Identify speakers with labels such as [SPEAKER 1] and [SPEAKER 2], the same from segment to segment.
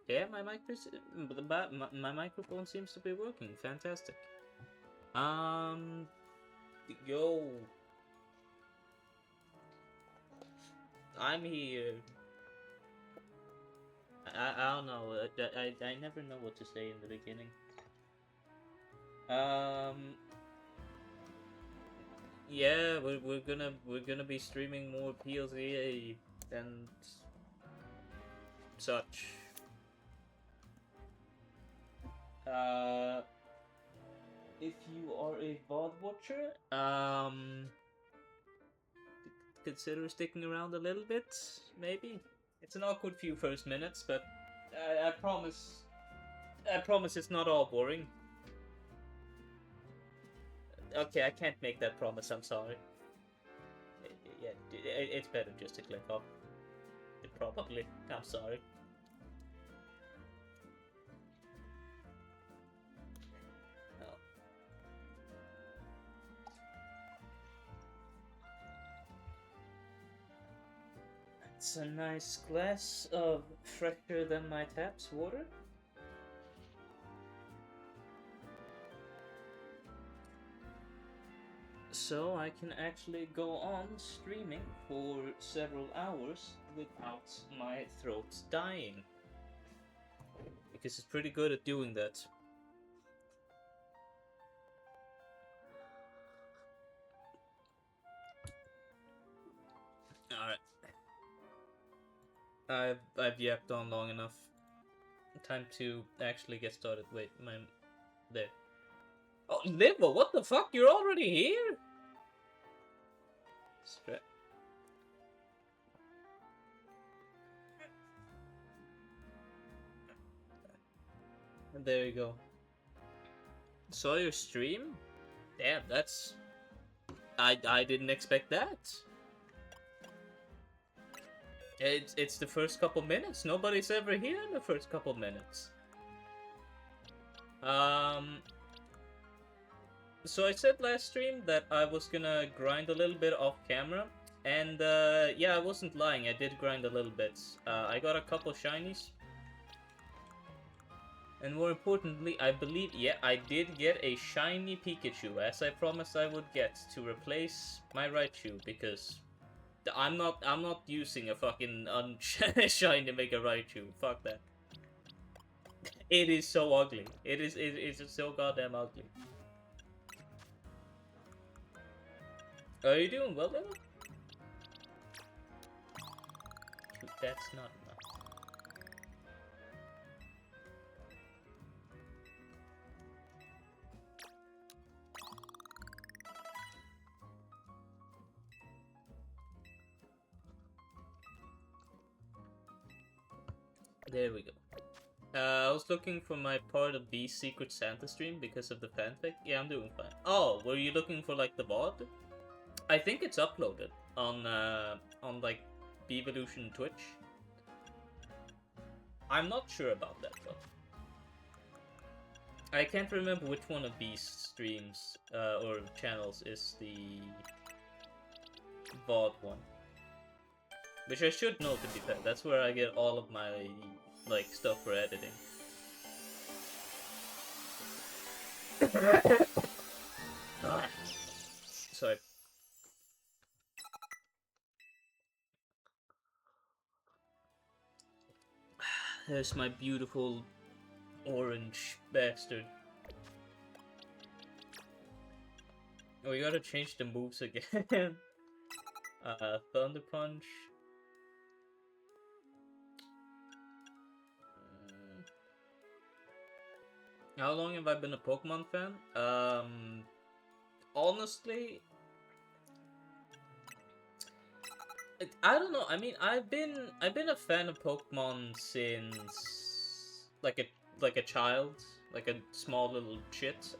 [SPEAKER 1] Yeah, my microphone seems to be working. Fantastic. Um, yo, I'm here. I don't know. I never know what to say in the beginning. Um, yeah, we're gonna be streaming more PLZA and such. Uh, if you are a VOD watcher, consider sticking around a little bit, maybe. It's an awkward few first minutes, but I promise. I promise it's not all boring. Okay, I can't make that promise. I'm sorry. Yeah, it's better just to click off. Probably. I'm sorry. Oh. It's a nice glass of fresher than my taps water. So I can actually go on streaming for several hours without my throat dying. Because it's pretty good at doing that. Alright. I've yapped on long enough. Time to actually get started. Wait, there. Oh, Livo, what the fuck? You're already here? And there you go. Saw your stream? Damn, that's... I didn't expect that. It's the first couple minutes. Nobody's ever here in the first couple minutes. So I said last stream that I was gonna grind a little bit off camera. And yeah, I wasn't lying. I did grind a little bit. I got a couple shinies. And more importantly, I believe, yeah, I did get a shiny Pikachu, as I promised I would get, to replace my Raichu, because I'm not using a fucking shiny Mega Raichu. Fuck that. It is so ugly. It's so goddamn ugly. Are you doing well, then? That's not enough. There we go. I was looking for my part of B's Secret Santa stream because of the fanfic. Yeah, I'm doing fine. Oh, were you looking for like the VOD? I think it's uploaded on like Beevolution Twitch. I'm not sure about that though. I can't remember which one of these streams or channels is the VOD one. Which I should know, to be fair. That's where I get all of my like stuff for editing. Sorry. There's my beautiful orange bastard. Oh, we gotta change the moves again. Thunder Punch. How long have I been a Pokemon fan? Honestly, I don't know. I mean, I've been a fan of Pokemon since like a child, like a small little shit.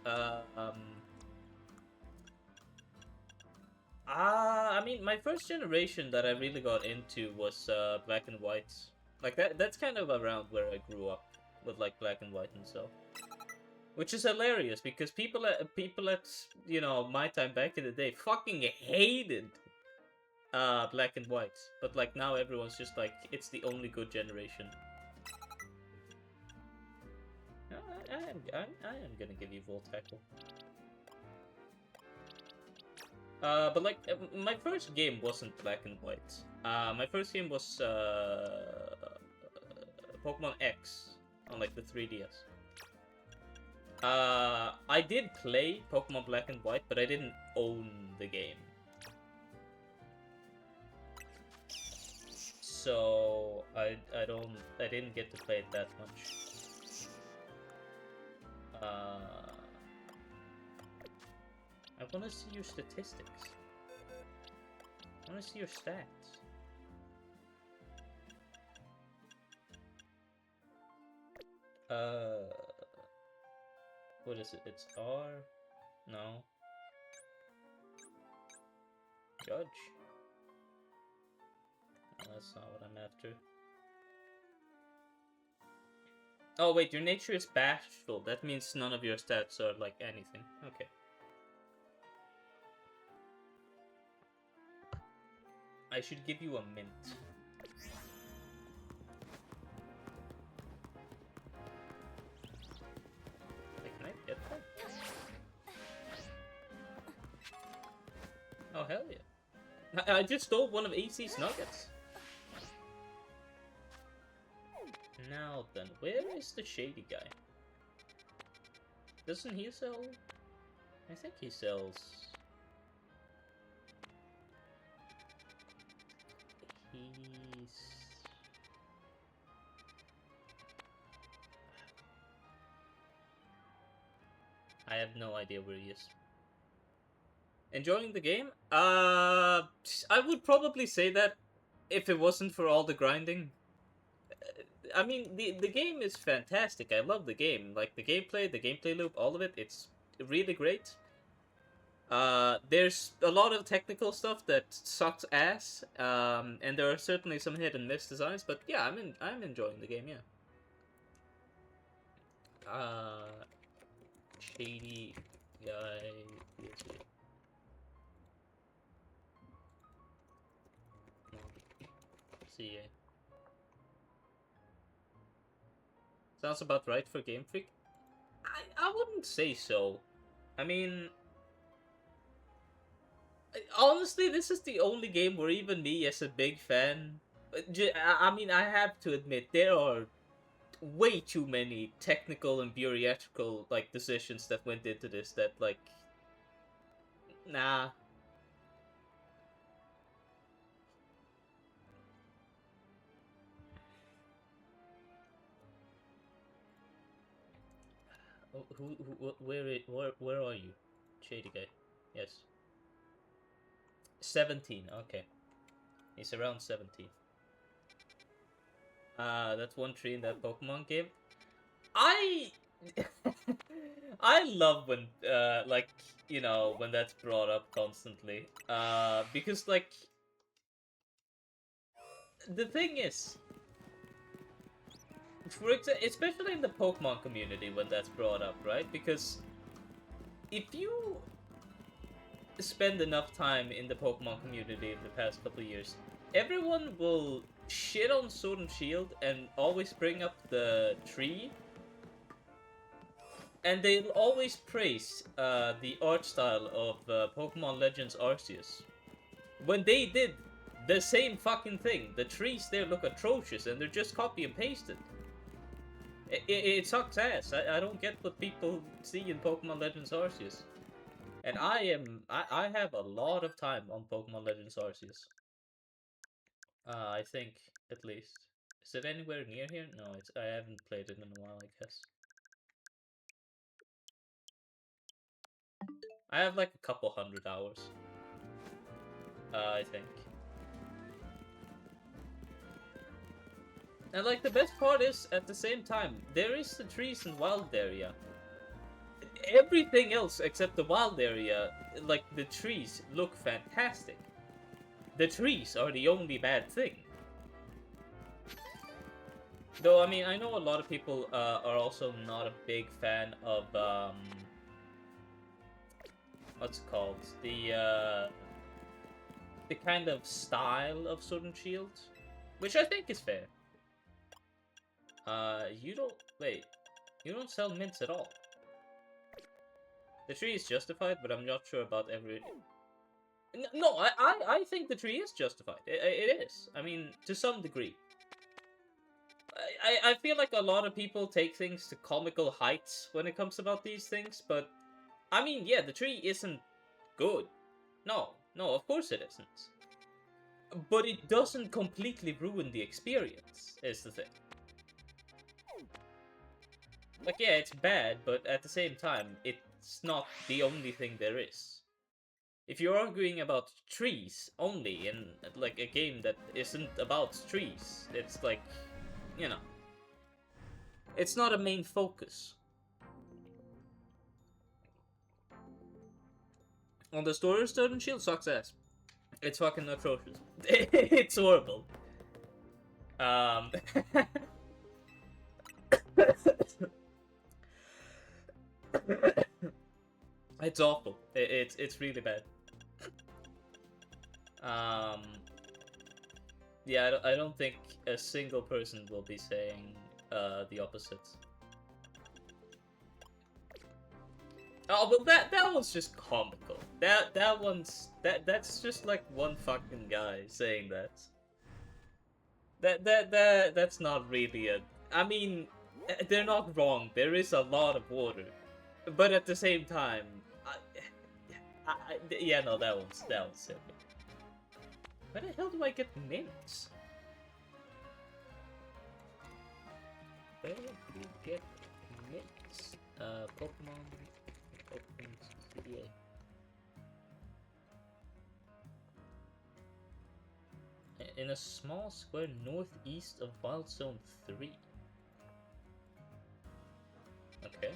[SPEAKER 1] I mean, my first generation that I really got into was Black and White. Like that's kind of around where I grew up with like Black and White and stuff. Which is hilarious because people at my time back in the day fucking hated Black and White. But like now everyone's just like, it's the only good generation. I am gonna give you Volt Tackle. But like, my first game wasn't Black and White. My first game was Pokemon X on like the 3DS. I did play Pokemon Black and White, but I didn't own the game. So I didn't get to play it that much. I want to see your statistics. I want to see your stats. What is it? It's R? No. Judge? No, that's not what I'm after. Oh wait, your nature is bashful. That means none of your stats are like anything. Okay. I should give you a mint. Wait, can I get that? Oh hell yeah. I just stole one of AC's nuggets. Now then, where is the shady guy? Doesn't he sell? I think he sells. I have no idea where he is. Enjoying the game? I would probably say that if it wasn't for all the grinding. I mean, the game is fantastic. I love the game. Like, the gameplay loop, all of it, it's really great. There's a lot of technical stuff that sucks ass, and there are certainly some hit and miss designs, but yeah, I'm enjoying the game, yeah. Shady guy, see ya. Sounds about right for Game Freak. I wouldn't say so. I mean, honestly, this is the only game where even me, as a big fan, I mean, I have to admit there are way too many technical and bureaucratical like decisions that went into this. That like, nah. Where are you, shady guy? Yes. 17. Okay, he's around 17. That's one tree in that Pokemon game. I I love when like, you know, when that's brought up constantly. Because like, the thing is, for especially in the Pokemon community when that's brought up, right? Because if you spend enough time in the Pokemon community in the past couple of years, everyone will shit on Sword and Shield and always bring up the tree, and they'll always praise the art style of Pokemon Legends Arceus. When they did the same fucking thing, the trees there look atrocious and they're just copy and pasted. It sucks ass. I don't get what people see in Pokemon Legends Arceus. And I have a lot of time on Pokemon Legends Arceus. I think, at least. Is it anywhere near here? No, I haven't played it in a while, I guess. I have like a couple 100 hours. I think. And like, the best part is, at the same time, there is the trees in wild area. Everything else except the wild area, like the trees, look fantastic. The trees are the only bad thing. Though, I mean, I know a lot of people are also not a big fan of, what's it called? The the kind of style of Sword and Shield, which I think is fair. You don't... Wait. You don't sell mints at all. The tree is justified, but I'm not sure about every... No, I think the tree is justified. It is. I mean, to some degree. I feel like a lot of people take things to comical heights when it comes about these things, but... I mean, yeah, the tree isn't good. No, of course it isn't. But it doesn't completely ruin the experience, is the thing. Like, yeah, it's bad, but at the same time, it's not the only thing there is. If you're arguing about trees only in, like, a game that isn't about trees, it's like, you know, it's not a main focus. On the story, Sword and Shield sucks ass. It's fucking atrocious. It's horrible. It's awful. It's really bad. Yeah, I don't think a single person will be saying the opposite. Oh, well, that was just comical. That's just like one fucking guy saying that. That's not really a... I mean, they're not wrong. There is a lot of water, but at the same time, yeah, no, that one's silly. Where the hell do I get mints? Where do you get mints? Pokemon. Yeah. In a small square northeast of Wild Zone 3. Okay.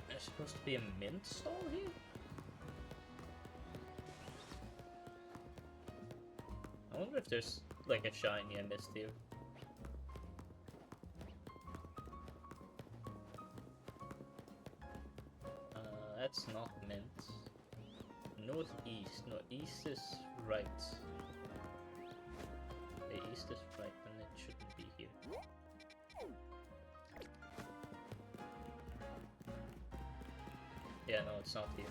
[SPEAKER 1] There's supposed to be a mint stall here? I wonder if there's like a shiny I missed here. That's not mint. Northeast. No, east is right. The east is right, and it shouldn't be here. Yeah, no, it's not here.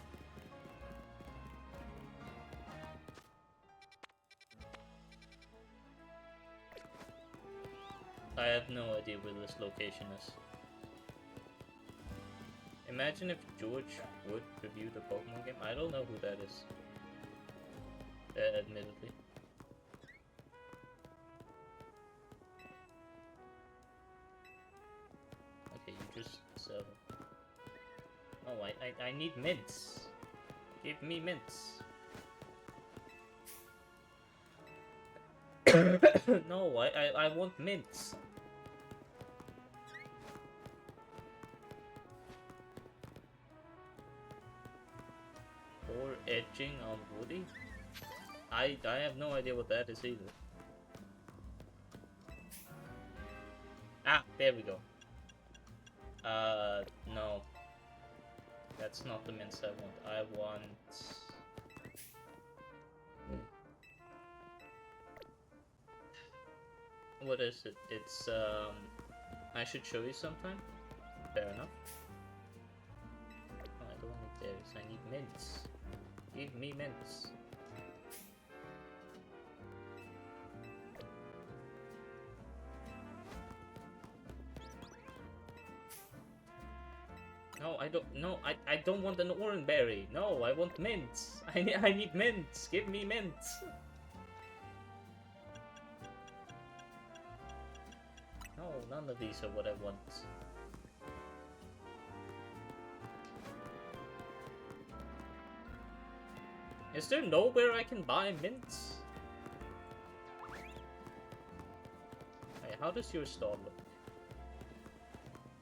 [SPEAKER 1] I have no idea where this location is. Imagine if George would review the Pokemon game. I don't know who that is. Admittedly. Okay, you just sell. Oh, I need mints. Give me mints. No, I want mints. Or edging on Woody? I have no idea what that is either. Ah, there we go. No. That's not the mints I want. I want... What is it? It's, I should show you sometime? Fair enough. Oh, I don't need berries. I need mints. Give me mints. No, I don't. No, I don't want an orange berry. No, I want mints. I need mints. Give me mints. No, none of these are what I want. Is there nowhere I can buy mints? Hey, how does your stall look?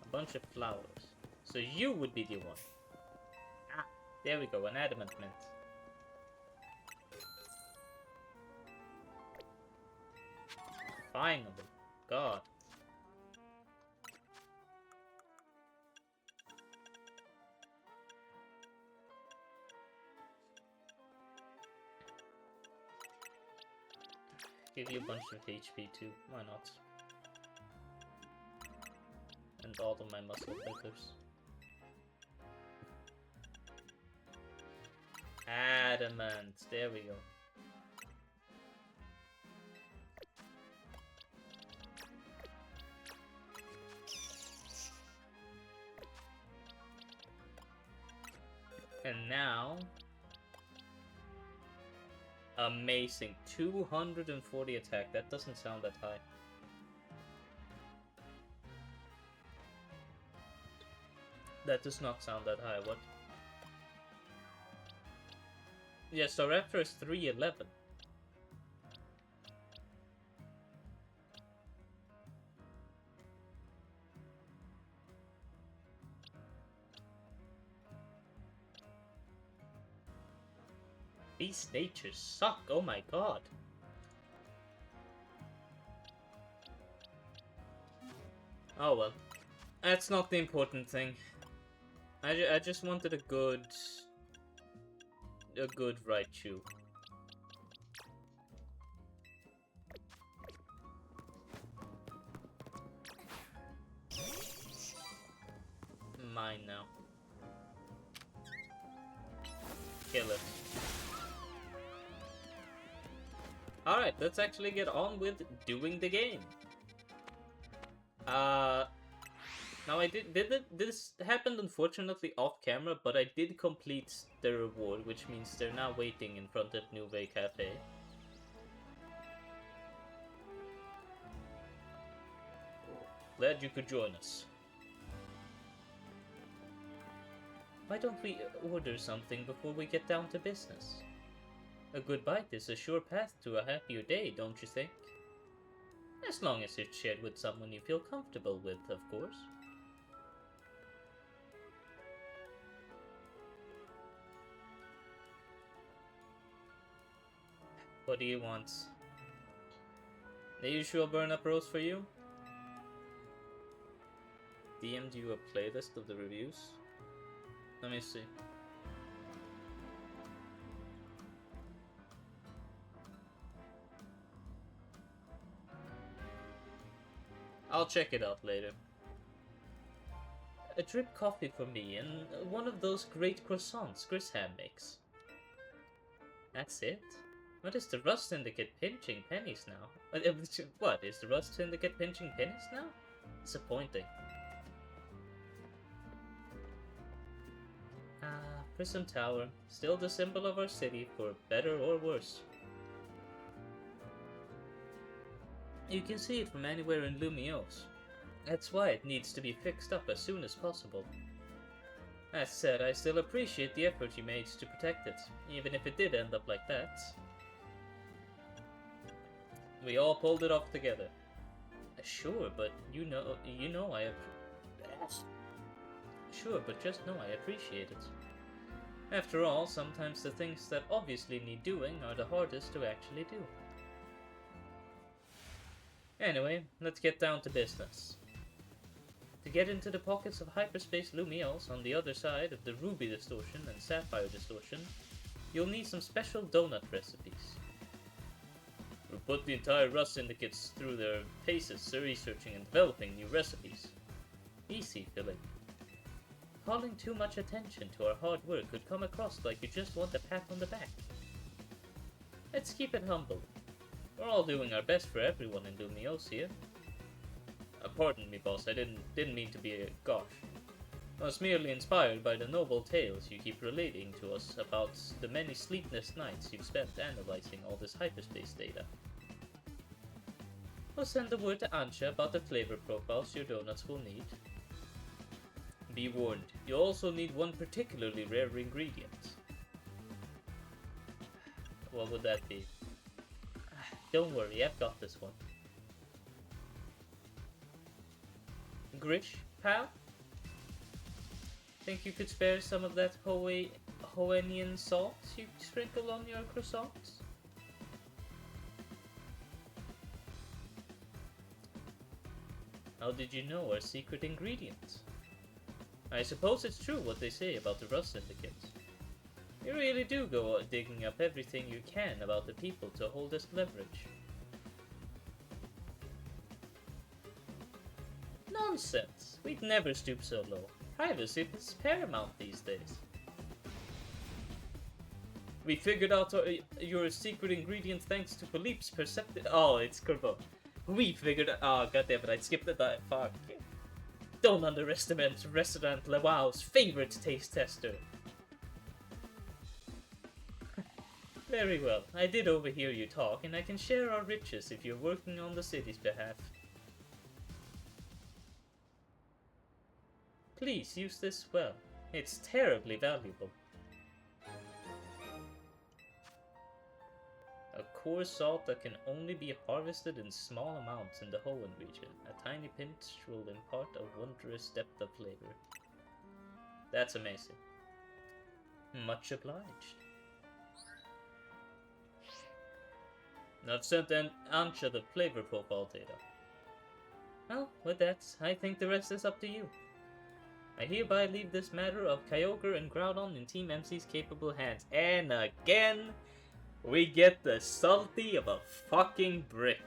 [SPEAKER 1] A bunch of flowers. So you would be the one. Ah, there we go, an adamant mint. Finally. God. Give you a bunch of HP too, why not? And all of my muscle fibers. Adamant, there we go. And now, amazing, 240 attack. That doesn't sound that high. That does not sound that high. What? Yes, so Raptor is 311. These natures suck, oh my god. Oh well. That's not the important thing. I just wanted a good Raichu. Mine now. Kill it. Alright, let's actually get on with doing the game. Now this happened unfortunately off camera, but I did complete the reward, which means they're now waiting in front of Nouvelle Cafe. Glad you could join us. Why don't we order something before we get down to business? A good bite is a sure path to a happier day, don't you think? As long as it's shared with someone you feel comfortable with, of course. What do you want? The usual burn-up roast for you? DM'd you a playlist of the reviews? Let me see. I'll check it out later. A drip coffee for me and one of those great croissants Chris Ham makes. That's it? What is the Rust Syndicate pinching pennies now? What, is the Rust Syndicate pinching pennies now? Disappointing. Prism Tower, still the symbol of our city, for better or worse. You can see it from anywhere in Lumiose. That's why it needs to be fixed up as soon as possible. That said, I still appreciate the effort you made to protect it, even if it did end up like that. We all pulled it off together. Sure, but Sure, but just know I appreciate it. After all, sometimes the things that obviously need doing are the hardest to actually do. Anyway, let's get down to business. To get into the pockets of Hyperspace Lumiose on the other side of the Ruby Distortion and Sapphire Distortion, you'll need some special donut recipes. We'll put the entire Rust Syndicates through their paces researching and developing new recipes. Easy, Philip. Calling too much attention to our hard work could come across like you just want a pat on the back. Let's keep it humble. We're all doing our best for everyone in Lumiose here. Pardon me, boss, I didn't mean to be a gosh. I was merely inspired by the noble tales you keep relating to us about the many sleepless nights you've spent analyzing all this hyperspace data. We'll send a word to Ansha about the flavor profiles your donuts will need. Be warned, you'll also need one particularly rare ingredient. What would that be? Don't worry, I've got this one. Grish, pal? Think you could spare some of that Hoenian salt you sprinkle on your croissants? How did you know our secret ingredient? I suppose it's true what they say about the Rust Syndicate. You really do go digging up everything you can about the people to hold us leverage. Nonsense! We'd never stoop so low. Privacy is paramount these days. We figured out your secret ingredient thanks to Philippe's perceptive. Oh, it's Curvo. We figured. Oh, goddammit, I skipped the fuck. Don't underestimate Restaurant Lewau's favorite taste tester. Very well, I did overhear you talk, and I can share our riches if you're working on the city's behalf. Please use this well. It's terribly valuable. A coarse salt that can only be harvested in small amounts in the Hoenn region. A tiny pinch will impart a wondrous depth of flavor. That's amazing. Much obliged. I've sent Ansha the flavor profile data. Well, with that, I think the rest is up to you. I hereby leave this matter of Kyogre and Groudon in Team MC's capable hands. And again, we get the salty of a fucking brick.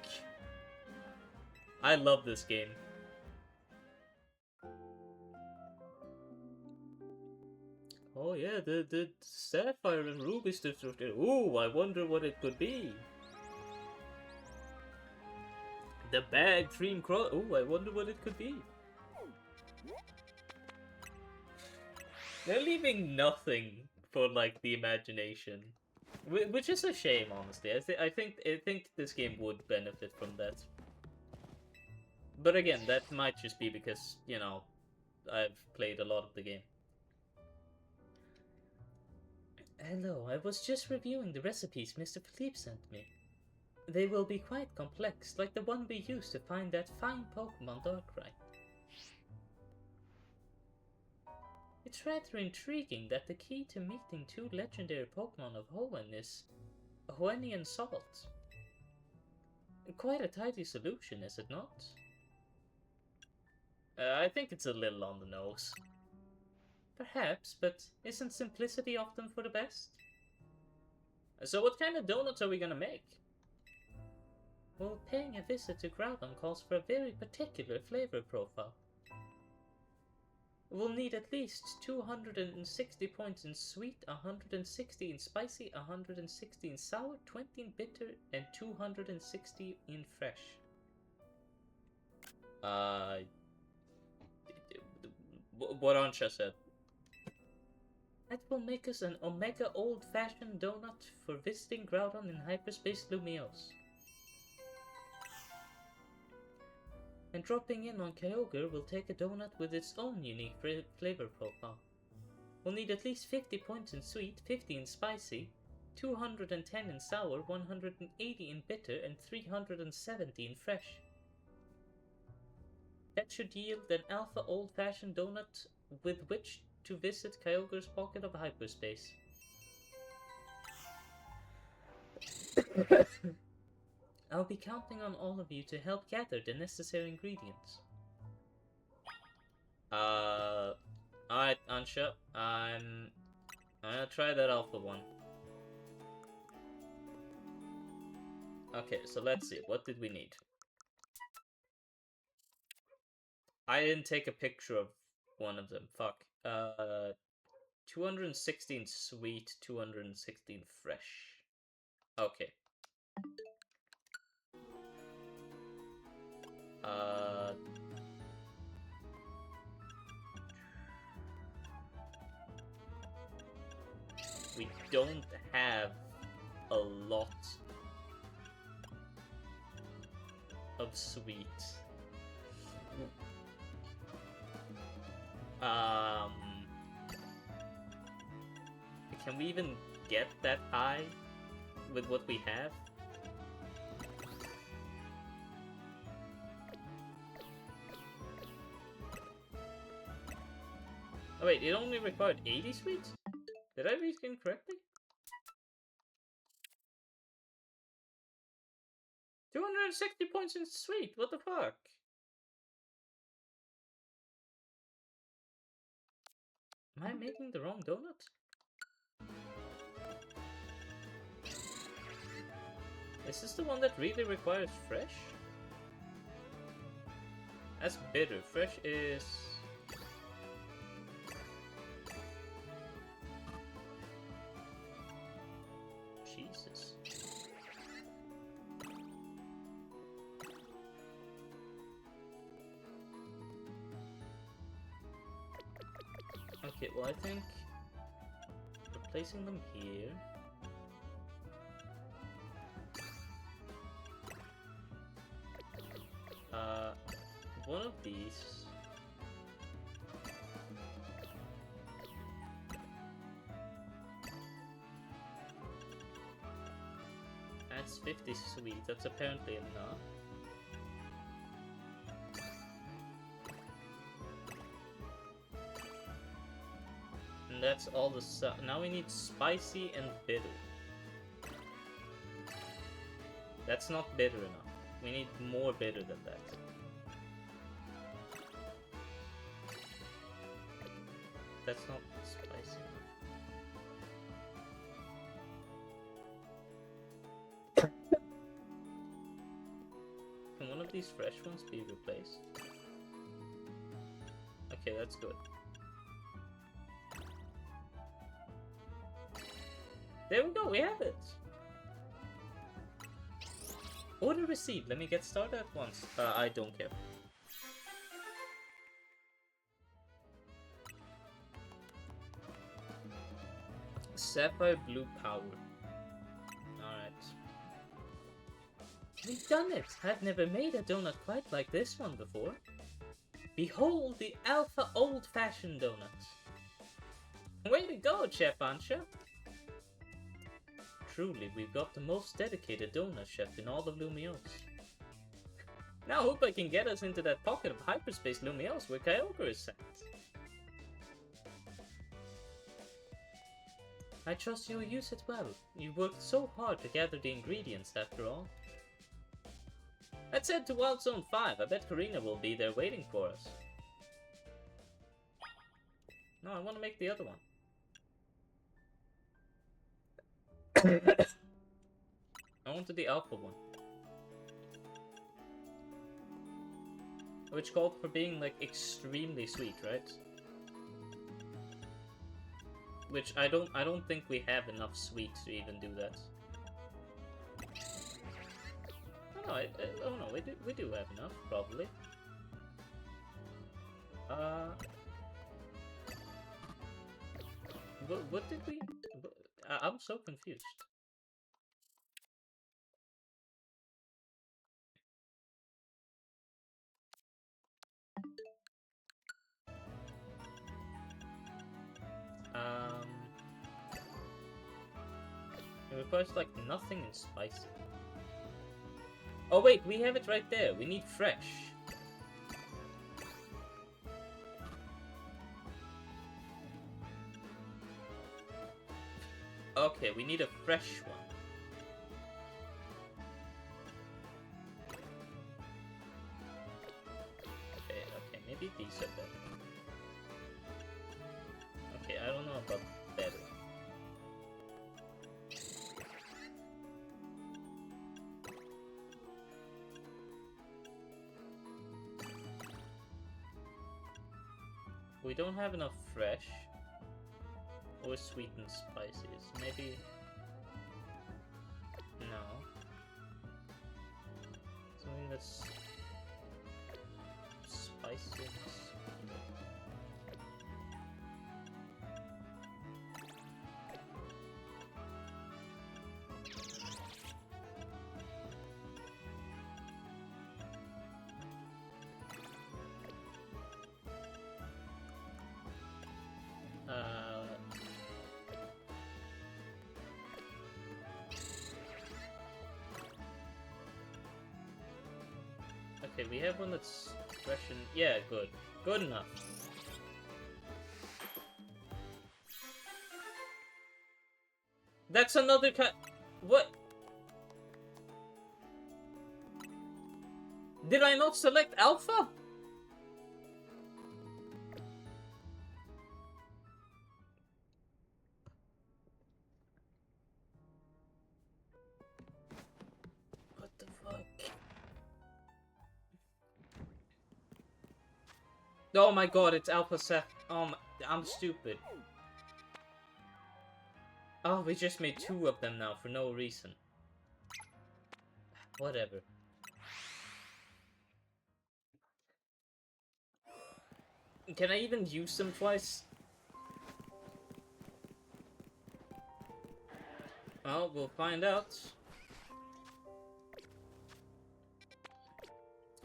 [SPEAKER 1] I love this game. Oh yeah, the Sapphire and Ruby stuff. Ooh, I wonder what it could be. The bag dream cross. Ooh, I wonder what it could be. They're leaving nothing for like the imagination, which is a shame, honestly. I think this game would benefit from that. But again, that might just be because, you know, I've played a lot of the game. Hello, I was just reviewing the recipes Mr. Philippe sent me. They will be quite complex, like the one we used to find that fine Pokemon Darkrai. It's rather intriguing that the key to meeting two legendary Pokemon of Hoenn is Hoennian salt. Quite a tidy solution, is it not? I think it's a little on the nose. Perhaps, but isn't simplicity often for the best? So what kind of donuts are we gonna make? Well, paying a visit to Groudon calls for a very particular flavor profile. We'll need at least 260 points in sweet, 160 in spicy, 160 in sour, 20 in bitter, and 260 in fresh. What Ansha said. That will make us an Omega old-fashioned donut for visiting Groudon in Hyperspace Lumiose. And dropping in on Kyogre will take a donut with its own unique flavor profile. We'll need at least 50 points in sweet, 50 in spicy, 210 in sour, 180 in bitter, and 370 in fresh. That should yield an alpha old-fashioned donut with which to visit Kyogre's pocket of hyperspace. I'll be counting on all of you to help gather the necessary ingredients. Alright, Ansha, I'm gonna try that alpha one. Okay, so let's see, what did we need? I didn't take a picture of one of them, fuck. 216 sweet, 216 fresh. Okay. We don't have a lot of sweet. Can we even get that high with what we have? Oh wait, it only required 80 sweets? Did I read incorrectly? 260 points in sweet, what the fuck? Am I making the wrong donut? Is this the one that really requires fresh? That's bitter. Fresh is... Jesus. Okay, well I think replacing them here. One of these. That's 50 sweet, that's apparently enough. And that's all the stuff. Now we need spicy and bitter. That's not bitter enough. We need more bitter than that. That's not spicy enough. Can one of these fresh ones be replaced? Okay, that's good. There we go, we have it! Order received, let me get started at once. I don't care. Sapphire blue power. Alright. We've done it! I've never made a donut quite like this one before. Behold the alpha old-fashioned donut. Way to go, Chef Ansha! Truly, we've got the most dedicated donut chef in all of Lumiose. Now hope I can get us into that pocket of hyperspace Lumiose where Kyogre is sent. I trust you'll use it well. You worked so hard to gather the ingredients after all. Let's head to Wild Zone 5. I bet Karina will be there waiting for us. No, I want to make the other one. I wanted the alpha one. Which called for being like extremely sweet, right? Which I don't think we have enough sweet to even do that. Oh no, we do have enough, probably. What did we... I'm so confused. It requires like nothing in spicy. Oh wait, we have it right there. We need fresh. Okay, we need a fresh one. Okay, maybe these are better. Okay, I don't know about better. We don't have enough fresh or sweet and spices. Maybe... no. Something that's spicy and sweet. Okay, we have one that's fresh and... yeah, good. Good enough. That's another kind... what? Did I not select Alpha? What the fuck? Oh my god, it's Alpha Seth. Oh my, I'm stupid. Oh, we just made 2 of them now for no reason. Whatever. Can I even use them twice? Well, we'll find out.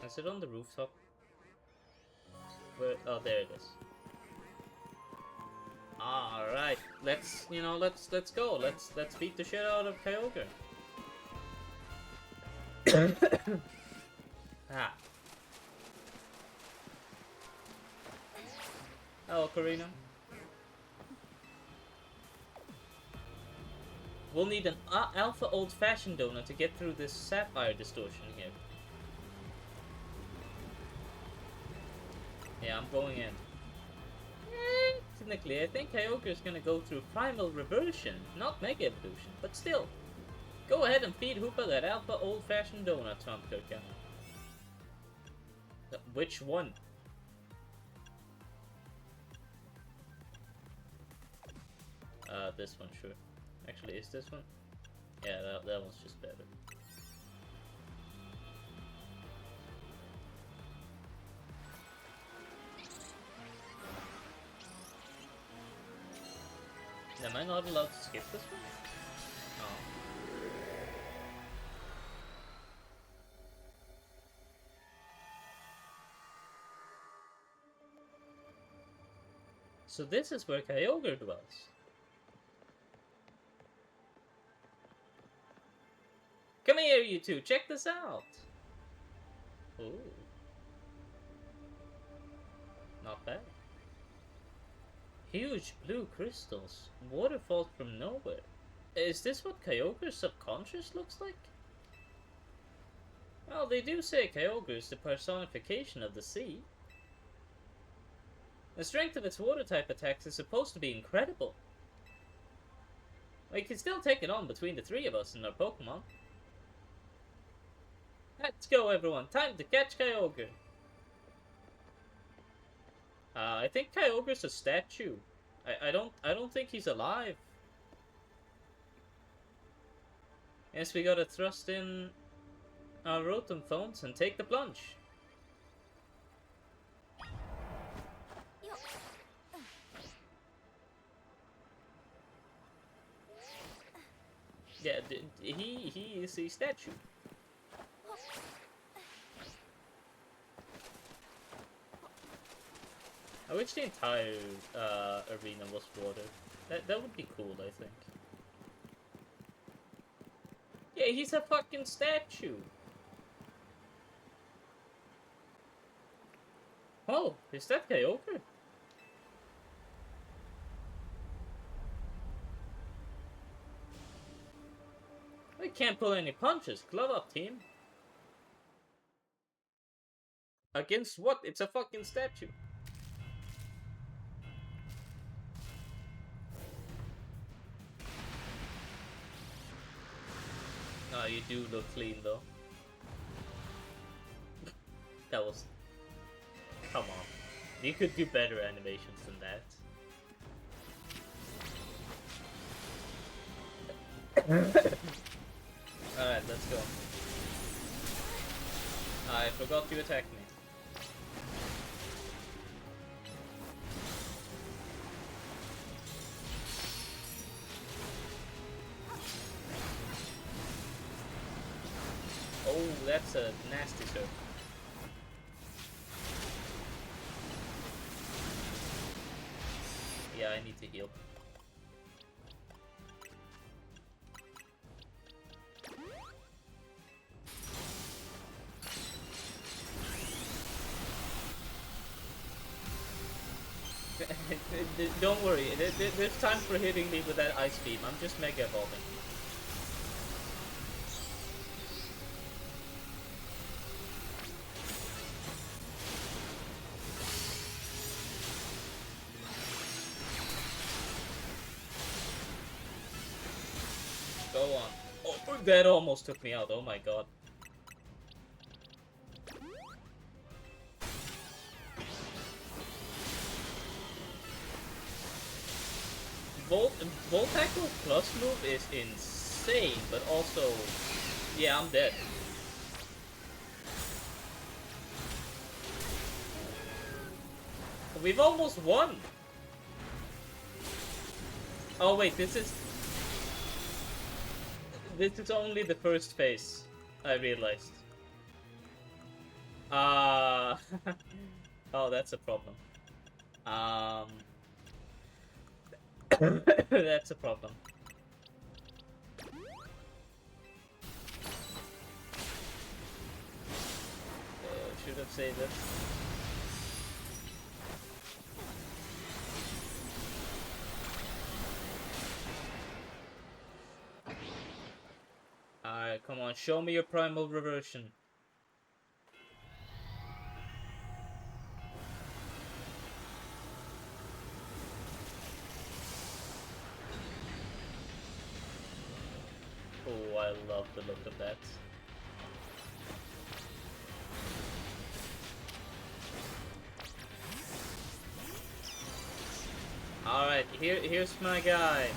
[SPEAKER 1] Is it on the rooftop? Where? Oh, there it is. All right, let's go. Let's beat the shit out of Kyogre. Ah. Hello, Karina. We'll need an alpha old-fashioned donut to get through this sapphire distortion here. Yeah, I'm going in. Technically, I think Kyogre is gonna go through primal reversion, not mega evolution, but still. Go ahead and feed Hoopa that alpha old-fashioned donut, Tom Kirkham. Which one? This one, sure. Actually, is this one? Yeah, that one's just better. Am I not allowed to skip this one? Oh. So this is where Kyogre dwells. Come here, you two. Check this out. Ooh. Not bad. Huge blue crystals. Waterfalls from nowhere. Is this what Kyogre's subconscious looks like? Well, they do say Kyogre is the personification of the sea. The strength of its water-type attacks is supposed to be incredible. We can still take it on between the 3 of us and our Pokemon. Let's go, everyone. Time to catch Kyogre. I think Kyogre's a statue. I don't think he's alive. Yes, we gotta thrust in our Rotom phones and take the plunge. Yeah, he is a statue. I wish the entire arena was water. That would be cool, I think. Yeah, he's a fucking statue. Oh, is that Kyogre? I can't pull any punches. Glove up, team. Against what? It's a fucking statue. Oh, you do look clean, though. That was... Come on. You could do better animations than that. Alright, let's go. I forgot you attacked me. Oh, that's a nasty surf. Yeah, I need to heal. Don't worry, there's time for hitting me with that ice beam. I'm just mega evolving. Go on. Oh, that almost took me out. Oh my god. Volt Tackle plus move is insane, but also, yeah, I'm dead. We've almost won. Oh wait, this is only the first phase. I realized. Oh, that's a problem. That's a problem. Should have saved it. Alright, come on, show me your primal reversion. Oh, I love the look of that. Alright, here's my guy.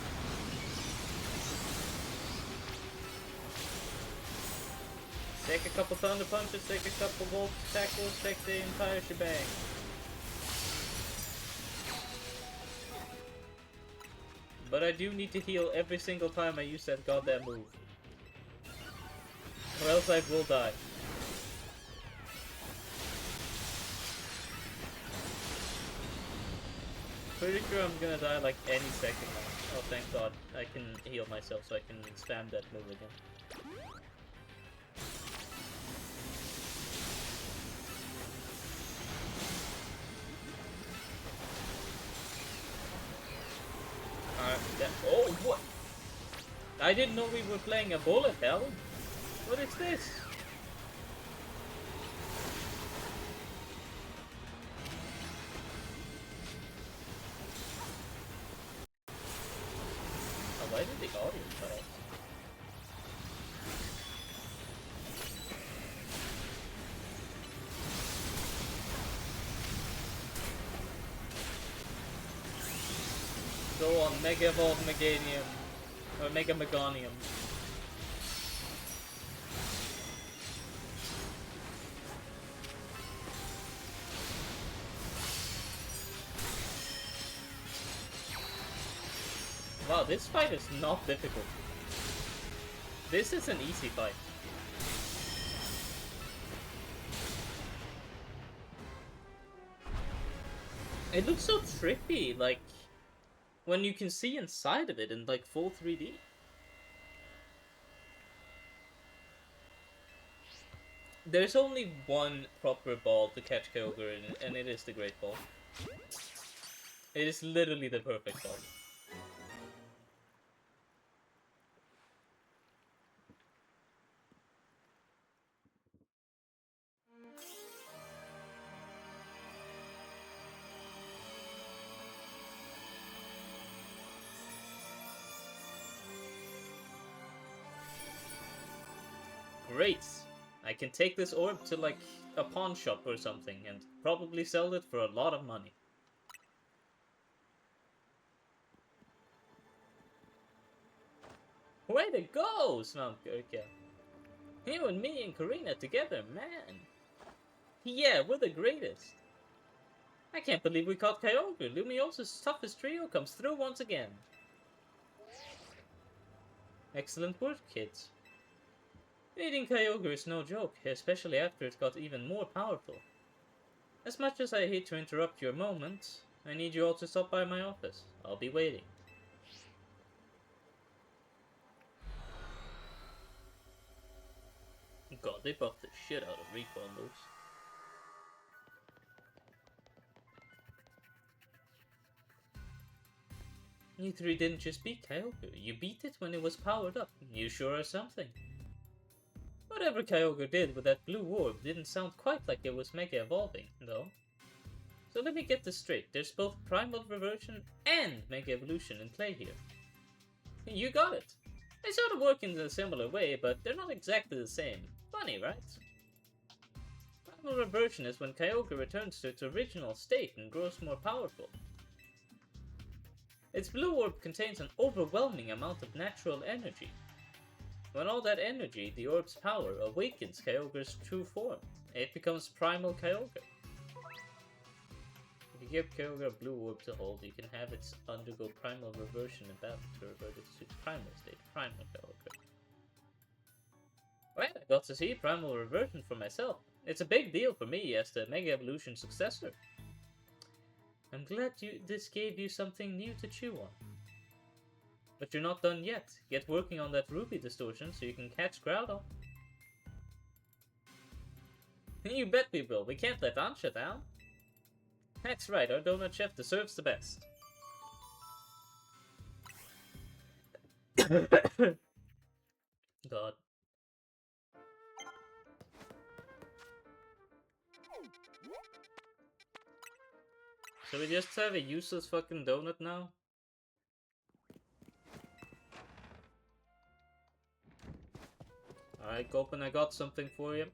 [SPEAKER 1] Take a couple thunder punches, take a couple volt tackles, take the entire shebang. But I do need to heal every single time I use that goddamn move. Or else I will die. Pretty sure I'm gonna die like any second now. Oh, thank god. I can heal myself so I can spam that move again. Oh, what? I didn't know we were playing a bullet hell. What is this? Oh, why did the audio cut off? Go on, Mega Evolve Meganium. Or Mega Megonium. Wow, this fight is not difficult. This is an easy fight. It looks so trippy, like when you can see inside of it in like full 3D. There's only one proper ball to catch Kyogre in, and it is the Great Ball. It is literally the perfect ball. Great! I can take this orb to like a pawn shop or something and probably sell it for a lot of money. Way to go, Svampgurka! You and me and Karina together, man! Yeah, we're the greatest! I can't believe we caught Kyogre! Lumiosa's toughest trio comes through once again! Excellent work, kids. Beating Kyogre is no joke, especially after it got even more powerful. As much as I hate to interrupt your moment, I need you all to stop by my office. I'll be waiting. God, they buffed the shit out of recall moves. You three didn't just beat Kyogre, you beat it when it was powered up. You sure are something. Whatever Kyogre did with that blue orb didn't sound quite like it was Mega Evolving, though. So let me get this straight, there's both Primal Reversion and Mega Evolution in play here. You got it! They sort of work in a similar way, but they're not exactly the same. Funny, right? Primal Reversion is when Kyogre returns to its original state and grows more powerful. Its blue orb contains an overwhelming amount of natural energy. When all that energy, the orb's power, awakens Kyogre's true form, it becomes Primal Kyogre. If you give Kyogre a blue orb to hold, you can have it undergo Primal Reversion in battle to revert it to Primal state, Primal Kyogre. Well, I got to see Primal Reversion for myself. It's a big deal for me as the Mega Evolution successor. I'm glad this gave you something new to chew on. But you're not done yet. Get working on that Ruby distortion so you can catch Groudon. You bet we will. We can't let Ansha down. That's right, our donut chef deserves the best. God. So we just have a useless fucking donut now? Alright, Gulpin, I got something for you.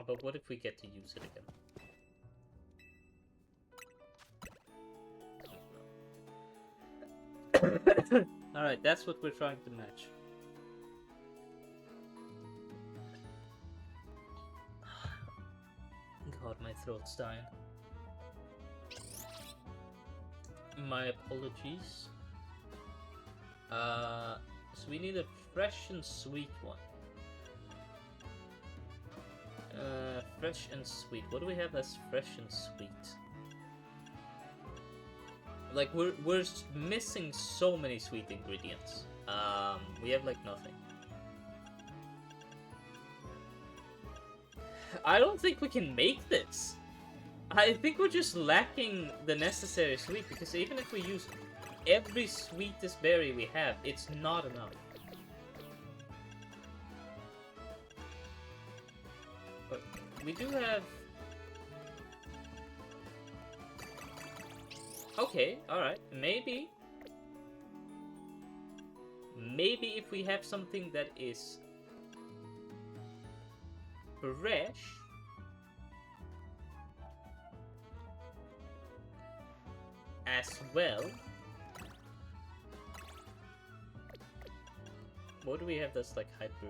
[SPEAKER 1] But what if we get to use it again? Alright, that's what we're trying to match. God, my throat's dying. My apologies. So we need a fresh and sweet one. Fresh and sweet. What do we have as fresh and sweet? Like, we're missing so many sweet ingredients. We have, like, nothing. I don't think we can make this. I think we're just lacking the necessary sweet, because even if we use every sweetest berry we have, it's not enough. But we do have... Okay, alright. Maybe if we have something that is fresh as well. What do we have that's like hyper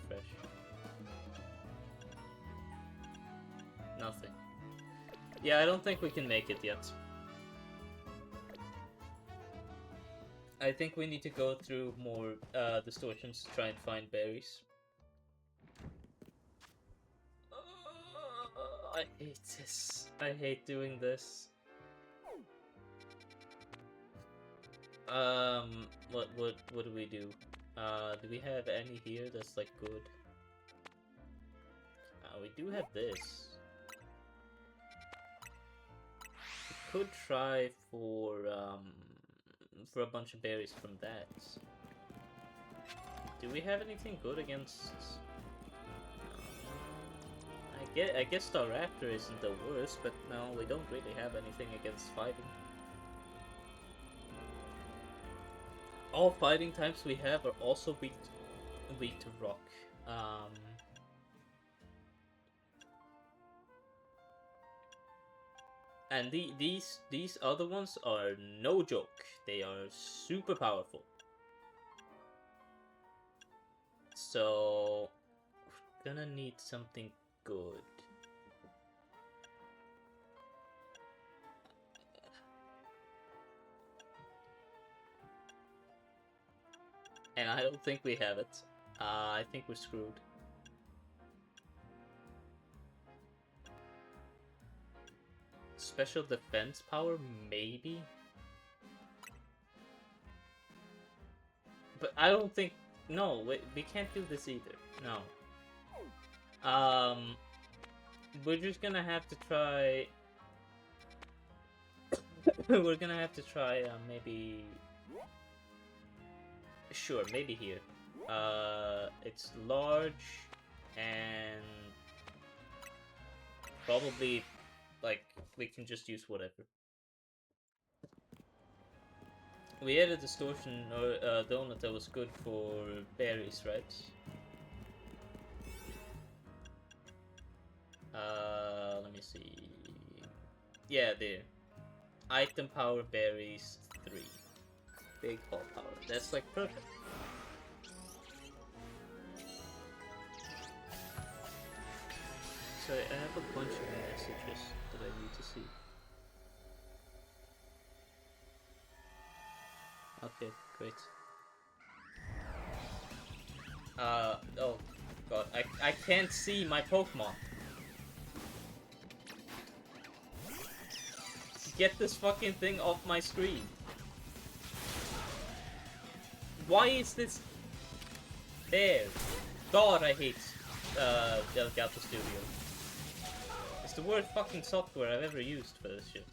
[SPEAKER 1] fresh? Nothing. Yeah, I don't think we can make it yet. I think we need to go through more distortions to try and find berries. I hate this. I hate doing this. What do we do? Do we have any here that's like good? We do have this. We could try for a bunch of berries from that. Do we have anything good against? I guess Staraptor isn't the worst, but no, we don't really have anything against fighting. All fighting types we have are also weak to rock. And these other ones are no joke. They are super powerful. So we're gonna need something good. And I don't think we have it. I think we're screwed. Special defense power, maybe? But I don't think... No, we can't do this either. No. We're just gonna have to try... We're gonna have to try, maybe... Sure, maybe here. It's large, and... Probably, like, we can just use whatever. We had a distortion or donut that was good for berries, right? Let me me see. Yeah, there. Item power berries 3. Big ball power. That's like perfect. So I have a bunch of messages that I need to see. Okay, great. Oh god, I can't see my Pokemon. Get this fucking thing off my screen. Why is this there? God, I hate Elgato Studio. It's the worst fucking software I've ever used for this shit.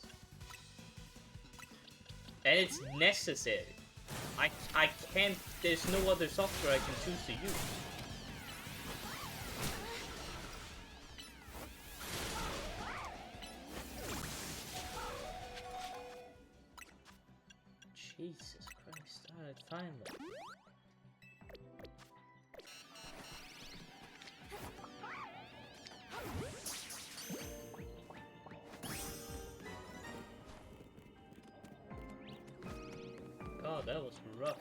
[SPEAKER 1] And it's necessary. I can't, there's no other software I can choose to use. Jesus Christ, alright, finally. God, that was rough.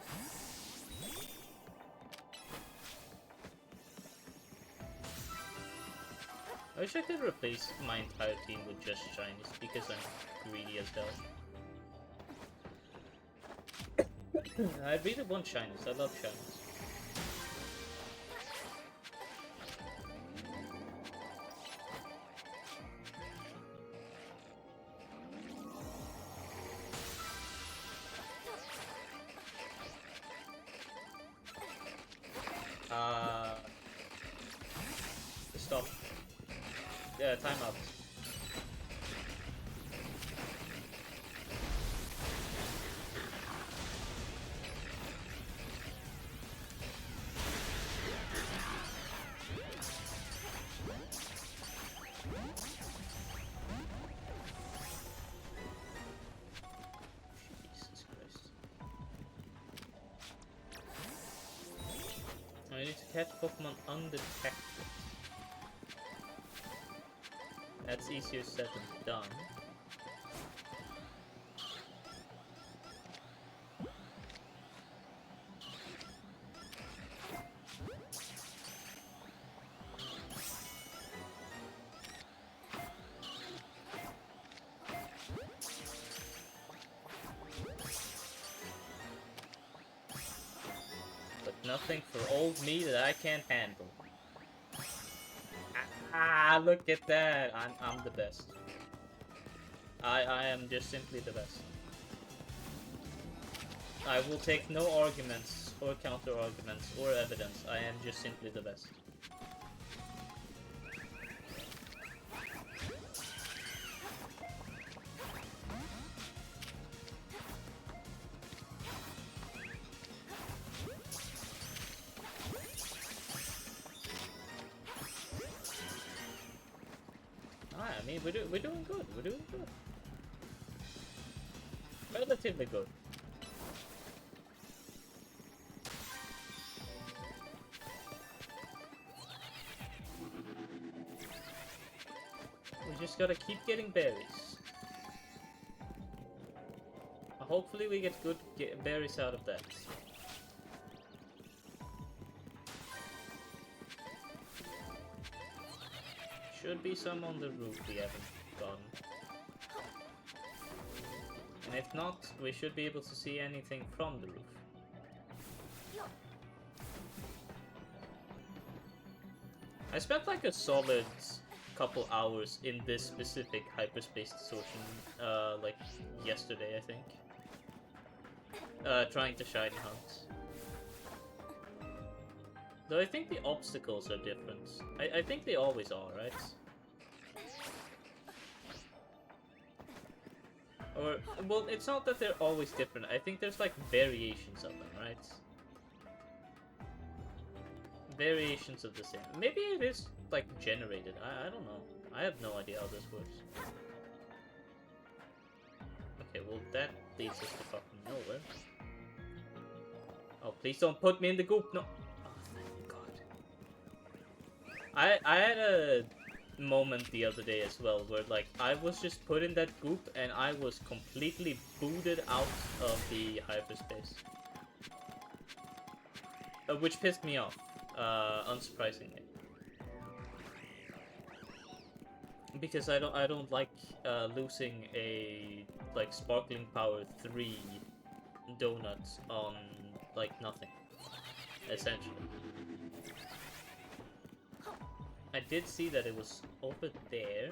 [SPEAKER 1] I wish I could replace my entire team with just shinies because I'm greedy as hell. I really want shinies, I love shinies. Stop. Yeah, timeout. Jesus Christ. I need to catch Pokemon undetected. That's easier said than done. But nothing for old me that I can't handle. Ah, look at that! I'm the best. I am just simply the best. I will take no arguments or counter arguments or evidence. I am just simply the best. I mean, we're doing good. We're doing good. Relatively good. We just gotta keep getting berries. Hopefully we get good berries out of that. Should be some on the roof we haven't gotten. And if not, we should be able to see anything from the roof. I spent like a solid couple hours in this specific hyperspace distortion, like yesterday, I think. Trying to shiny hunt. Though I think the obstacles are different. I think they always are, right? Or, well, it's not that they're always different. I think there's like variations of them, right? Variations of the same. Maybe it is like generated. I don't know. I have no idea how this works. Okay, well that leads us to fucking nowhere. Oh, please don't put me in the goop. No. I had a moment the other day as well, where like I was just put in that goop and I was completely booted out of the hyperspace, which pissed me off, unsurprisingly, because I don't like losing a like sparkling power 3 donuts on like nothing, essentially. I did see that it was over there.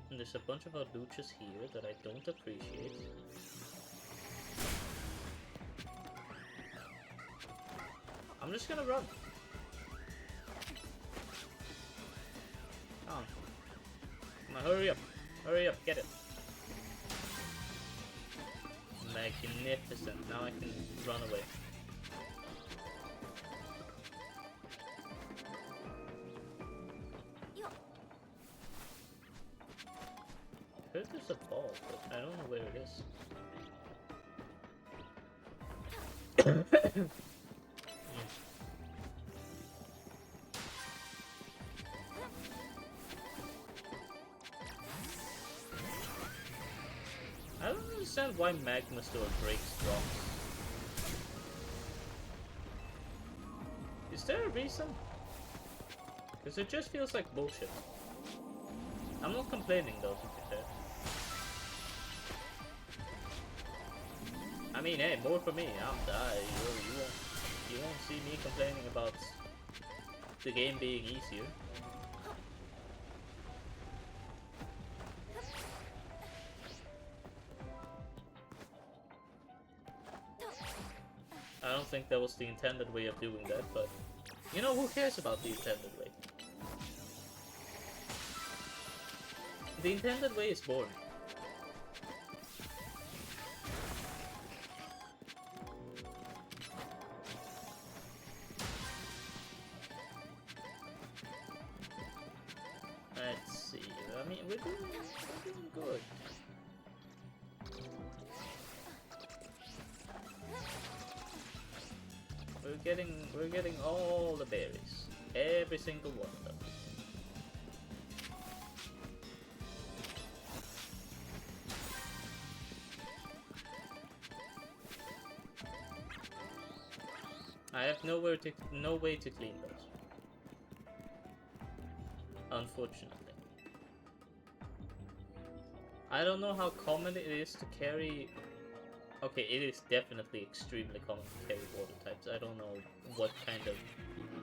[SPEAKER 1] And there's a bunch of Luchas here that I don't appreciate. I'm just gonna run. Come on. Come on, hurry up. Hurry up, get it. Magnificent. Now I can run away. I heard there's a ball, but I don't know where it is. I don't understand why Magma Store breaks rocks. Is there a reason? Because it just feels like bullshit. I'm not complaining though, to be fair. I mean, hey, more for me. You won't see me complaining about the game being easier. I don't think that was the intended way of doing that, but you know, who cares about the intended way? The intended way is boring. Let's see. I mean, we're doing good. We're getting all the berries. Every single one of them. I have no way to clean those. Unfortunately. I don't know how common it is to carry. Okay, it is definitely extremely common to carry water types. I don't know what kind of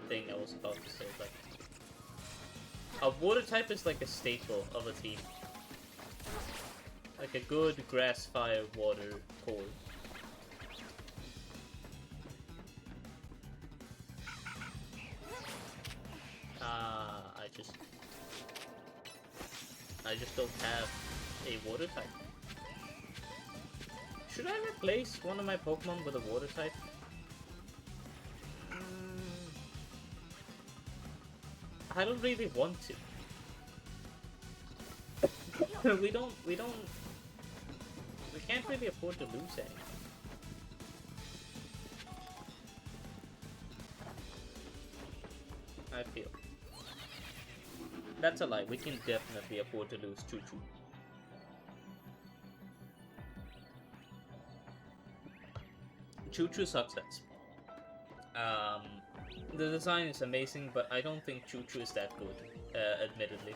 [SPEAKER 1] thing I was about to say, but a water type is like a staple of a team. Like a good grass, fire, water core. I just don't have a water type. Should I replace one of my Pokemon with a water type? I don't really want to. We can't really afford to lose any. I feel. That's a lie. We can definitely afford to lose Choo-Choo. Choo-Choo sucks ass. The design is amazing, but I don't think Choo-Choo is that good, admittedly.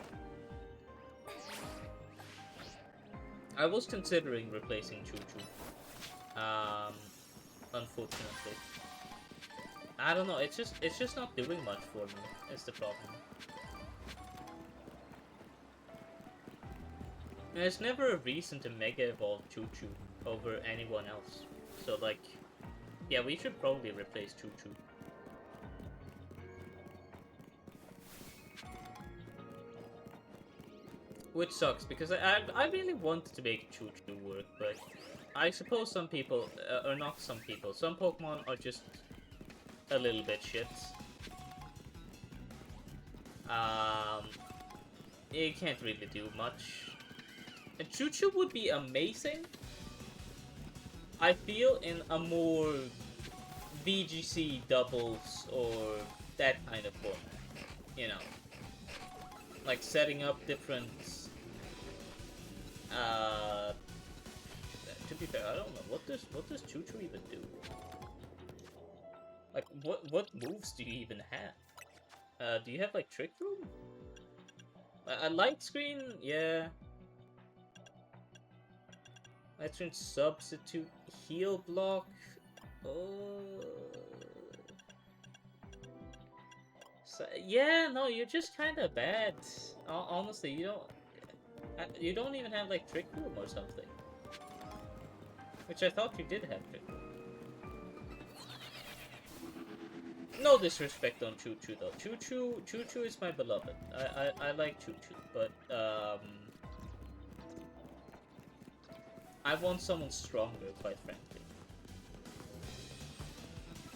[SPEAKER 1] I was considering replacing Choo-Choo. Unfortunately. I don't know, it's just not doing much for me, is the problem. There's never a reason to Mega Evolve Choo-Choo over anyone else. So like, yeah, we should probably replace Choo-Choo. Which sucks, because I really wanted to make Choo-Choo work, but I suppose some people, or not some people, some Pokemon are just a little bit shit. You can't really do much. And Choo-Choo would be amazing, I feel, in a more VGC doubles or that kind of format, you know, like setting up different. Uh, to be fair, I don't know what does Choo Choo even do. Like, what moves do you even have? Do you have like Trick Room? A light screen, yeah. Light screen substitute heal block. Oh. So, yeah, no, you're just kind of bad. Honestly, you don't even have like Trick Room or something. Which I thought you did have Trick Room. No disrespect on Choo Choo though. Choo Choo is my beloved. I like Choo Choo, but I want someone stronger, quite frankly.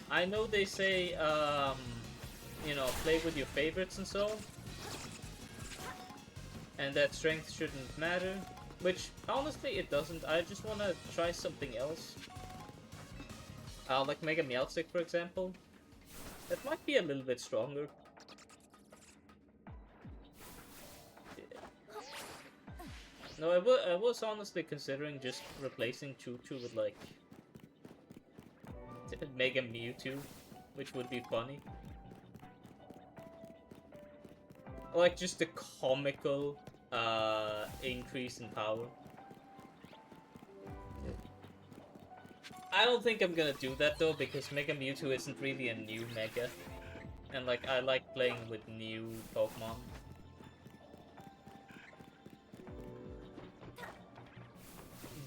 [SPEAKER 1] I know they say you know, play with your favorites and so, and that strength shouldn't matter, which honestly it doesn't. I just want to try something else. Like Mega Meowstic, for example. That might be a little bit stronger. No, I was honestly considering just replacing Choo Choo with like Mega Mewtwo, which would be funny. Like just a comical increase in power. I don't think I'm gonna do that though, because Mega Mewtwo isn't really a new Mega. And like, I like playing with new Pokemon.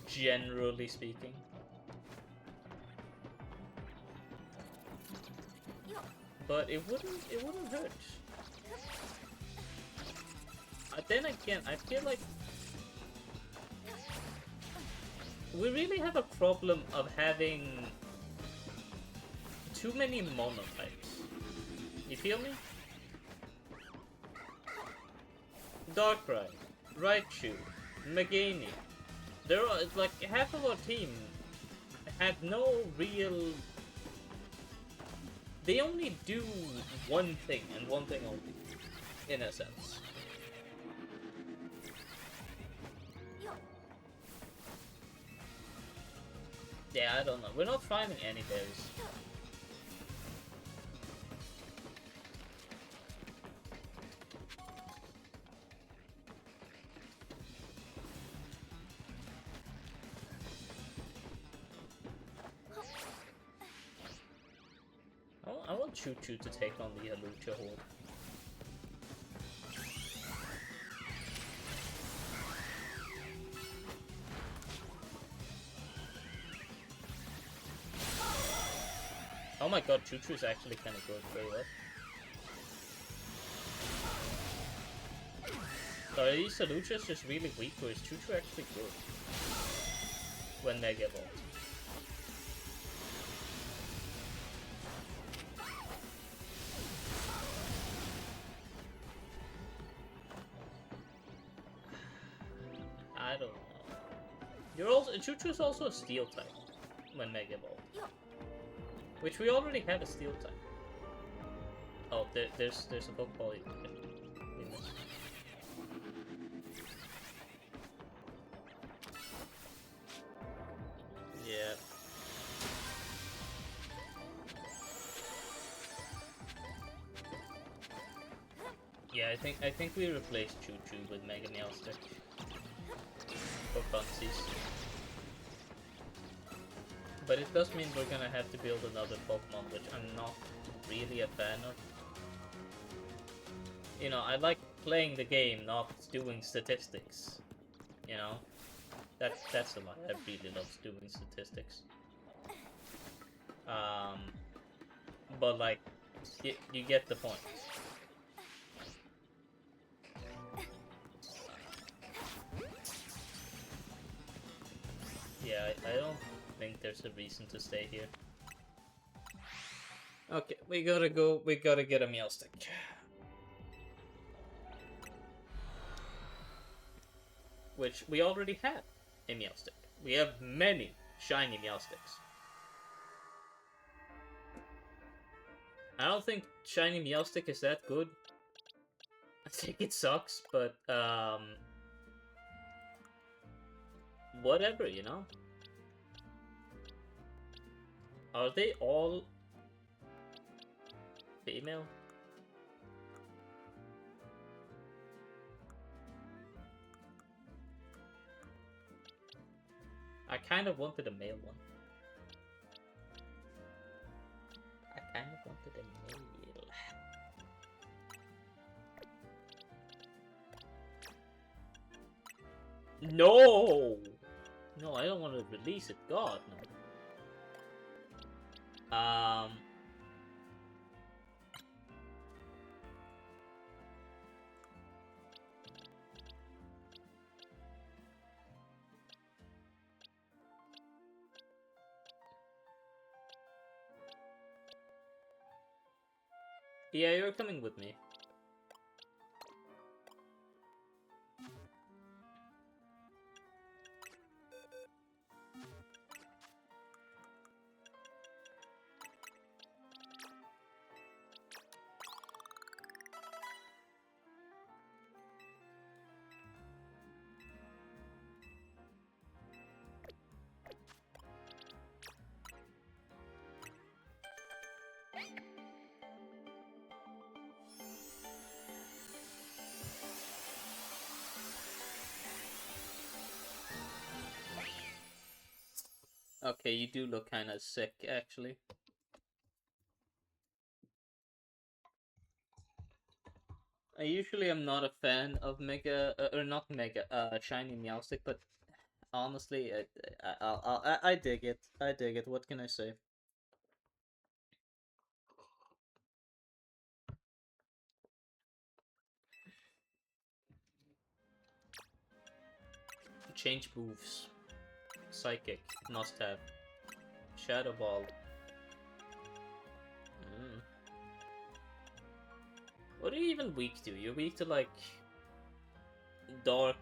[SPEAKER 1] Generally speaking. But it wouldn't hurt. Then again, I feel like we really have a problem of having too many monotypes. You feel me? Darkrai, Raichu, Meganium. There are like half of our team had no real. They only do one thing and one thing only, in a sense. Yeah, I don't know. We're not finding any berries. I want Choo Choo to take on the Lucha Horde. Oh my god, Choo Choo is actually kind of good. Very well. So are these Luchas just really weak, or is Choo Choo actually good when Mega Evolved? I don't know. You're also Choo Choo is also a Steel type when Mega Evolved. Which we already have a Steel type. Oh, there's a Pokeball you can get. Yeah. Yeah, I think we replaced Choo Choo with Mega Meowstic for funsies. But it does mean we're gonna have to build another Pokemon, which I'm not really a fan of. You know, I like playing the game, not doing statistics. You know? That's a lot. I really love doing statistics. But like, you get the point. Yeah, I don't think there's a reason to stay here. Okay, we gotta go. We gotta get a Meowstic. Which we already have a Meowstic. We have many shiny Meowsticks. I don't think Shiny Meowstic is that good. I think it sucks, but whatever, you know? Are they all female? I kind of wanted a male one. I kind of wanted a male. No! No, I don't want to release it. God, no. Yeah, you're coming with me. Okay, you do look kind of sick, actually. I usually am not a fan of Mega, or not Mega, Shiny Meowstic, but honestly, I dig it. I dig it. What can I say? Change moves. Psychic, must have. Shadow Ball. Mm. What are you even weak to? You're weak to like Dark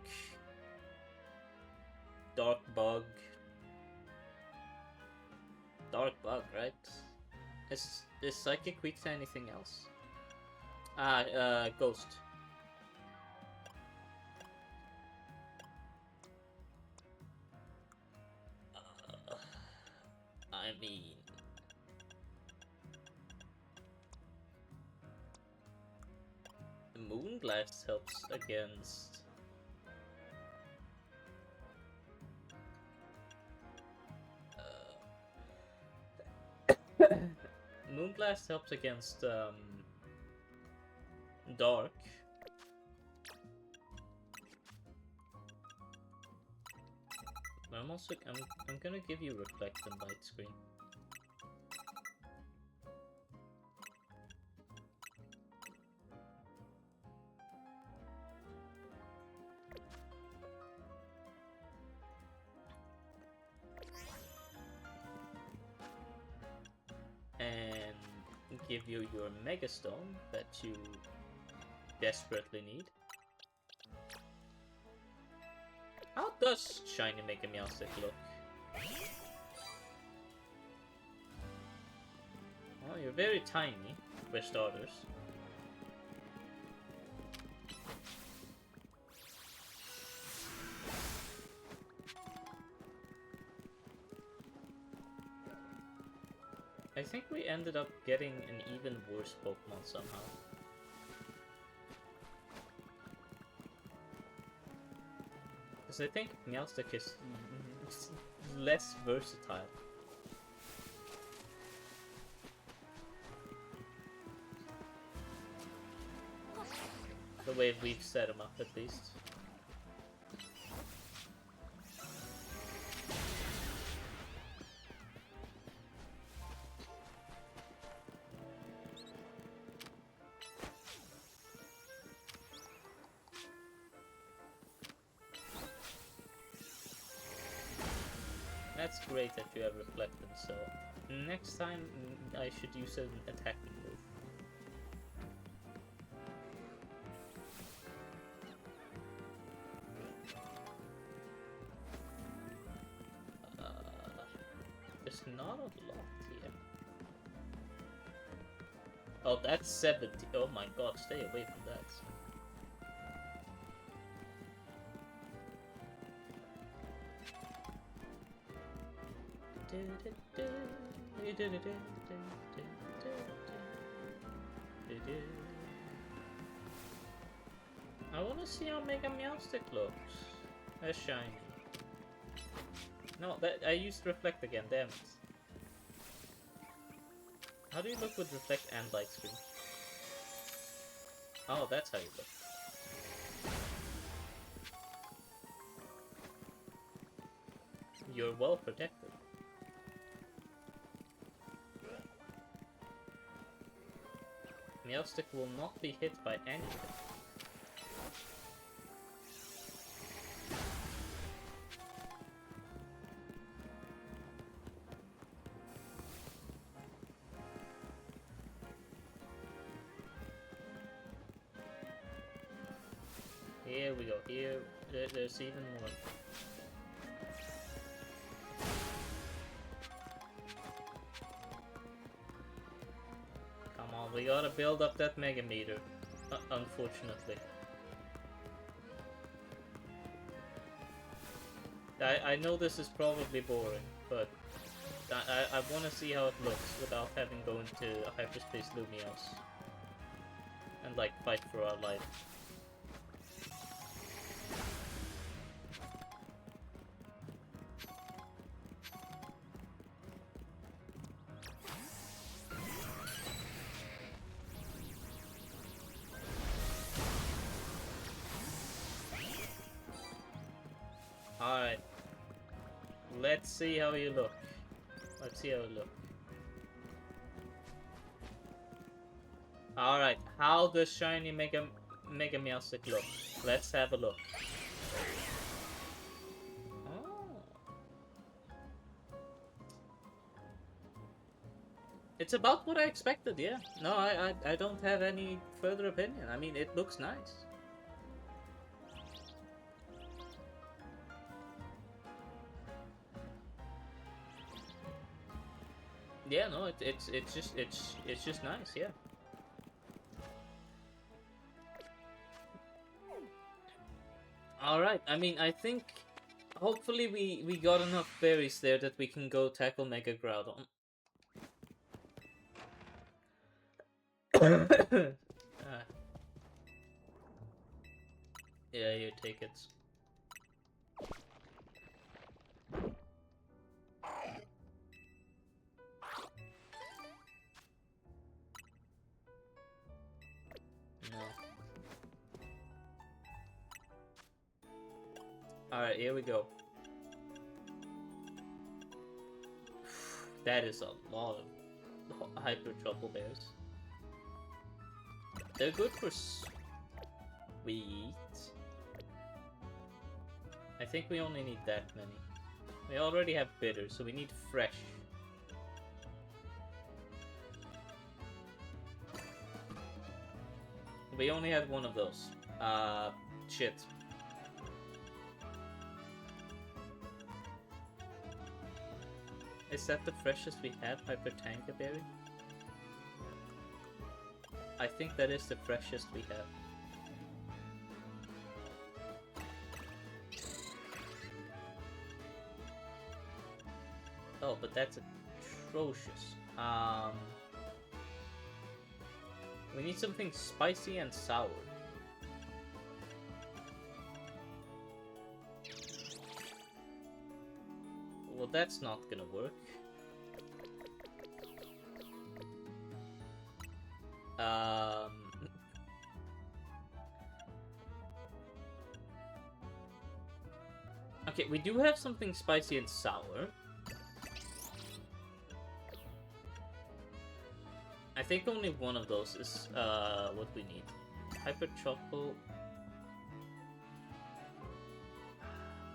[SPEAKER 1] Bug. Dark Bug, right? Is Psychic weak to anything else? Ghost. I mean... Moonblast helps against... Moonblast helps against, Dark. I'm gonna give you Reflect and Light Screen. And give you your Mega Stone that you desperately need. How does Shiny Mega Meowstic look? Well, you're very tiny, for starters. I think we ended up getting an even worse Pokemon somehow. Because I think Meowstic is less versatile. The way we've set him up, at least. That's great that you have Reflected, so next time I should use an attacking move. There's not a lot here. Oh, that's 70. Oh my god, stay away from that. I wanna see how Mega Meowstic looks. That's shiny. No, that I used Reflect again, damn it. How do you look with Reflect and Light Screen? Oh, that's how you look. You're well protected. Meowstic will not be hit by anything. Here we go, here, there's even more. Come on, we gotta build up that Mega Meter, unfortunately. I know this is probably boring, but I want to see how it looks without having to go into Hyperspace Lumios and like fight for our life. Alright. Let's see how you look. Let's see how you look. Alright, how does shiny Mega Meowstic look? Let's have a look. Oh. It's about what I expected, yeah. No, I don't have any further opinion. I mean, it looks nice. Yeah, no, it's just nice, yeah. All right, I mean, I think hopefully we got enough berries there that we can go tackle Mega Groudon. Yeah, you take it. No. Alright, here we go. That is a lot of Hyper Trouble Bears. They're good for sweet. I think we only need that many. We already have bitter, so we need fresh. We only had one of those. Shit. Is that the freshest we have, Hyper Tanka Berry? I think that is the freshest we have. Oh, but that's atrocious. We need something spicy and sour. Well, that's not gonna work. Okay, we do have something spicy and sour. I think only one of those is what we need. Hyper Choco.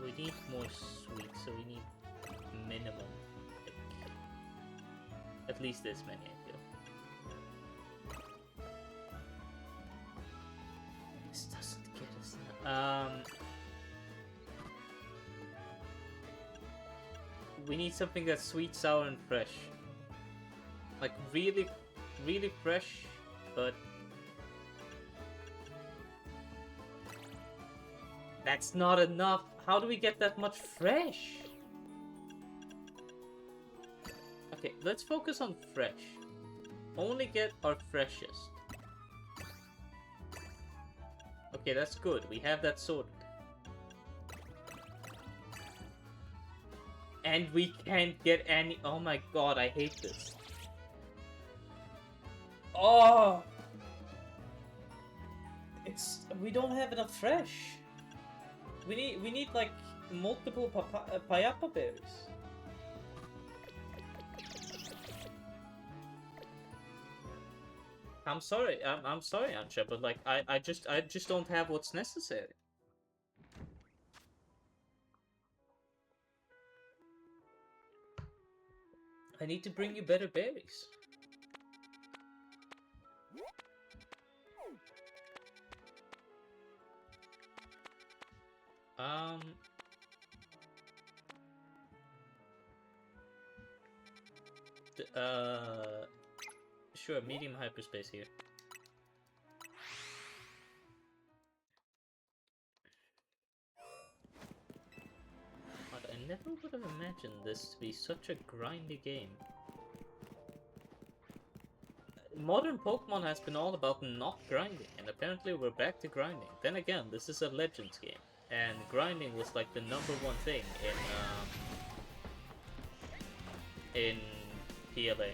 [SPEAKER 1] We need more sweet, so we need minimum. Like, at least this many, I feel. This doesn't get us enough. We need something that's sweet, sour, and fresh. Like really, really fresh but that's not enough. How do we get that much fresh? Okay, let's focus on fresh. Only get our freshest. Okay, that's good. We have that sorted. And we can't get any... Oh my god, I hate this. Oh! We don't have enough fresh. We need like multiple payapa berries. I'm sorry, I'm sorry, Ansha, but like I just don't have what's necessary. I need to bring you better berries. Sure, medium hyperspace here. But I never would have imagined this to be such a grindy game. Modern Pokemon has been all about not grinding, and apparently we're back to grinding. Then again, this is a Legends game, and grinding was like the #1 thing in PLA.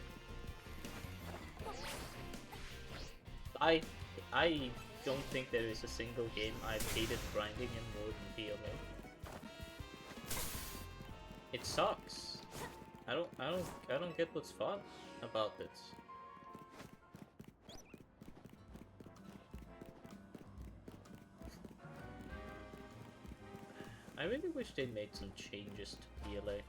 [SPEAKER 1] I don't think there is a single game I've hated grinding in more than PLA. It sucks. I don't get what's fun about it. I really wish they made some changes to PLA.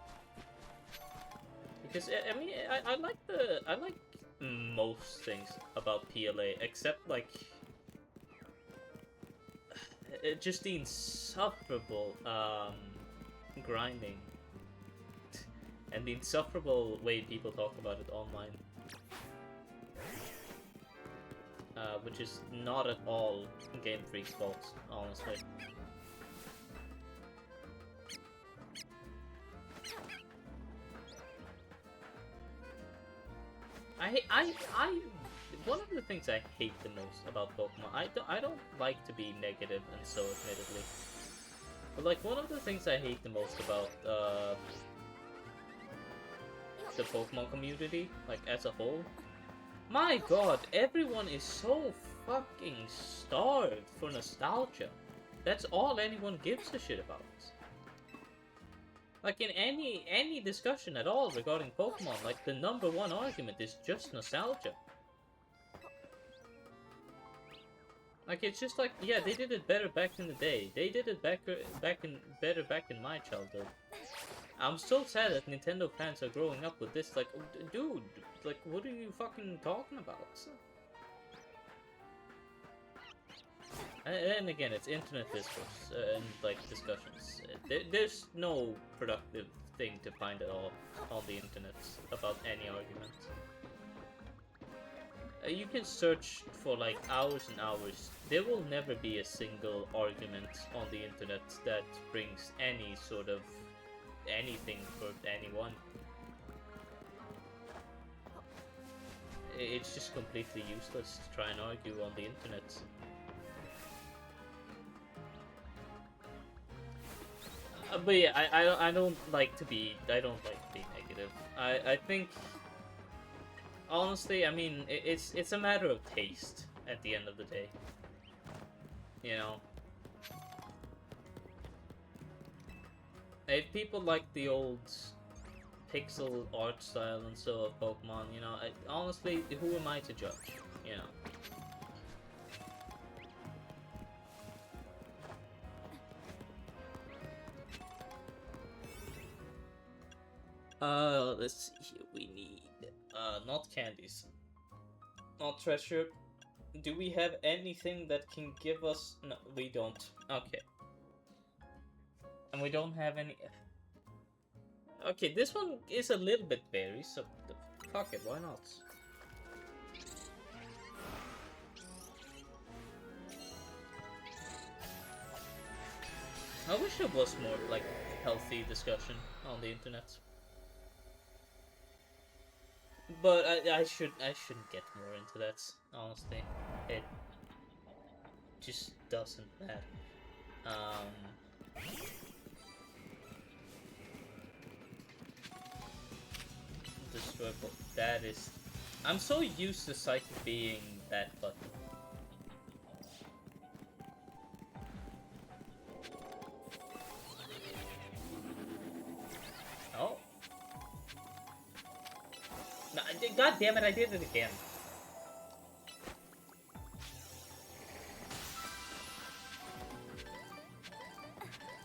[SPEAKER 1] Because I mean I like most things about PLA except like just the insufferable grinding and the insufferable way people talk about it online, which is not at all Game Freak's fault, honestly. One of the things I hate the most about Pokemon, I don't like to be negative, and so admittedly, but like one of the things I hate the most about the Pokemon community, like as a whole, my god, everyone is so fucking starved for nostalgia. That's all anyone gives a shit about. Like in any discussion at all regarding Pokemon, like the #1 argument is just nostalgia. Like it's just like, yeah, they did it better back in the day. They did it better back in my childhood. I'm so sad that Nintendo fans are growing up with this. Like, dude, like, what are you fucking talking about? And again, it's internet discourse and like discussions. There's no productive thing to find at all on the internet about any argument. You can search for like hours and hours. There will never be a single argument on the internet that brings any sort of anything for anyone. It's just completely useless to try and argue on the internet. But yeah, I don't like to be negative. I think honestly, I mean it's a matter of taste at the end of the day. You know, if people like the old pixel art style and so of Pokemon, you know, honestly, who am I to judge? You know. Let's see here. We need, not candies. Not treasure. Do we have anything that can give us... No, we don't. Okay. And we don't have any... Okay, this one is a little bit berry, so fuck it, why not? I wish there was more, like, healthy discussion on the internet. But I shouldn't get more into that, honestly. It just doesn't matter. Destroyable. That is... I'm so used to Psychic being that button. Oh. No, God damn it, I did it again.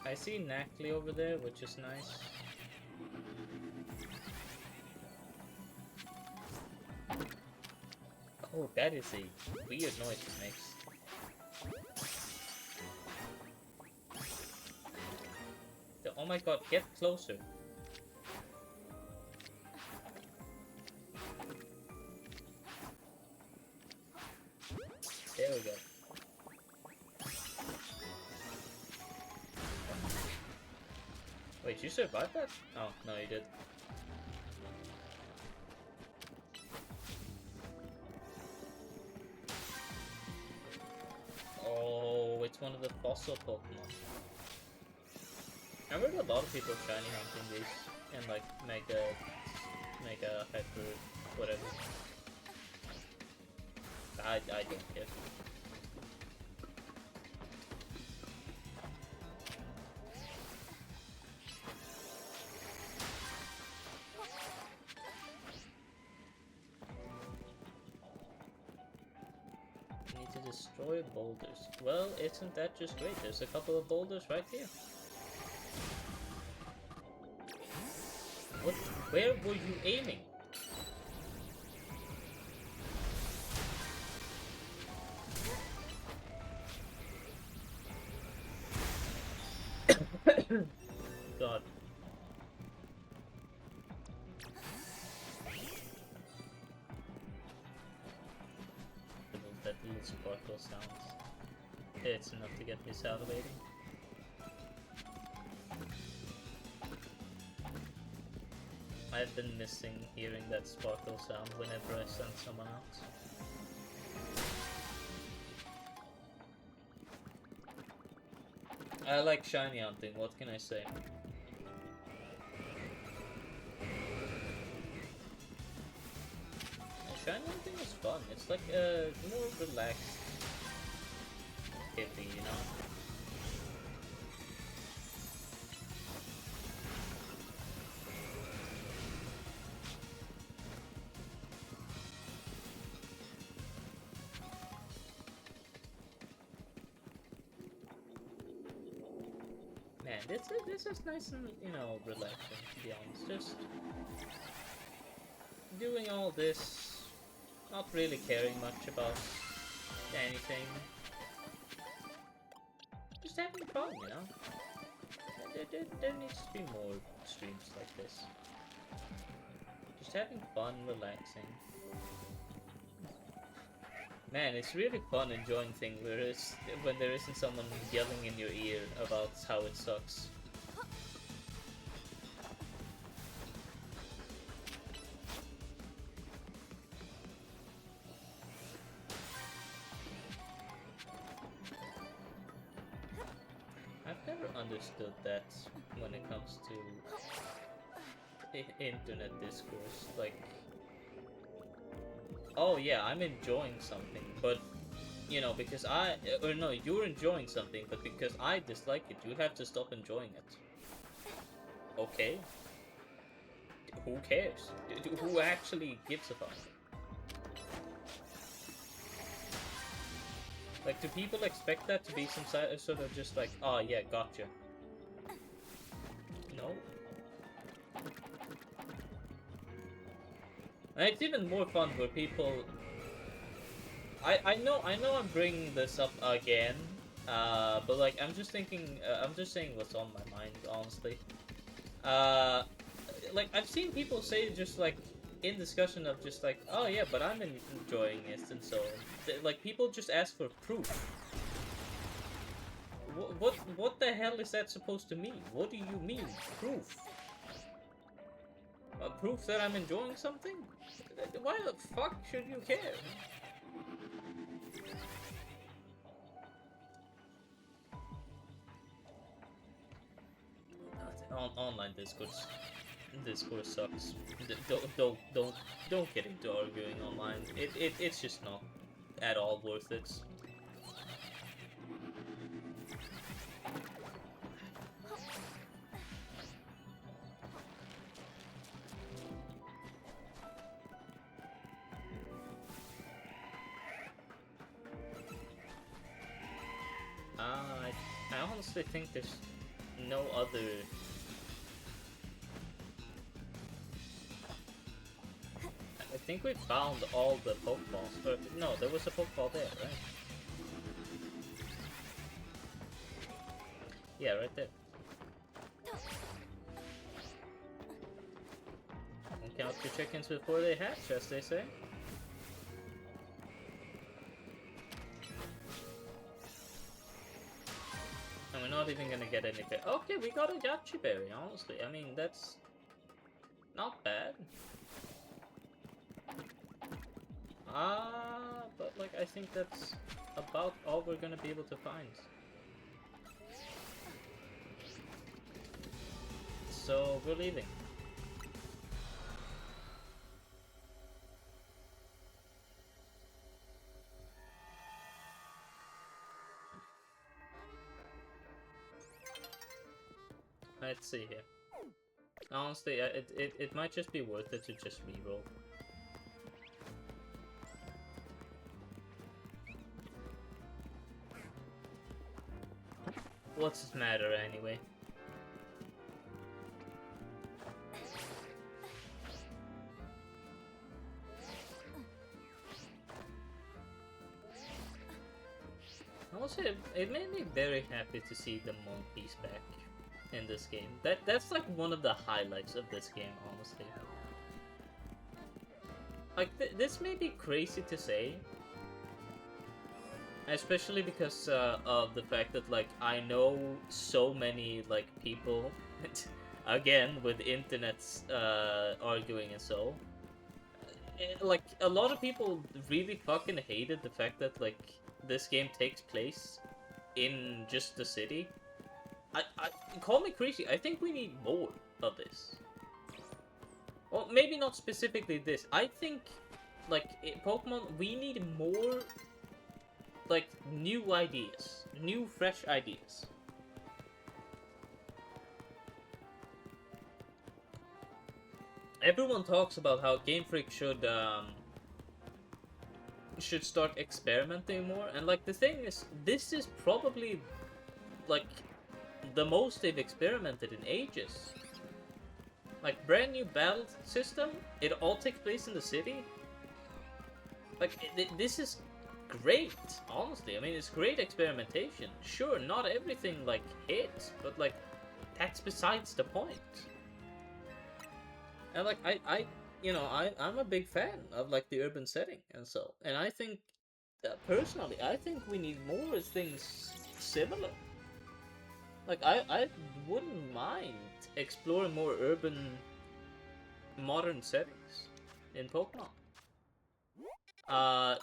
[SPEAKER 1] I see Nackley over there, which is nice. Oh, that is a weird noise it makes. Oh my god, get closer. There we go. Wait, you survived that? Oh, no, you did. Oh, it's one of the fossil Pokemon. I heard a lot of people shiny hunting these and like mega hyper whatever. I don't care. Need to destroy boulders. Well, isn't that just great? There's a couple of boulders right here. What? Where were you aiming? God. That little sparkle sounds. It's enough to get me salivating. I've been missing hearing that sparkle sound whenever I send someone out. I like shiny hunting, what can I say? Shiny hunting is fun, it's like more relaxed hippie, you know? Man, this is nice and, you know, relaxing, to be honest. Just doing all this, not really caring much about anything. Just having fun, you know? There needs to be more streams like this. Just having fun, relaxing. Man, it's really fun enjoying things when there isn't someone yelling in your ear about how it sucks. I've never understood that when it comes to internet discourse, like, oh yeah, I'm enjoying something, but, you know, because you're enjoying something, but because I dislike it, you have to stop enjoying it. Okay? Who cares? Who actually gives a fuck? Like, do people expect that to be some sort of just like, oh yeah, gotcha? No? And it's even more fun where people... I know I'm bringing this up again, but like, I'm just thinking, I'm just saying what's on my mind, honestly. Like, I've seen people say just like, in discussion of just like, oh yeah, but I'm enjoying it, and so on. Like, people just ask for proof. What the hell is that supposed to mean? What do you mean? Proof? Proof that I'm enjoying something? Why the fuck should you care? Online Discourse sucks. Don't get into arguing online. It's just not at all worth it. I honestly think there's no other. I think we found all the Pokeballs. But no, there was a Pokeball there, right? Yeah, right there. Don't count your chickens before they hatch, as they say. And we're not even gonna get anything. Okay, we got a Yachi Berry, honestly. I mean, that's not bad. But like, I think that's about all we're gonna be able to find. So, we're leaving. Let's see here. Honestly, it might just be worth it to just reroll. What's it matter anyway? Also, it made me very happy to see the monkeys back in this game. That's like one of the highlights of this game, honestly. Like, this may be crazy to say, especially because of the fact that, like, I know so many, like, people, again, with internets arguing and so, like, a lot of people really fucking hated the fact that, like, this game takes place in just the city. I call me crazy, I think we need more of this. Well, maybe not specifically this. I think, like, Pokemon, we need more, like, new ideas. New, fresh ideas. Everyone talks about how Game Freak should start experimenting more, and, like, the thing is, this is probably, like, the most they've experimented in ages. Like, brand new battle system, it all takes place in the city. Like, this is great, honestly. I mean, it's great experimentation. Sure, not everything, like, hits, but, like, that's besides the point. And, like, I'm a big fan of, like, the urban setting and so. And I think, personally, I think we need more things similar. Like, I wouldn't mind exploring more urban, modern settings in Pokemon.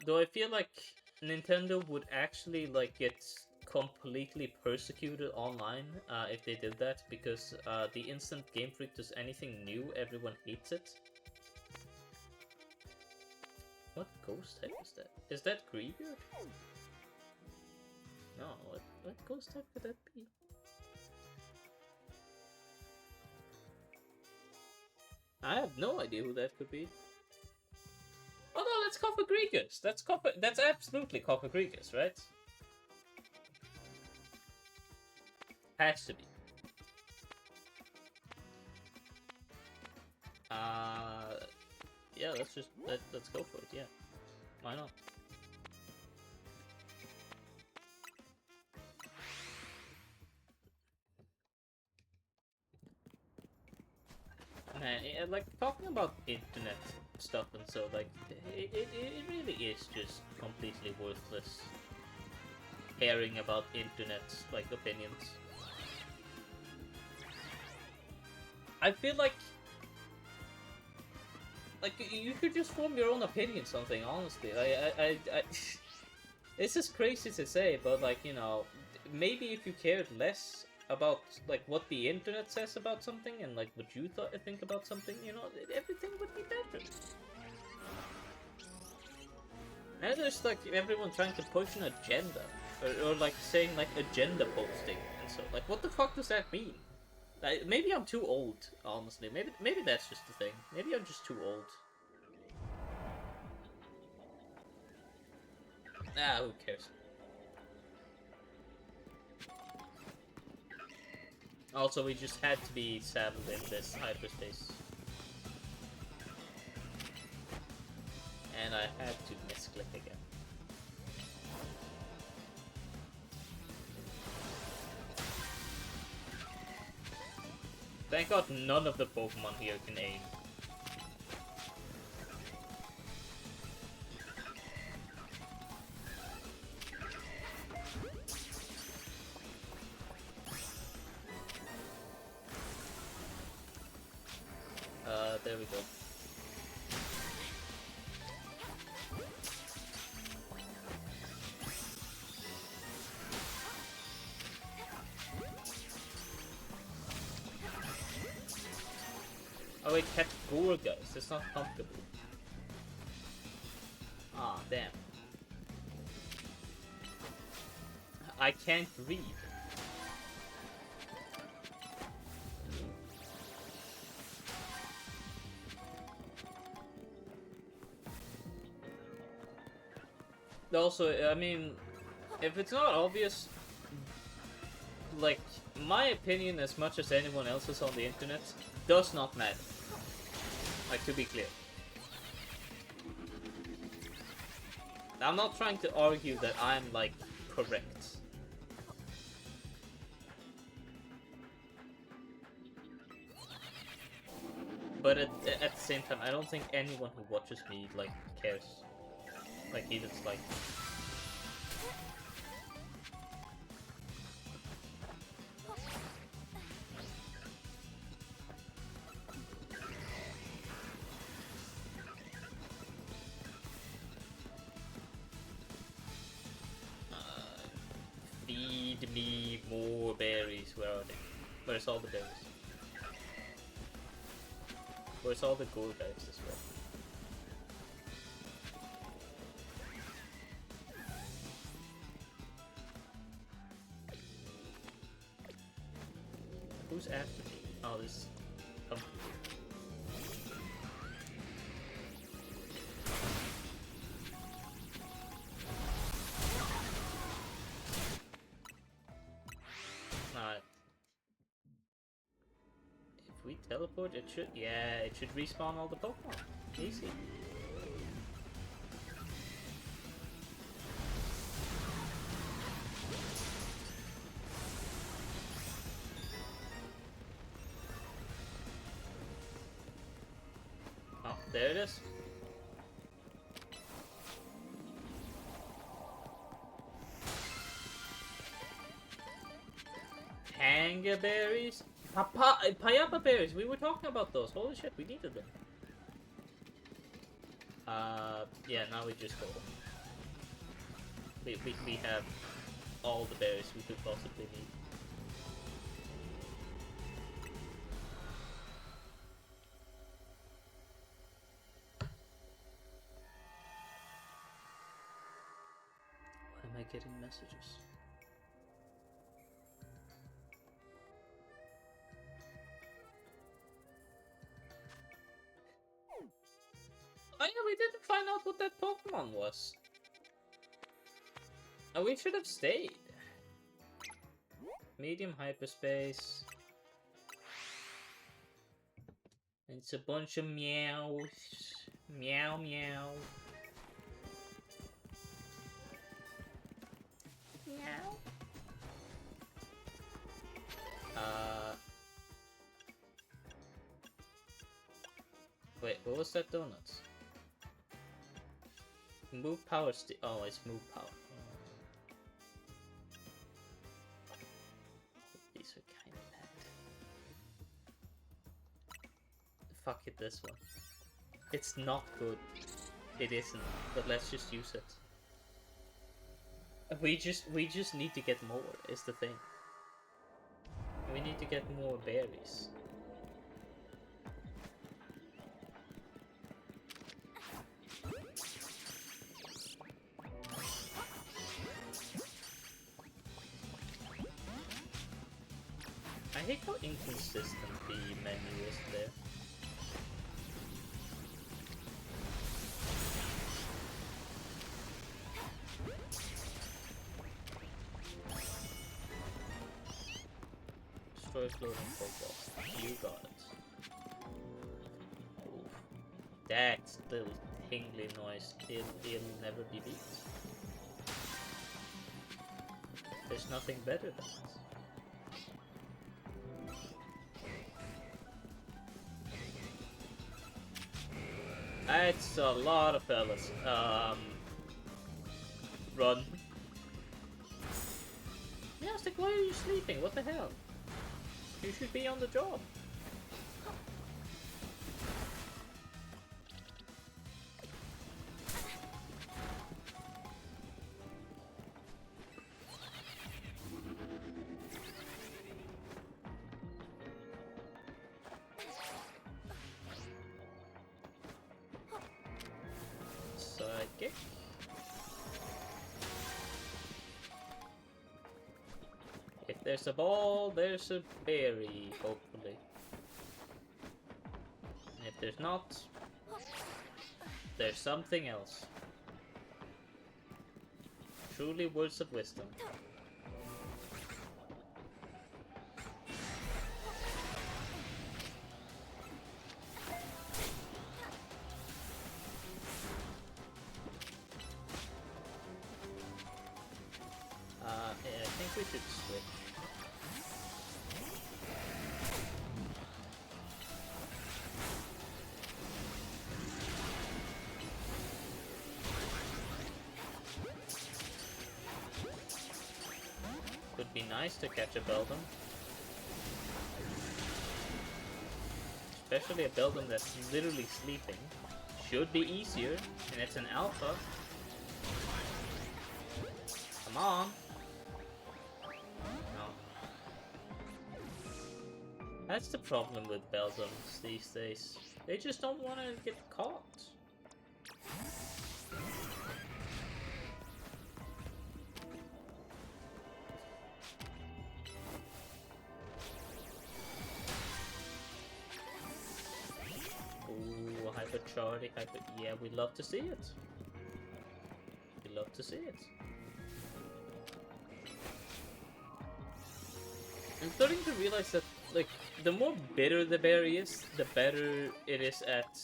[SPEAKER 1] Do I feel like Nintendo would actually, like, get completely persecuted online if they did that? Because the instant Game Freak does anything new, everyone hates it. What ghost type is that? Is that Greebeard? No, what ghost type could that be? I have no idea who that could be. Oh no, that's Cofagrigus! That's absolutely Cofagrigus, right? Has to be. Yeah, let's go for it, yeah. Why not? Man, like, talking about internet stuff and so, like, it really is just completely worthless. caring about internet like opinions. I feel like you could just form your own opinion on something. Honestly, this is crazy to say, but like, you know, maybe if you cared less about like what the internet says about something and like what you think about something, you know, everything would be better. Now there's like everyone trying to push an agenda, or like saying like agenda posting and so like what the fuck does that mean? Like, maybe I'm too old, honestly. Maybe that's just the thing. Maybe I'm just too old. Ah, who cares? Also, we just had to be saddled in this hyperspace. And I had to misclick again. Thank God none of the Pokemon here can aim. There we go. Oh wait, catch Gorgas. It's not comfortable. Ah, damn. I can't read. Also, I mean, if it's not obvious, like, my opinion as much as anyone else's on the internet does not matter. Like, to be clear. I'm not trying to argue that I'm, like, correct. But at the same time, I don't think anyone who watches me, like, cares. Like, even slightly. Feed me more berries. Where are they? Where's all the berries? Where's all the gold guys as well? Who's after me? Oh, this company. Alright. If we teleport, it should... Yeah, it should respawn all the Pokemon. Easy. Oh, there it is. Panga berries? Payapa berries! We were talking about those. Holy shit, we needed them. Yeah, now we just go. We have all the berries we could possibly need. Why am I getting messages? Oh yeah, we didn't find out what that Pokemon was. Oh, we should have stayed. Medium hyperspace. It's a bunch of meows. Meow meow. Meow. Wait, what was that donuts? Move power oh, it's move power. fuck it, this one. It's not good. It isn't, but let's just use it. We just need to get more, is the thing. We need to get more berries. I hate how inconsistent the menu is there. Destroy floating Pokeball. You got it. Oof. That little tingly noise, it'll never be beat. There's nothing better than it. It's a lot of fellas. Run. Yeah, I was like, why are you sleeping? What the hell? You should be on the job. Sidekick. If there's a ball, there's a berry, hopefully. And if there's not, there's something else. Truly words of wisdom. Yeah, I think we should switch. Would be nice to catch a Beldum. Especially a Beldum that's literally sleeping. Should be easier, and it's an alpha. Come on! No. That's the problem with Beldums these days. They just don't want to get caught. Ooh, Hypercharge, yeah, we love to see it. We love to see it. I'm starting to realize that, like, the more bitter the berry is, the better it is at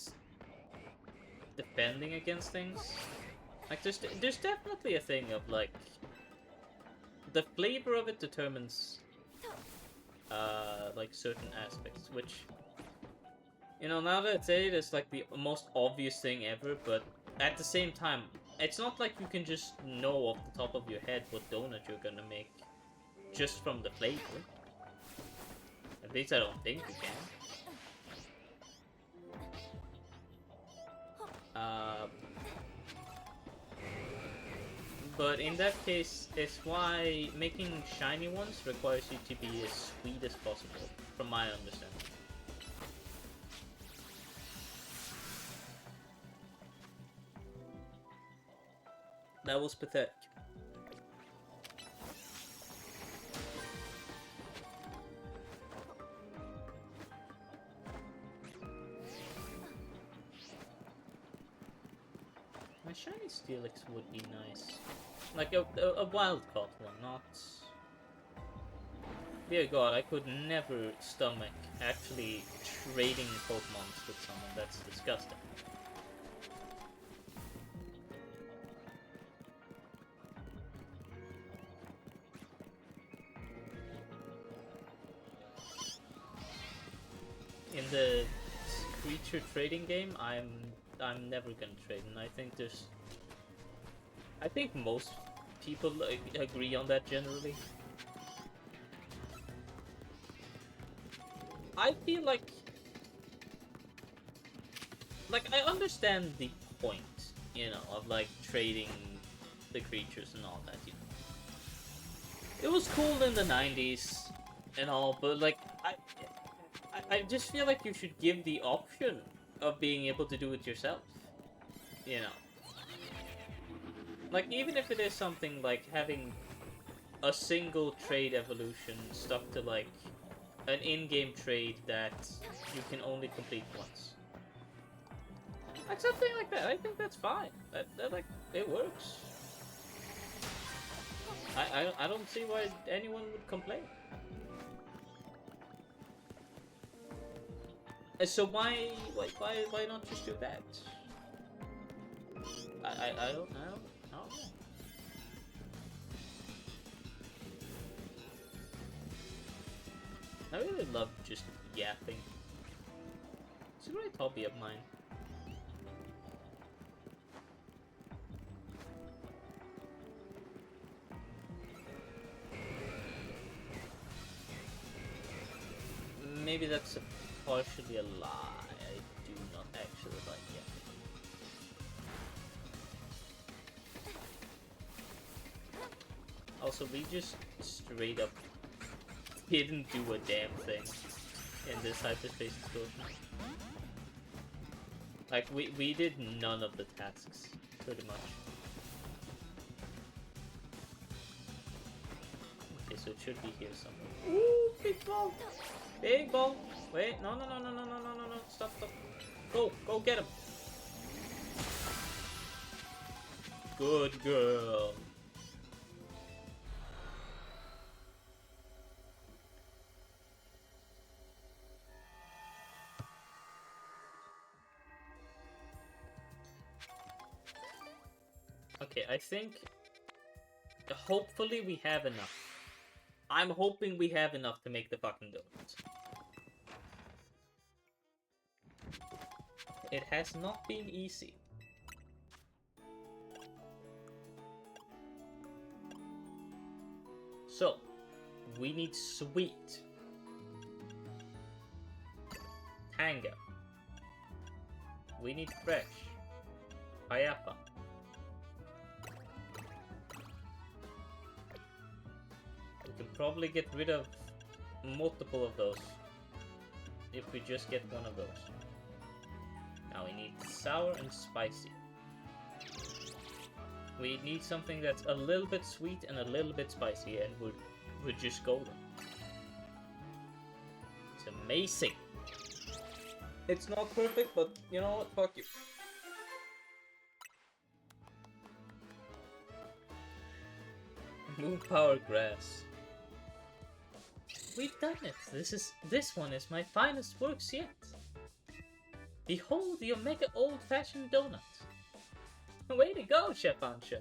[SPEAKER 1] defending against things. Like, there's definitely a thing of, like, the flavor of it determines, like, certain aspects, which, you know, now that I say it, it's, like, the most obvious thing ever, but at the same time, it's not like you can just know off the top of your head what donut you're gonna make just from the flavor. At least I don't think you can. But in that case, it's why making shiny ones requires you to be as sweet as possible, from my understanding. That was pathetic. My shiny Steelix would be nice. Like a wild caught one, not... Dear God, I could never stomach actually trading Pokemons with someone. That's disgusting. In the creature trading game, I'm never gonna trade, and I think most people agree on that generally. I feel like like, I understand the point, you know, of like trading the creatures and all that. You know, it was cool in the '90s and all, but like, I just feel like you should give the option of being able to do it yourself. You know, like even if it is something like having a single trade evolution stuck to like an in-game trade that you can only complete once. Like something like that. I think that's fine. That like it works. I don't see why anyone would complain. So why not just do that? I don't know. I really love just yapping. It's a great hobby of mine. Maybe that's partially a lie. I do not actually like yapping. Also, we just straight up didn't do a damn thing in this hyperspace explosion. Like, we did none of the tasks, pretty much. Okay, so it should be here somewhere. Ooh, big ball! Big ball! Wait, no. Stop. Go get him! Good girl. Okay, I think hopefully we have enough. I'm hoping we have enough to make the fucking donuts. It has not been easy. So, we need sweet. Tango. We need fresh. Payapa. We can probably get rid of multiple of those if we just get one of those. Now we need sour and spicy. We need something that's a little bit sweet and a little bit spicy, and we're just golden. It's amazing. It's not perfect, but you know what? Fuck you. Move power grass. We've done it. This one is my finest works yet. Behold the Omega old-fashioned donut. Way to go, Chef Ansha.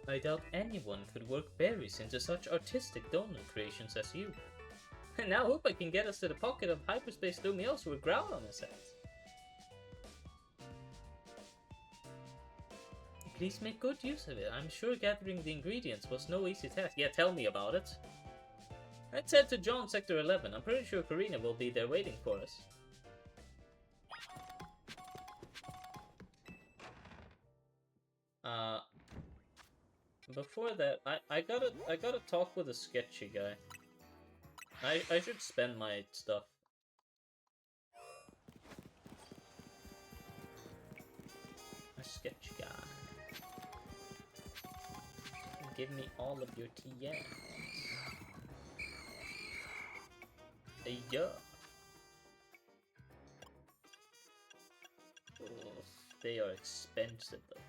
[SPEAKER 1] I doubt anyone could work berries into such artistic donut creations as you. And now hope I can get us to the pocket of Hyperspace Lumiosa with ground on his head. Please make good use of it. I'm sure gathering the ingredients was no easy task. Yeah, tell me about it. Let's head to John Sector 11. I'm pretty sure Karina will be there waiting for us. Before that, I gotta talk with a sketchy guy. I should spend my stuff. A sketchy guy. Give me all of your TNs. Yeah. Oh, they are expensive though.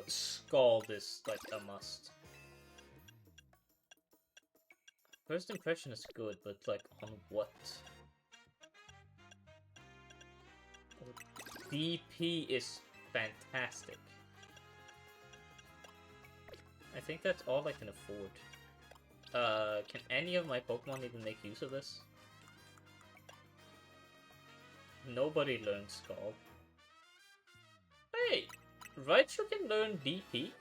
[SPEAKER 1] Scald is like a must. First impression is good, but like on what? DP is fantastic. I think that's all I can afford. Can any of my Pokemon even make use of this? Nobody learns Scald. Hey! Raichu can learn DP?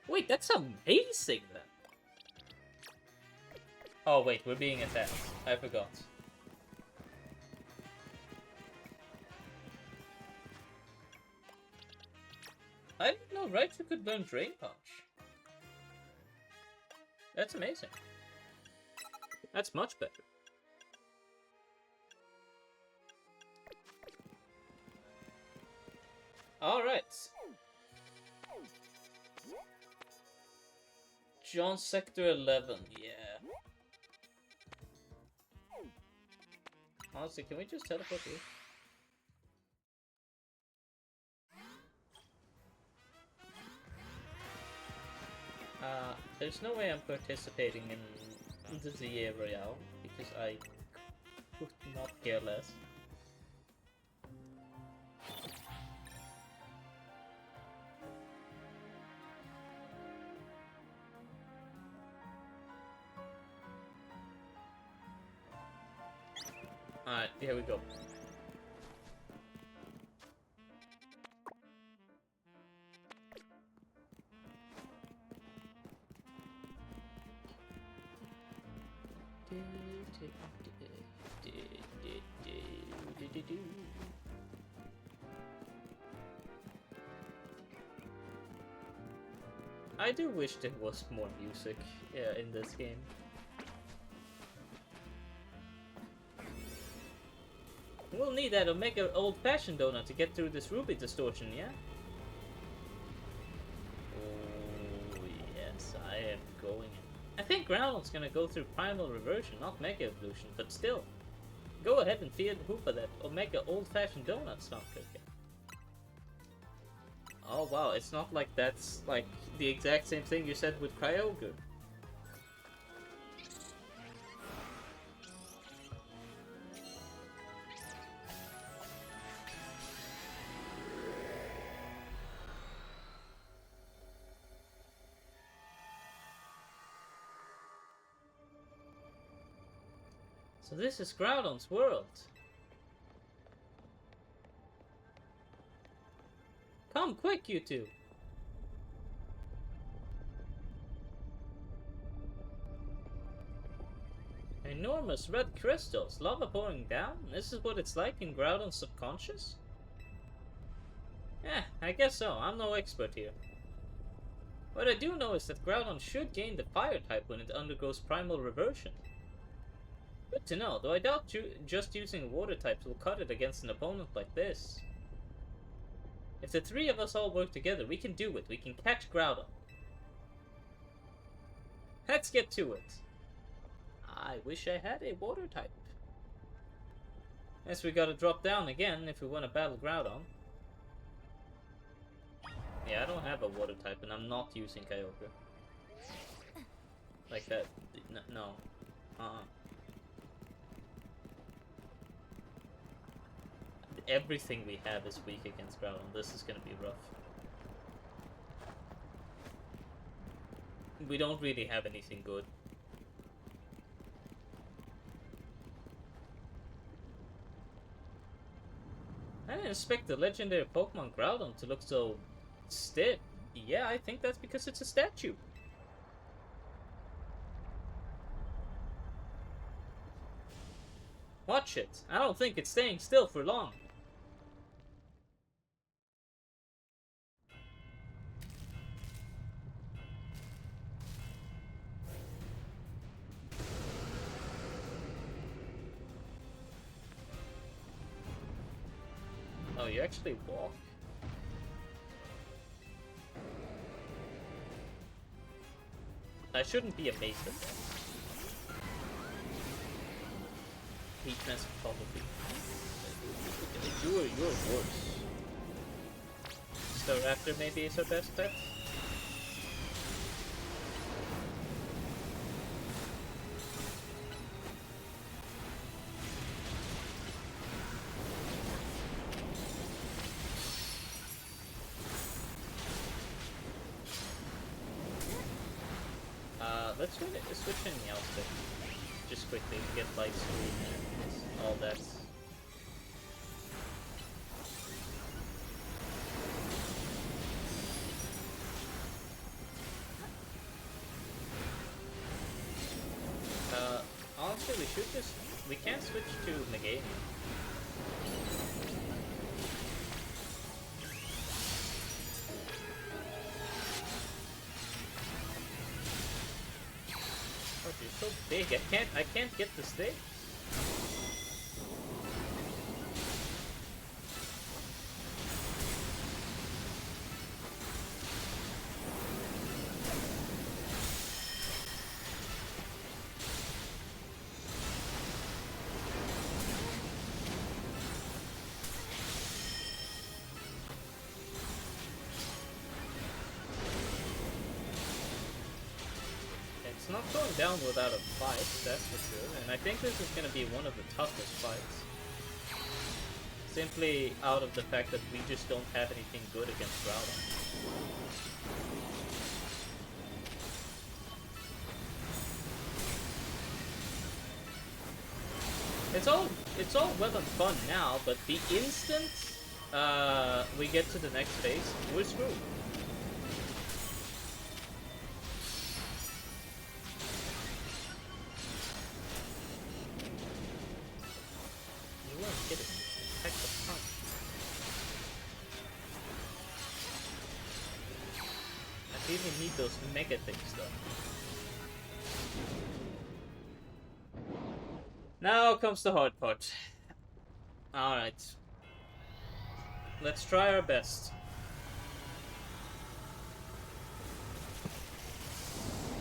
[SPEAKER 1] Wait, that's amazing then. Oh wait, we're being attacked. I forgot. I didn't know Raichu could learn Drain Punch. That's amazing. That's much better. Alright. John Sector 11, yeah. Honestly, can we just teleport here? There's no way I'm participating in the ZA Royale, because I could not care less. Alright, here we go. I do wish there was more music in this game. We'll need that Omega old-fashioned donut to get through this ruby distortion, yeah? Oh, yes, I am going in. I think Groudon's gonna go through Primal Reversion, not Mega Evolution, but still. Go ahead and feed Hoopa that Omega old-fashioned donut stomp cookie. Oh wow, it's not like that's like the exact same thing you said with Kyogre. So this is Groudon's world. Come quick, you two! Enormous red crystals, lava pouring down? This is what it's like in Groudon's subconscious? Eh, I guess so. I'm no expert here. What I do know is that Groudon should gain the fire type when it undergoes primal reversion. Good to know, though I doubt just using water types will cut it against an opponent like this. If the three of us all work together, we can do it. We can catch Groudon. Let's get to it. I wish I had a water type. Guess we gotta drop down again if we want to battle Groudon. Yeah, I don't have a water type and I'm not using Kyogre. Like that. No. Everything we have is weak against Groudon. This is gonna be rough. We don't really have anything good. I didn't expect the legendary Pokemon Groudon to look so stiff. Yeah, I think that's because it's a statue. Watch it. I don't think it's staying still for long. Oh, you actually walk? I shouldn't be amazed at that. Heat transfer probably. You're worse. Staraptor maybe is our best bet? Let's switch in Meowstic. Just quickly to get light screen and all that. can't switch to Meganium. Oh, you're so big. I can't get the stick. It's not going down without a fight, that's for sure, and I think this is going to be one of the toughest fights. Simply out of the fact that we just don't have anything good against Groudon. It's all well and fun now, but the instant we get to the next phase, we're screwed. I really need those mega things though. Now comes the hard part. Alright. Let's try our best.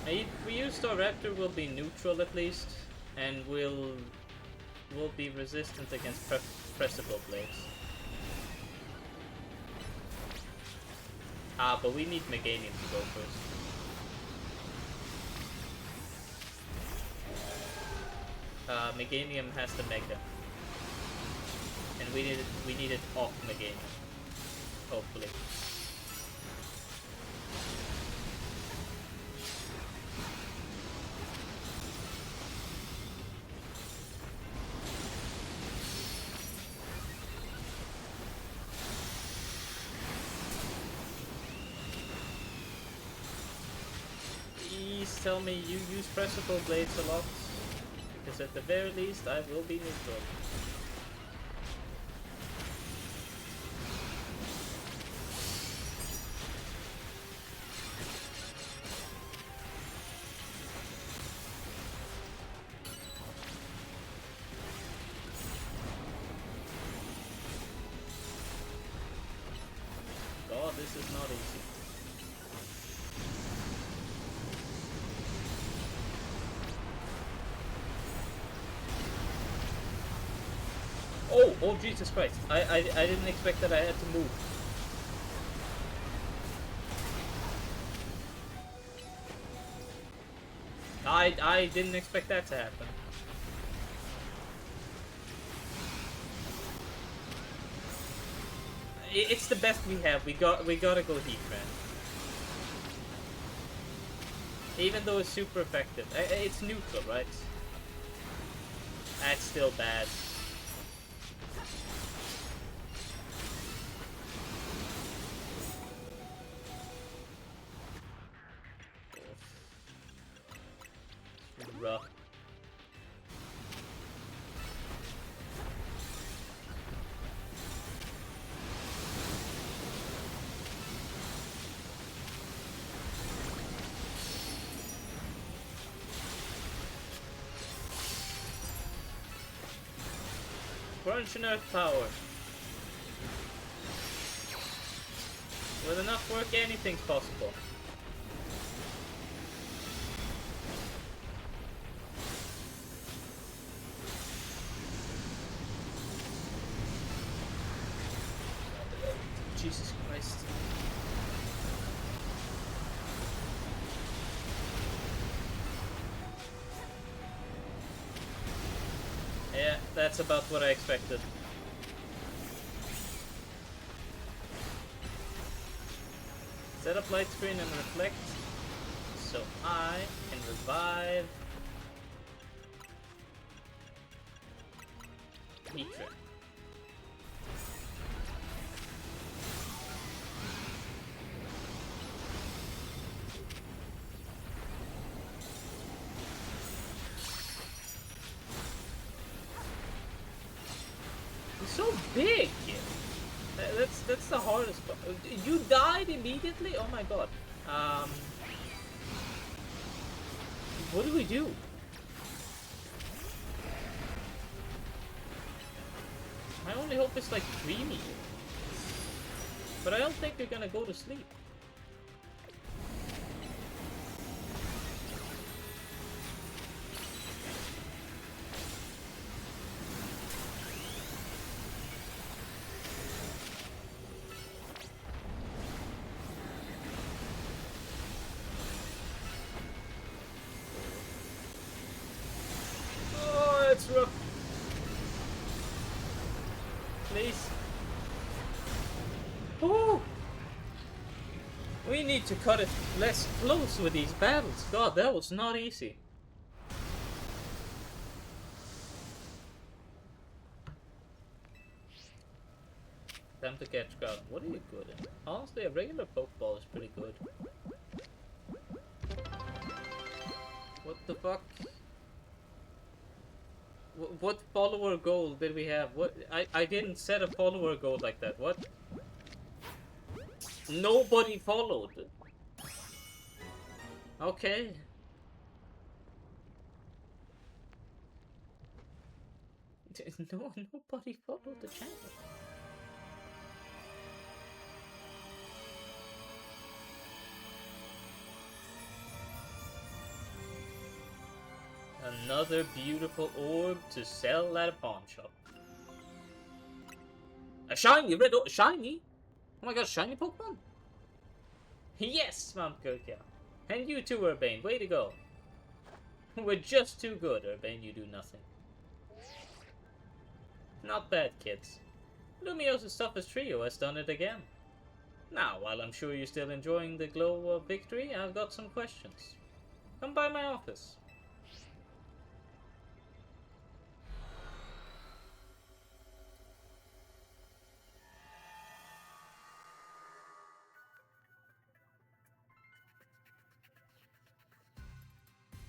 [SPEAKER 1] If we use Staraptor, we'll be neutral at least, and we'll be resistant against pressable blades. Ah, but we need Meganium to go first. Meganium has the Mega. And we need it off Meganium. Hopefully. Please tell me you use pressable blades a lot, because at the very least I will be neutral. God, this is not easy. Oh Jesus Christ. I didn't expect that I had to move. I didn't expect that to happen. It's the best we have. We gotta go Heatran. Even though it's super effective. It's neutral, right? That's still bad. Rough. Crunch and Earth Power. With enough work, anything's possible. Jesus Christ. Yeah, that's about what I expected. Set up light screen and reflect, so I can revive Heatran. so big. That's the hardest part. You died immediately? Oh my god. What do we do? I only hope it's like dreamy. But I don't think you're gonna go to sleep. Oh, it's rough. Please. Oh! We need to cut it less close with these battles. God, that was not easy. Time to catch Groudon. What are you good at? Honestly, a regular Pokeball is pretty good. What the fuck? What follower goal did we have? What? I didn't set a follower goal like that. What? Nobody followed. Okay. No, nobody followed the channel. Another beautiful orb to sell at a pawn shop. A shiny red orb. Shiny? Oh my god, shiny Pokemon? Yes, Mamkurkia. And you too, Urbane. Way to go. We're just too good, Urbane. You do nothing. Not bad, kids. Lumiose Tough's trio has done it again. Now, while I'm sure you're still enjoying the glow of victory, I've got some questions. Come by my office.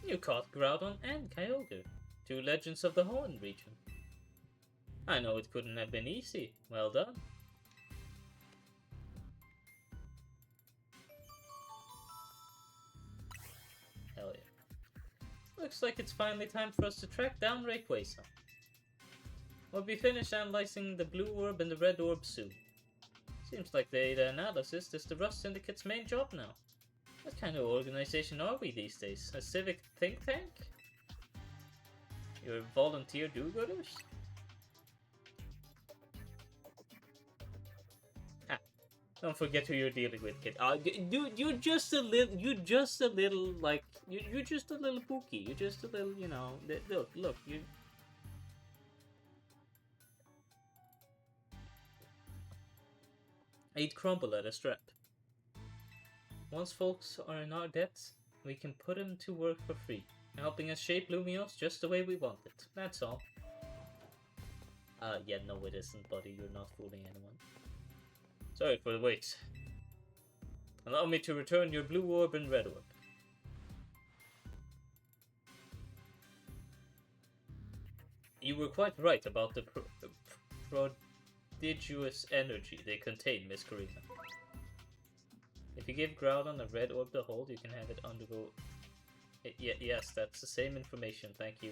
[SPEAKER 1] You caught Groudon and Kyogre, two legends of the Horn region. I know it couldn't have been easy. Well done. Hell yeah. Looks like it's finally time for us to track down Rayquaza. We'll be finished analyzing the blue orb and the red orb soon. Seems like data analysis is the Rust Syndicate's main job now. What kind of organization are we these days? A civic think tank? You're volunteer do-gooders? Ah, don't forget who you're dealing with, kid. Dude, you're just a little, like, you're just a little pookie. You're just a little, you know, look, you... I'd crumble at a strap. Once folks are in our debts, we can put them to work for free, helping us shape Lumiose just the way we want it. That's all. Yeah, no it isn't, buddy. You're not fooling anyone. Sorry for the wait. Allow me to return your blue orb and red orb. You were quite right about the prodigious energy they contain, Miss Karina. If you give Groudon a red orb to hold, you can have it undergo... yes, that's the same information, thank you.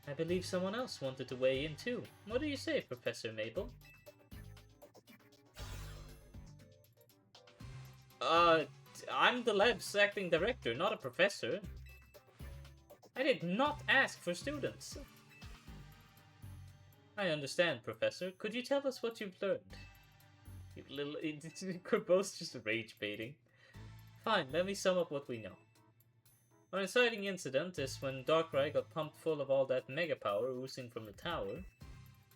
[SPEAKER 1] I believe someone else wanted to weigh in too. What do you say, Professor Mabel? I'm the lab's acting director, not a professor. I did not ask for students. I understand, Professor. Could you tell us what you've learned? You little... We're both just rage baiting. Fine, let me sum up what we know. Our inciting incident is when Darkrai got pumped full of all that mega power oozing from the tower.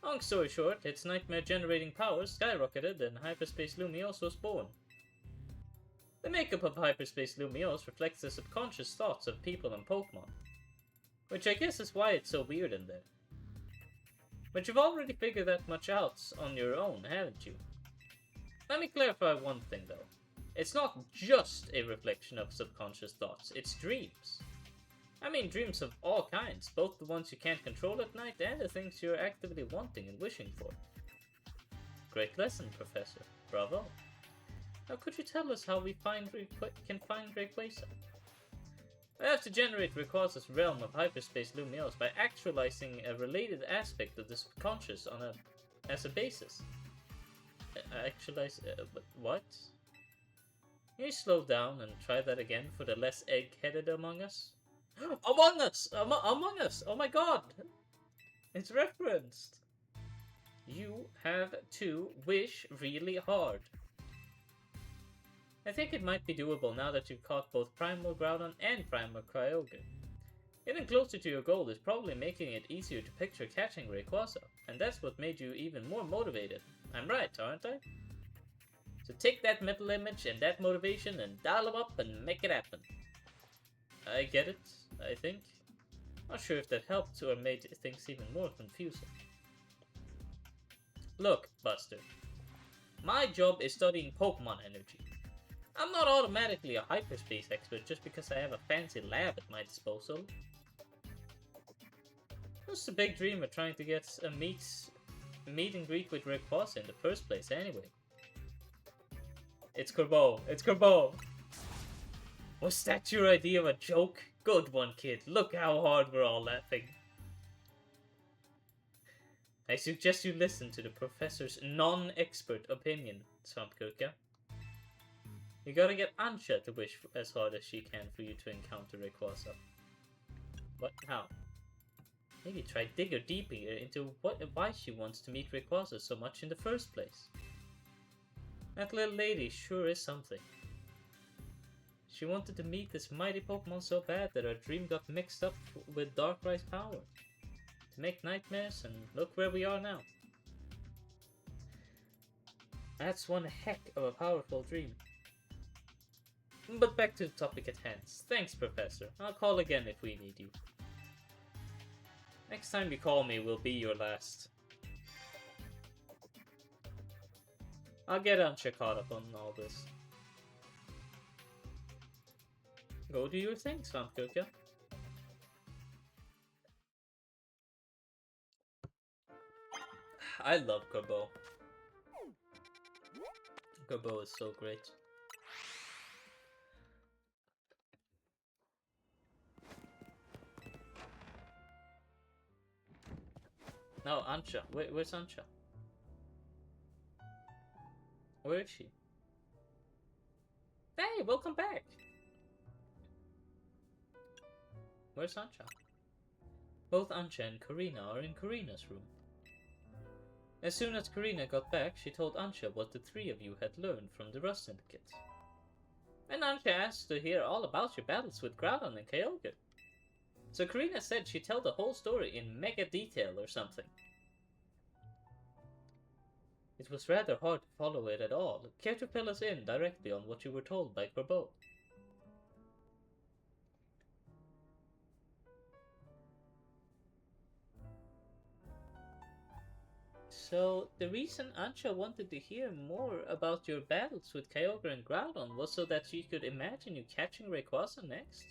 [SPEAKER 1] Long story short, its nightmare-generating powers skyrocketed and Hyperspace Lumiose was born. The makeup of Hyperspace Lumiose reflects the subconscious thoughts of people and Pokemon. Which I guess is why it's so weird in there. But you've already figured that much out on your own, haven't you? Let me clarify one thing though. It's not just a reflection of subconscious thoughts, it's dreams. I mean dreams of all kinds, both the ones you can't control at night and the things you're actively wanting and wishing for. Great lesson, Professor. Bravo. Now could you tell us how we can find Rayquaza? We have to generate Rayquaza's realm of hyperspace Lumiose by actualizing a related aspect of the subconscious as a basis. What? Can you slow down and try that again for the less egg-headed among us? Among Us! Among Us! Oh my god! It's referenced! You have to wish really hard. I think it might be doable now that you've caught both Primal Groudon and Primal Kyogre. Getting closer to your goal is probably making it easier to picture catching Rayquaza, and that's what made you even more motivated. I'm right, aren't I? So take that mental image and that motivation and dial them up and make it happen. I get it, I think. Not sure if that helped or made things even more confusing. Look, Buster. My job is studying Pokemon energy. I'm not automatically a hyperspace expert just because I have a fancy lab at my disposal. What's the big dream of trying to get a meet and greet with Rayquaza in the first place anyway? It's Corbeau. It's Corbeau. Was that your idea of a joke? Good one, kid. Look how hard we're all laughing. I suggest you listen to the professor's non-expert opinion, Swampkuka. You gotta get Ansha to wish as hard as she can for you to encounter Rayquaza. What? How? Maybe try digger deeper into why she wants to meet Rayquaza so much in the first place. That little lady sure is something. She wanted to meet this mighty Pokemon so bad that her dream got mixed up with Darkrai's power. To make nightmares, and look where we are now. That's one heck of a powerful dream. But back to the topic at hand. Thanks, Professor. I'll call again if we need you. Next time you call me will be your last. I'll get Ansha caught up on all this. Go do your thing, Swampkuka. I love Corbeau. Corbeau is so great. No, Ansha. Where's Ansha? Where is she? Hey, welcome back! Where's Ansha? Both Ansha and Karina are in Karina's room. As soon as Karina got back, she told Ansha what the three of you had learned from the Rust Syndicate. And Ansha asked to hear all about your battles with Groudon and Kyogre. So Karina said she'd tell the whole story in mega detail or something. It was rather hard to follow it at all. Care to fill us in directly on what you were told by Corbeau? So, the reason Ansha wanted to hear more about your battles with Kyogre and Groudon was so that she could imagine you catching Rayquaza next?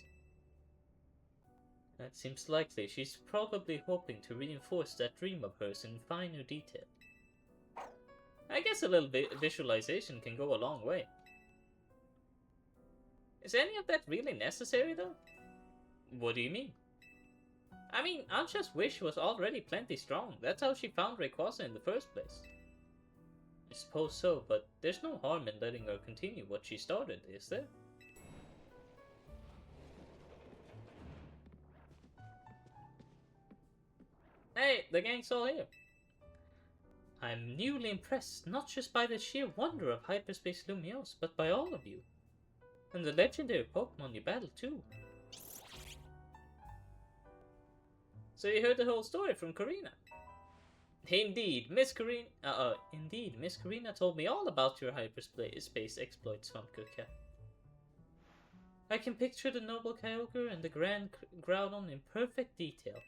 [SPEAKER 1] That seems likely. She's probably hoping to reinforce that dream of hers in finer detail. I guess a little bit visualization can go a long way. Is any of that really necessary though? What do you mean? I mean, Ansha's wish was already plenty strong. That's how she found Rayquaza in the first place. I suppose so, but there's no harm in letting her continue what she started, is there? Hey, the gang's all here. I'm newly impressed, not just by the sheer wonder of Hyperspace Lumiose, but by all of you. And the legendary Pokemon you battled too. So you heard the whole story from Karina? Indeed, Miss Karina told me all about your hyperspace exploits, Swampkuka. I can picture the noble Kyogre and the grand Groudon in perfect detail.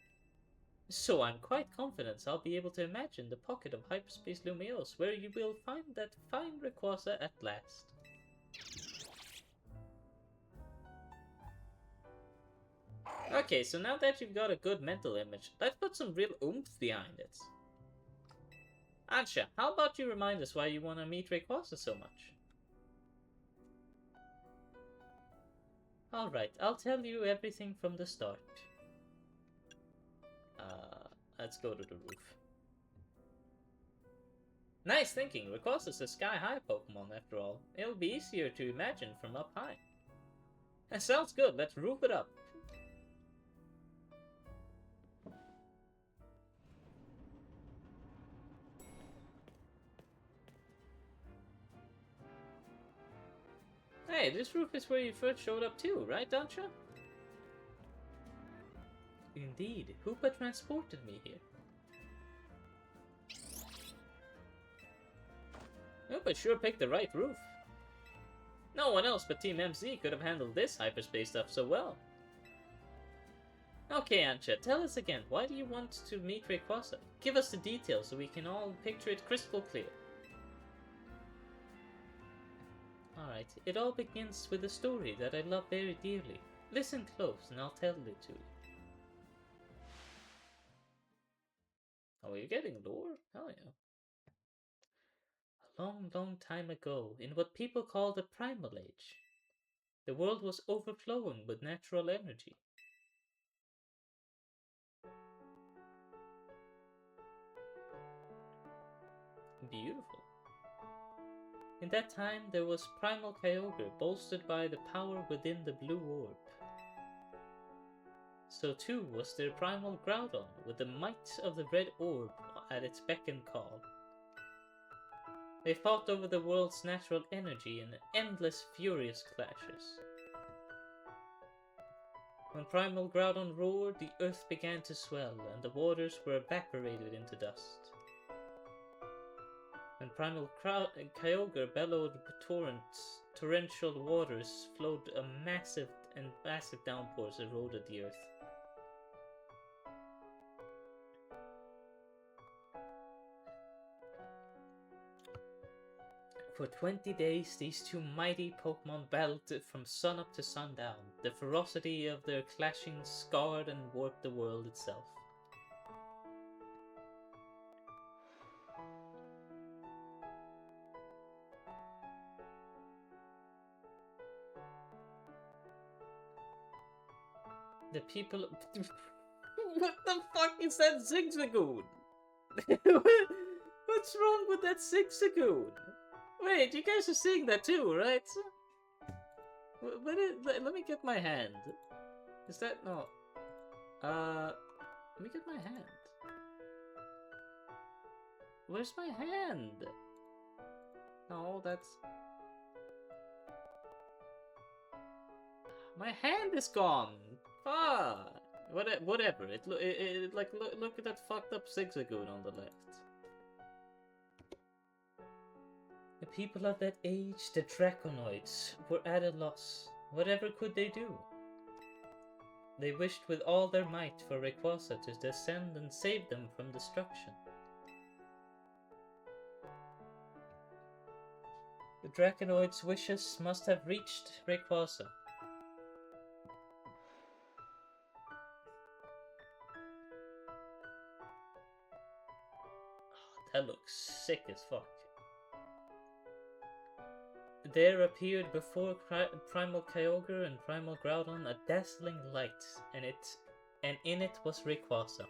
[SPEAKER 1] So I'm quite confident I'll be able to imagine the pocket of Hyperspace Lumiose where you will find that fine Rayquaza at last. Okay, so now that you've got a good mental image, let's put some real oomph behind it. Ansha, how about you remind us why you want to meet Rayquaza so much? Alright, I'll tell you everything from the start. Let's go to the roof. Nice thinking, Rayquaza's a sky-high Pokemon after all. It'll be easier to imagine from up high. That sounds good, let's roof it up. Hey, this roof is where you first showed up too, right, Ansha? Indeed, Hoopa transported me here. Hoopa sure picked the right roof. No one else but Team MZ could have handled this hyperspace stuff so well. Okay, Ansha, tell us again, why do you want to meet Rayquaza? Give us the details so we can all picture it crystal clear. Alright, it all begins with a story that I love very dearly. Listen close and I'll tell it to you. Oh, you're getting lore? Hell yeah. A long, long time ago, in what people call the Primal Age, the world was overflowing with natural energy. Beautiful. In that time, there was Primal Kyogre, bolstered by the power within the blue orb. So too was there Primal Groudon, with the might of the red orb at its beck and call. They fought over the world's natural energy in endless furious clashes. When Primal Groudon roared, the earth began to swell, and the waters were evaporated into dust. When Primal Kyogre bellowed, torrential waters flowed massive downpours eroded the earth. For 20 days, these two mighty Pokemon battled from sunup to sundown. The ferocity of their clashing scarred and warped the world itself. The people... What the fuck is that Zigzagoon? What's wrong with that Zigzagoon? Wait, you guys are seeing that too, right? Let me get my hand. Is that no? Let me get my hand. Where's my hand? No, that's... My hand is gone. Ah, whatever. Look at that fucked up Zigzagoon on the left. The people of that age, the Draconoids, were at a loss. Whatever could they do? They wished with all their might for Rayquaza to descend and save them from destruction. The Draconoids' wishes must have reached Rayquaza. Oh, that looks sick as fuck. There appeared before Primal Kyogre and Primal Groudon a dazzling light, and in it was Rayquaza,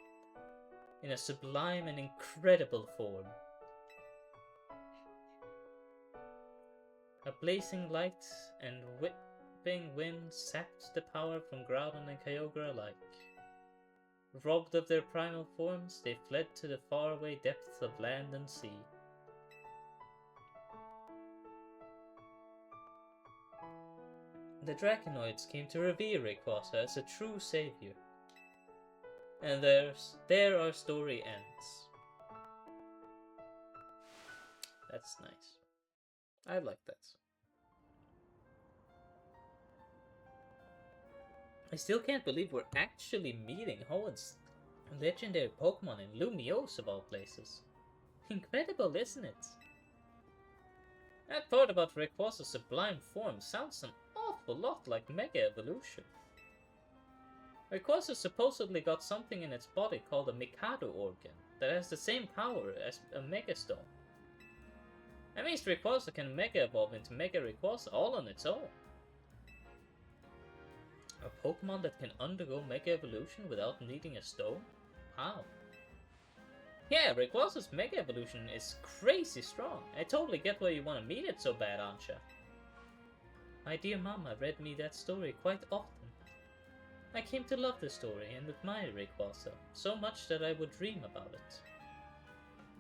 [SPEAKER 1] in a sublime and incredible form. A blazing light and whipping wind sapped the power from Groudon and Kyogre alike. Robbed of their primal forms, they fled to the faraway depths of land and sea. The Draconoids came to revere Rayquaza as a true savior. And there our story ends. That's nice. I like that. I still can't believe we're actually meeting Hoenn's legendary Pokemon in Lumiose of all places. Incredible, isn't it? That part about Rayquaza's sublime form sounds an awful lot like Mega Evolution. Rayquaza supposedly got something in its body called a Mikado organ that has the same power as a Mega Stone. That means Rayquaza can Mega Evolve into Mega Rayquaza all on its own. A Pokemon that can undergo Mega Evolution without needing a stone? How? Yeah, Rayquaza's Mega Evolution is crazy strong. I totally get why you want to meet it so bad, Ansha. My dear Mama read me that story quite often. I came to love the story and admire Rayquaza, so much that I would dream about it.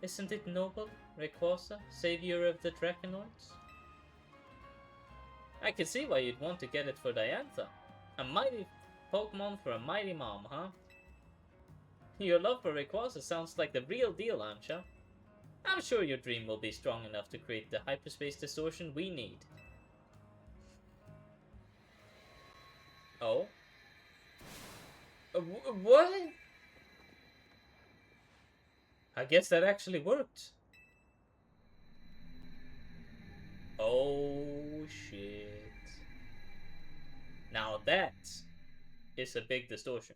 [SPEAKER 1] Isn't it noble, Rayquaza, savior of the Draconoids? I can see why you'd want to get it for Diantha. A mighty Pokemon for a mighty mom, huh? Your love for Rayquaza sounds like the real deal, Ansha. I'm sure your dream will be strong enough to create the hyperspace distortion we need. Oh? What? I guess that actually worked. Oh shit. Now that is a big distortion.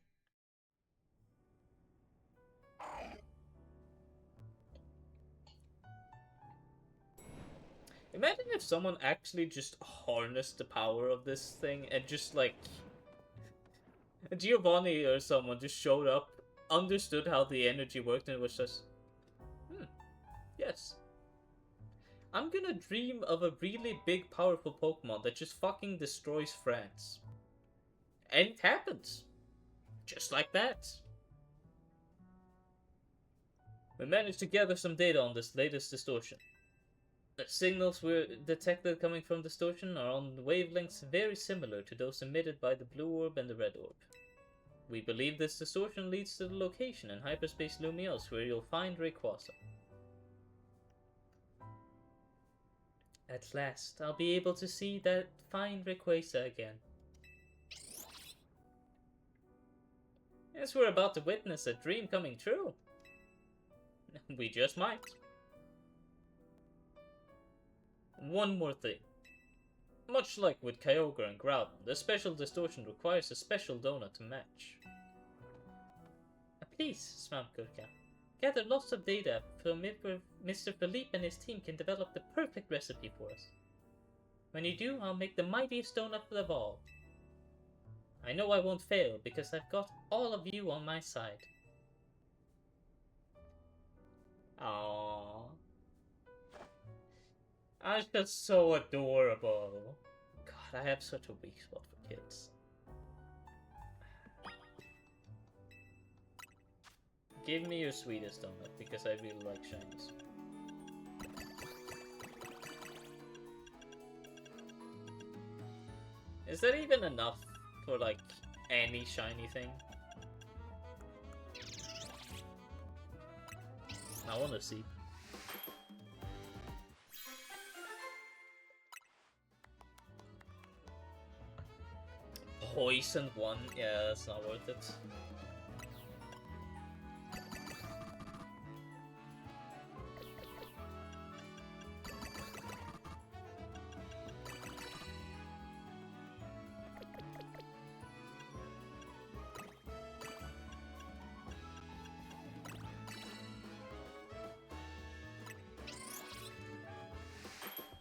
[SPEAKER 1] Imagine if someone actually just harnessed the power of this thing and just like Giovanni or someone just showed up, understood how the energy worked, and it was just, yes. I'm gonna dream of a really big, powerful Pokemon that just fucking destroys France. And it happens. Just like that. We managed to gather some data on this latest distortion. The signals we detected coming from distortion are on wavelengths very similar to those emitted by the blue orb and the red orb. We believe this distortion leads to the location in Hyperspace Lumiose where you'll find Rayquaza. At last, I'll be able to see that fine Rayquaza again. Yes, we're about to witness a dream coming true. We just might. One more thing. Much like with Kyogre and Groudon, the special distortion requires a special donut to match. Please, Svampgurka, gather lots of data so Mr. Philippe and his team can develop the perfect recipe for us. When you do, I'll make the mightiest donut of all. I know I won't fail because I've got all of you on my side. Aww. Ansha's so adorable. God, I have such a weak spot for kids. Give me your sweetest donut because I really like shinies. Is that even enough for like any shiny thing? I wanna see. Poison 1? Yeah, that's not worth it.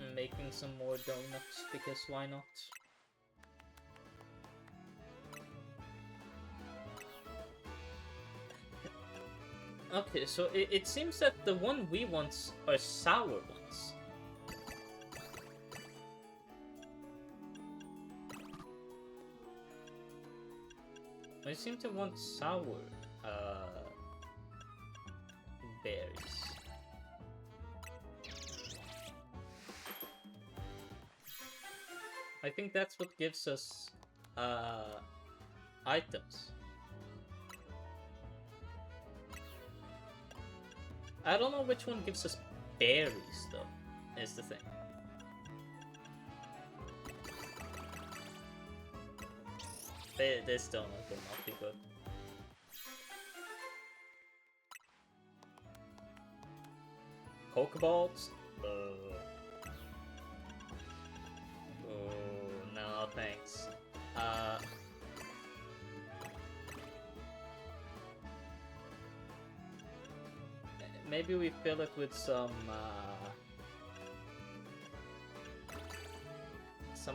[SPEAKER 1] I'm making some more donuts because why not? Okay, so it seems that the one we want are sour ones. I seem to want sour berries. I think that's what gives us items. I don't know which one gives us berries, though, is the thing. This donut will not be good. Pokeballs? Oh, no, thanks. maybe we fill it with some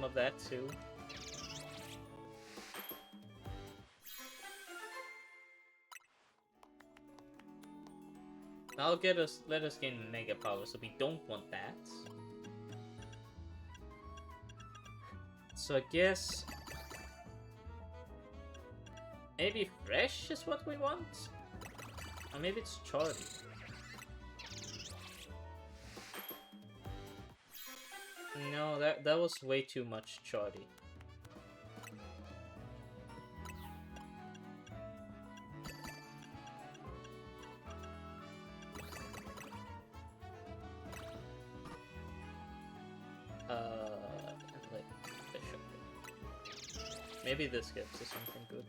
[SPEAKER 1] of that too. Let us gain mega power, so we don't want that. So I guess maybe fresh is what we want? Or maybe it's Charlie. No, that was way too much Charlie. Maybe this gets us something good.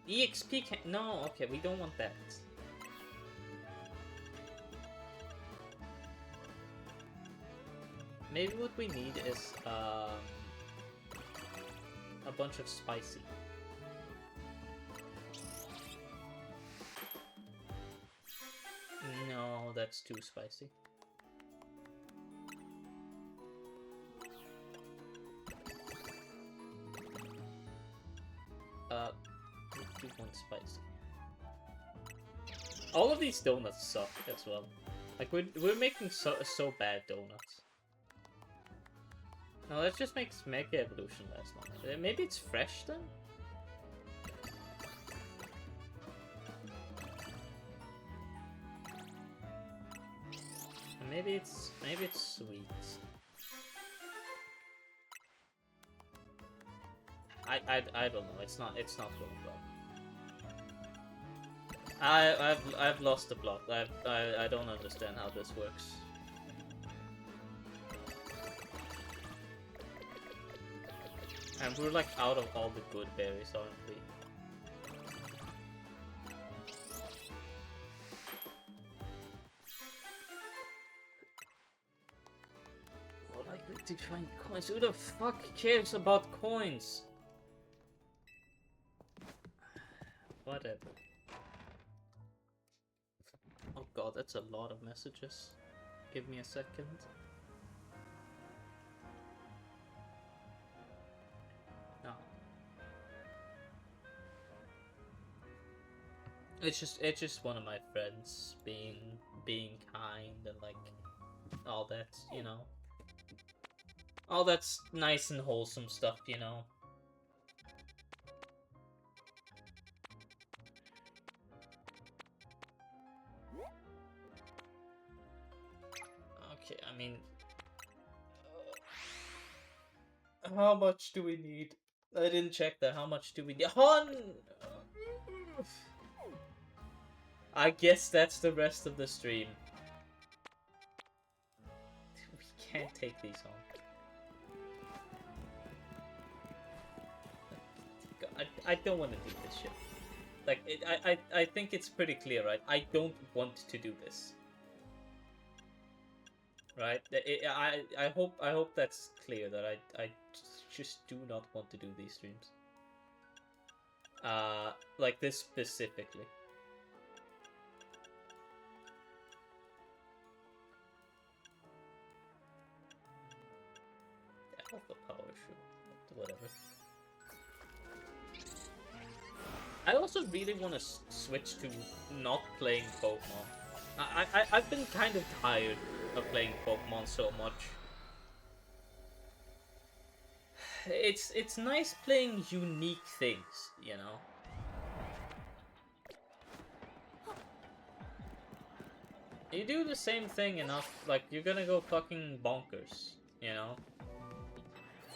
[SPEAKER 1] EXP can— no, okay, we don't want that. Maybe what we need is a bunch of spicy. No, that's too spicy. We want spicy. All of these donuts suck as well. Like we're making so bad donuts. No, let's just make Mega Evolution last longer. Maybe it's fresh then? Maybe it's sweet. I don't know. It's not going well. I've lost the plot. I don't understand how this works. And we're like out of all the good berries, aren't we? What I need to find coins? Who the fuck cares about coins? Whatever. Oh god, that's a lot of messages. Give me a second. No. It's just one of my friends being kind and like all that, you know. All that's nice and wholesome stuff, you know. Okay, I mean, how much do we need? I didn't check that. How much do we need? I guess that's the rest of the stream. We can't take these on. I don't want to do this shit. Like, I think it's pretty clear, right? I don't want to do this. Right? I hope that's clear that I just do not want to do these streams. Like this specifically. Yeah, Alpha Power, sure. Whatever. I also really want to switch to not playing Pokemon. I've been kind of tired of playing Pokemon so much. It's nice playing unique things, you know? You do the same thing enough, like, you're gonna go fucking bonkers, you know?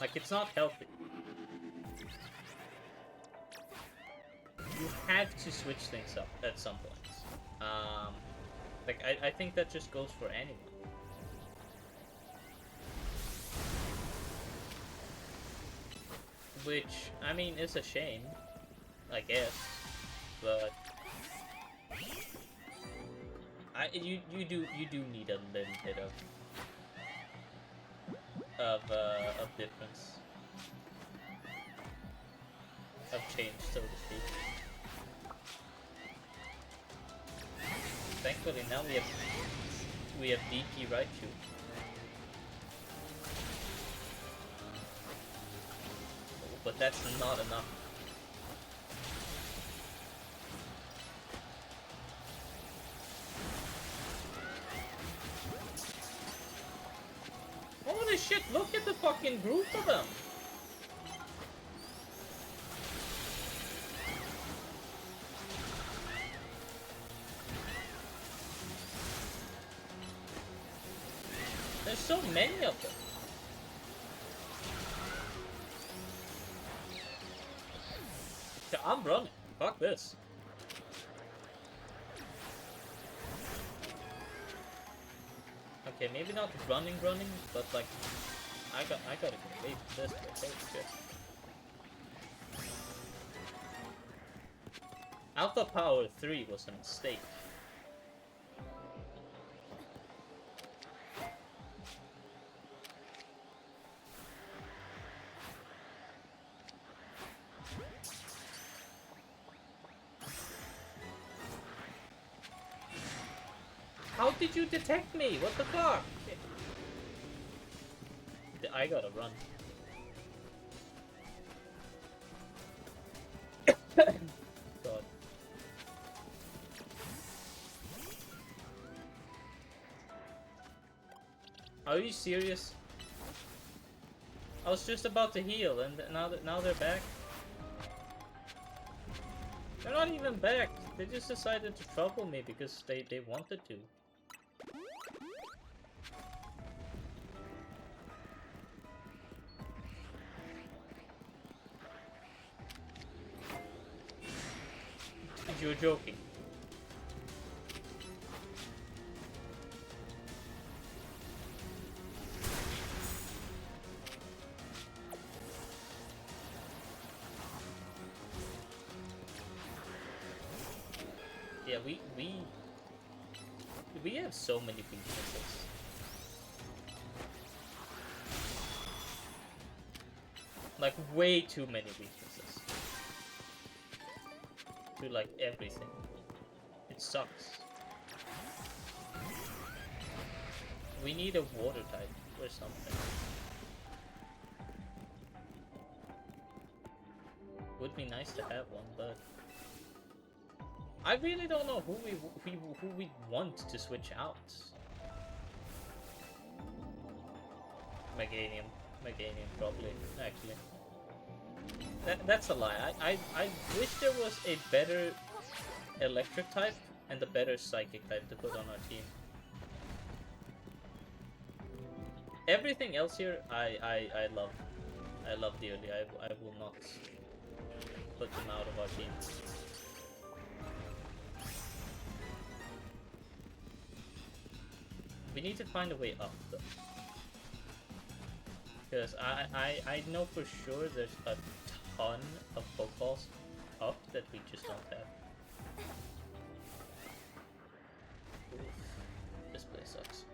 [SPEAKER 1] Like, it's not healthy. You have to switch things up at some point. Like, I think that just goes for anyone. Which, I mean, is a shame, I guess, but you do need a little bit of difference, of change, so to speak. Thankfully now we have DP Raichu. Oh, but that's not enough. Holy shit, look at the fucking group of them! There's so many of them. Yeah, I'm running. Fuck this. Okay, maybe not running, but like, I gotta get away from this place. Holy shit. Alpha Power 3 was a mistake. How did you detect me? What the fuck? I gotta run. God. Are you serious? I was just about to heal, and now they're back. They're not even back. They just decided to trouble me because they wanted to. You're joking. Yeah, we have so many weaknesses. Like way too many weaknesses. To like everything. It sucks. We need a water type or something. Would be nice to have one, but I really don't know who we want to switch out. Meganium probably, actually. That's a lie. I wish there was a better electric type and a better psychic type to put on our team. Everything else here I love. I love dearly. I will not put them out of our team. We need to find a way up though. Because I know for sure there's a ton of Pokeballs up that we just don't have. Oof. This place sucks.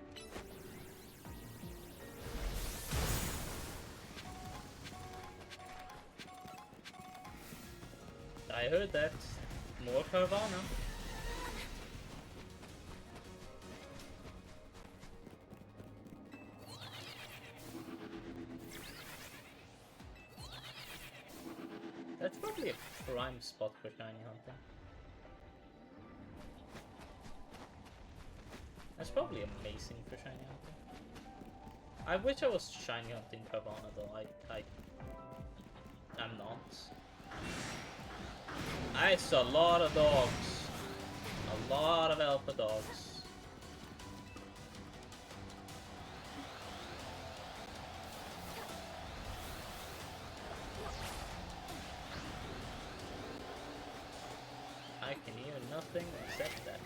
[SPEAKER 1] I heard that. More Carvana. That's probably a prime spot for shiny hunting. That's probably amazing for shiny hunting. I wish I was shiny hunting Carvana though. I'm not. It's a lot of dogs. A lot of alpha dogs. I can hear nothing except that.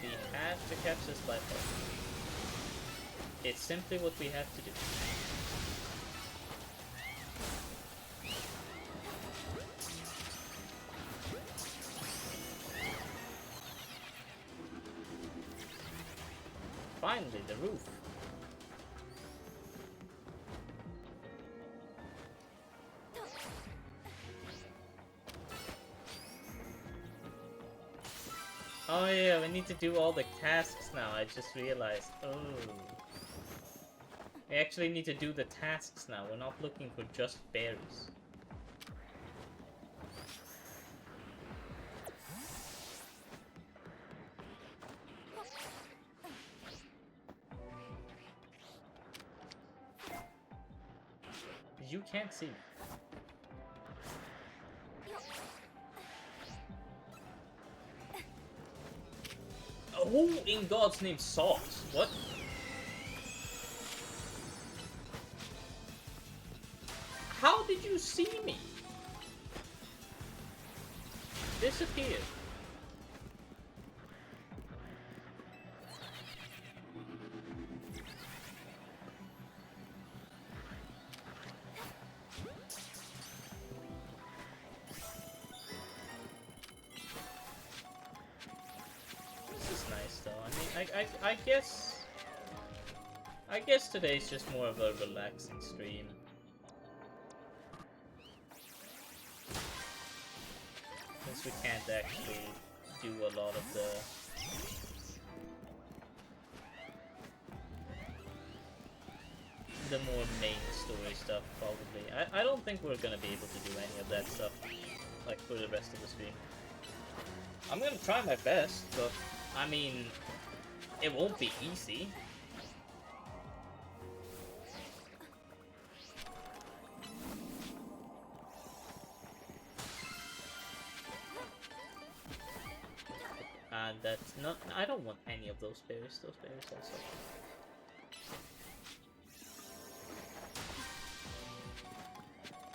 [SPEAKER 1] We have to catch this life up. It's simply what we have to do. finally, the roof. Oh yeah, we need to do all the tasks now, I just realized. Oh. We actually need to do the tasks now, we're not looking for just berries. You can't see me. Who in God's name socks? What? How did you see me? Disappeared. This is nice though. I mean, I guess today's just more of a relaxing stream. Since we can't actually do a lot of the more main story stuff, probably. I don't think we're gonna be able to do any of that stuff, like, for the rest of the stream. I'm gonna try my best, but, I mean, it won't be easy. And that's not... I don't want any of those berries. Those berries also.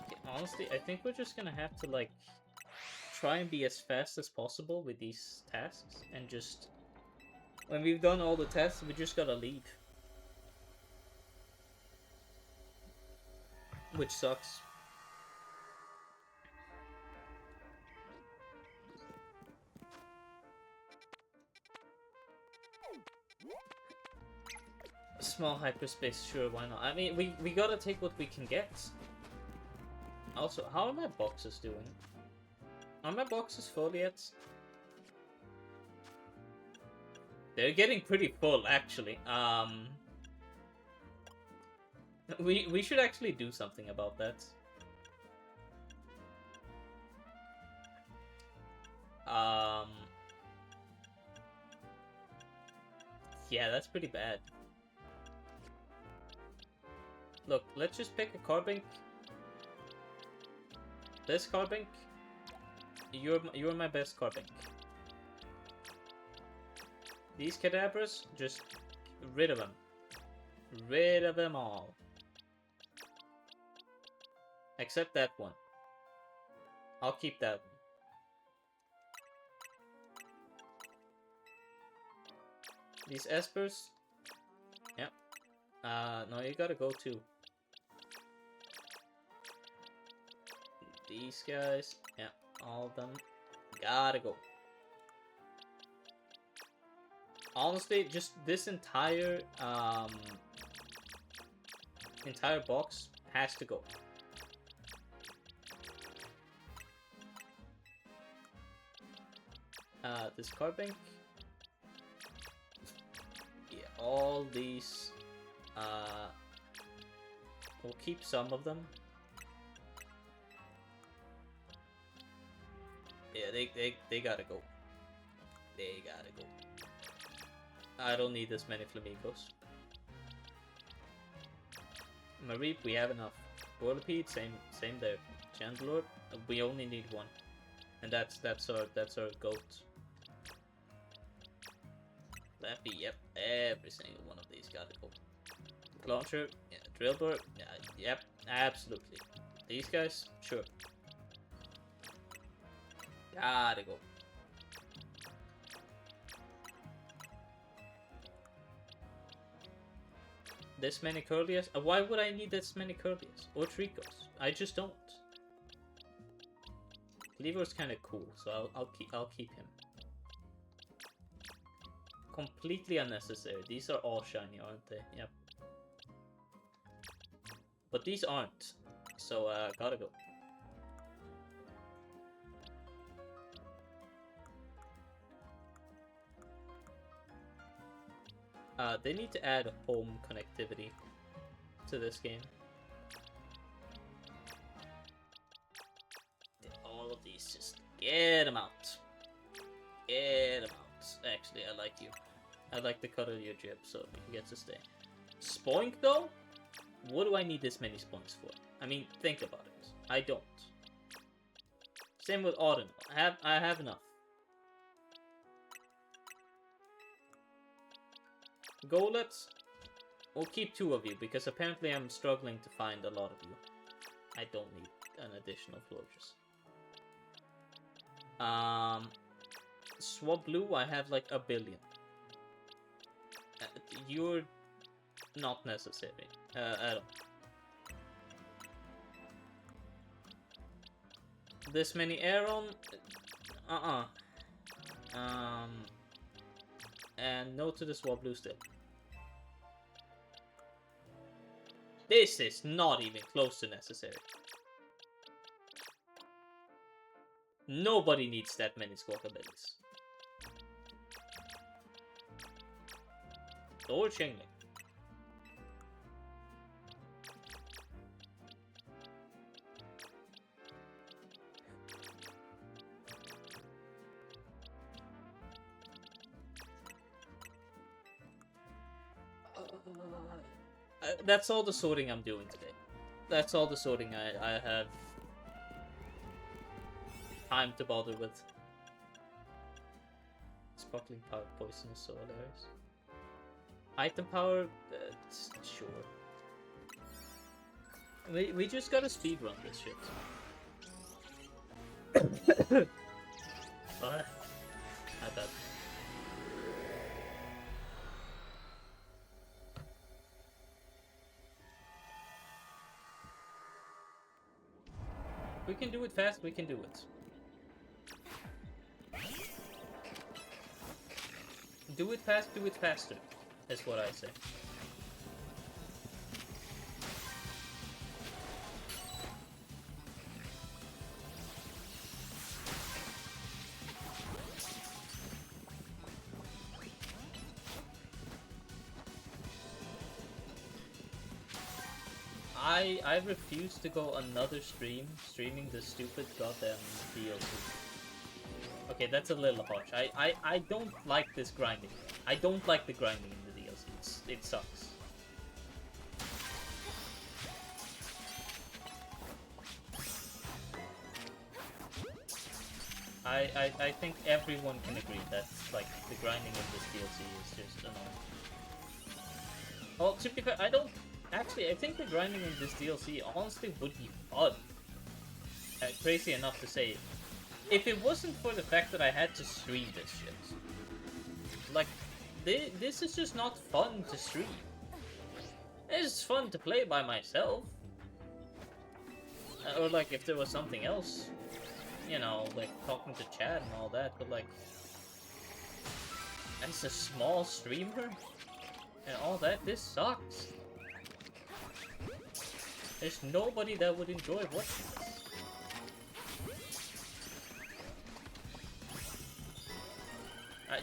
[SPEAKER 1] Okay, honestly, I think we're just gonna have to, like, try and be as fast as possible with these tasks. And just... when we've done all the tests, we just gotta leave. Which sucks. Small hyperspace, sure, why not? I mean, we gotta take what we can get. Also, how are my boxes doing? Are my boxes full yet? They're getting pretty full, actually. We should actually do something about that. Yeah, that's pretty bad. Look, let's just pick a carbink. This carbink. You're my best carbink. These cadabras, just rid of them. Rid of them all. Except that one. I'll keep that one. These espers. Yep. No, you gotta go too. These guys. Yeah, all of them. Gotta go. Honestly, just this entire box has to go. This carbink. Yeah, all these. We'll keep some of them. Yeah, they gotta go. They gotta go. I don't need this many flamingos. Mareep, we have enough. Whirlipede, same there. Chandler, we only need one, and that's our goat. Lappy, yep, every single one of these gotta go. Launcher, yeah. Drillbur, yeah, yep, absolutely. These guys, sure. Gotta go. This many Curlias? Why would I need this many Curlias? Or Tricos? I just don't. Cleaver's kind of cool, so I'll keep him. completely unnecessary. These are all shiny, aren't they? Yep. But these aren't. So, gotta go. They need to add home connectivity to this game. All of these, just get them out. Get them out. Actually, I like you. I like the color of your jib, so he gets to stay. Spoink, though? What do I need this many spoinks for? I mean, think about it. I don't. Same with Auden. I have enough. Golets, we'll keep 2 of you, because apparently I'm struggling to find a lot of you. I don't need an additional Florges. Swab Blue, I have like 1 billion. You're not necessary at all. This many Aeron? And no to the Swab Blue still. This is not even close to necessary. Nobody needs that many Squawkabillies. Or Chingling. That's all the sorting I'm doing today. That's all the sorting I have time to bother with. Sparkling power poison is so hilarious. Item power, sure. We just gotta speedrun this shit. I bet. We can do it fast, we can do it. Do it fast, do it faster, is what I say. I refuse to go another streaming the stupid goddamn DLC. Okay, that's a little harsh. I don't like this grinding. I don't like the grinding in the DLC. It sucks. I think everyone can agree that like the grinding in this DLC is just annoying. Well, to be fair, Actually, I think the grinding in this DLC honestly would be fun. Crazy enough to say, if it wasn't for the fact that I had to stream this shit. Like, this is just not fun to stream. It's fun to play by myself. Or like, if there was something else. You know, like talking to chat and all that, but like... As a small streamer? And all that, this sucks. There's nobody that would enjoy watching this.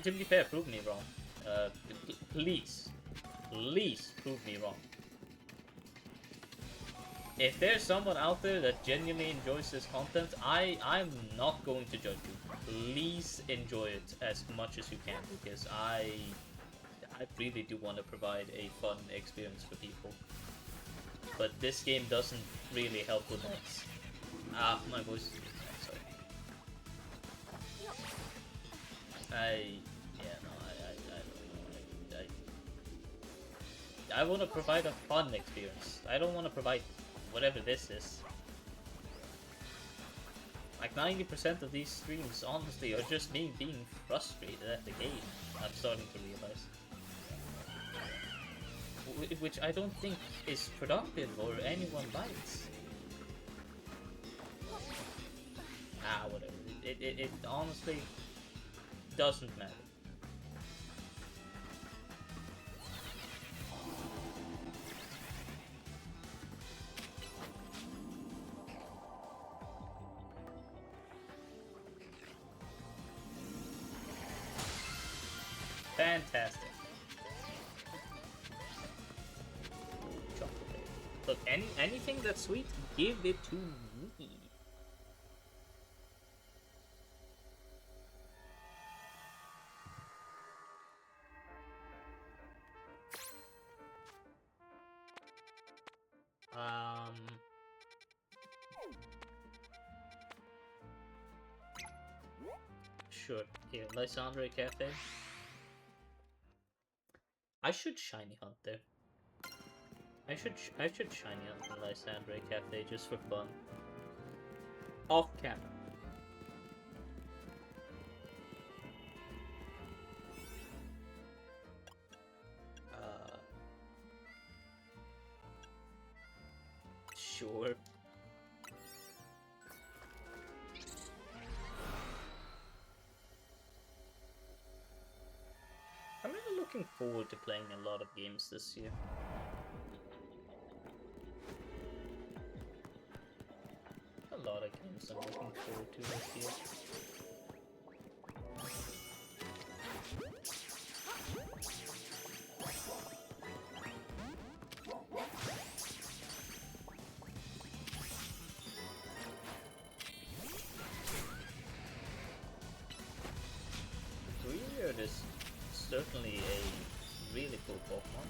[SPEAKER 1] To be fair, prove me wrong. Please prove me wrong. If there's someone out there that genuinely enjoys this content, I'm not going to judge you. Please enjoy it as much as you can, because I really do want to provide a fun experience for people. But this game doesn't really help with mods. My voice. Sorry. I want to provide a fun experience. I don't want to provide whatever this is. Like 90% of these streams, honestly, are just me being frustrated at the game. I'm starting to realize. Which I don't think is productive or anyone likes. Whatever. It honestly doesn't matter. Fantastic. Chocolate. Look, anything that's sweet, give it to me. Sure. Here, Lysandre Cafe. I should shiny hunt there. I should shiny hunt in Lysandre Cafe just for fun. Off camera. Sure. I'm really looking forward to playing a lot of games this year. A lot of games I'm looking forward to this year. Weird is certainly a really cool Pokemon.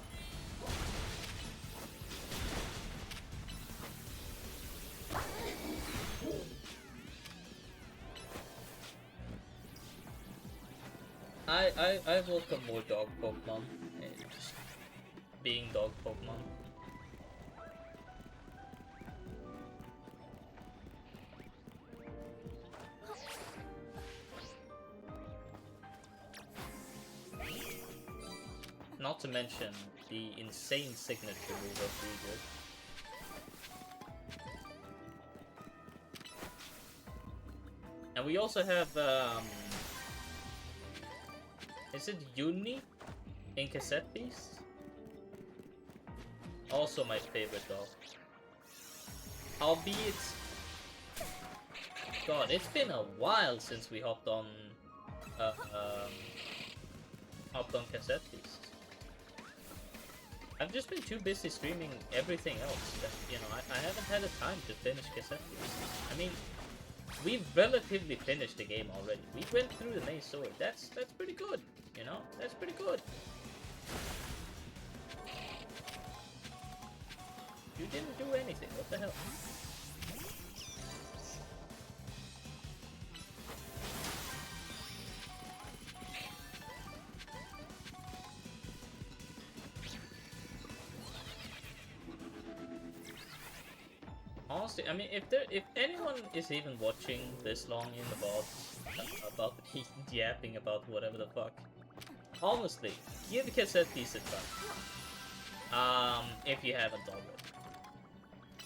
[SPEAKER 1] I welcome more dog Pokemon, just being dog Pokemon. Not to mention the insane signature move of Weird. And we also have, is it Uni in Cassette Beast? Also my favorite dog. Albeit, God, it's been a while since we hopped on Cassette Beast. I've just been too busy streaming everything else that, you know, I haven't had the time to finish Cassette Beast. I mean, we've relatively finished the game already. We went through the main story. That's pretty good, you know? That's pretty good. You didn't do anything. What the hell? Honestly, I mean, if anyone is even watching this long in the VOD about me yapping about whatever the fuck, honestly, give Cassette Beast a try. If you haven't already.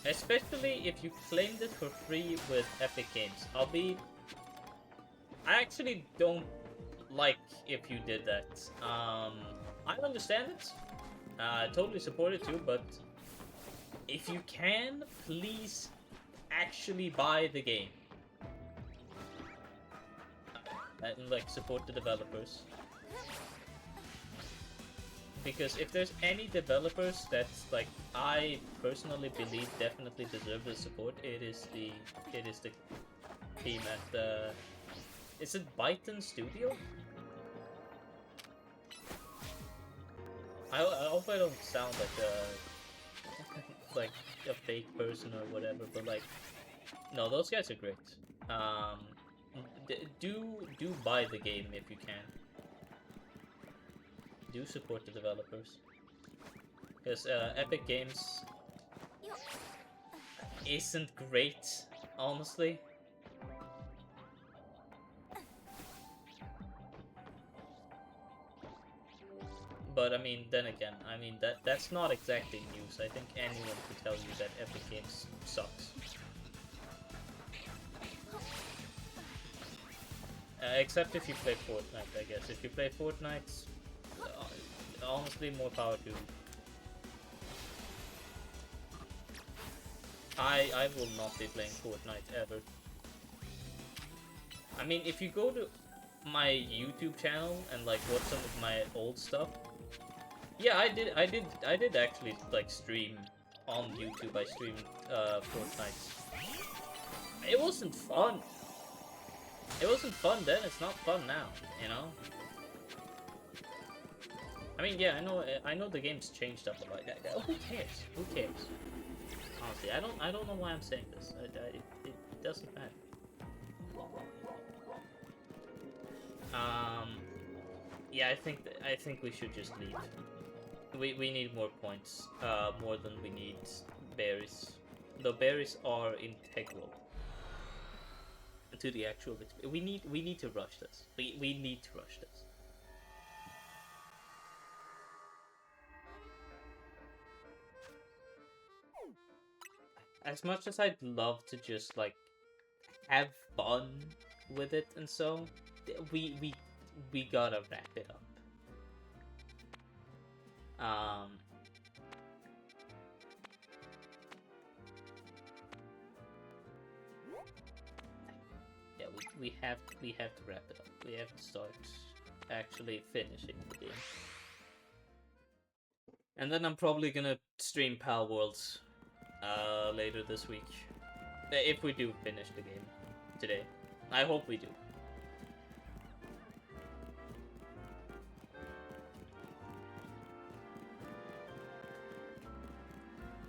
[SPEAKER 1] Especially if you claimed it for free with Epic Games. I actually don't like if you did that. I understand it. I totally support it too, but if you can, please actually buy the game. And like support the developers. Because if there's any developers that like I personally believe definitely deserve the support, it is the team at the, is it Byton Studio? I hope I don't sound like a like a fake person or whatever, but like, no, those guys are great. Do buy the game if you can. Do support the developers, because Epic Games isn't great, honestly. But I mean, then again, I mean that's not exactly news. I think anyone could tell you that Epic Games sucks. Except if you play Fortnite, I guess. If you play Fortnite, honestly, more power to you. I will not be playing Fortnite ever. I mean, if you go to my YouTube channel and like watch some of my old stuff. Yeah, I did actually like stream on YouTube. I streamed Fortnite. It wasn't fun. It wasn't fun then. It's not fun now. You know. I mean, yeah, I know the game's changed up a lot. Who cares? Who cares? Honestly, I don't know why I'm saying this. It doesn't matter. Yeah, I think we should just leave. We need more points, more than we need berries. The berries are integral to the actual. We need to rush this. We need to rush this. As much as I'd love to just like have fun with it and so, we gotta wrap it up. Yeah, we have to wrap it up. We have to start actually finishing the game. And then I'm probably gonna stream Pal Worlds later this week. If we do finish the game today. I hope we do.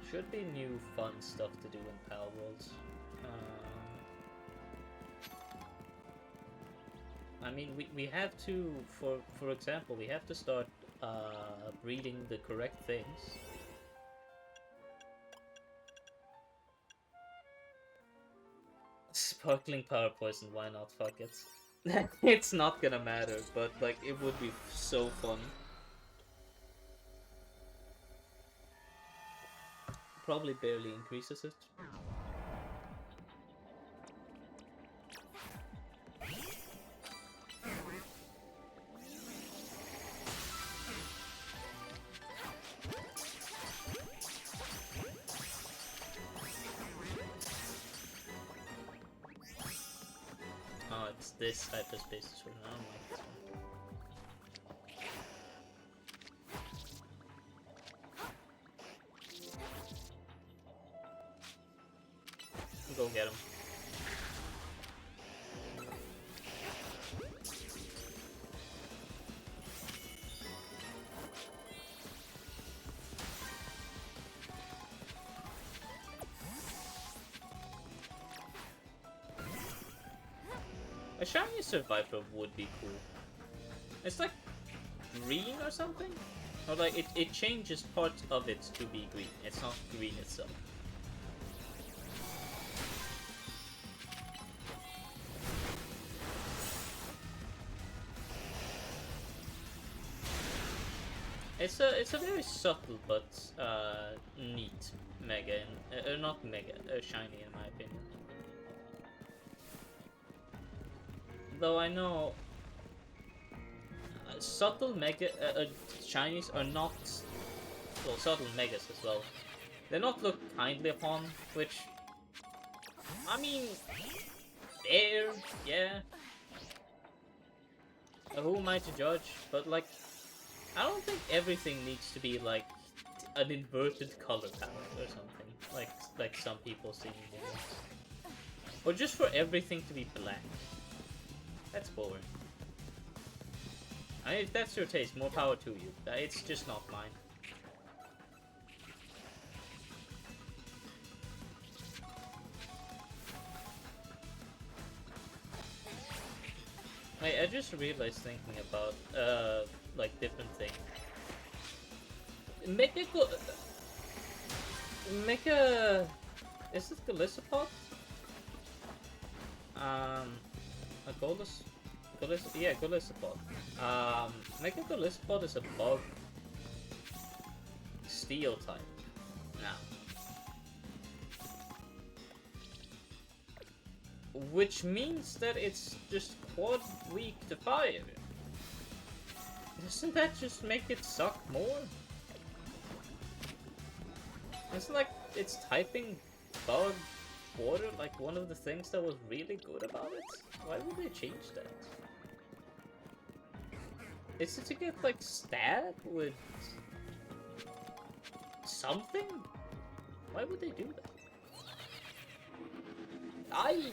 [SPEAKER 1] Should be new fun stuff to do in Pal Worlds. I mean, we have to, for example, we have to start breeding the correct things. Sparkling power poison, why not? Fuck it. It's not gonna matter, but like it would be so fun. Probably barely increases it. Oh, it's this hyperspace sword. I don't like this one. Go get him. A shiny survivor would be cool. It's like green or something? Or like it changes parts of it to be green. It's not green itself. It's a very subtle but neat mega, not mega, shiny in my opinion. Though I know subtle mega shinies are not, well, subtle megas as well. They're not looked kindly upon, which I mean, fair, yeah. Who am I to judge? But like, I don't think everything needs to be like an inverted color palette or something, like some people see in games. Or just for everything to be black. That's boring. I mean, if that's your taste, more power to you. It's just not mine. I just realized thinking about like different things. Make a is it Golisopod? A yeah, Golisopod. Make a Golisopod is a bug steel type now. Which means that it's just quad weak to fire. Doesn't that just make it suck more? It's like it's typing bug water like one of the things that was really good about it. Why would they change that? Is it to get, like, stabbed with something? Why would they do that? I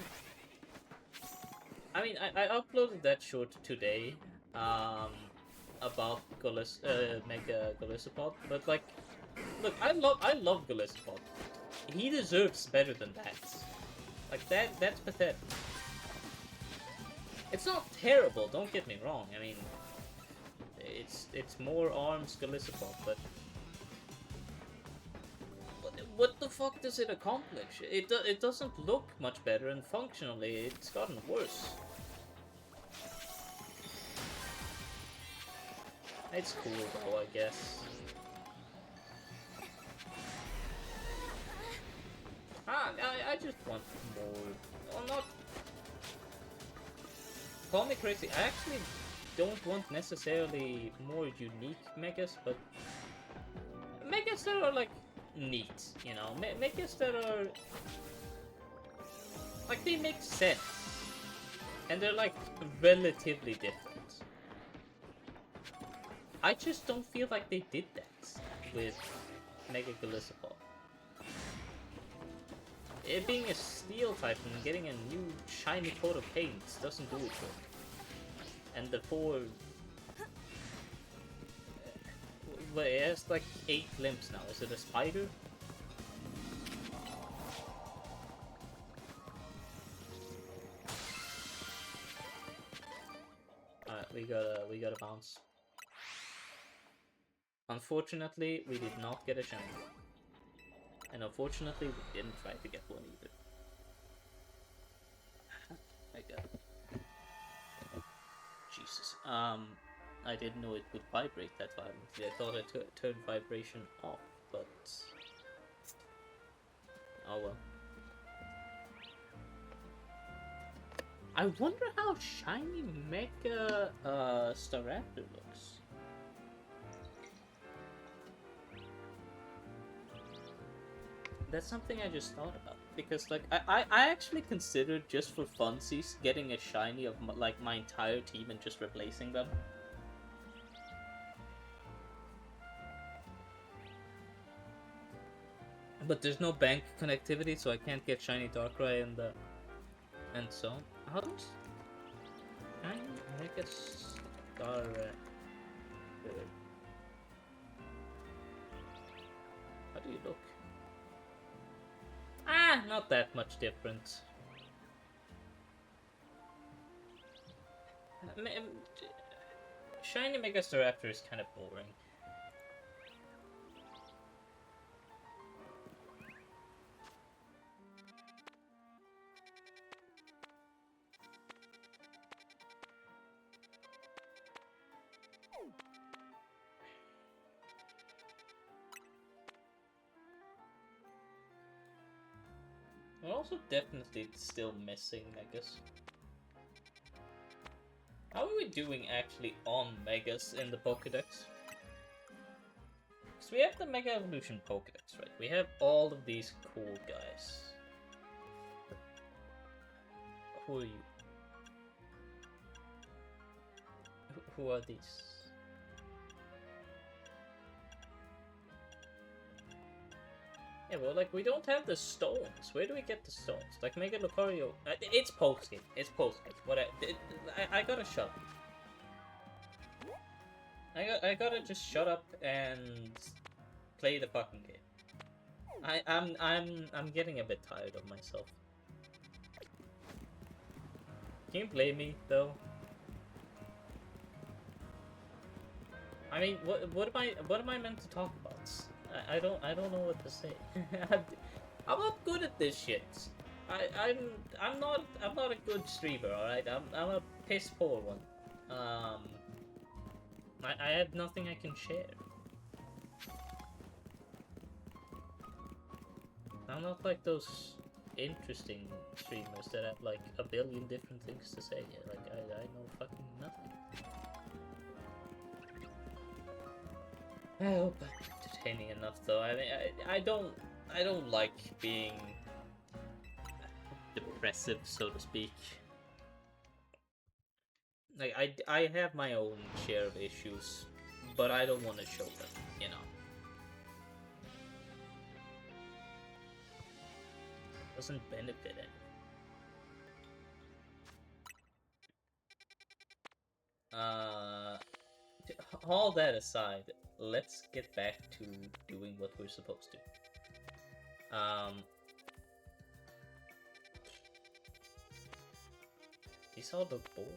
[SPEAKER 1] mean, I uploaded that short today, about Mega Golisopod, but like, look, I love Golisopod. He deserves better than that. Like that's pathetic. It's not terrible, don't get me wrong. I mean, it's more arms Golisopod, but what the fuck does it accomplish? It doesn't look much better, and functionally, it's gotten worse. It's cool though, I guess. I just want more. Well, not. Call me crazy. I actually don't want necessarily more unique megas, but megas that are like neat, you know, megas that are like they make sense, and they're like relatively different. I just don't feel like they did that with Mega Golisopod. It being a steel type and getting a new shiny coat of paint doesn't do it for it. And the four... Well, it has like 8 limbs now. Is it a spider? Alright, we gotta bounce. Unfortunately, we did not get a shiny. And unfortunately, we didn't try to get one either. I got it. Jesus. I didn't know it would vibrate that violently. I thought I turned vibration off, but... Oh well. I wonder how shiny Mecha Staraptor looks. That's something I just thought about, because like I actually considered, just for funsies, getting a shiny of like my entire team and just replacing them. But there's no bank connectivity, so I can't get shiny Darkrai and so how does shiny Mega Staraptor? How do you look? Ah, not that much different. Shiny Mega Staraptor is kind of boring. We're also definitely still missing Megas. How are we doing actually on Megas in the Pokédex? Because we have the Mega Evolution Pokédex, right? We have all of these cool guys. Who are you? Who are these? Yeah, well, like, we don't have the stones. Where do we get the stones? Like, Mega Lucario... it's post-game. It's post-game. I gotta shut up. I gotta just shut up and play the fucking game. I'm getting a bit tired of myself. Can you blame me, though? I mean, what am I meant to talk about? I don't know what to say. I'm not good at this shit. I'm not a good streamer, alright? I'm a piss poor one. I have nothing I can share. I'm not like those interesting streamers that have like a billion different things to say. Like I know fucking nothing. I hope I'm entertaining enough, though. I mean, I don't like being depressive, so to speak. Like, I have my own share of issues, but I don't want to show them, you know. Doesn't benefit anyone. All that aside, let's get back to doing what we're supposed to. These all look boring.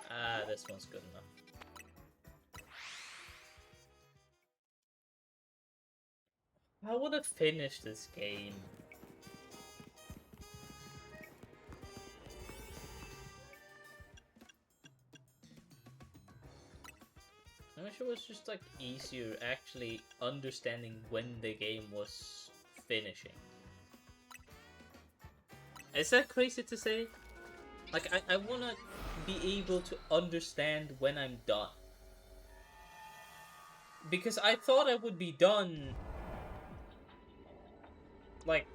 [SPEAKER 1] Ah, this one's good enough. I would have finished this game. I wish it was just like easier actually understanding when the game was finishing. Is that crazy to say? Like, I wanna be able to understand when I'm done. Because I thought I would be done, like,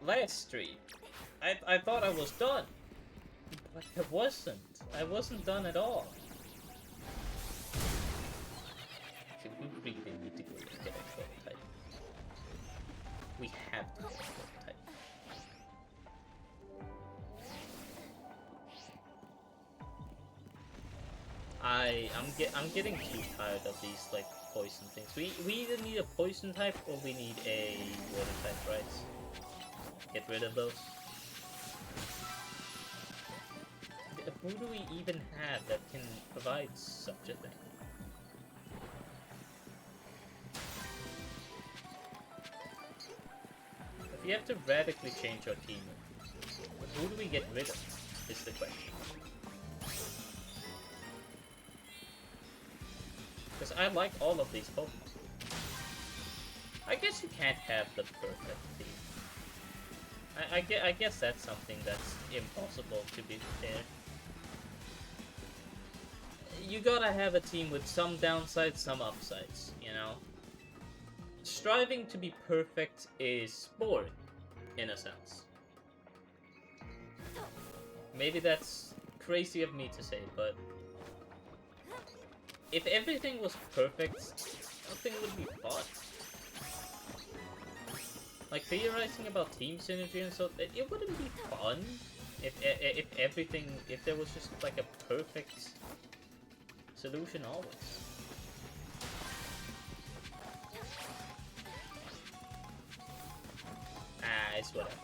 [SPEAKER 1] last stream. I thought I was done. But I wasn't. I wasn't done at all. Okay, we really need to go and get a prototype. We have to get a prototype. I'm getting too tired of these like poison things. We either need a poison type or we need a water type, right? Get rid of those. Who do we even have that can provide such a thing? If you have to radically change our team, who do we get rid of? Is the question. Because I like all of these Pokemon. I guess you can't have the perfect team. I guess that's something that's impossible, to be fair. You gotta have a team with some downsides, some upsides, you know? Striving to be perfect is boring, in a sense. Maybe that's crazy of me to say, but if everything was perfect, nothing would be fun. Like, theorizing about team synergy and so, it wouldn't be fun if there was just like a perfect solution always. Ah, it's whatever.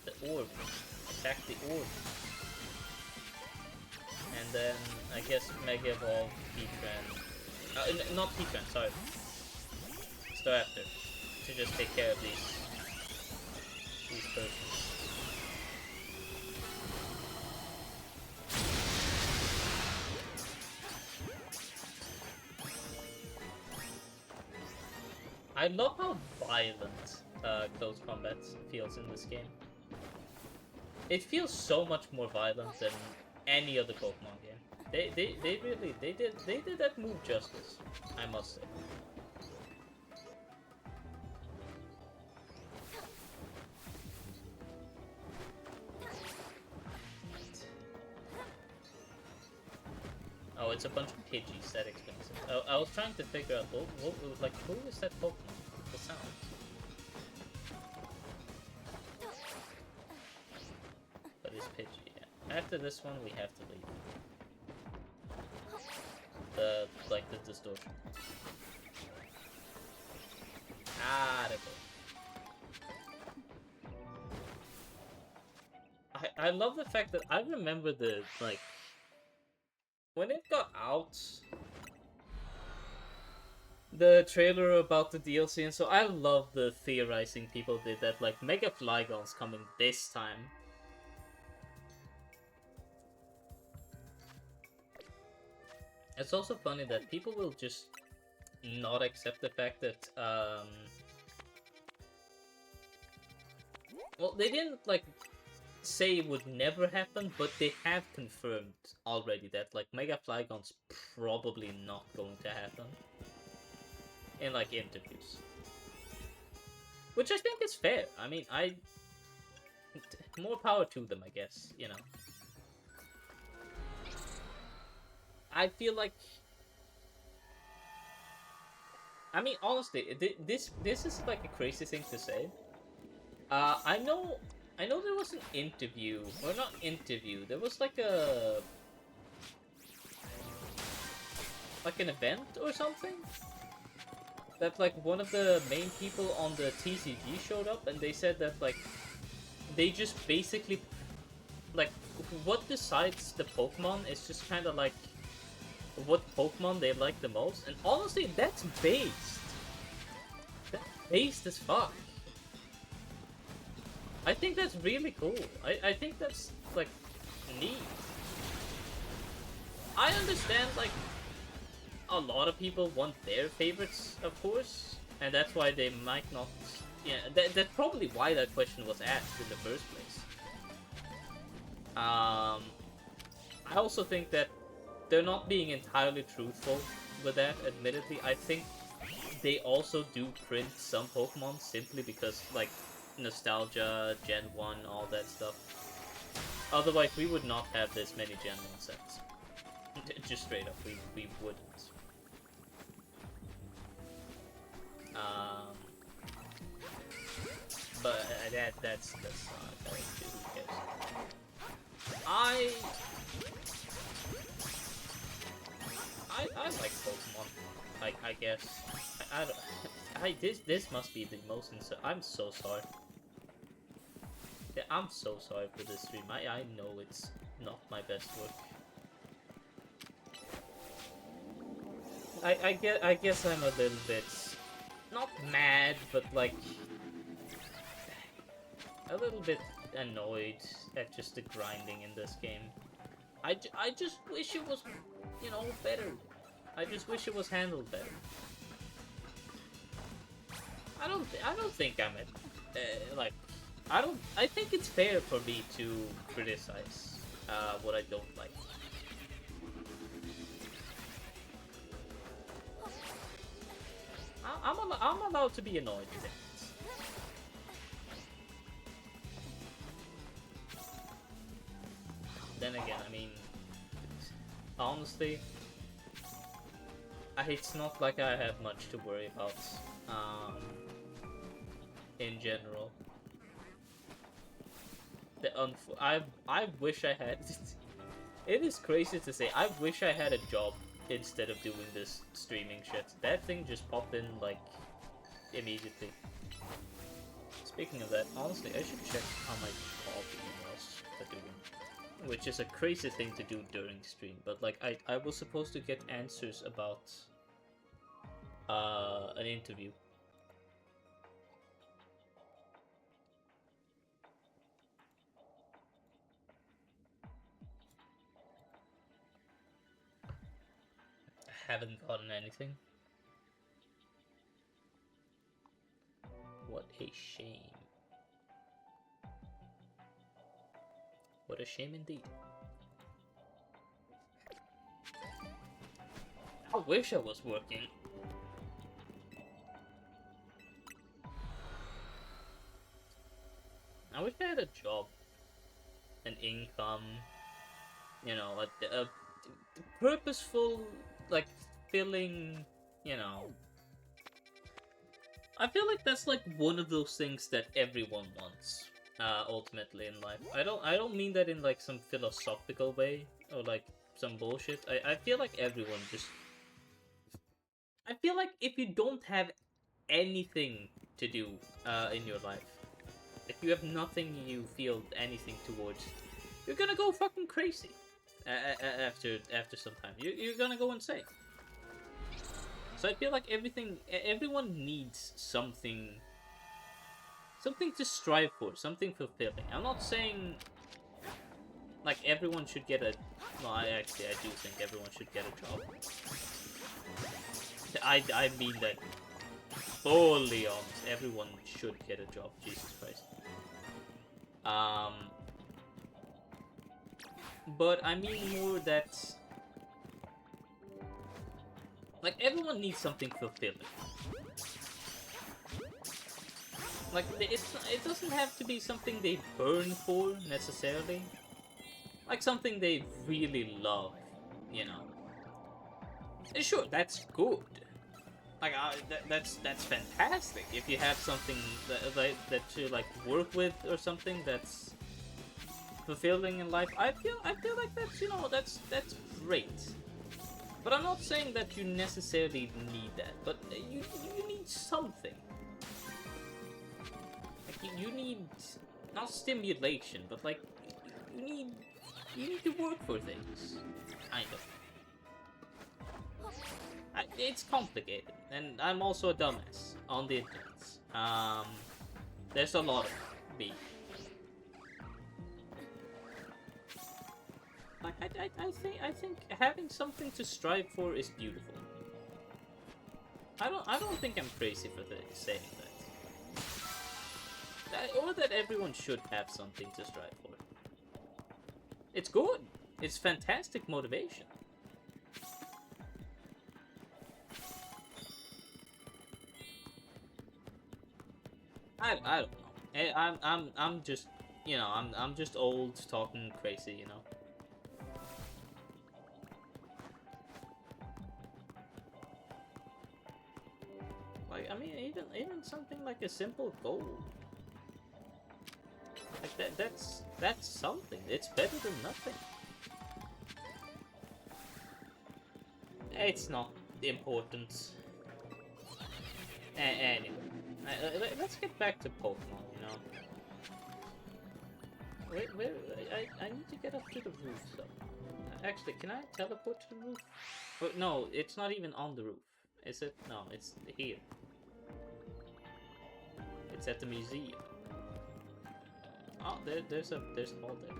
[SPEAKER 1] The orb. Attack the orb. And then, I guess, Mega Evolve Heatran. Not Heatran, sorry. Staraptor. To just take care of these persons. I love how violent close combat feels in this game. It feels so much more violent than any other Pokemon game. They really did that move justice, I must say. Oh, it's a bunch of Pidgeys, that explains it. I was trying to figure out, like, who is that Pokemon? The sound. But it's Pidgey, yeah. After this one, we have to leave. The distortion. Ah, there we go. I love the fact that I remember the, like, when it got out, the trailer about the DLC, and so I love the theorizing people did that, like, Mega Flygon's coming this time. It's also funny that people will just not accept the fact that, well, they didn't, like, say it would never happen, but they have confirmed already that like Mega Flygon's probably not going to happen in like interviews, which I think is fair. I mean, more power to them, I guess. You know, I feel like. I mean, honestly, this is like a crazy thing to say. I know there was an interview, or not interview. There was like an event or something that like one of the main people on the TCG showed up, and they said that like they just basically like what decides the Pokemon is just kind of like what Pokemon they like the most, and honestly, that's based. That's based as fuck. I think that's really cool. I think that's like neat. I understand like a lot of people want their favorites, of course, and that's why they might not. Yeah, that's probably why that question was asked in the first place. I also think that they're not being entirely truthful with that, admittedly. I think they also do print some Pokemon simply because, like, nostalgia, Gen 1, all that stuff. Otherwise, we would not have this many Gen 1 sets. Just straight up, we wouldn't. But that's not who cares. I like Pokemon. I guess. This must be the most I'm so sorry. Yeah, I'm so sorry for this stream. I know it's not my best work. I guess I'm a little bit not mad, but like a little bit annoyed at just the grinding in this game. I just wish it was, you know, better. I just wish it was handled better. I don't think I'm like I think it's fair for me to criticize what I don't like. I'm allowed to be annoyed with it. Then again, I mean, honestly, it's not like I have much to worry about in general. I wish I had. It is crazy to say. I wish I had a job instead of doing this streaming shit. That thing just popped in like immediately. Speaking of that, honestly, I should check how my job emails are doing, which is a crazy thing to do during stream. But like, I was supposed to get answers about an interview. I haven't gotten anything. What a shame. What a shame indeed. I wish I was working. I wish I had a job, an income, you know, a purposeful, like, filling, you know. I feel like that's like one of those things that everyone wants, ultimately in life. I don't mean that in like some philosophical way or like some bullshit. I feel like everyone just. I feel like if you don't have anything to do in your life, if you have nothing you feel anything towards, you're gonna go fucking crazy after some time. You're gonna go insane. So I feel like everyone needs something to strive for, something fulfilling. I'm not saying like everyone should get a. Well, I do think everyone should get a job. I mean that fully honest. Everyone should get a job. Jesus Christ. But I mean more that, like, everyone needs something fulfilling. Like, it doesn't have to be something they burn for, necessarily. Like, something they really love, you know. And sure, that's good. Like, that's fantastic. If you have something that you, like, work with or something that's fulfilling in life, I feel like that's, you know, that's great. But I'm not saying that you necessarily need that, but you need something. Like, you need not stimulation, but like you need to work for things, kind of. It's complicated, and I'm also a dumbass on the internet. There's a lot of me. Like, I think having something to strive for is beautiful. I don't think I'm crazy for saying that. Or that everyone should have something to strive for. It's good. It's fantastic motivation. I don't know. I'm just, you know, I'm just old talking crazy, you know. Like, I mean, even something like a simple goal. Like, that's something. It's better than nothing. It's not important. Anyway, let's get back to Pokemon, you know. Wait, I need to get up to the roof, though. Actually, can I teleport to the roof? Oh, no, it's not even on the roof. Is it? No, it's here. It's at the museum. Oh, there's a ball there.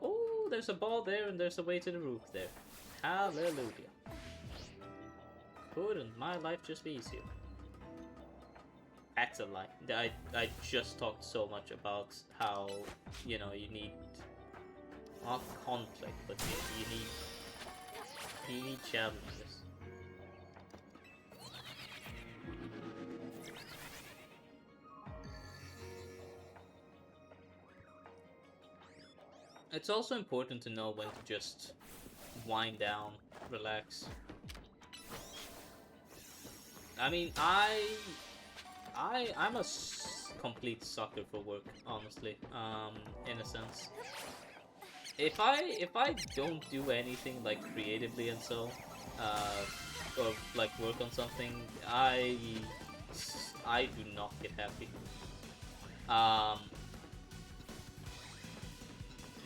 [SPEAKER 1] Oh, there's a ball there, and there's a way to the roof there. Hallelujah. Couldn't my life just be easier? That's a lie. I just talked so much about how, you know, you need not conflict, but you need challenges. It's also important to know when to just wind down, relax. I mean, I'm a complete sucker for work, honestly. In a sense, if I don't do anything like creatively and so, or like work on something, I do not get happy. Um,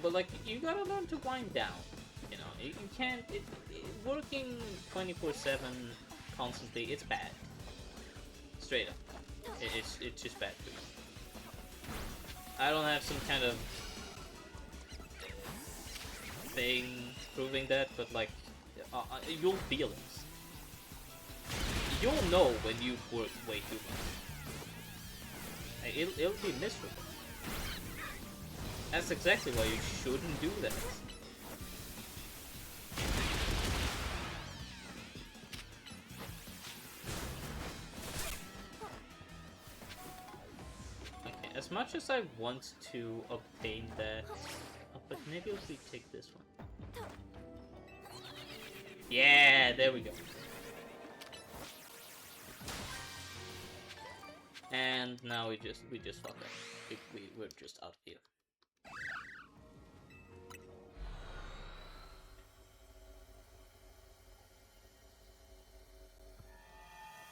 [SPEAKER 1] but like you gotta learn to wind down. You know, you can't working 24/7 constantly. It's bad. Straight up, it's just bad for you. I don't have some kind of thing proving that, but like, you'll feel it. You'll know when you work way too much. It'll be miserable. That's exactly why you shouldn't do that. Okay, as much as I want to obtain that, but maybe if we take this one. Yeah, there we go. And now we just fuck up. We're just out of here.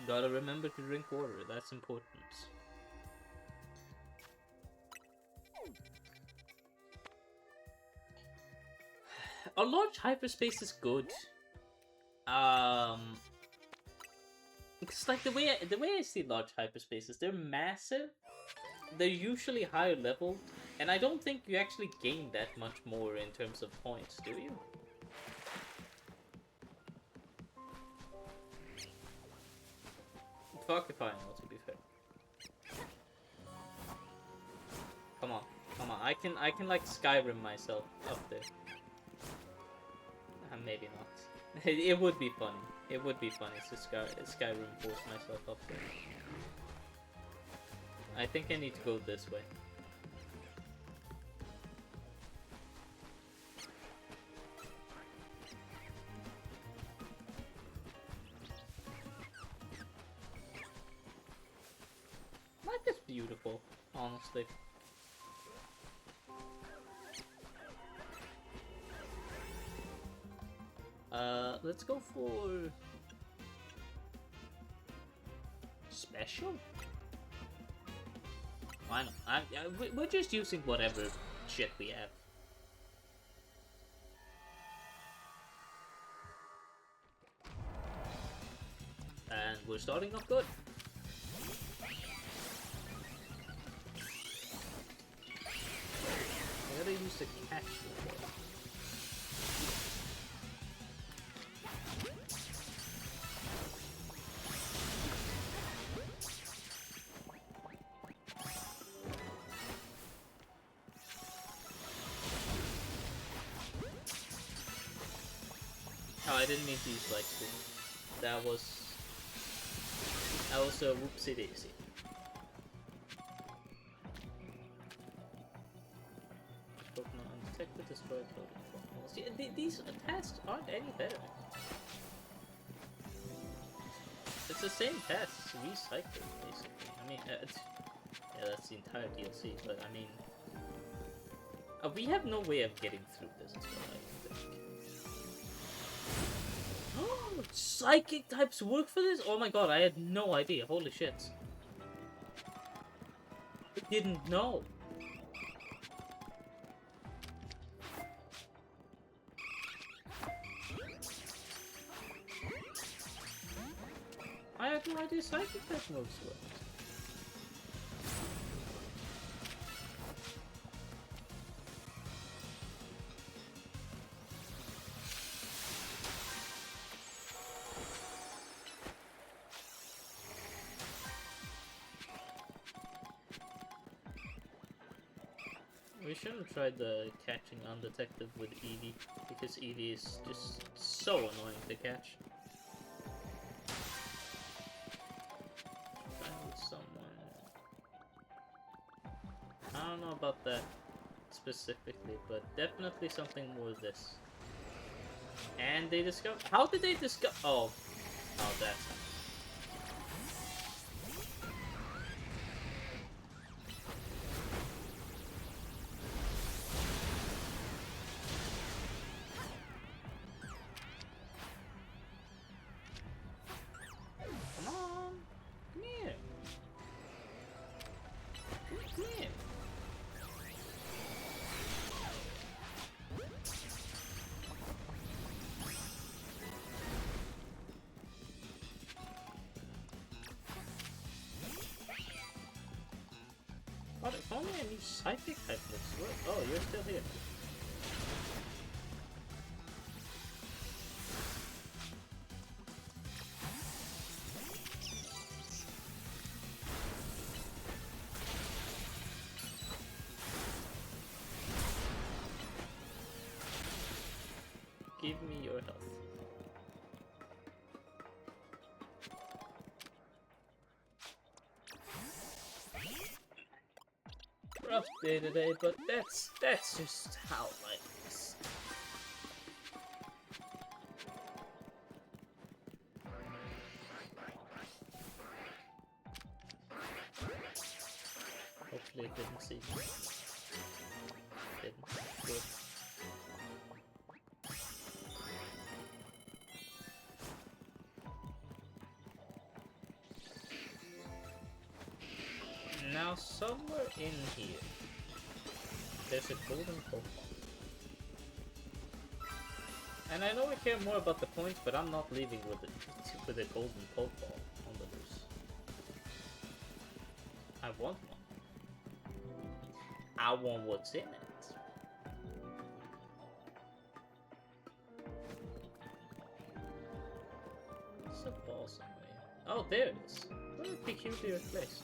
[SPEAKER 1] Gotta remember to drink water, that's important. A large hyperspace is good. Because like the way I see large hyperspaces, they're massive. They're usually higher level, and I don't think you actually gain that much more in terms of points, do you? Fuck if I know, to be fair. Come on, come on. I can like Skyrim myself up there. Maybe not. It would be funny. It would be funny to Skyrim force myself up there. I think I need to go this way. Life is beautiful, honestly. Let's go for special. Why not? We're just using whatever shit we have. And we're starting off good. I gotta use the catch before. Oh, I didn't mean to use light screen. That was a whoopsie daisy. Pokemon undetected, destroy Pokemon. See, these tasks aren't any better. It's the same tasks, recycled, basically. I mean, yeah, that's the entire DLC, but I mean, we have no way of getting through this, is what I think. Psychic types work for this? Oh my god, I had no idea. Holy shit. I didn't know. I had no idea psychic type moves worked. We shouldn't try the catching undetected with Eevee, because Eevee is just so annoying to catch. Try with someone. I don't know about that specifically, but definitely something more of this. And they discover. How did they discover? Oh, that's. God, if only I knew psychic type moves work. Oh, you're still here. Give me your health. Rough day today, but that's just how life is. Hopefully it didn't see me. Didn't. Good. Now somewhere in here, there's a golden Pokeball. And I know we care more about the points, but I'm not leaving with a golden Pokeball on the loose. I want one. I want what's in it. It's a ball somewhere. Oh, there it is. What a peculiar place.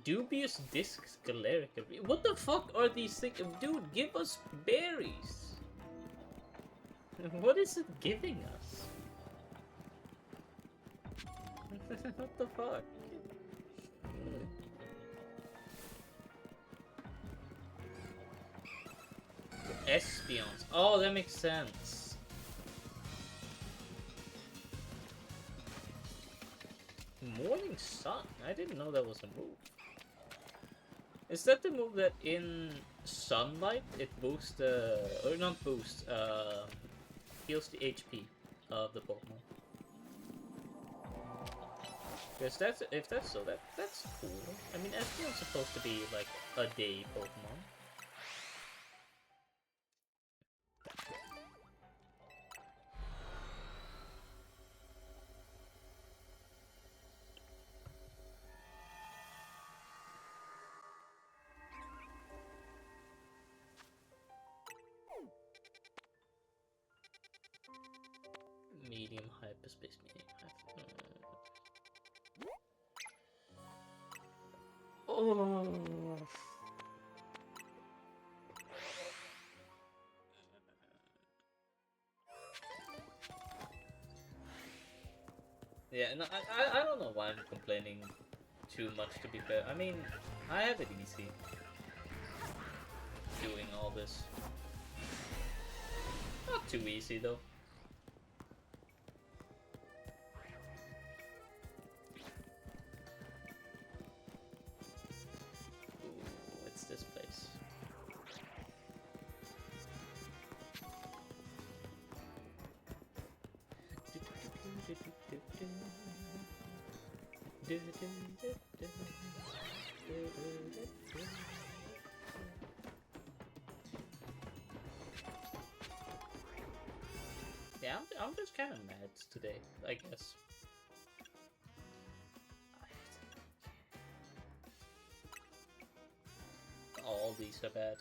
[SPEAKER 1] Dubious disc sclerica. What the fuck are these things? Dude, give us berries. What is it giving us? What the fuck? Espions. Oh, that makes sense. Morning Sun. I didn't know that was a move. Is that the move that in sunlight it boosts the, or not boosts, heals the HP of the Pokemon? Because that's, if that's so, that's cool. I mean, Espeon's supposed to be like a day Pokemon. Medium hyperspace, medium hyperspace. Oh. Yeah, no, I don't know why I'm complaining too much, to be fair. I mean, I have it easy doing all this. Not too easy, though. Ooh, it's this place. Yeah, I'm just kind of mad today, I guess. All these are bad.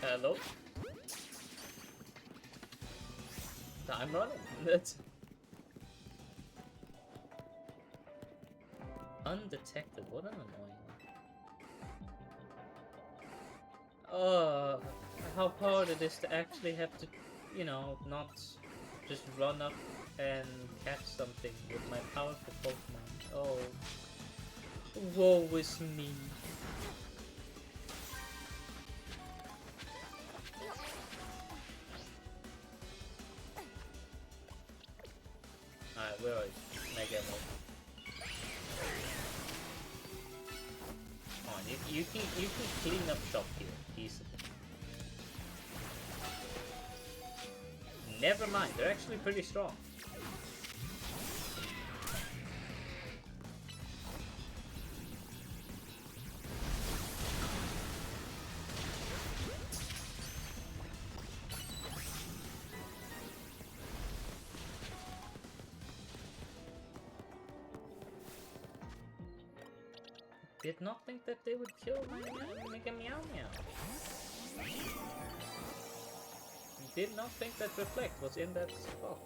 [SPEAKER 1] Hello? I'm running. That's undetected. What an annoying. How hard it is to actually have to, you know, not just run up and catch something with my powerful Pokemon. Oh, woe is me. Alright, where are you? Mega Mode. Come on, you can clean up shop here easily. Never mind, they're actually pretty strong. Did not think that they would kill my Mega Meow Meow. Did not think that Reflect was in that spot.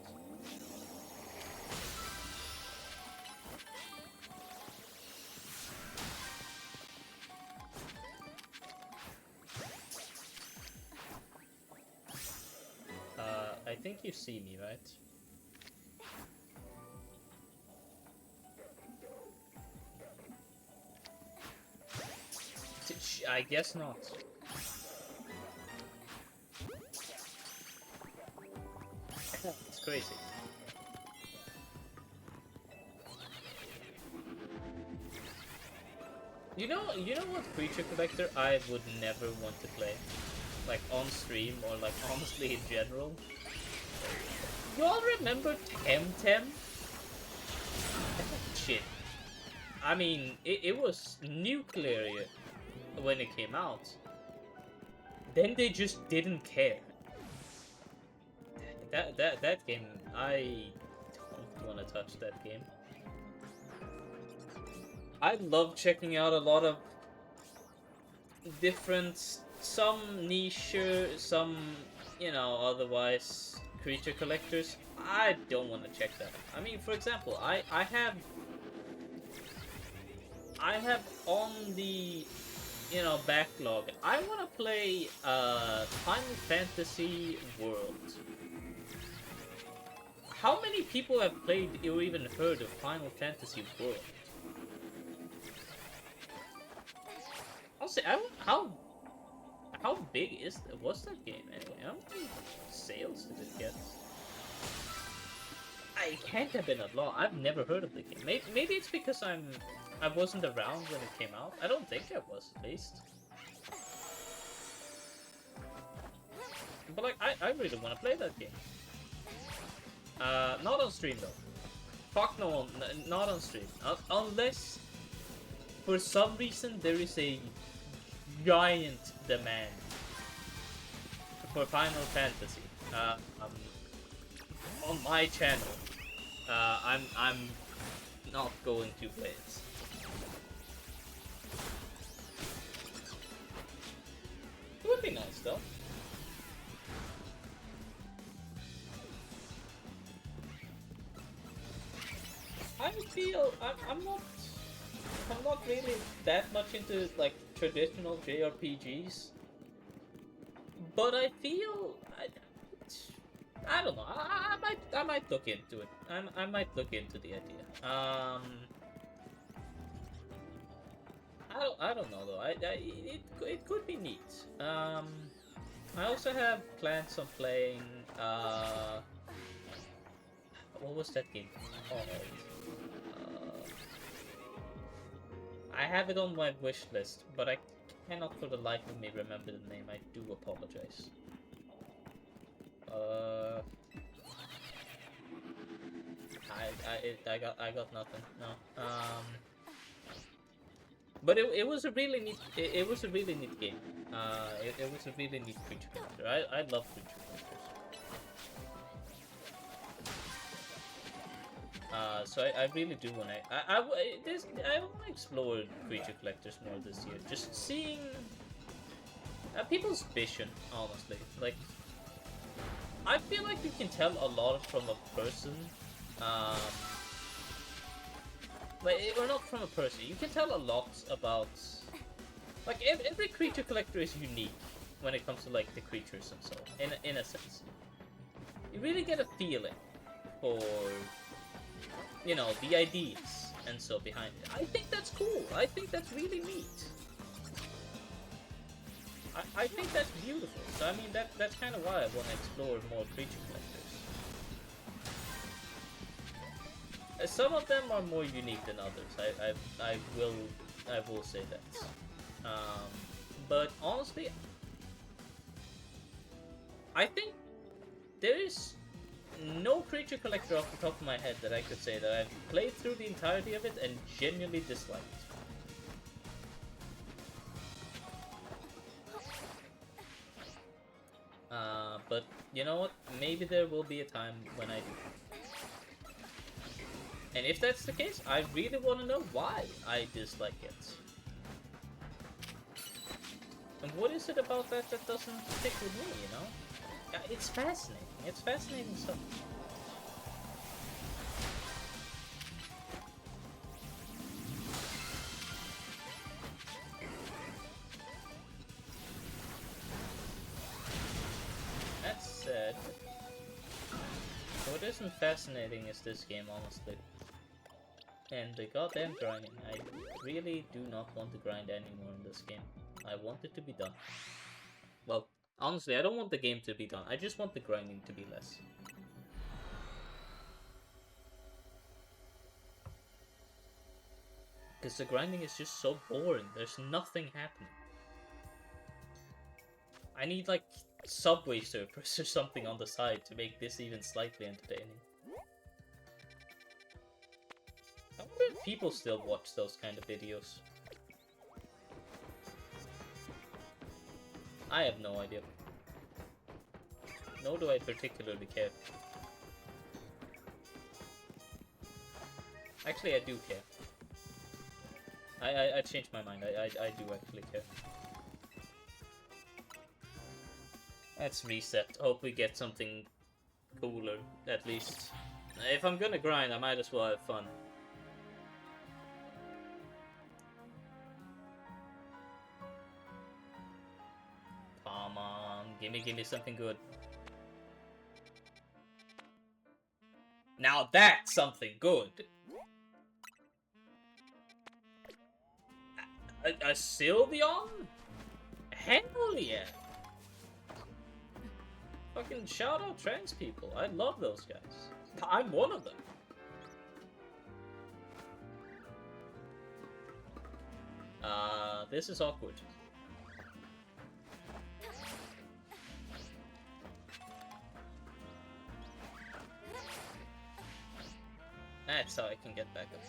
[SPEAKER 1] I think you see me, right? I guess not. It's crazy. You know what creature collector I would never want to play? Like on stream or like honestly in general? You all remember Temtem? Shit. I mean, it was nuclear when it came out. Then they just didn't care. That game, I don't want to touch that game. I love checking out a lot of different, some niche, some, you know, otherwise creature collectors. I don't want to check that out. I mean, for example, I have on the, you know, backlog. I want to play Final Fantasy World. How many people have played or even heard of Final Fantasy World? I'll say, how big was that game anyway? How many sales did it get? I can't have been a lot. I've never heard of the game. Maybe it's because I wasn't around when it came out. I don't think I was, at least. But like, I really want to play that game. Not on stream though. Fuck no, not on stream. Unless for some reason there is a giant demand for Final Fantasy on my channel. I'm not going to play it. It would be nice though. I feel I'm not really that much into like traditional JRPGs, but I feel I don't know. I might look into it. I might look into the idea. I don't know though. It could be neat. I also have plans on playing what was that game called? I have it on my wish list, but I cannot for the life of me remember the name. I do apologize. I got nothing. No. But it was a really neat. It was a really neat game. It was a really neat creature character. I love creature characters. So I really do want to. I want to explore creature collectors more this year. Just seeing people's vision, honestly. Like, I feel like you can tell a lot from a person. Or not from a person. You can tell a lot about. Like every creature collector is unique when it comes to like the creatures and so. In a sense, you really get a feeling for, you know, the ideas and so behind it. I think that's cool. I think that's really neat. I think that's beautiful. So I mean that's kind of why I want to explore more creature collectors. Some of them are more unique than others. I will say that. But honestly, I think there is no creature collector off the top of my head that I could say that I've played through the entirety of it and genuinely disliked. But you know what? Maybe there will be a time when I do. And if that's the case, I really want to know why I dislike it. And what is it about that doesn't stick with me, you know? It's fascinating. It's fascinating stuff. That said, what isn't fascinating is this game, honestly. And the goddamn grinding. I really do not want to grind anymore in this game. I want it to be done. Well, honestly, I don't want the game to be done. I just want the grinding to be less. Because the grinding is just so boring. There's nothing happening. I need, like, Subway Surfers or something on the side to make this even slightly entertaining. I wonder if people still watch those kind of videos. I have no idea. Nor do I particularly care. Actually, I do care. I changed my mind. I do actually care. Let's reset. Hope we get something cooler, at least. If I'm gonna grind, I might as well have fun. Come on, give me something good. Now that's something good! A Sylveon? Hell yeah! Fucking shout out trans people. I love those guys. I'm one of them. This is awkward. That's how I can get back up.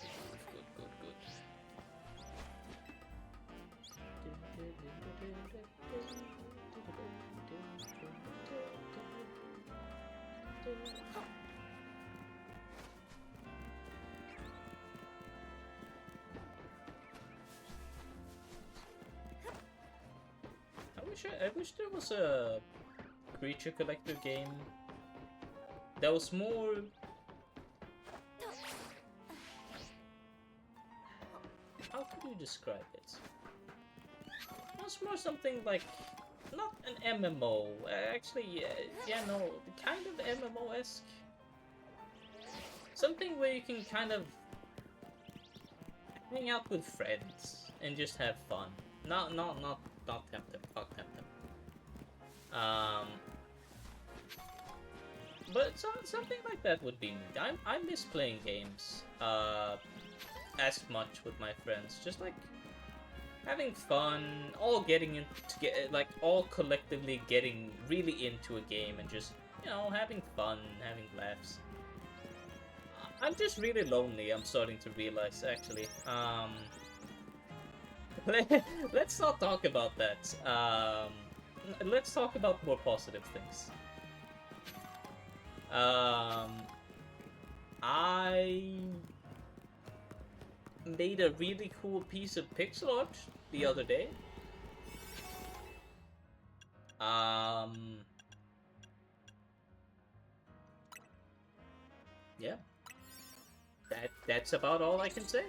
[SPEAKER 1] Good, good, good. I wish there was a creature collector game that was more. How could you describe it? It was more something like, not an MMO. Actually, yeah, no, kind of MMO-esque. Something where you can kind of hang out with friends and just have fun. Not Temtem. Fuck Temtem. But something like that would be neat. I miss playing games as much with my friends. Just like having fun, all getting into like all collectively getting really into a game and just, you know, having fun, having laughs. I'm just really lonely. I'm starting to realize, actually. Let's not talk about that. Let's talk about more positive things. I made a really cool piece of pixel art the other day. Yeah. That's about all I can say.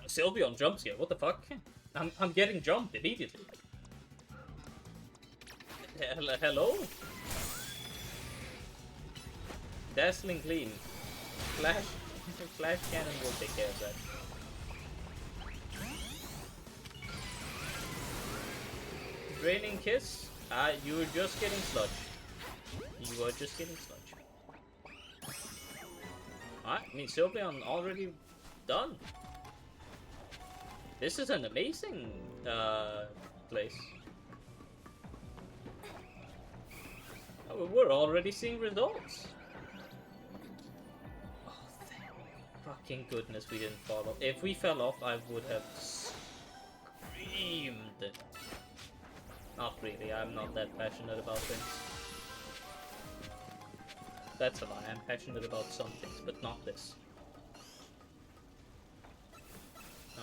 [SPEAKER 1] Sylveon jumps here. What the fuck? I'm getting jumped immediately. Hello? Dazzling Gleam. Flash Cannon will take care of that. Draining Kiss? You were just getting sludge. You are just getting sludge. Alright, I mean, Sylveon already done. This is an amazing place. Oh, we're already seeing results. Oh, thank fucking goodness we didn't fall off. If we fell off, I would have screamed. Not really, I'm not that passionate about things. That's a lie, I'm passionate about some things, but not this.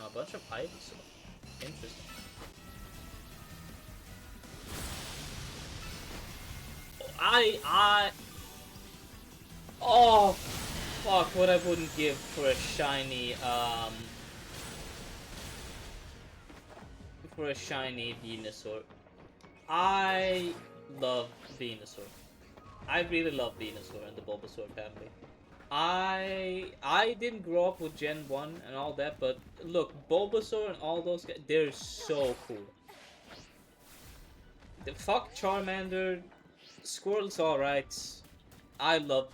[SPEAKER 1] A bunch of Ivysaur. Interesting. Oh, fuck, what I wouldn't give for a shiny, Venusaur. I love Venusaur. I really love Venusaur and the Bulbasaur family. I didn't grow up with Gen 1 and all that, but look, Bulbasaur and all those guys, they're so cool. The fuck Charmander, Squirtle's alright. I love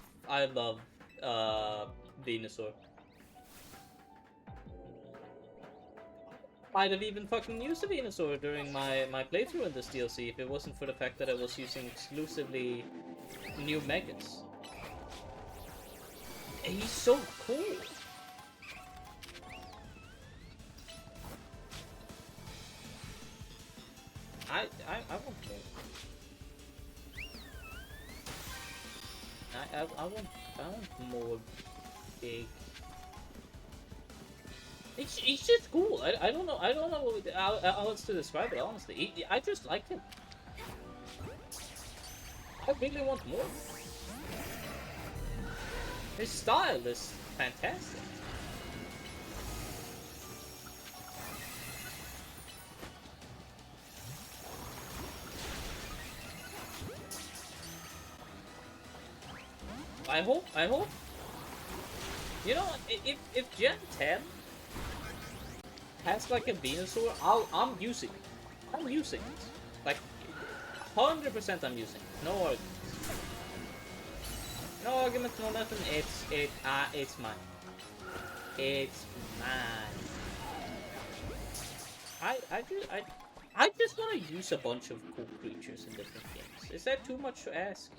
[SPEAKER 1] Venusaur. I'd have even fucking used a Venusaur during my playthrough in this DLC if it wasn't for the fact that I was using exclusively new Megas. He's so cool. I want more. I want more big. He's just cool. I don't know. I don't know how else to describe it. Honestly, I just like him. I really want more. His style is fantastic. I hope. You know, if Gen 10 has like a Venusaur, I'm using it. I'm using it. Like 100% I'm using it. No arguments. No arguments, no nothing. It's mine. It's mine. I just want to use a bunch of cool creatures in different games. Is that too much to ask?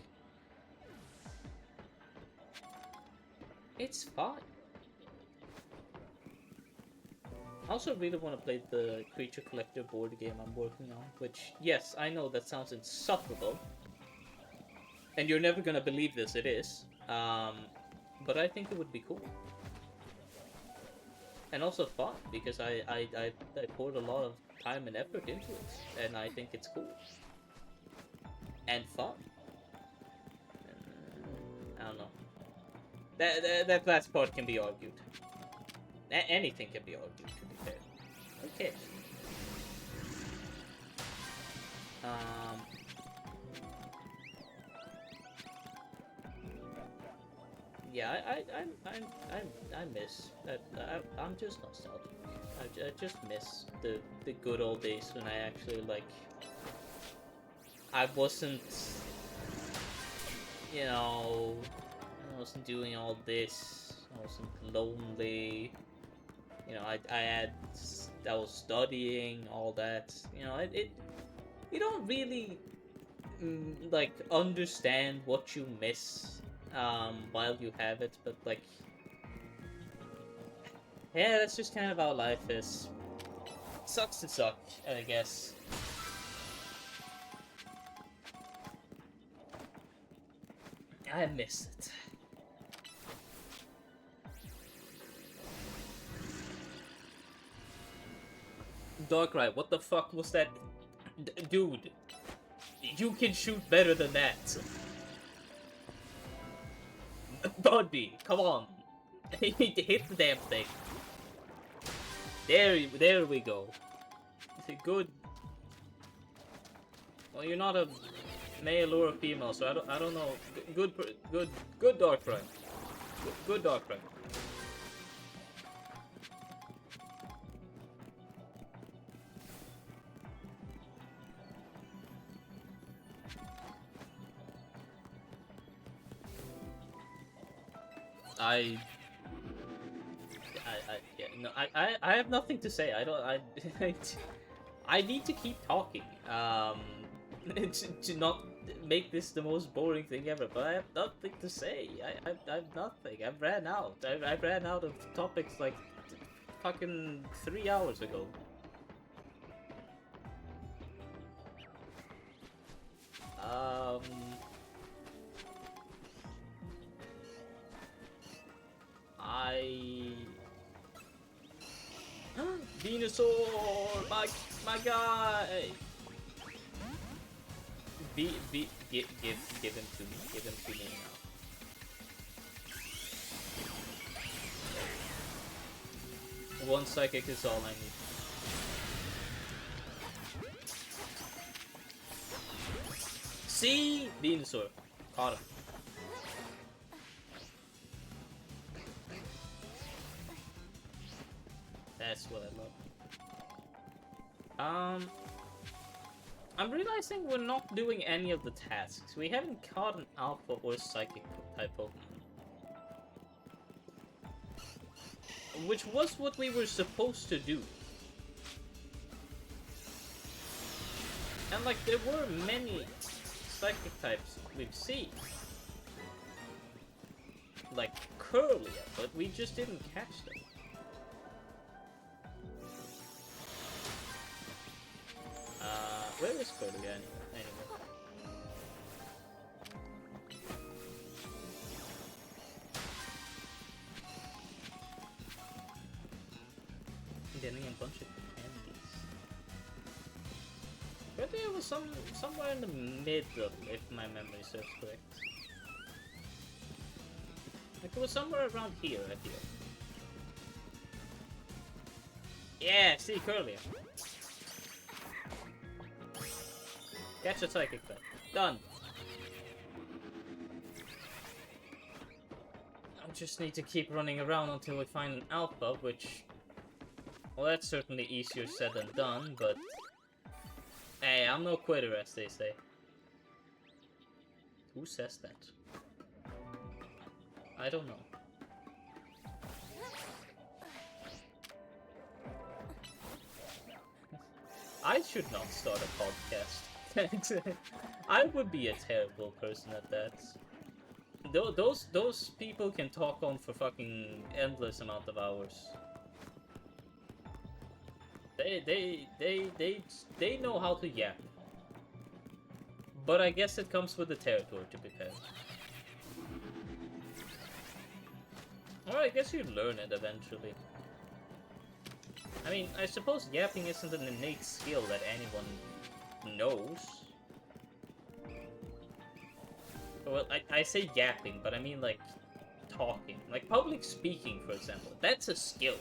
[SPEAKER 1] It's fine. I also really want to play the Creature Collector board game I'm working on, which, yes, I know that sounds insufferable. And you're never gonna believe this, it is. But I think it would be cool. And also fun, because I poured a lot of time and effort into it, and I think it's cool. And fun. I don't know. That last part can be argued. Anything can be argued, to be fair. Okay. Yeah, I miss. I'm just nostalgic. I just miss the good old days when I actually like. I wasn't, you know, I wasn't doing all this. I wasn't lonely. You know, I was studying all that. You know, you don't really like understand what you miss while you have it, but like, yeah, that's just kind of how life is. Sucks to suck, I guess. I miss it. Darkrai, what the fuck was that? Dude, you can shoot better than that. Buddy, come on. Hit the damn thing. There we go. Good. Well, you're not a male or a female, so I don't know. Good Darkrai. Good Darkrai. I have nothing to say. I need to keep talking. To not make this the most boring thing ever. But I have nothing to say. I have nothing. I ran out. I ran out of topics like fucking 3 hours ago. Venusaur, my guy. Give him to me. Give him to me now. One psychic is all I need. See, Venusaur, caught him. That's what I love. I'm realizing we're not doing any of the tasks. We haven't caught an Alpha or Psychic type Pokemon. Which was what we were supposed to do. And like, there were many Psychic types we've seen. Like Curlia, but we just didn't catch them. Where is Curlia anyway? Getting a bunch of candies. But it was somewhere in the middle, if my memory serves correct. Like it was somewhere around here, I feel. Yeah, see, Curly. Catch a psychic threat. Done. I just need to keep running around until we find an alpha, which... Well, that's certainly easier said than done, but... Hey, I'm no quitter, as they say. Who says that? I don't know. I should not start a podcast. I would be a terrible person at that. Those people can talk on for fucking endless amount of hours. They know how to yap. But I guess it comes with the territory, to be fair. Or I guess you learn it eventually. I mean, I suppose yapping isn't an innate skill that anyone knows. Well, I say yapping, but I mean like talking. Like public speaking, for example. That's a skill.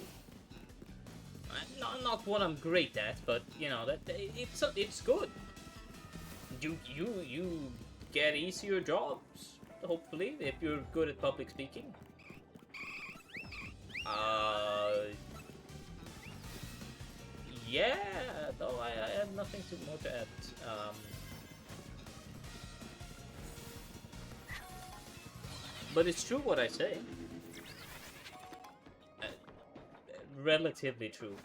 [SPEAKER 1] Not what I'm great at, but you know that it's good. You get easier jobs, hopefully, if you're good at public speaking. Yeah, though I have nothing more to add. But it's true what I say. Relatively true.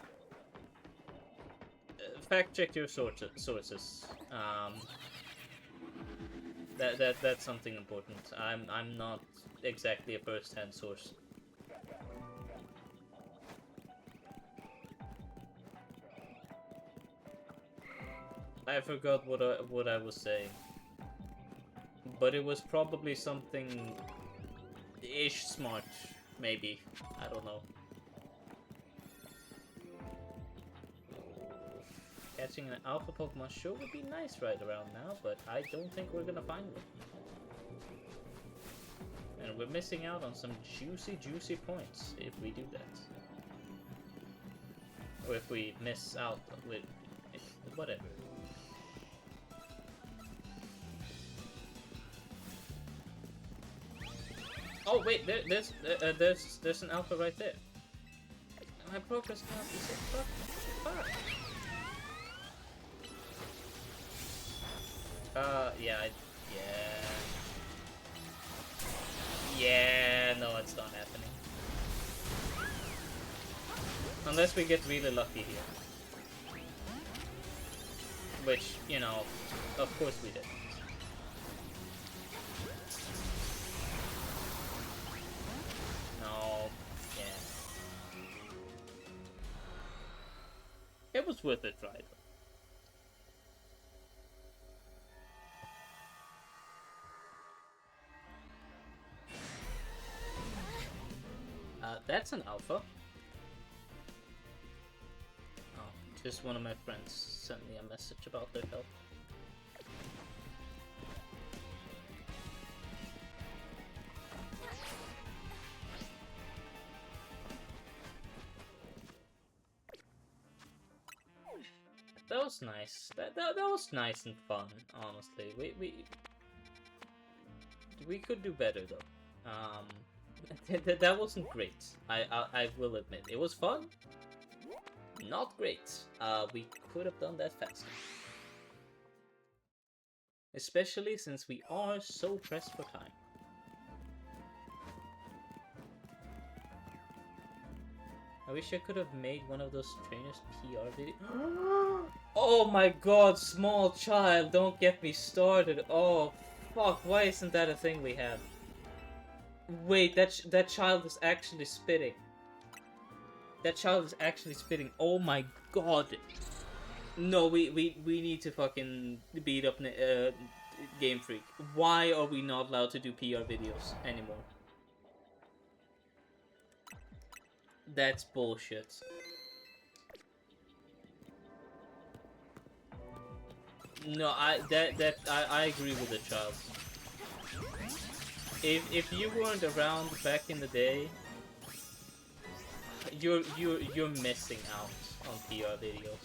[SPEAKER 1] Fact check your sources. That's something important. I'm not exactly a first-hand source. I forgot what I was saying, but it was probably something ish smart, maybe. I don't know. Catching an alpha Pokemon sure would be nice right around now, but I don't think we're gonna find one. And we're missing out on some juicy points if we do that. Or if we miss out with whatever. Oh wait, there's an alpha right there. My progress cannot be so fuck. Yeah, no, it's not happening. Unless we get really lucky here. Which, you know, of course we did. No, yeah. It was worth a try, though. That's an alpha. Oh, just one of my friends sent me a message about their help. That was nice. That was nice and fun, honestly. We could do better though. That wasn't great. I will admit. It was fun. Not great. We could have done that faster. Especially since we are so pressed for time. I wish I could have made one of those trainers PR videos. Oh my god, small child, don't get me started. Oh, fuck, why isn't that a thing we have? Wait, that child is actually spitting. That child is actually spitting. Oh my god. No, we need to fucking beat up Game Freak. Why are we not allowed to do PR videos anymore? That's bullshit. No, I agree with the child. If you weren't around back in the day, you're missing out on PR videos.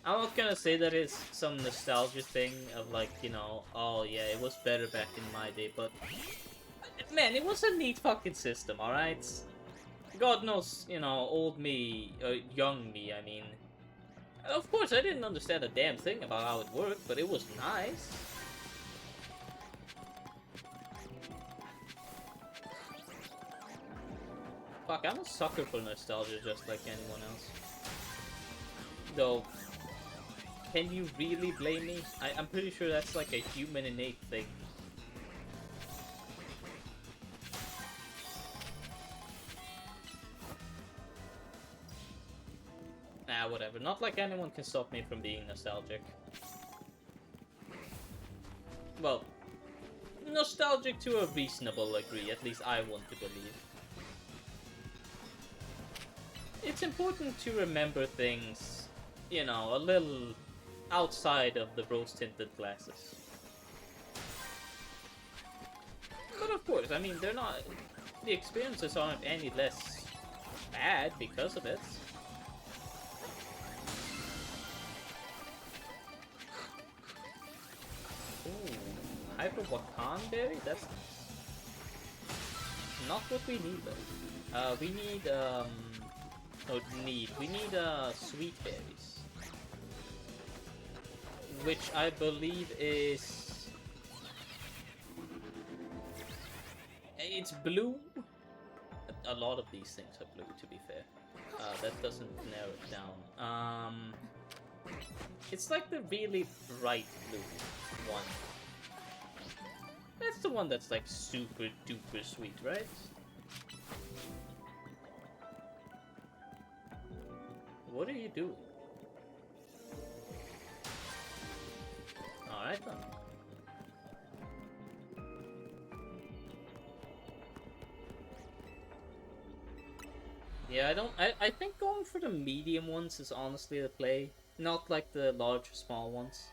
[SPEAKER 1] I'm not gonna say that it's some nostalgia thing of like, you know, oh yeah, it was better back in my day, but man, it was a neat fucking system, alright? God knows, you know, old me, young me, I mean. Of course, I didn't understand a damn thing about how it worked, but it was nice. Fuck, I'm a sucker for nostalgia just like anyone else. Though, can you really blame me? I'm pretty sure that's like a human innate thing. Nah, whatever. Not like anyone can stop me from being nostalgic. Well, nostalgic to a reasonable degree, at least I want to believe. It's important to remember things, you know, a little outside of the rose-tinted glasses. But of course, I mean, they're not... The experiences aren't any less bad because of it. Ooh, Hyper Wakan Berry? That's nice. Not what we need though. We need, we need, sweet berries. Which I believe is... It's blue? A lot of these things are blue, to be fair. That doesn't narrow it down. It's like the really bright blue one. That's the one that's like super duper sweet, right? What are you doing? Alright then. Yeah, I think going for the medium ones is honestly the play. Not like the large or small ones.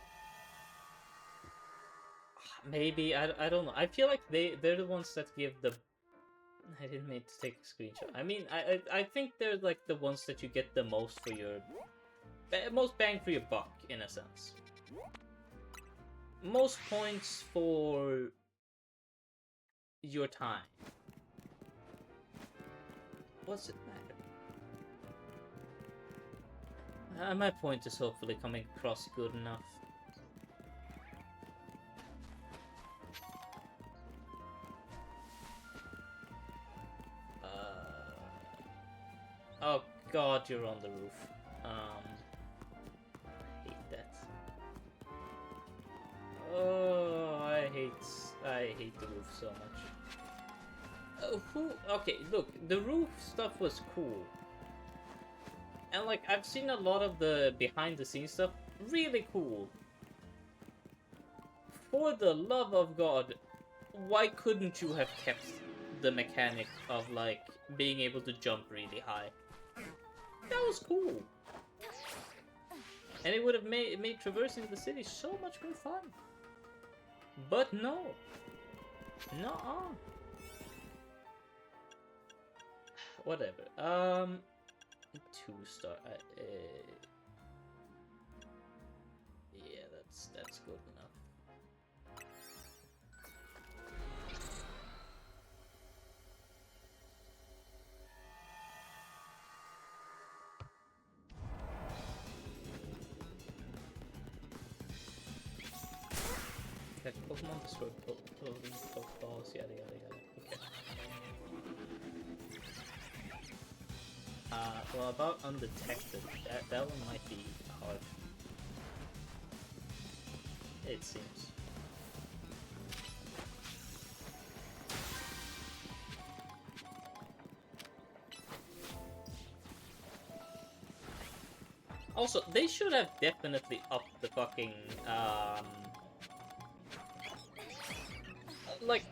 [SPEAKER 1] Maybe, I don't know. I feel like they're the ones that give the... I didn't mean to take a screenshot. I mean, I think they're like the ones that you get the most for your... most bang for your buck, in a sense. Most points for... your time. What's it matter? My point is hopefully coming across good enough. Oh god, you're on the roof. I hate that. Oh, I hate the roof so much. Okay, look, the roof stuff was cool. And like, I've seen a lot of the behind the scenes stuff, really cool. For the love of God, why couldn't you have kept the mechanic of like, being able to jump really high? That was cool. And it would have made traversing the city so much more fun. But no. Nuh-uh. Whatever. 2-star. Yeah, that's good enough. Catch Pokemon, destroy clothing, Pokeballs, yada yada yada. Okay. Well, about undetected, that one might be hard. It seems. Also, they should have definitely upped the fucking, like,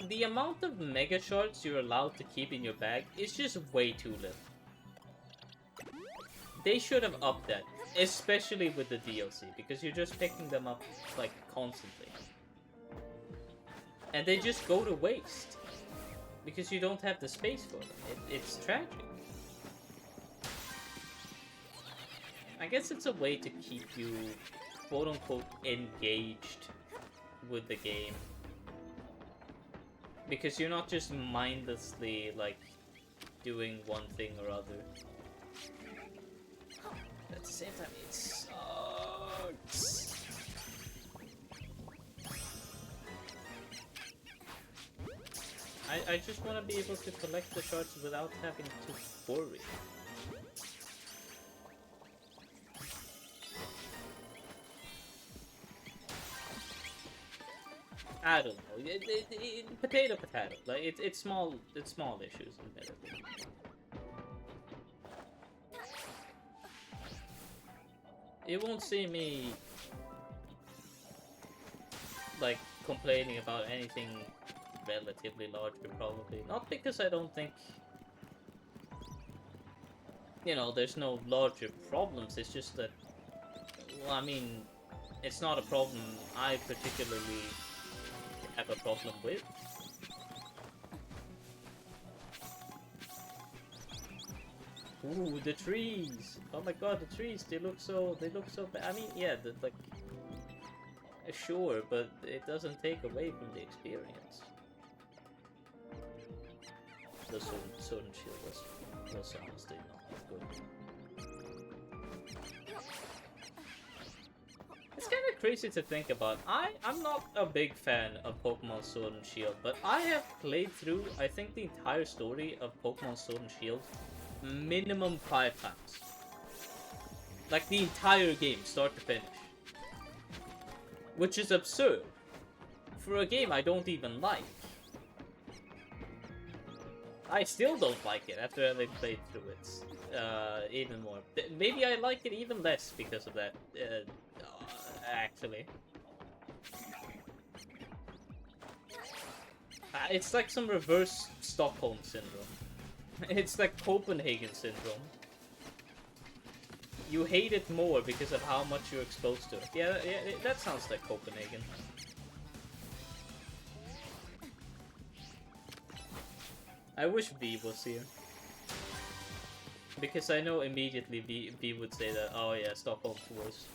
[SPEAKER 1] the amount of Mega Shards you're allowed to keep in your bag is just way too little. They should have upped that, especially with the DLC, because you're just picking them up like constantly, and they just go to waste because you don't have the space for them. It's tragic. I guess it's a way to keep you, quote unquote, engaged with the game, because you're not just mindlessly like doing one thing or other. But at the same time, it sucks. I just want to be able to collect the shards without having to worry. I don't know. Potato. Like it's small issues, admittedly. You won't see me like complaining about anything relatively larger, probably. Not because I don't think, you know, there's no larger problems. It's just that, well, I mean, it's not a problem I particularly have a problem with. Ooh, the trees! Oh my god, the trees! They look so bad. I mean, yeah, like, sure, but it doesn't take away from the experience. The sword and shield was honestly not good. It's kind of crazy to think about. I'm not a big fan of Pokemon Sword and Shield, but I have played through, I think, the entire story of Pokemon Sword and Shield minimum 5 times. Like the entire game, start to finish. Which is absurd for a game I don't even like. I still don't like it after having played through it even more. Maybe I like it even less because of that, actually. It's like some reverse Stockholm syndrome. It's like Copenhagen syndrome. You hate it more because of how much you're exposed to it. Yeah, that sounds like Copenhagen. I wish V was here. Because I know immediately V would say that, oh yeah, Stockholm's worse.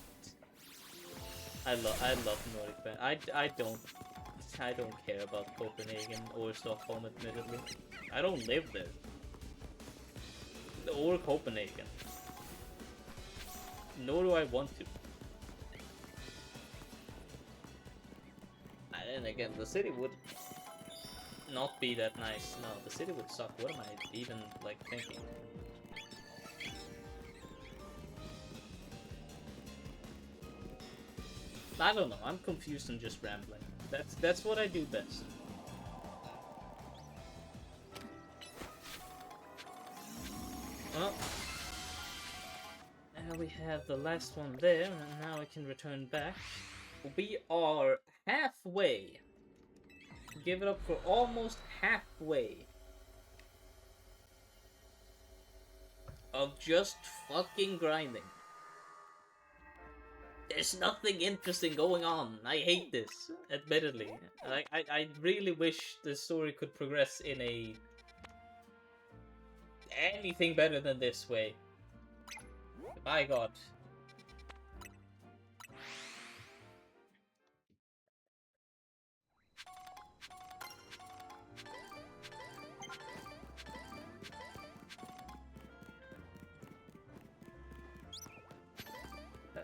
[SPEAKER 1] I love Nordic band. I don't care about Copenhagen or Stockholm, admittedly. I don't live there. Or Copenhagen. Nor do I want to. And then again, the city would not be that nice. No, the city would suck. What am I even, like, thinking? I don't know. I'm confused and just rambling. That's what I do best. Well, we have the last one there, and now we can return back. We are halfway. Give it up for almost halfway of just fucking grinding. There's nothing interesting going on. I hate this, admittedly. I really wish the story could progress in a anything better than this way. My god.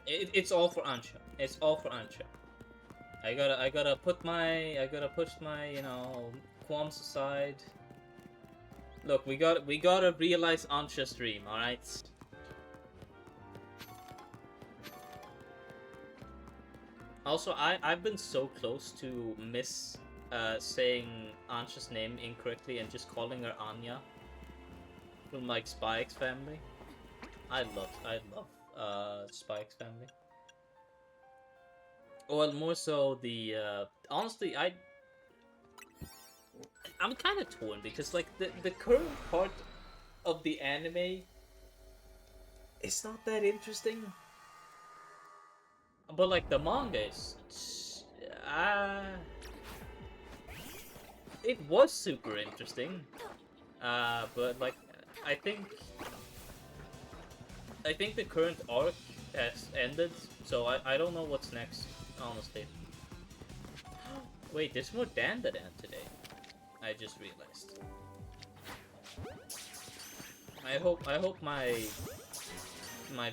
[SPEAKER 1] It's all for Ansha. It's all for Ansha. I gotta push my, you know, qualms aside. Look, we gotta realize Ansha's dream, alright? Also, I've been so close to saying Ansha's name incorrectly and just calling her Anya from like Spy X Family. I love Spy X Family. Well, more so the honestly, I'm kind of torn because like the current part of the anime it's not that interesting. But like the manga is, it was super interesting. But like I think the current arc has ended, so I don't know what's next, honestly. Wait, there's more Dan today. I just realized. I hope my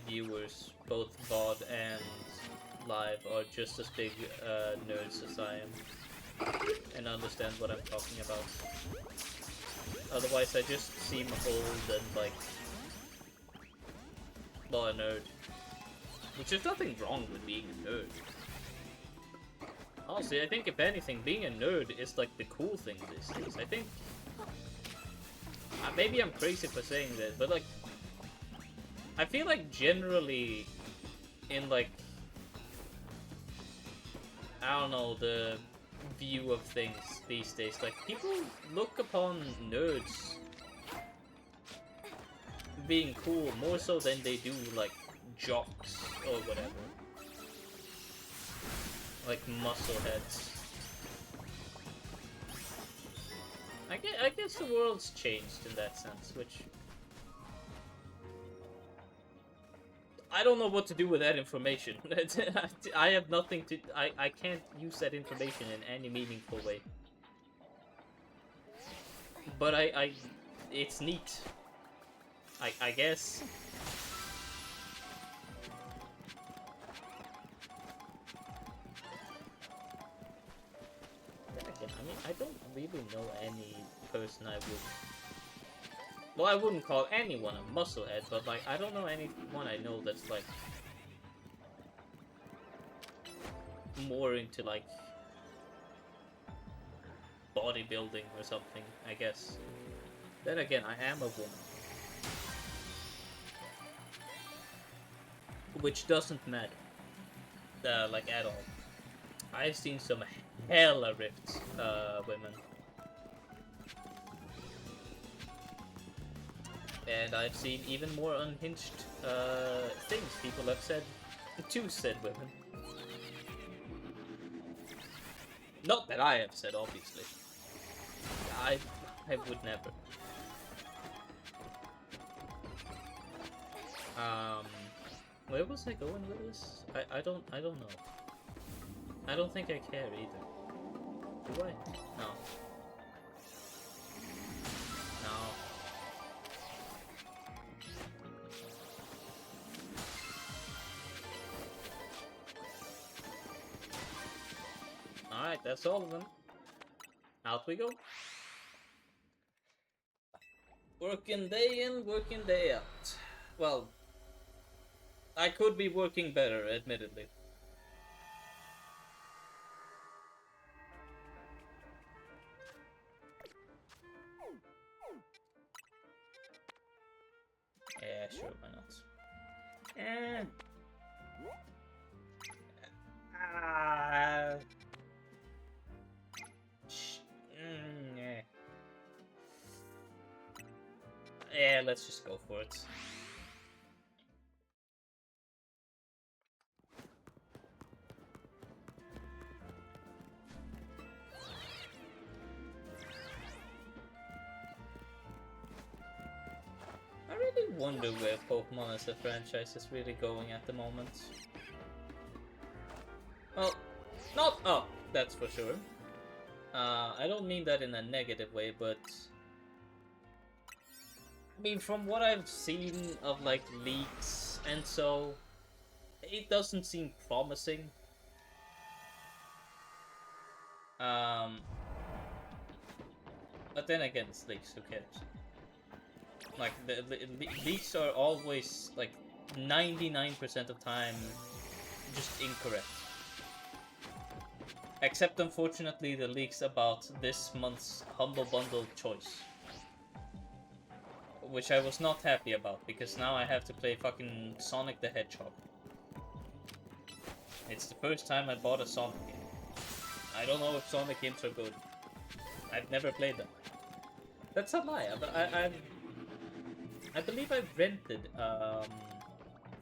[SPEAKER 1] viewers, both VOD and live, are just as big nerds as I am and understand what I'm talking about. Otherwise, I just seem old and like, well, a nerd. Which there's nothing wrong with being a nerd. Honestly, I think if anything, being a nerd is like the cool thing these days. I think maybe I'm crazy for saying this, but like I feel like generally in like I don't know the view of things these days, like people look upon nerds being cool more so than they do like jocks or whatever. Like muscle heads. I guess the world's changed in that sense, which I don't know what to do with that information. I have nothing to. I can't use that information in any meaningful way. But it's neat. I guess. Then again, I mean, I don't really know any person I would. Well, I wouldn't call anyone a musclehead, but like, I don't know anyone I know that's like more into like bodybuilding or something, I guess. Then again, I am a woman. Which doesn't matter. Like at all. I've seen some hella ripped women. And I've seen even more unhinged things people have said to said women. Not that I have said, obviously. I would never. Where was I going with this? I don't know. I don't think I care either. Do I? No. No. Alright, that's all of them. Out we go. Working day in, working day out. Well, I could be working better, admittedly. Yeah, sure, why not? Eh. Yeah. Yeah, let's just go for it. I really wonder where Pokemon as a franchise is really going at the moment. Well, not up, that's for sure. I don't mean that in a negative way, but I mean, from what I've seen of like leaks and so, it doesn't seem promising. But then again, it's leaks, who cares? Like, the leaks are always, like, 99% of time just incorrect. Except, unfortunately, the leaks about this month's Humble Bundle choice. Which I was not happy about, because now I have to play fucking Sonic the Hedgehog. It's the first time I bought a Sonic game. I don't know if Sonic games are good. I've never played them. That's a lie. I believe I've rented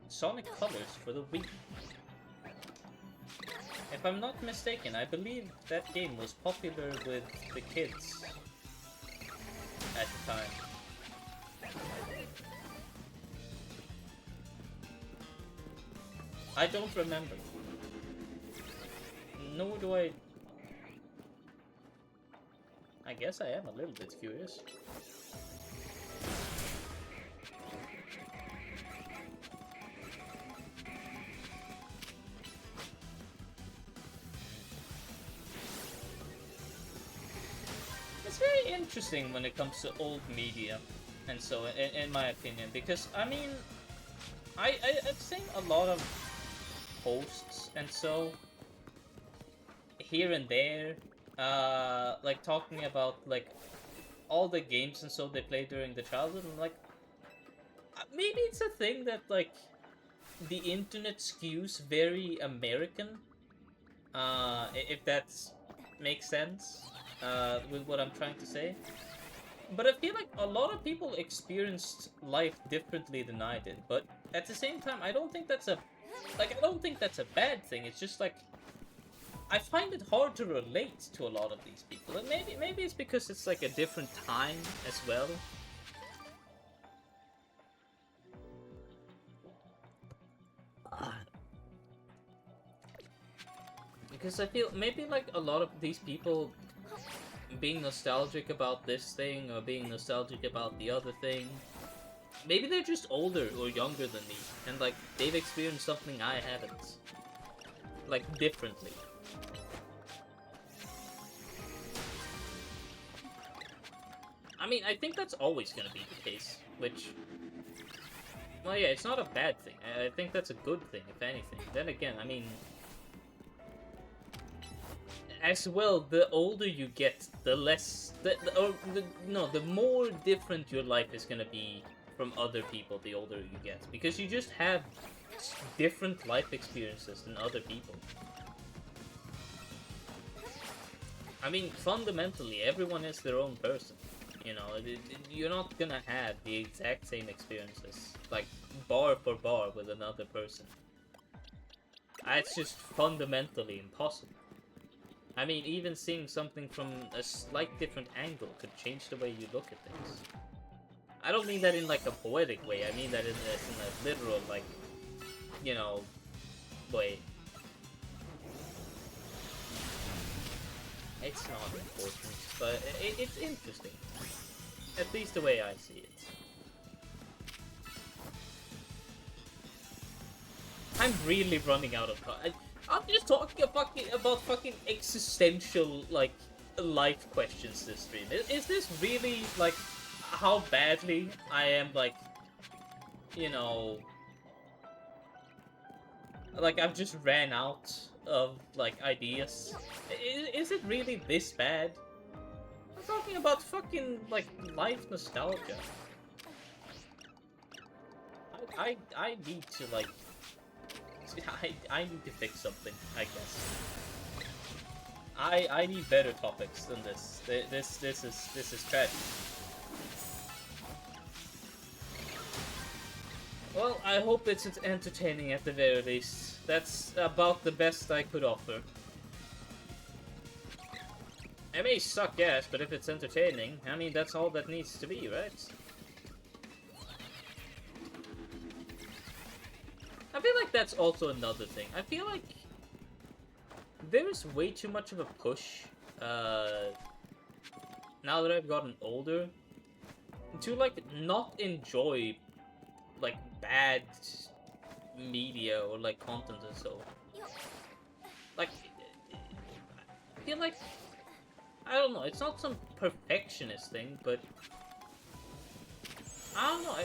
[SPEAKER 1] Sonic Colors for the Wii. If I'm not mistaken, I believe that game was popular with the kids at the time. I don't remember. Nor do I... I guess I am a little bit curious. It's very interesting when it comes to old media, and so, in my opinion, because, I mean, I've seen a lot of posts, and so, here and there, like, talking about, like, all the games and so they played during the childhood, and, like, maybe it's a thing that, like, the internet skews very American, if that makes sense, with what I'm trying to say. But I feel like a lot of people experienced life differently than I did, but at the same time, I don't think that's a bad thing. It's just like, I find it hard to relate to a lot of these people, and maybe it's because it's like a different time as well. Because I feel maybe like a lot of these people being nostalgic about this thing or being nostalgic about the other thing, maybe they're just older or younger than me, and like they've experienced something I haven't, like differently. I mean, I think that's always gonna be the case, which, well, yeah, it's not a bad thing. I think that's a good thing, if anything. Then again, I mean, as well, the older you get, the less, the more different your life is gonna be from other people the older you get, because you just have different life experiences than other people. I mean, fundamentally, everyone is their own person. You know, you're not gonna have the exact same experiences, like, bar for bar with another person. It's just fundamentally impossible. I mean, even seeing something from a slight different angle could change the way you look at things. I don't mean that in, like, a poetic way, I mean that in a literal, like, you know, way. It's not important, but it's interesting. At least the way I see it. I'm really running out of time. I'm just talking about fucking existential, like, life questions this stream. Is this really, like, how badly I am, like, you know, like, I've just ran out of, like, ideas? Is it really this bad? I'm talking about fucking, like, life nostalgia. I need to, like, I need to fix something, I guess. I need better topics than this. This is tragic. Well, I hope it's entertaining at the very least. That's about the best I could offer. It may suck ass, but if it's entertaining, I mean, that's all that needs to be, right? I feel like that's also another thing. I feel like there's way too much of a push, now that I've gotten older, to, like, not enjoy, like, bad media or, like, content and so. Like, I feel like, I don't know, it's not some perfectionist thing, but I don't know,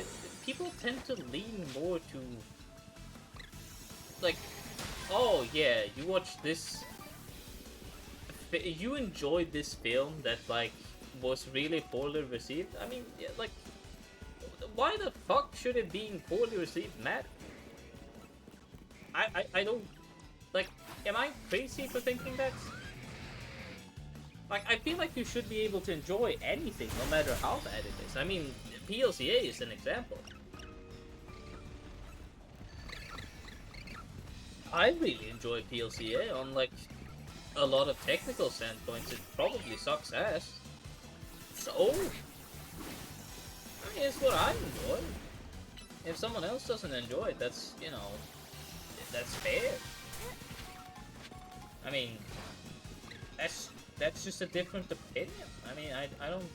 [SPEAKER 1] people tend to lean more to, like, oh yeah, you watched this, you enjoyed this film that, like, was really poorly received. I mean, yeah, like, why the fuck should it being poorly received matter? I don't, like, am I crazy for thinking that? Like, I feel like you should be able to enjoy anything, no matter how bad it is. I mean, PLCA is an example. I really enjoy PLCA on like a lot of technical standpoints. It probably sucks ass. So, I mean, it's what I enjoy. If someone else doesn't enjoy it, that's, you know, that's fair. I mean, that's just a different opinion. I mean, I don't,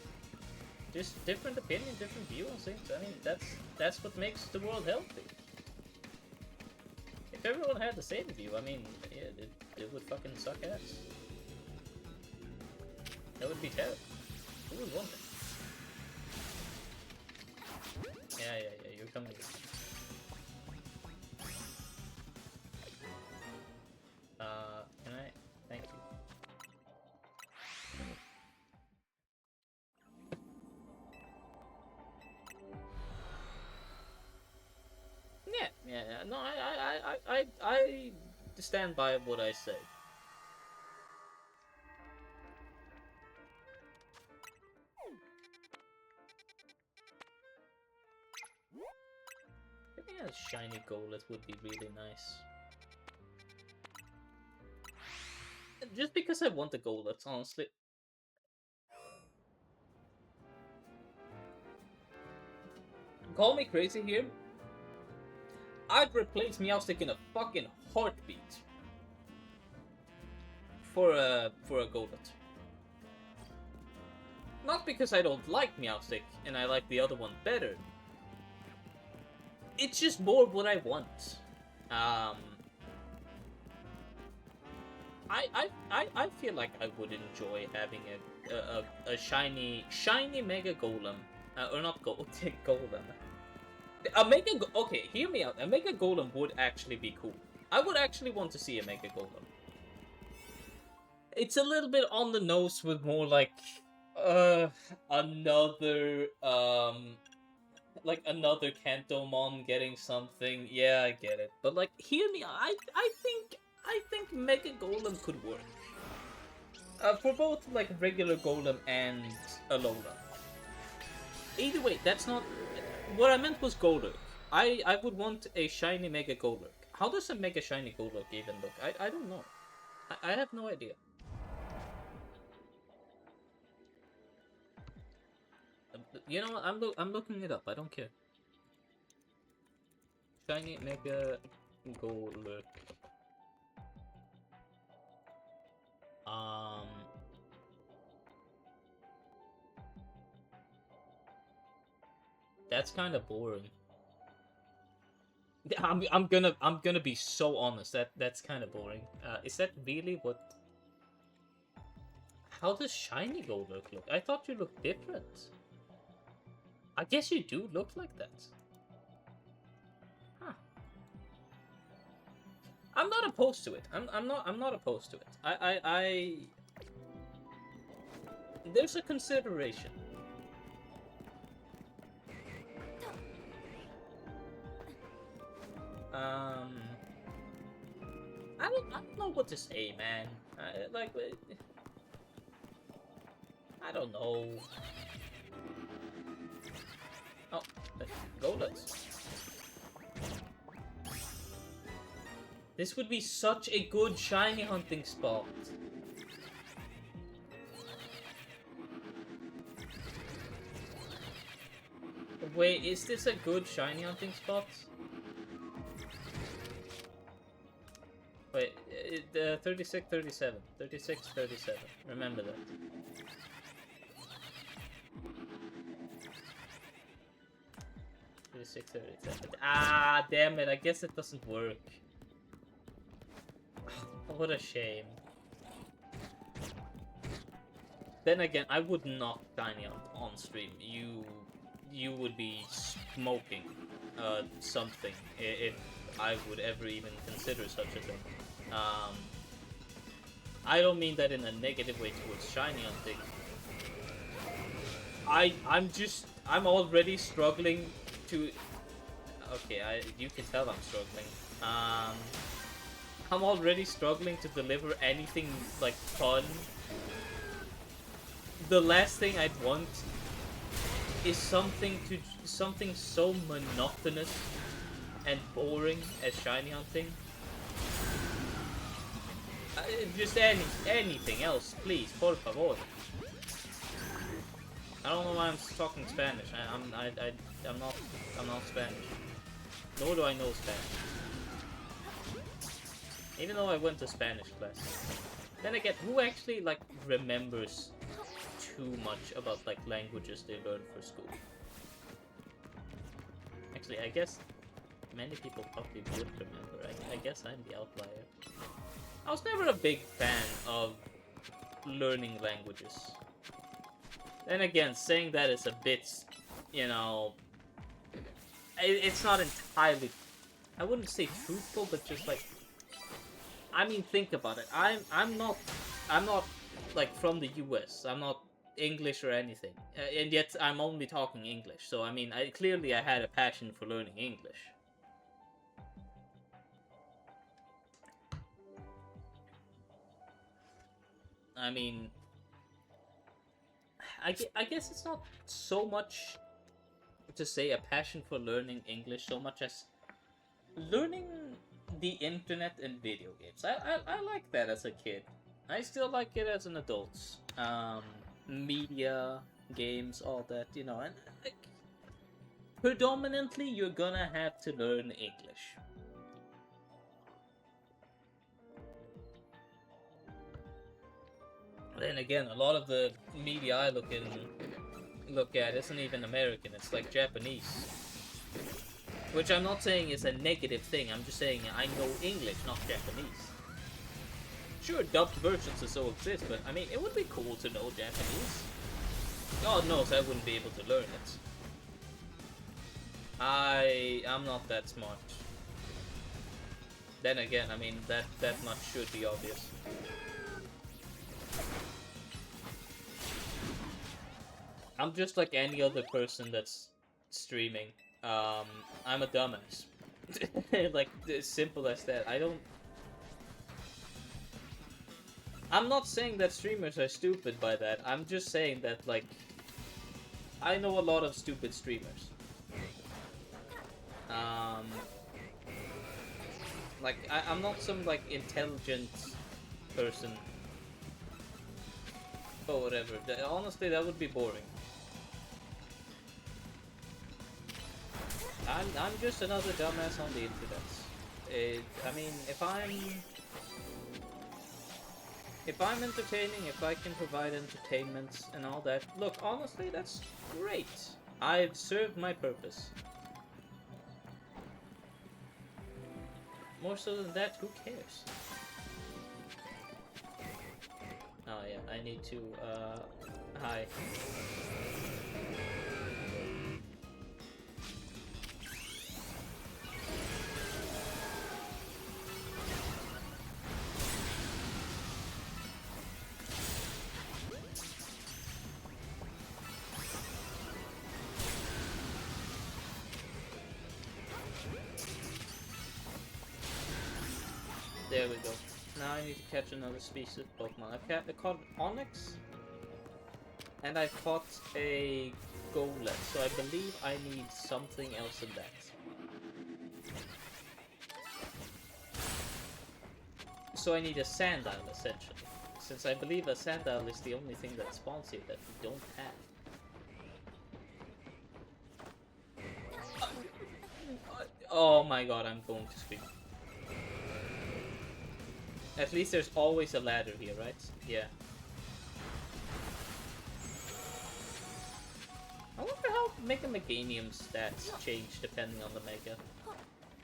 [SPEAKER 1] just different opinion, different view on things. I mean, that's what makes the world healthy. If everyone had the same view, I mean, yeah, it would fucking suck ass. That would be terrible. Who would want it? Yeah, you're coming. Can I? Thank you. Yeah. No, I stand by what I say. I think a shiny Golett would be really nice. Just because I want the Golett, honestly. Call me crazy here. I'd replace Meowstic in a fucking heartbeat for a Golett. Not because I don't like Meowstic and I like the other one better. It's just more what I want. I feel like I would enjoy having a shiny Mega Golem, or not Golem. Okay, hear me out. A Mega Golem would actually be cool. I would actually want to see a Mega Golem. It's a little bit on the nose with more like another like another Kantomon getting something. Yeah, I get it. But like, hear me. I think Mega Golem could work. For both like regular Golem and Alola. Either way, that's not what I meant was Golurk. I would want a shiny Mega Golurk. How does a Mega Shiny Golurk even look? I don't know. I have no idea. You know what? I'm looking it up. I don't care. Shiny Mega Golurk. That's kind of boring. I'm gonna be so honest. That's kind of boring. Is that really what? How does shiny Golurk look? I thought you looked different. I guess you do look like that. Huh. I'm not opposed to it. I'm not opposed to it. I there's a consideration. I don't know what to say, man. I don't know. Oh, Golett. This would be such a good shiny hunting spot. Wait, is this a good shiny hunting spot? Wait, 36, 37. 36, 37. Remember that. Ah, damn it. I guess it doesn't work. What a shame. Then again, I would not shiny on stream. You would be smoking something if I would ever even consider such a thing. I don't mean that in a negative way towards shiny hunting. I'm already struggling to. Okay, you can tell I'm struggling. I'm already struggling to deliver anything like fun. The last thing I'd want is something so monotonous and boring as shiny hunting. Just anything else, please, por favor. I don't know why I'm talking Spanish. I'm not Spanish. Nor do I know Spanish. Even though I went to Spanish class. Then again, who actually like remembers too much about like languages they learned for school? Actually, I guess many people probably would remember. I guess I'm the outlier. I was never a big fan of learning languages. Then again, saying that is a bit, you know, it's not entirely, I wouldn't say truthful, but just like, I mean, think about it. I'm not like from the US. I'm not English or anything, and yet I'm only talking English. So I mean, clearly I had a passion for learning English. I mean, I guess it's not so much to say a passion for learning English so much as learning the internet and video games. I like that as a kid. I still like it as an adult. Media, games, all that, you know, and like, predominantly you're gonna have to learn English. Then again, a lot of the media I look at isn't even American. It's like Japanese, which I'm not saying is a negative thing. I'm just saying I know English, not Japanese. Sure, dubbed versions of so exist, but I mean, it would be cool to know Japanese. God knows I wouldn't be able to learn it. I'm not that smart. Then again, I mean, that much should be obvious. I'm just like any other person that's streaming. I'm a dumbass. Like, as simple as that. I'm not saying that streamers are stupid by that. I'm just saying that, like, I know a lot of stupid streamers. Like, I'm not some, like, intelligent person. Or whatever. Honestly, that would be boring. I'm just another dumbass on the internet. I mean, if I'm entertaining, if I can provide entertainment and all that, look, honestly, that's great. I've served my purpose. More so than that, who cares? Oh yeah, I need to, hi. There we go. Now I need to catch another species of Pokemon. I caught Onyx, and I caught a Golett, so I believe I need something else than that. So I need a Sandile, essentially, since I believe a Sandile is the only thing that spawns here that we don't have. Oh my god, I'm going to scream. At least there's always a ladder here, right? Yeah. I wonder how Mega Meganium's stats change depending on the Mega.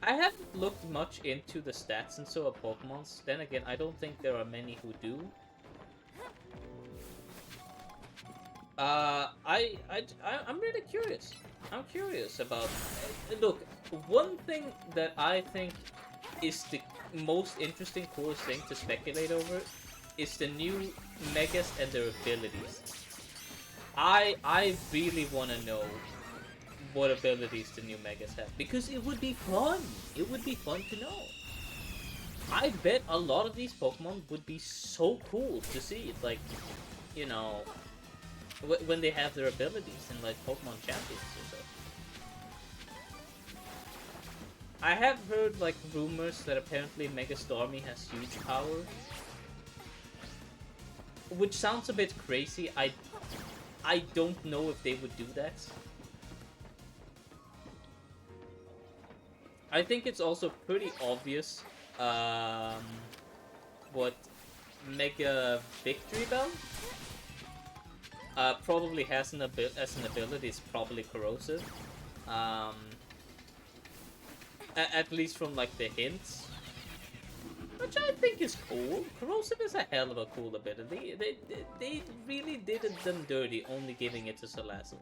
[SPEAKER 1] I haven't looked much into the stats and so of Pokemon's. Then again, I don't think there are many who do. I'm really curious. I'm curious about... Look, one thing that I think is the most interesting, coolest thing to speculate over is the new Megas and their abilities. I really want to know what abilities the new Megas have, because it would be fun. It would be fun to know. I bet a lot of these Pokemon would be so cool to see. It's like, you know, when they have their abilities in like Pokemon Champions or so. I have heard like rumors that apparently Mega Stormy has huge power, which sounds a bit crazy. I don't know if they would do that. I think it's also pretty obvious what Mega Victory Bell probably has as an ability is probably corrosive. At least from like the hints, which I think is cool. Corrosive is a hell of a cool ability. They really did them dirty only giving it to Salazzle.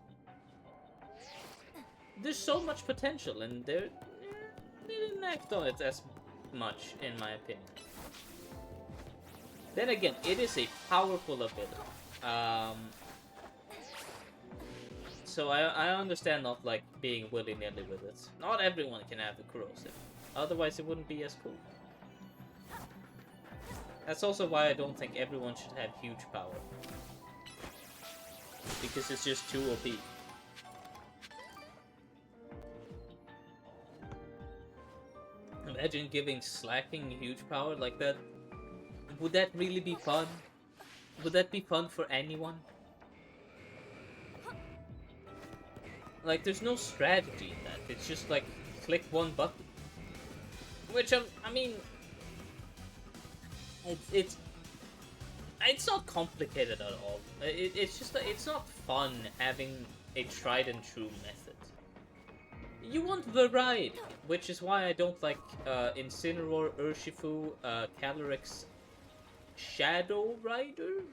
[SPEAKER 1] There's so much potential, and they didn't act on it as much, in my opinion. Then again, it is a powerful ability. So I understand not like being willy-nilly with it. Not everyone can have the corrosive, otherwise it wouldn't be as cool. That's also why I don't think everyone should have huge power, because it's just too OP. Imagine giving slacking huge power like that. Would that really be fun? Would that be fun for anyone? Like, there's no strategy in that. It's just like, click one button. Which, I mean... It's not complicated at all. It's just that it's not fun having a tried and true method. You want variety, which is why I don't like Incineroar, Urshifu, Calyrex, Shadow Rider?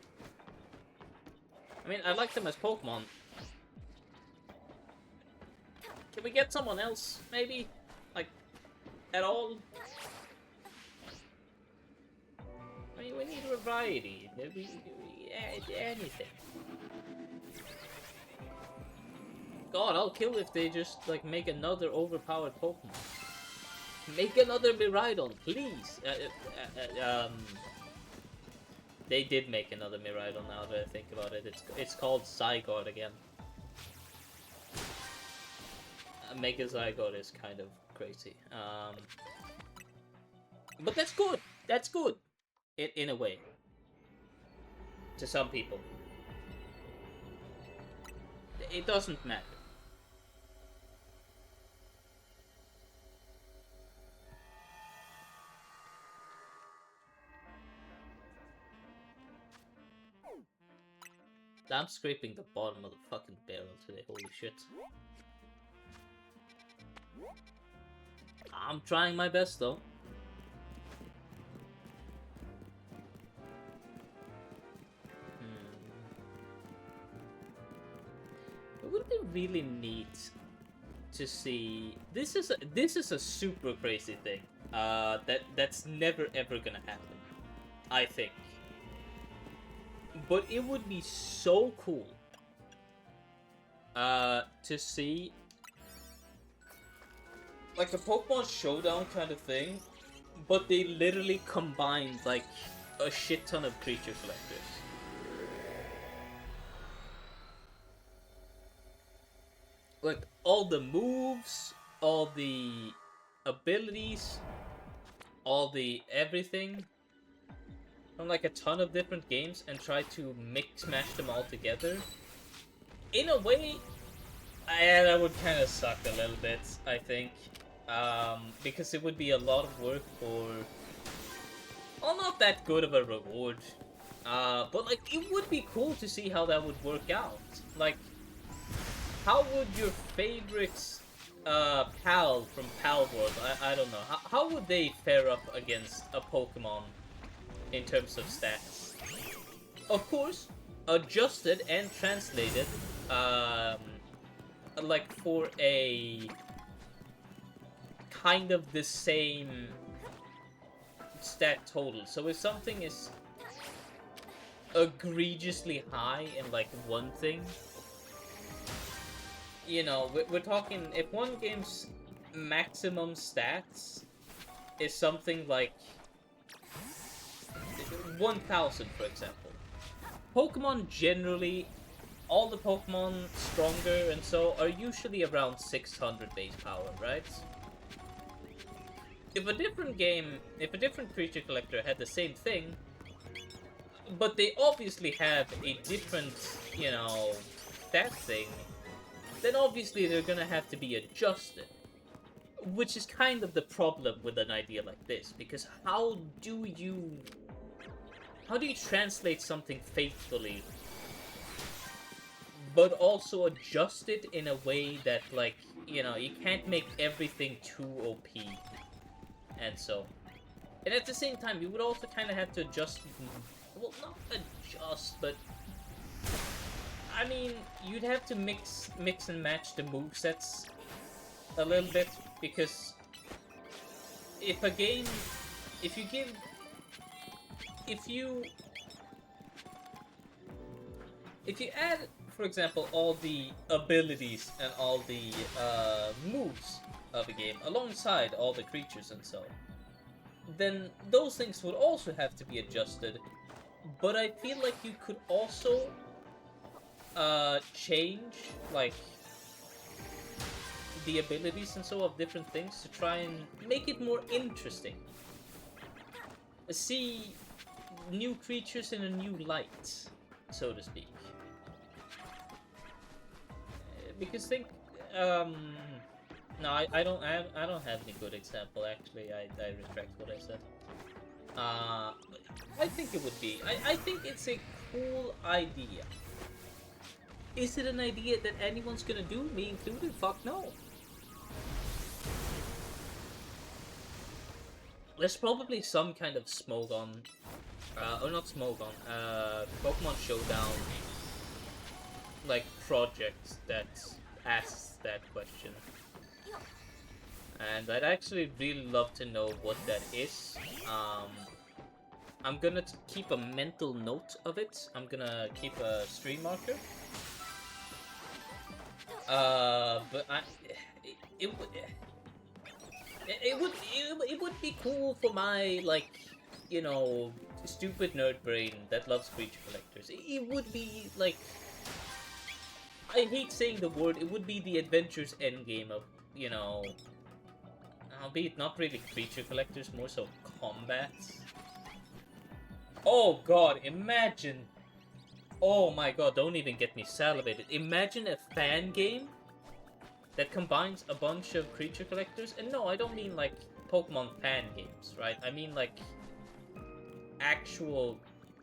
[SPEAKER 1] I mean, I like them as Pokemon. Can we get someone else, maybe? Like, at all? I mean, we need variety. Anything. God, I'll kill if they just, like, make another overpowered Pokemon. Make another Miraidon, please! They did make another Miraidon now that I think about it. It's called Zygarde again. Mega Zygarde is kind of crazy. But that's good! That's good! In a way. To some people. It doesn't matter. I'm scraping the bottom of the fucking barrel today, holy shit. I'm trying my best though. It would be really neat to see. This is a super crazy thing. That's never ever gonna happen, I think. But it would be so cool to see like a Pokemon Showdown kind of thing, but they literally combined like a shit ton of creature collectors. Like all the moves, all the abilities, all the everything from like a ton of different games and try to mix-mash them all together. In a way, that would kind of suck a little bit, I think. Because it would be a lot of work for... well, not that good of a reward. But like, it would be cool to see how that would work out. Like, how would your favorite pal from Pal World, I don't know, how would they fare up against a Pokemon in terms of stats? Of course, adjusted and translated, like for a kind of the same stat total. So if something is egregiously high in like one thing, you know, we're talking, if one game's maximum stats is something like 1000, for example. Pokemon generally, all the Pokemon stronger and so are usually around 600 base power, right? If a different game, if a different creature collector had the same thing, but they obviously have a different, you know, stat thing, then obviously they're gonna have to be adjusted. Which is kind of the problem with an idea like this, because how do you translate something faithfully, but also adjust it in a way that, like, you know, you can't make everything too OP, and so. And at the same time, you would also kind of have to adjust, well, not adjust, but I mean, you'd have to mix and match the movesets a little bit, because if a game, if you give, if you add, for example, all the abilities and all the moves of a game alongside all the creatures and so, then those things would also have to be adjusted. But I feel like you could also change, like, the abilities and so of different things to try and make it more interesting. See new creatures in a new light, so to speak. Because think, no, I don't have any good example actually. I retract what I said. I think it would be. I think it's a cool idea. Is it an idea that anyone's gonna do, me included? Fuck no. There's probably some kind of Smogon, or not Smogon, Pokemon Showdown, like, project that asks that question. And I'd actually really love to know what that is. I'm gonna keep a mental note of it. I'm gonna keep a stream marker. But it would be cool for my, like, you know, stupid nerd brain that loves creature collectors. It would be like, I hate saying the word, it would be the adventure's endgame of, you know, albeit not really creature collectors, more so combat. Oh god, imagine. Oh my god, don't even get me salivated. Imagine a fan game that combines a bunch of creature collectors. And no, I don't mean like Pokemon fan games, right? I mean like actual,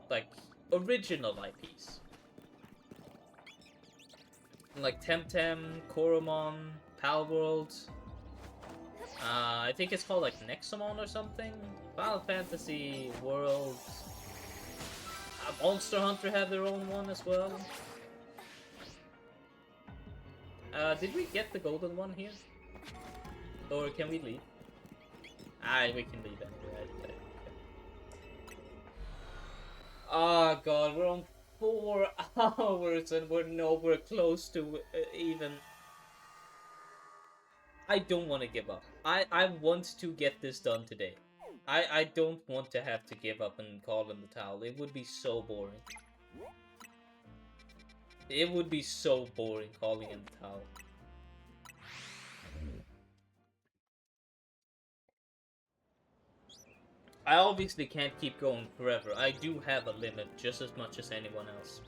[SPEAKER 1] like, original IPs. Like Temtem, Koromon, Palworld. I think it's called like Nexomon or something. Final Fantasy World. Monster Hunter have their own one as well. Did we get the golden one here? Or can we leave? We can leave anyway. Okay. Oh god, we're on 4 hours and we're nowhere close to even. I don't want to give up. I want to get this done today. I don't want to have to give up and call in the towel. It would be so boring. It would be so boring calling in the towel. I obviously can't keep going forever. I do have a limit just as much as anyone else.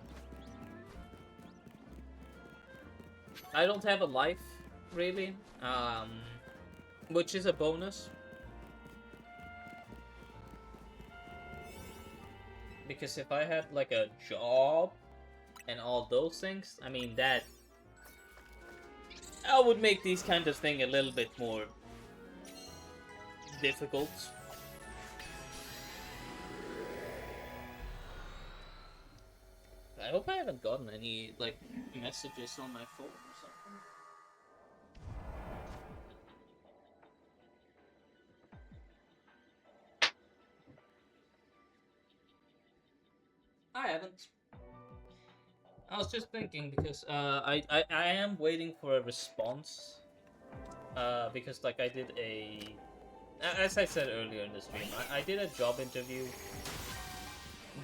[SPEAKER 1] I don't have a life, really, which is a bonus. Because if I had like a job and all those things, I mean, that would make these kind of thing a little bit more difficult. I hope I haven't gotten any, like, messages on my phone or something. I haven't. I was just thinking because I am waiting for a response. Because like I did as I said earlier in the stream, I did a job interview.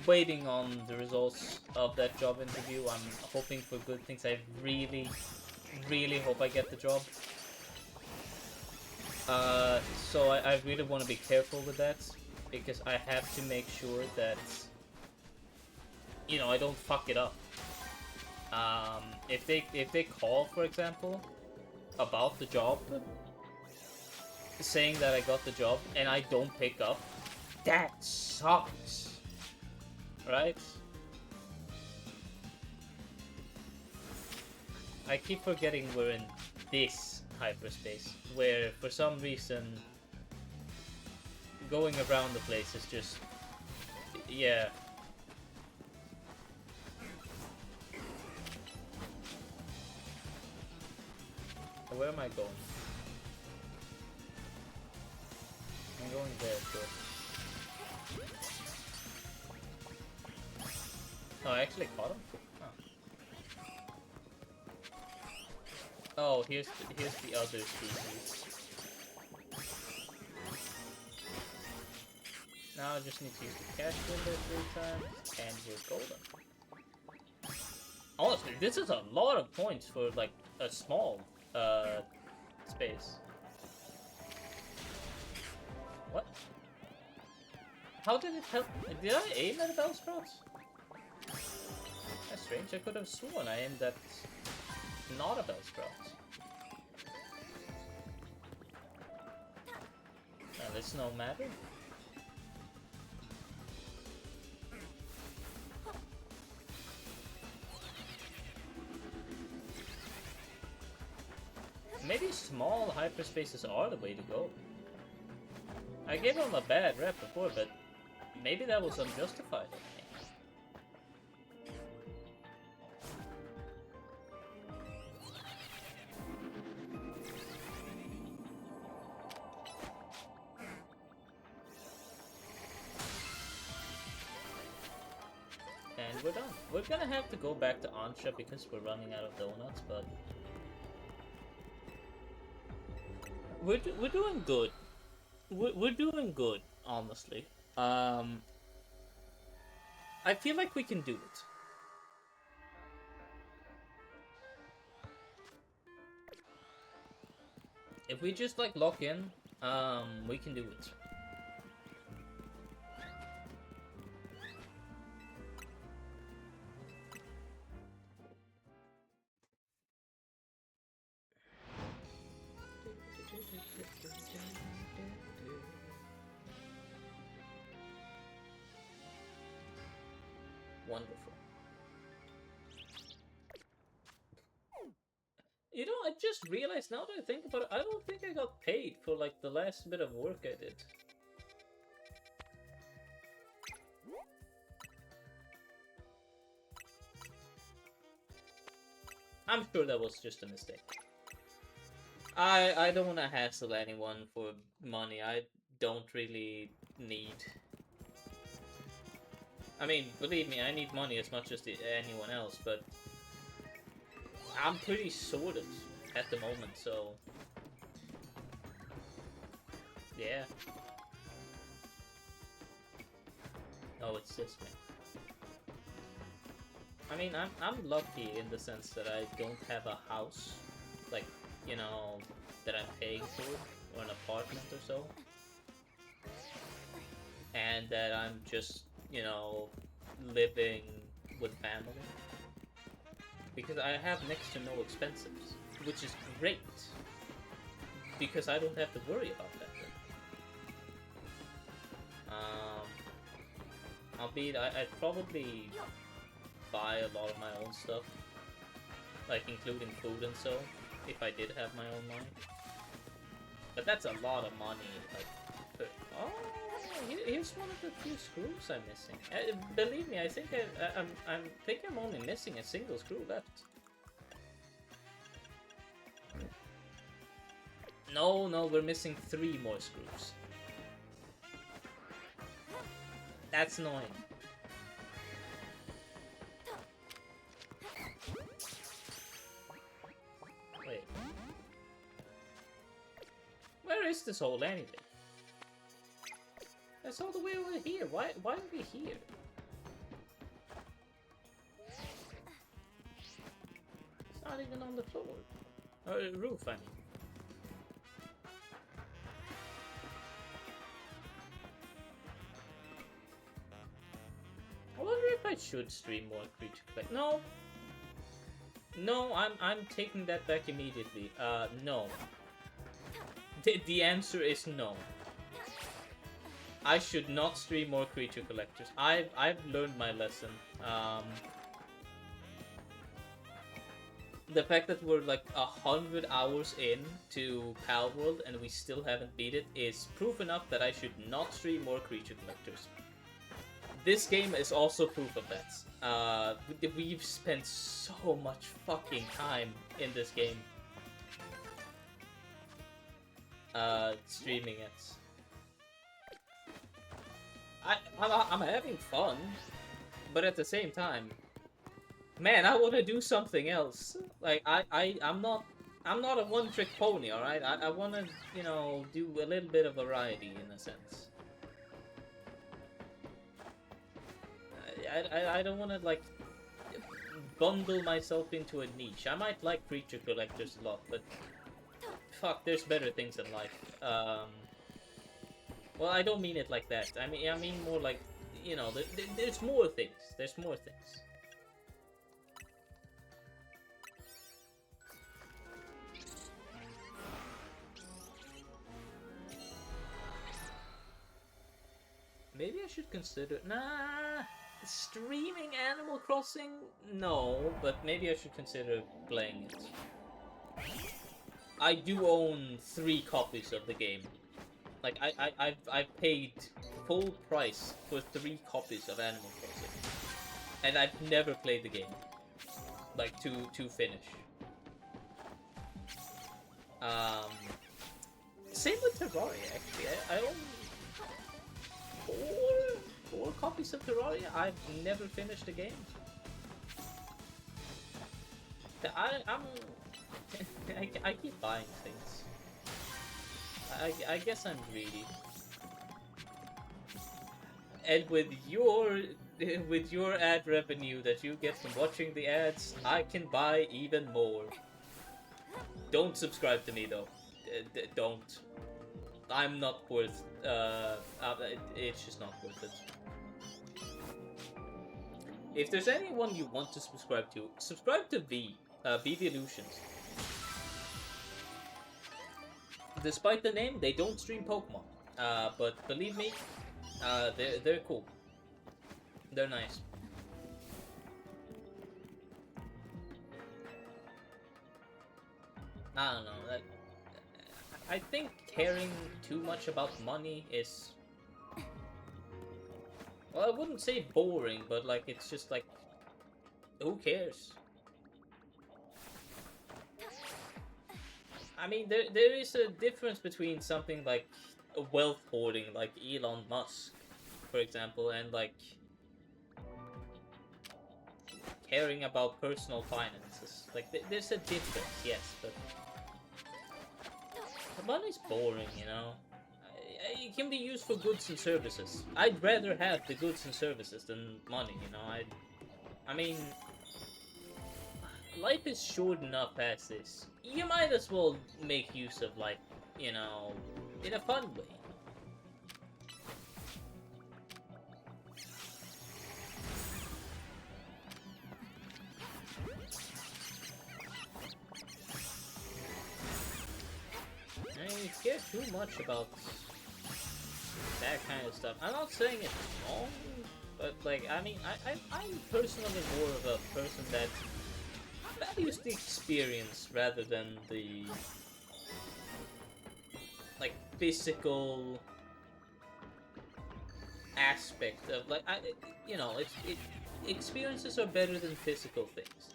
[SPEAKER 1] Waiting on the results of that job interview. I'm hoping for good things. I really, really hope I get the job. So I really want to be careful with that, because I have to make sure that you know, I don't fuck it up. If they call, for example, about the job, saying that I got the job, and I don't pick up, that sucks, right? I keep forgetting we're in this hyperspace, where for some reason going around the place is just, yeah. Where am I going? I'm going there, too. Oh, I actually caught him? Oh, oh here's the other species. Now I just need to use the cash window 3 times, and we're golden. Honestly, this is a lot of points for, like, a small, space. What? How did it help? Did I aim at the bell sprouts? That's strange. I could have sworn I aimed at not a bell sprout. Well, it's no matter. Maybe small hyperspaces are the way to go. I gave them a bad rep before, but maybe that was unjustified. And we're done. We're gonna have to go back to Ansha because we're running out of donuts, but we're doing good. We're doing good, honestly. I feel like we can do it. If we just like lock in, we can do it. Wonderful. You know, I just realized now that I think about it, I don't think I got paid for like the last bit of work I did. I'm sure that was just a mistake. I don't want to hassle anyone for money. I don't really need. I mean, believe me, I need money as much as anyone else, but I'm pretty sorted at the moment, so yeah. Oh, it's this man. I mean, I'm lucky in the sense that I don't have a house, like, you know, that I'm paying for, or an apartment or so, and that I'm just, you know, living with family. Because I have next to no expenses, which is great, because I don't have to worry about that then. I'd probably buy a lot of my own stuff, like including food and so, if I did have my own money. But that's a lot of money, like, oh, here's one of the few screws I'm missing. Believe me, I think I'm only missing a single screw left. No, we're missing 3 more screws. That's annoying. Wait. Where is this hole anyway? That's all the way over here. Why are we here? It's not even on the floor. Or roof, I mean. I wonder if I I should stream more creature collect. No, no, I'm taking that back immediately. No. The answer is no. I should not stream more creature collectors. I've learned my lesson. The fact that we're like 100 hours in to Palworld and we still haven't beat it is proof enough that I should not stream more creature collectors. This game is also proof of that. We've spent so much fucking time in this game. Streaming it. I'm having fun, but at the same time, man, I want to do something else. Like I'm not a one-trick pony, all right. I want to, you know, do a little bit of variety in a sense. I don't want to like bundle myself into a niche. I might like creature collectors a lot, but fuck, there's better things in life. Well, I don't mean it like that. I mean more like, you know, there's more things. There's more things. Maybe I should consider... Nah! Streaming Animal Crossing? No, but maybe I should consider playing it. I do own 3 copies of the game. Like, I've paid full price for 3 copies of Animal Crossing. And I've never played the game. Like, to finish. Same with Terraria, actually. I own 4 copies of Terraria. I've never finished the game. I keep buying things. I guess I'm greedy. And with your ad revenue that you get from watching the ads, I can buy even more. Don't subscribe to me though. Don't. I'm not worth. It's just not worth it. If there's anyone you want to subscribe to V the Illusions. Despite the name, they don't stream Pokemon. But believe me, they're cool. They're nice. I don't know. I think caring too much about money is... Well, I wouldn't say boring, but like it's just like... Who cares? I mean, there is a difference between something like wealth hoarding, like Elon Musk, for example, and like caring about personal finances. Like, there's a difference, yes, but money's boring, you know. It can be used for goods and services. I'd rather have the goods and services than money, you know. I mean, life is short enough as is. You might as well make use of life, you know, in a fun way. I mean, you care too much about that kind of stuff. I'm not saying it's wrong, but like, I mean, I'm personally more of a person that values the experience rather than the like physical aspect of like you know, experiences are better than physical things.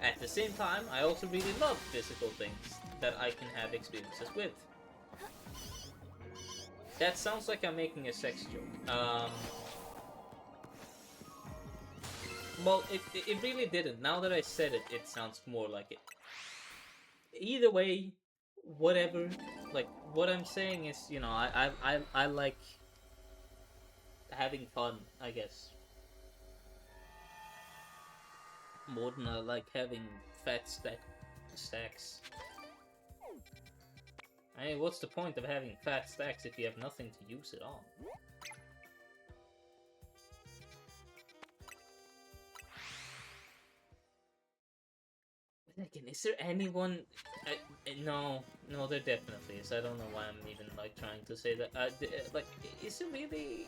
[SPEAKER 1] At the same time, I also really love physical things that I can have experiences with. That sounds like I'm making a sex joke. Well, it really didn't. Now that I said it, it sounds more like it. Either way, whatever. Like, what I'm saying is, you know, I like having fun, I guess. More than I like having fat stacks. I mean, what's the point of having fat stacks if you have nothing to use it on? again, is there anyone? No, no, there definitely is. I don't know why I'm even like trying to say that. Like, is it really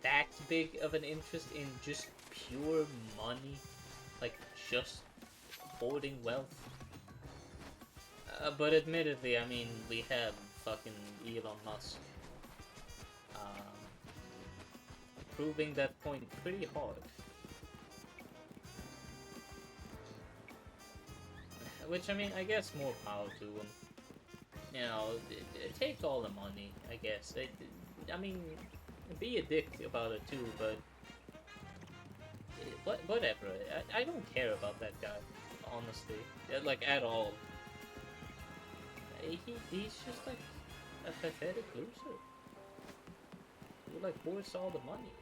[SPEAKER 1] that big of an interest in just pure money, like just hoarding wealth? But admittedly, I mean, we have fucking Elon Musk um, proving that point pretty hard. Which, I mean, I guess more power to him. You know, take all the money, I guess. I mean, be a dick about it too, but whatever. I don't care about that guy, honestly. Like, at all. He's just like a pathetic loser who like hoards all the money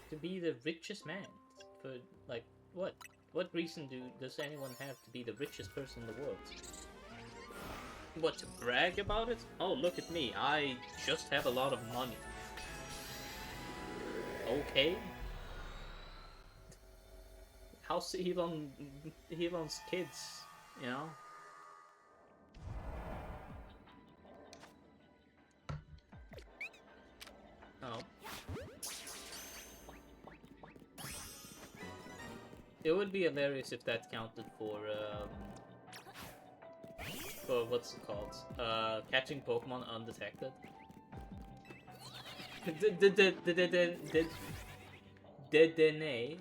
[SPEAKER 1] to be the richest man for like what? What reason does anyone have to be the richest person in the world? What, to brag about it? Oh, look at me, I just have a lot of money. Okay. How's Elon's kids, you know? Oh. It would be hilarious if that counted for what's it called? Catching Pokemon undetected. Dedenne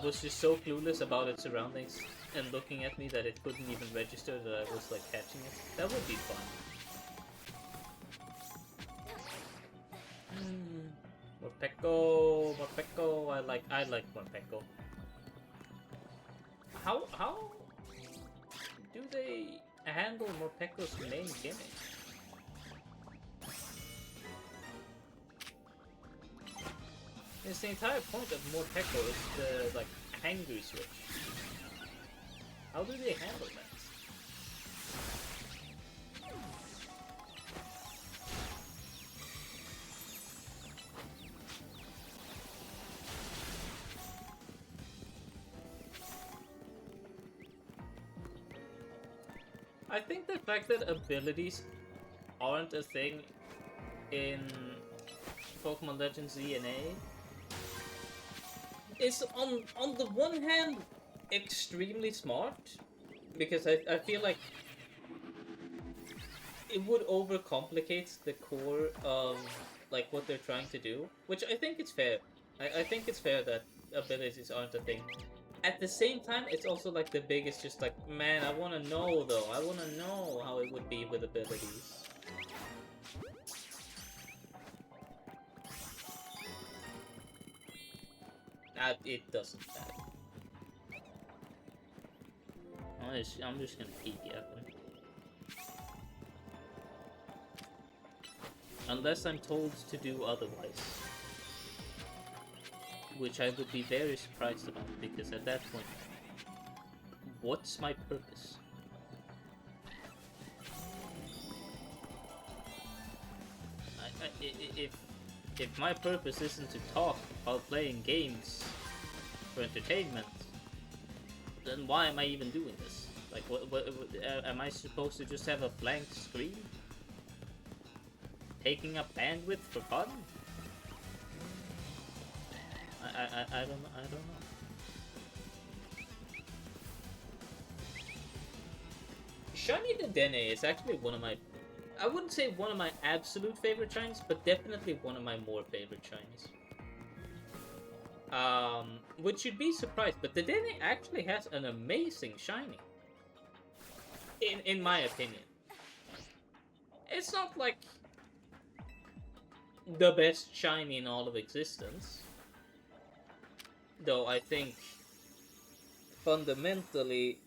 [SPEAKER 1] was just so clueless about its surroundings and looking at me that it couldn't even register that I was like catching it. That would be fun. Morpeko, I like Morpeko. How do they handle Morpeko's main gimmick? It's the entire point of Morpeko is the like hangry switch. How do they handle that? I think the fact that abilities aren't a thing in Pokemon Legends Z and A is on the one hand extremely smart, because I feel like it would overcomplicate the core of like what they're trying to do, which I think it's fair. I think it's fair that abilities aren't a thing. At the same time, it's also like the biggest, just like, man, I want to know though. I want to know how it would be with abilities. It doesn't matter. I'm just gonna peek at them. Unless I'm told to do otherwise. Which I would be very surprised about, because at that point, what's my purpose? If my purpose isn't to talk while playing games for entertainment, then why am I even doing this? Like, what am I supposed to just have a blank screen? Taking up bandwidth for fun? I don't know. Shiny Dedenne is actually one of my, I wouldn't say one of my absolute favorite shinies, but definitely one of my more favorite shinies. Which you'd be surprised, but Dedenne actually has an amazing shiny. In my opinion. It's not like the best shiny in all of existence. Though I think fundamentally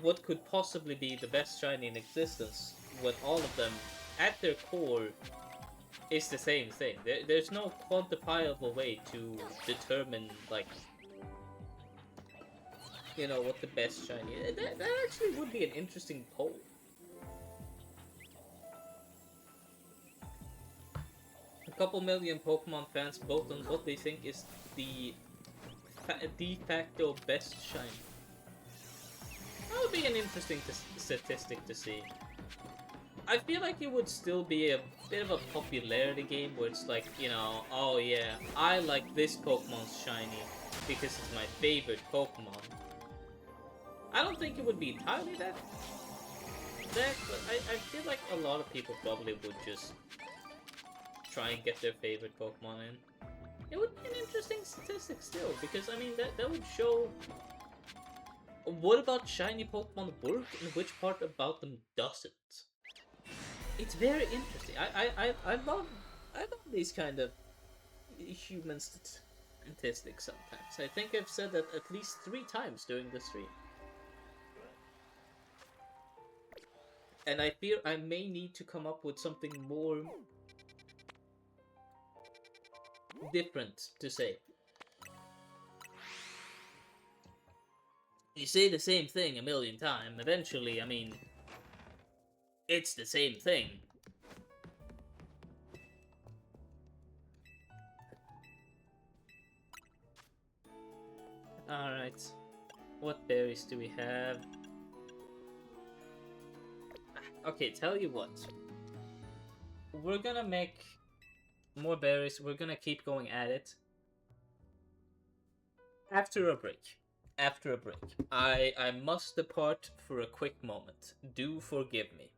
[SPEAKER 1] what could possibly be the best shiny in existence, when all of them at their core is the same thing. There's no quantifiable way to determine, like, you know, what the best shiny is. That actually would be an interesting poll. couple million Pokemon fans vote on what they think is the de facto best shiny. That would be an interesting statistic to see. I feel like it would still be a bit of a popularity game where it's like, you know, oh yeah, I like this Pokemon's shiny because it's my favorite Pokemon. I don't think it would be entirely that, but I feel like a lot of people probably would just try and get their favorite Pokemon in. It would be an interesting statistic still, because I mean that would show what about shiny Pokemon work and which part about them doesn't. It's very interesting. I love these kind of human statistics sometimes. I think I've said that at least 3 times during the stream. And I fear I may need to come up with something more different to say. You say the same thing a million times, eventually, I mean, it's the same thing. Alright. What berries do we have? Okay, tell you what. We're gonna make more berries. We're gonna keep going at it. After a break. After a break. I must depart for a quick moment. Do forgive me.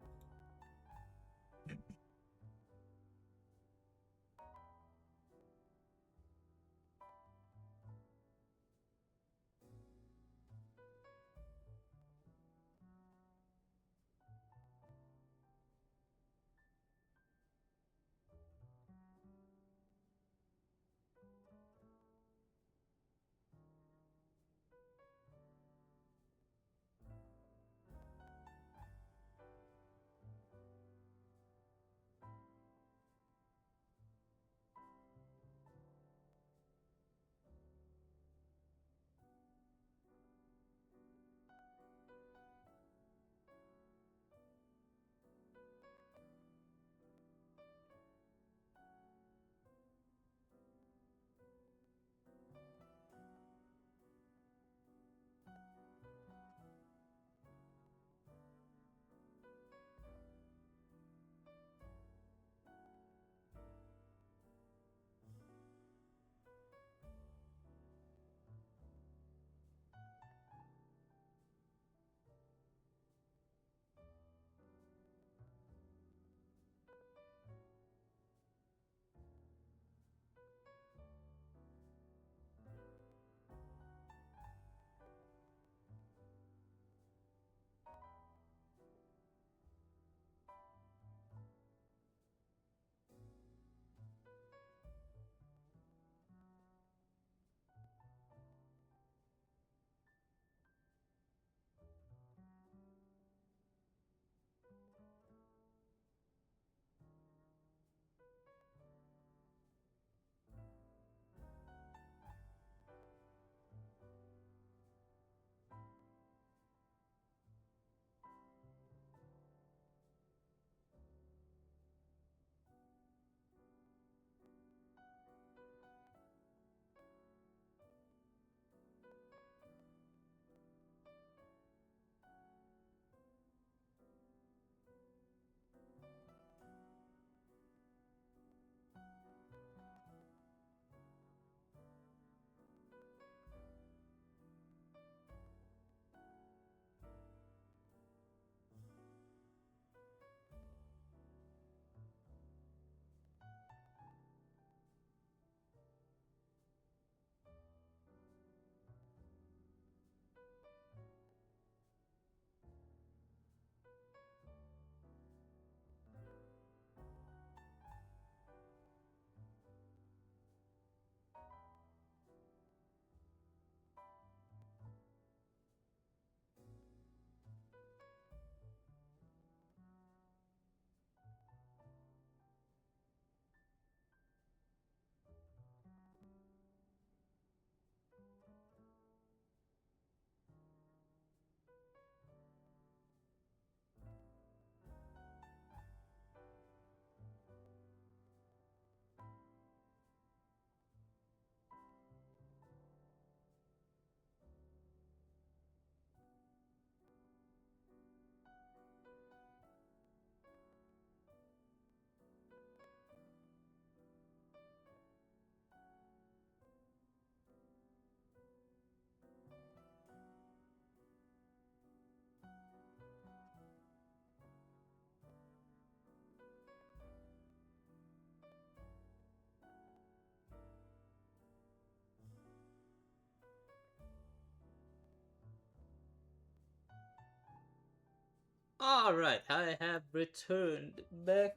[SPEAKER 1] Alright, I have returned back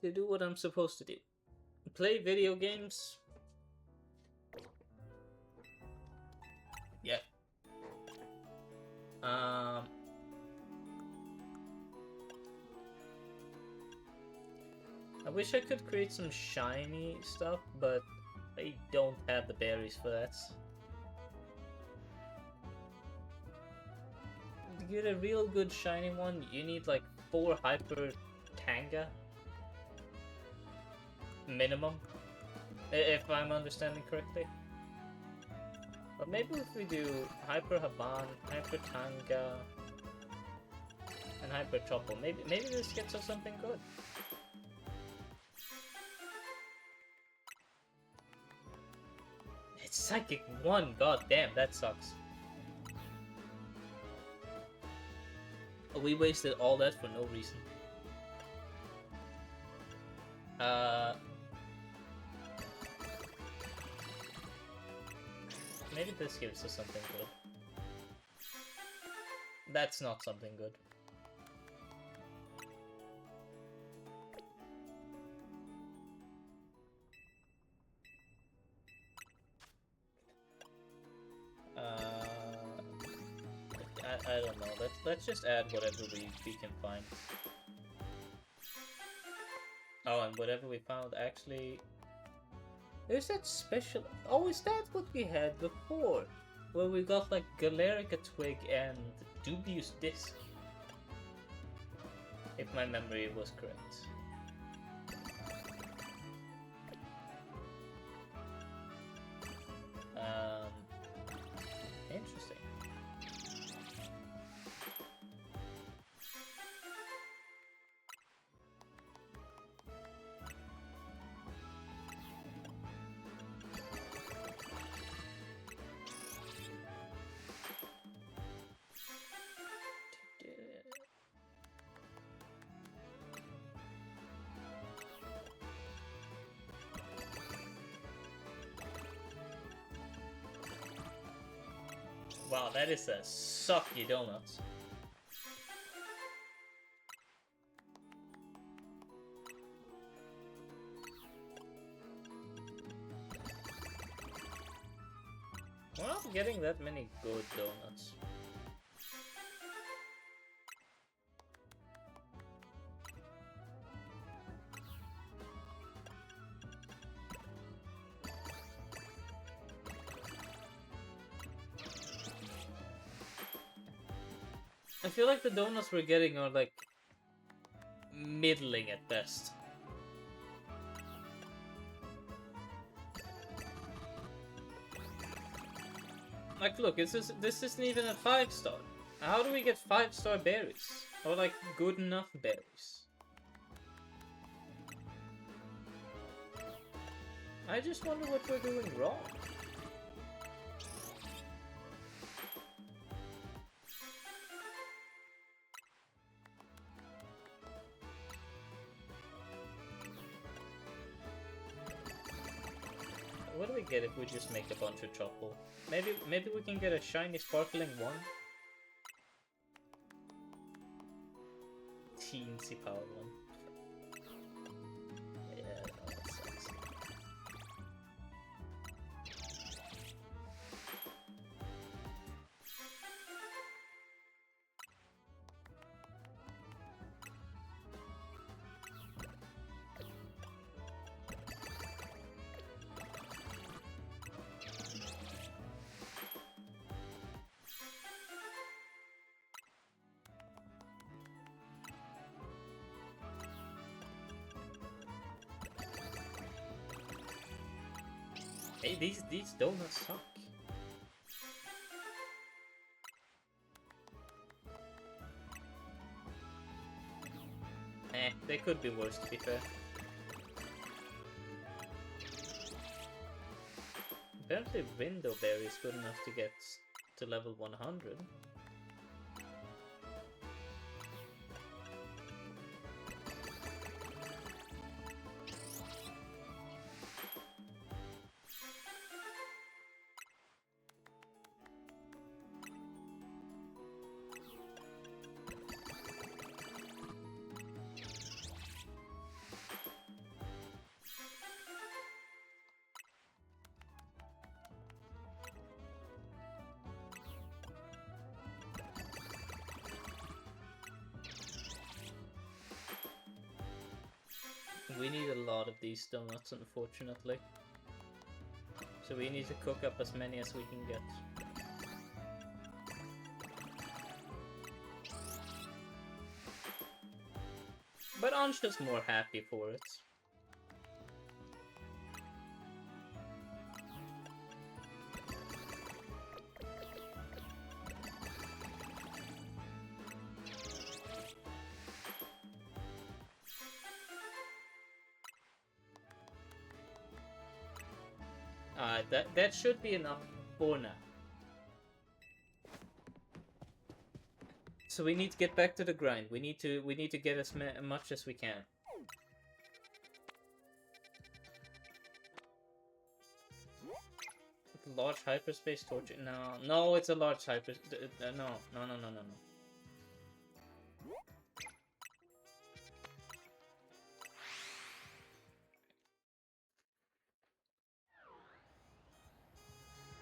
[SPEAKER 1] to do what I'm supposed to do. Play video games. Yeah. I wish I could create some shiny stuff, but I don't have the berries for that. To get a real good shiny one, you need like 4 Hyper Tanga minimum, if I'm understanding correctly. But maybe if we do Hyper Haban, Hyper Tanga, and Hyper Chopo, maybe this gets us something good. It's Psychic 1, god damn, that sucks. We wasted all that for no reason. Maybe this gives us something good. That's not something good. I don't know. Let's just add whatever we can find. Oh, and whatever we found actually. There's that special. Oh, is that what we had before? Where we got like Galerica Twig and Dubious Disc. If my memory was correct. Interesting. Wow, that is a sucky donuts. We're not getting that many good donuts. I feel like the donuts we're getting are like middling at best. Like, look, this isn't even a 5-star. How do we get 5-star berries? Or like good enough berries? I just wonder what we're doing wrong. What do we get if we just make a bunch of chocolate? Maybe we can get a shiny sparkling one. Teensy power one. Yeah, no, that sucks. Hey, these donuts suck. They could be worse, to be fair. Apparently Window Berry is good enough to get to level 100. We need a lot of these donuts, unfortunately. So we need to cook up as many as we can get. But Ansha's more happy for it. That should be enough for now. So we need to get back to the grind. We need to get as much as we can. Large hyperspace torture? No, it's a large hyper. No.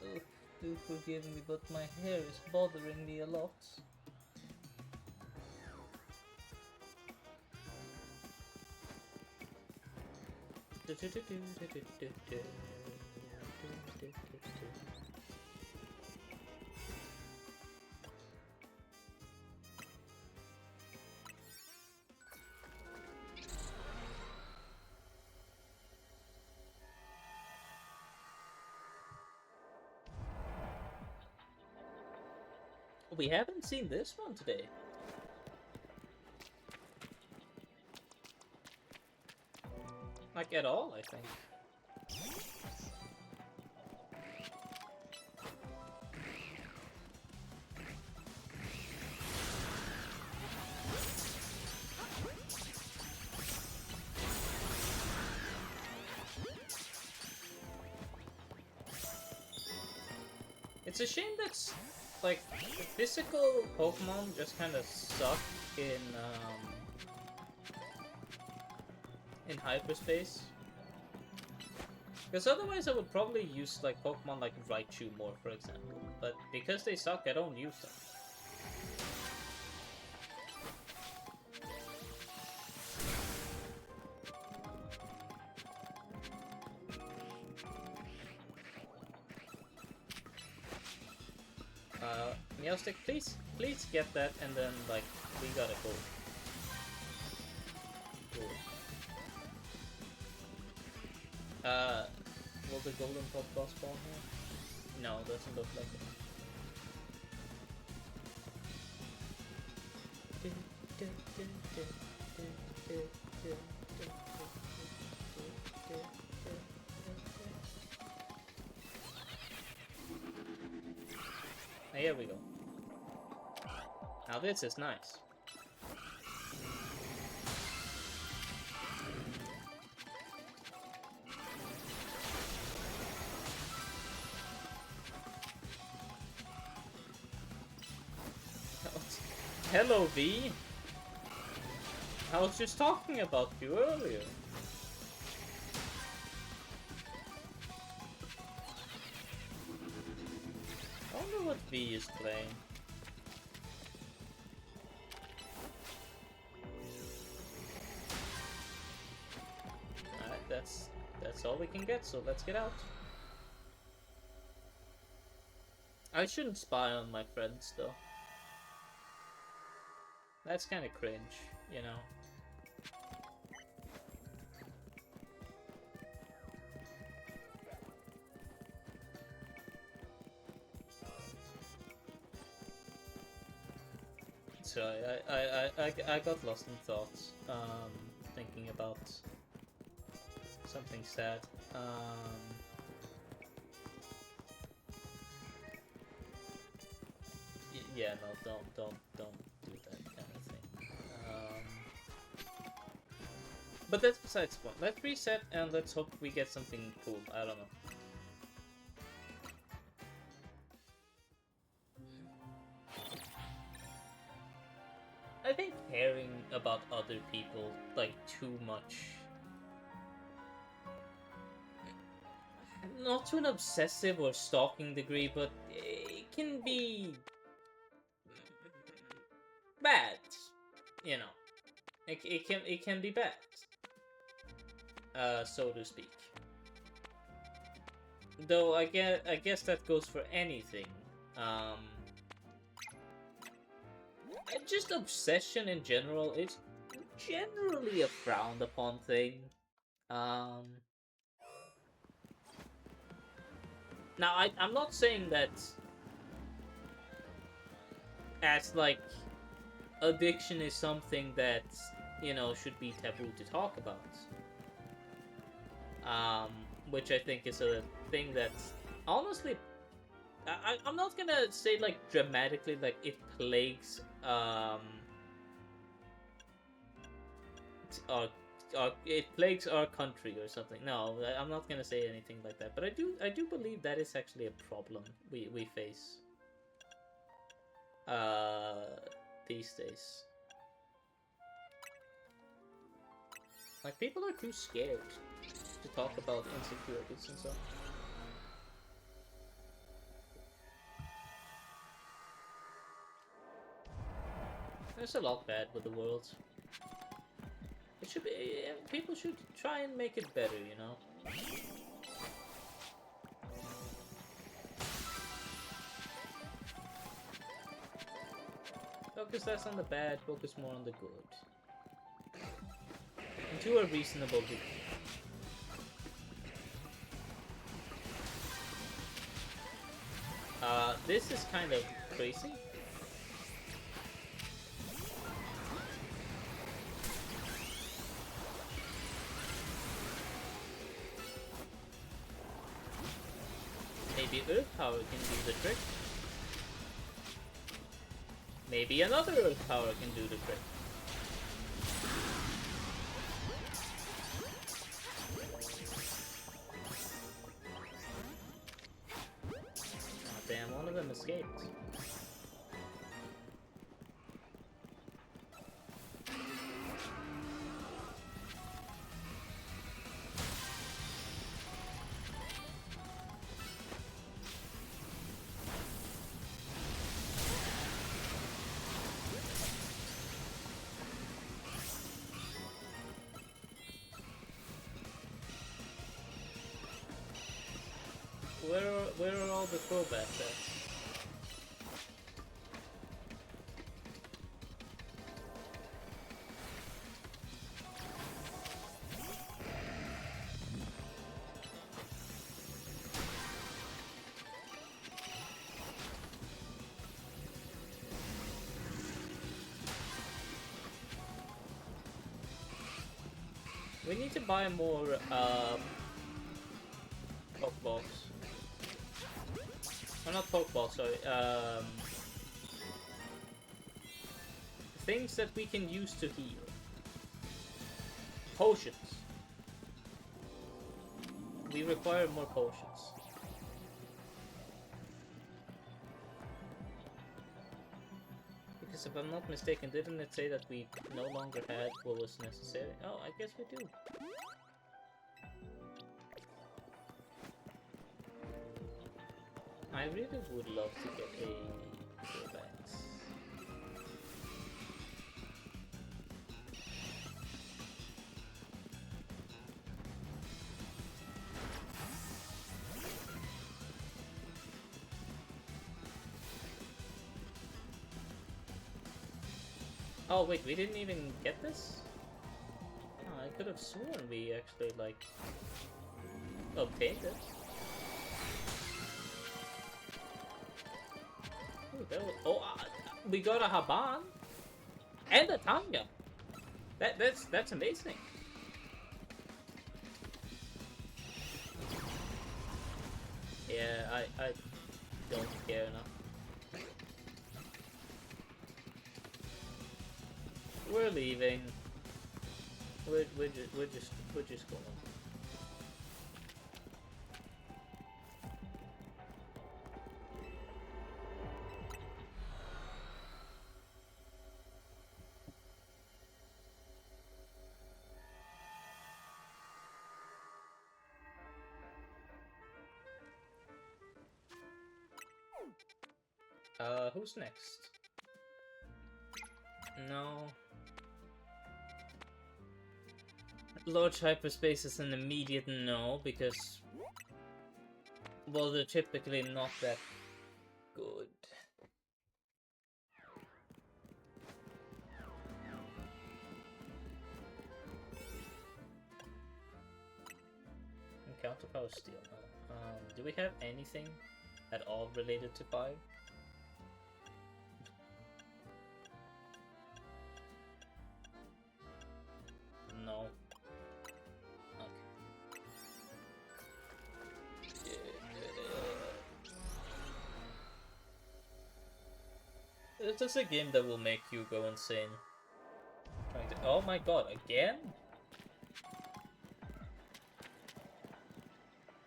[SPEAKER 1] Ugh, do forgive me, but my hair is bothering me a lot. We haven't seen this one today. Like at all, I think. It's a shame that's like the physical Pokemon just kind of suck in hyperspace. Because otherwise I would probably use like Pokemon like Raichu more, for example. But because they suck, I don't use them. Meowstick, please get that, and then like we gotta go. Cool. Will the golden top boss spawn here? No, doesn't look like it. Here we go. Now this is nice. Hello, V. I was just talking about you earlier. I wonder what V is playing. Alright, that's all we can get, so let's get out. I shouldn't spy on my friends, though. That's kind of cringe, you know. So I got lost in thoughts, thinking about something sad. Yeah, no, don't do that kind of thing. But that's besides the point. Let's reset and let's hope we get something cool. I don't know. I think caring about other people like too much, not to an obsessive or stalking degree, but it can be bad, you know. It can be bad. so to speak. Though I guess that goes for anything. Just obsession in general is generally a frowned upon thing. Now I'm not saying that as like addiction is something that, you know, should be taboo to talk about. Which I think is a thing that's honestly, I'm not gonna say like dramatically like it plagues our, it plagues our country or something. No, I'm not gonna say anything like that. But I do believe that is actually a problem we face these days. Like, people are too scared to talk about insecurities and stuff. There's a lot bad with the world. It should be, people should try and make it better, you know? Focus less on the bad, focus more on the good. And to a reasonable degree. This is kind of crazy. Maybe Earth Power can do the trick. Maybe another Earth Power can do the trick. Oh damn, one of them escaped. Where are all the throwbacks at? We need to buy more Pokeballs. Oh, not Pokeballs, sorry. Things that we can use to heal. Potions. We require more potions. Because if I'm not mistaken, didn't it say that we no longer had what was necessary? Oh, I guess we do. I really would love to get a throwbacks. Oh wait, we didn't even get this? Oh, I could have sworn we actually, like, obtained it. Ooh, that was, oh, we got a Haban and a Tanya. That's amazing. Yeah, I don't care enough. We're leaving. We're just going. Who's next? No. Large hyperspace is an immediate no, because, well, they're typically not that good. Encounter power steel. Do we have anything at all related to fire? No. This is a game that will make you go insane. Oh my god, again?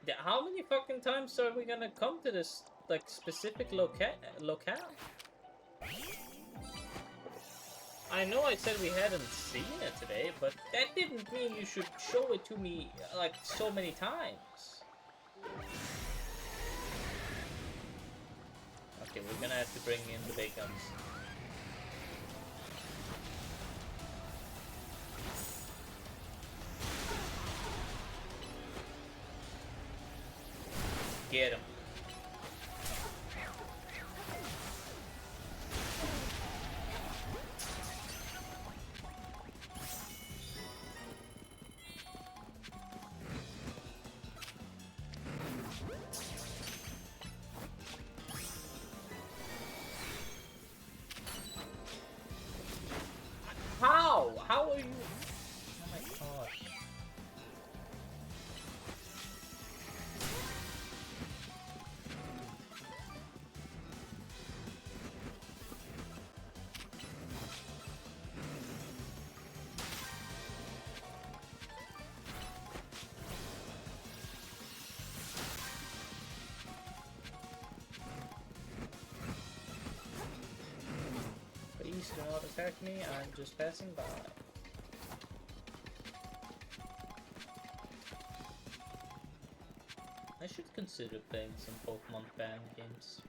[SPEAKER 1] Yeah, how many fucking times are we gonna come to this, like, specific locale? I know I said we hadn't seen it today, but that didn't mean you should show it to me, like, so many times. Okay, we're gonna have to bring in the big guns. Get him. How? How are you? Oh my gosh. Please do not attack me, I'm just passing by. I should consider playing some Pokemon fan games.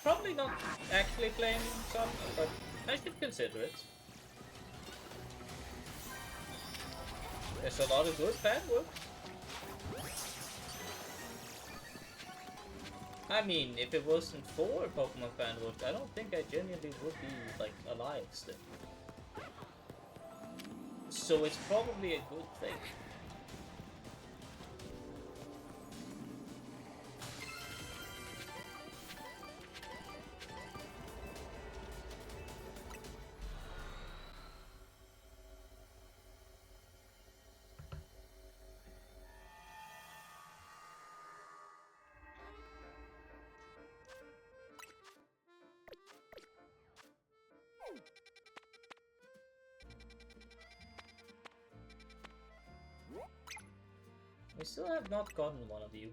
[SPEAKER 1] Probably not actually playing some, but I should consider it. There's a lot of good fan work. I mean, if it wasn't for Pokemon fan work, I don't think I genuinely would be, like, alive still. So it's probably a good thing. We still have not gotten one of you.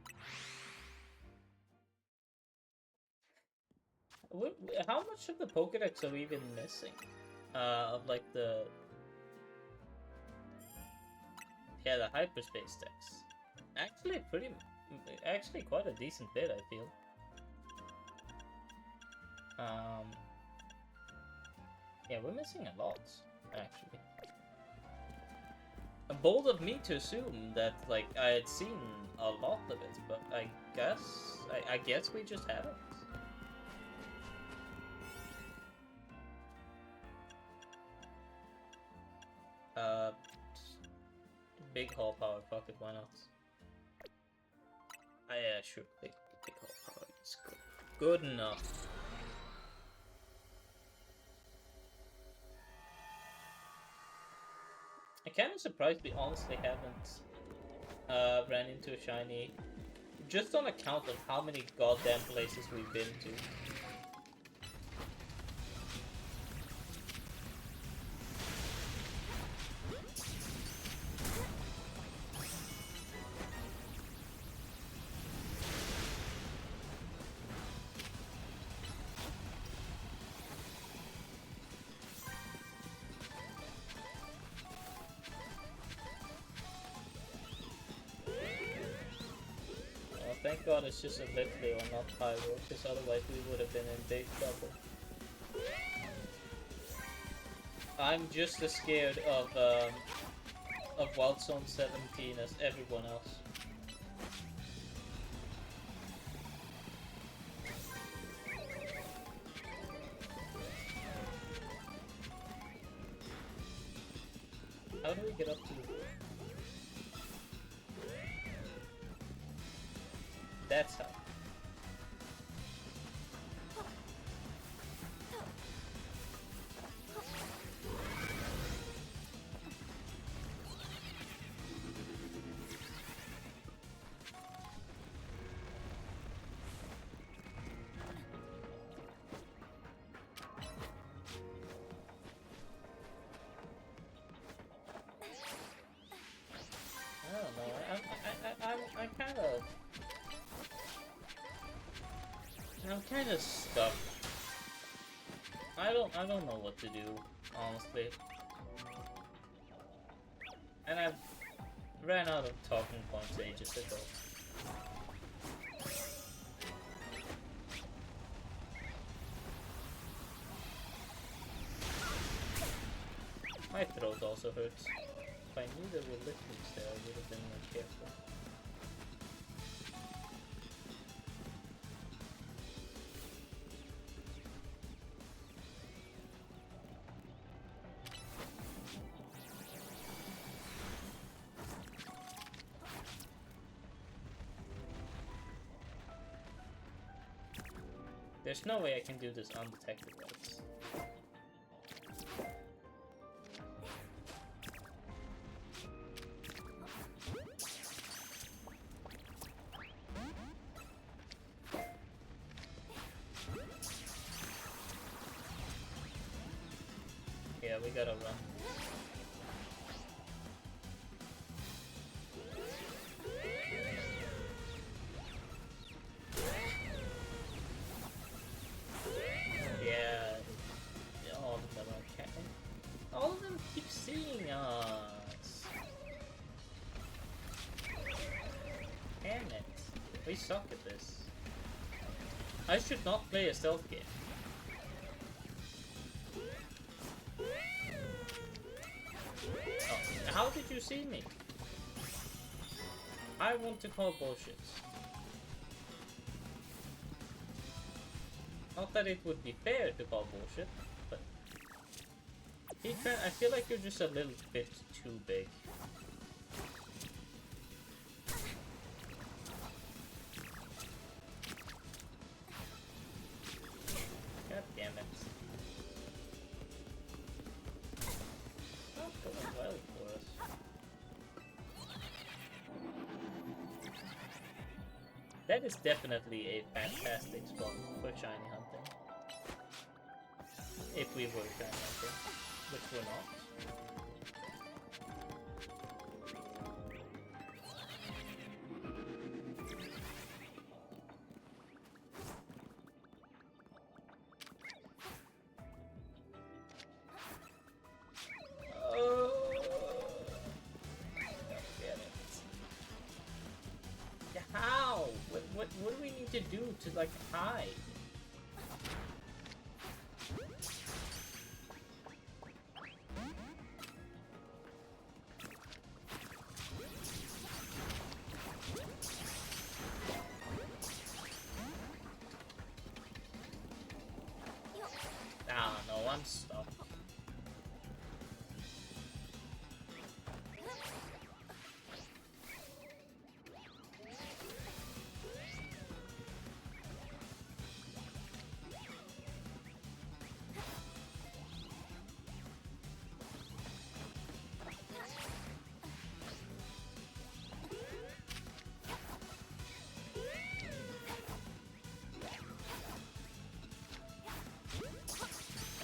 [SPEAKER 1] How much of the Pokédex are we even missing? Of like the... Yeah, the hyperspace text. Actually quite a decent bit, I feel. Yeah, we're missing a lot, actually. Bold of me to assume that, like, I had seen a lot of it, but I guess we just haven't. Big hull power, fuck it, why not? Yeah, sure, big hull power is good. Good enough. I'm kind of surprised we honestly haven't ran into a shiny, just on account of how many goddamn places we've been to. Thank God it's just a Litley or not Pyro, because otherwise we would have been in big trouble. I'm just as scared of Wild Zone 17 as everyone else. How do we get up to the roof? That's how. I don't know. I'm kind of stuck. I don't know what to do, honestly. And I've ran out of talking points ages ago. My throat also hurts. If I knew there were liquids there, I would have been more careful. There's no way I can do this undetected, right? Yeah, we gotta run. Yeah, all of them are catching. All of them keep seeing us. Damn it. We suck at this. I should not play a stealth game. Oh, how did you see me? I want to call bullshit. Not that it would be fair to call bullshit, but... I feel like you're just a little bit too big. God damn it. Not going well for us. That is definitely a fantastic spot for shiny hunting. If we were shiny hunting, which we're not. How? What do we need to do to, like, hide? Ah, no, I'm stuck.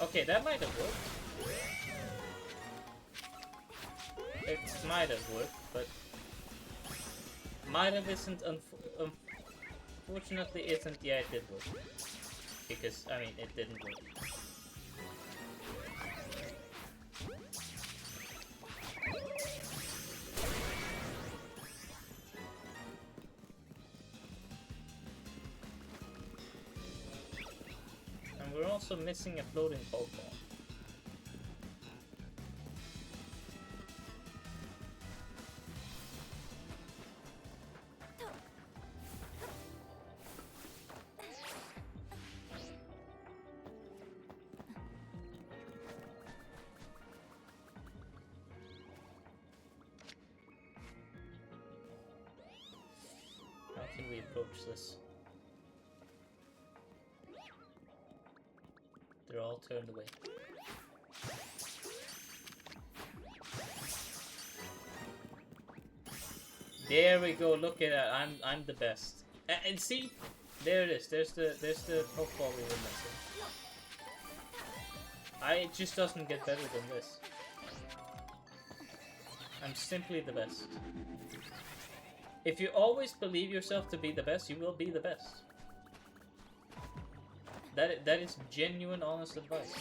[SPEAKER 1] Okay, that might have worked. It might have worked, but might have isn't. Unfortunately, isn't. Yeah, it did work. Because I mean, it didn't work. And we're also missing a floating Pokemon. approach this. They're all turned away. There we go. Look at that. I'm the best. And see, there it is. There's the puffball we were missing. It just doesn't get better than this. I'm simply the best. If you always believe yourself to be the best, you will be the best. That is genuine, honest advice.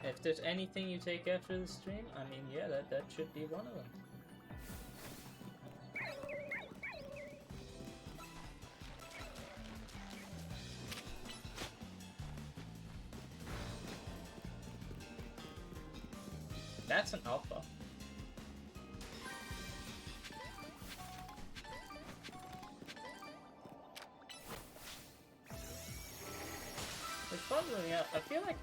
[SPEAKER 1] If there's anything you take after the stream, I mean, yeah, that should be one of them. That's an alpha. It's probably, yeah, I feel like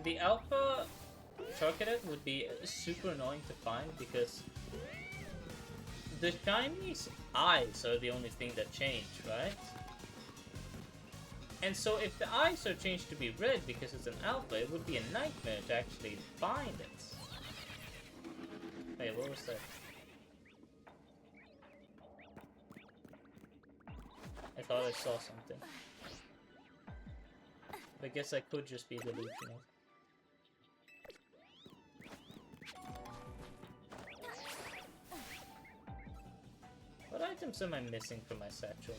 [SPEAKER 1] the alpha Charcadet would be super annoying to find because the Chinese eyes are the only thing that change, right? And so if the eyes are changed to be red because it's an alpha, it would be a nightmare to actually find it. Hey, what was that? I thought I saw something. I guess I could just be delusional. What items am I missing from my satchel?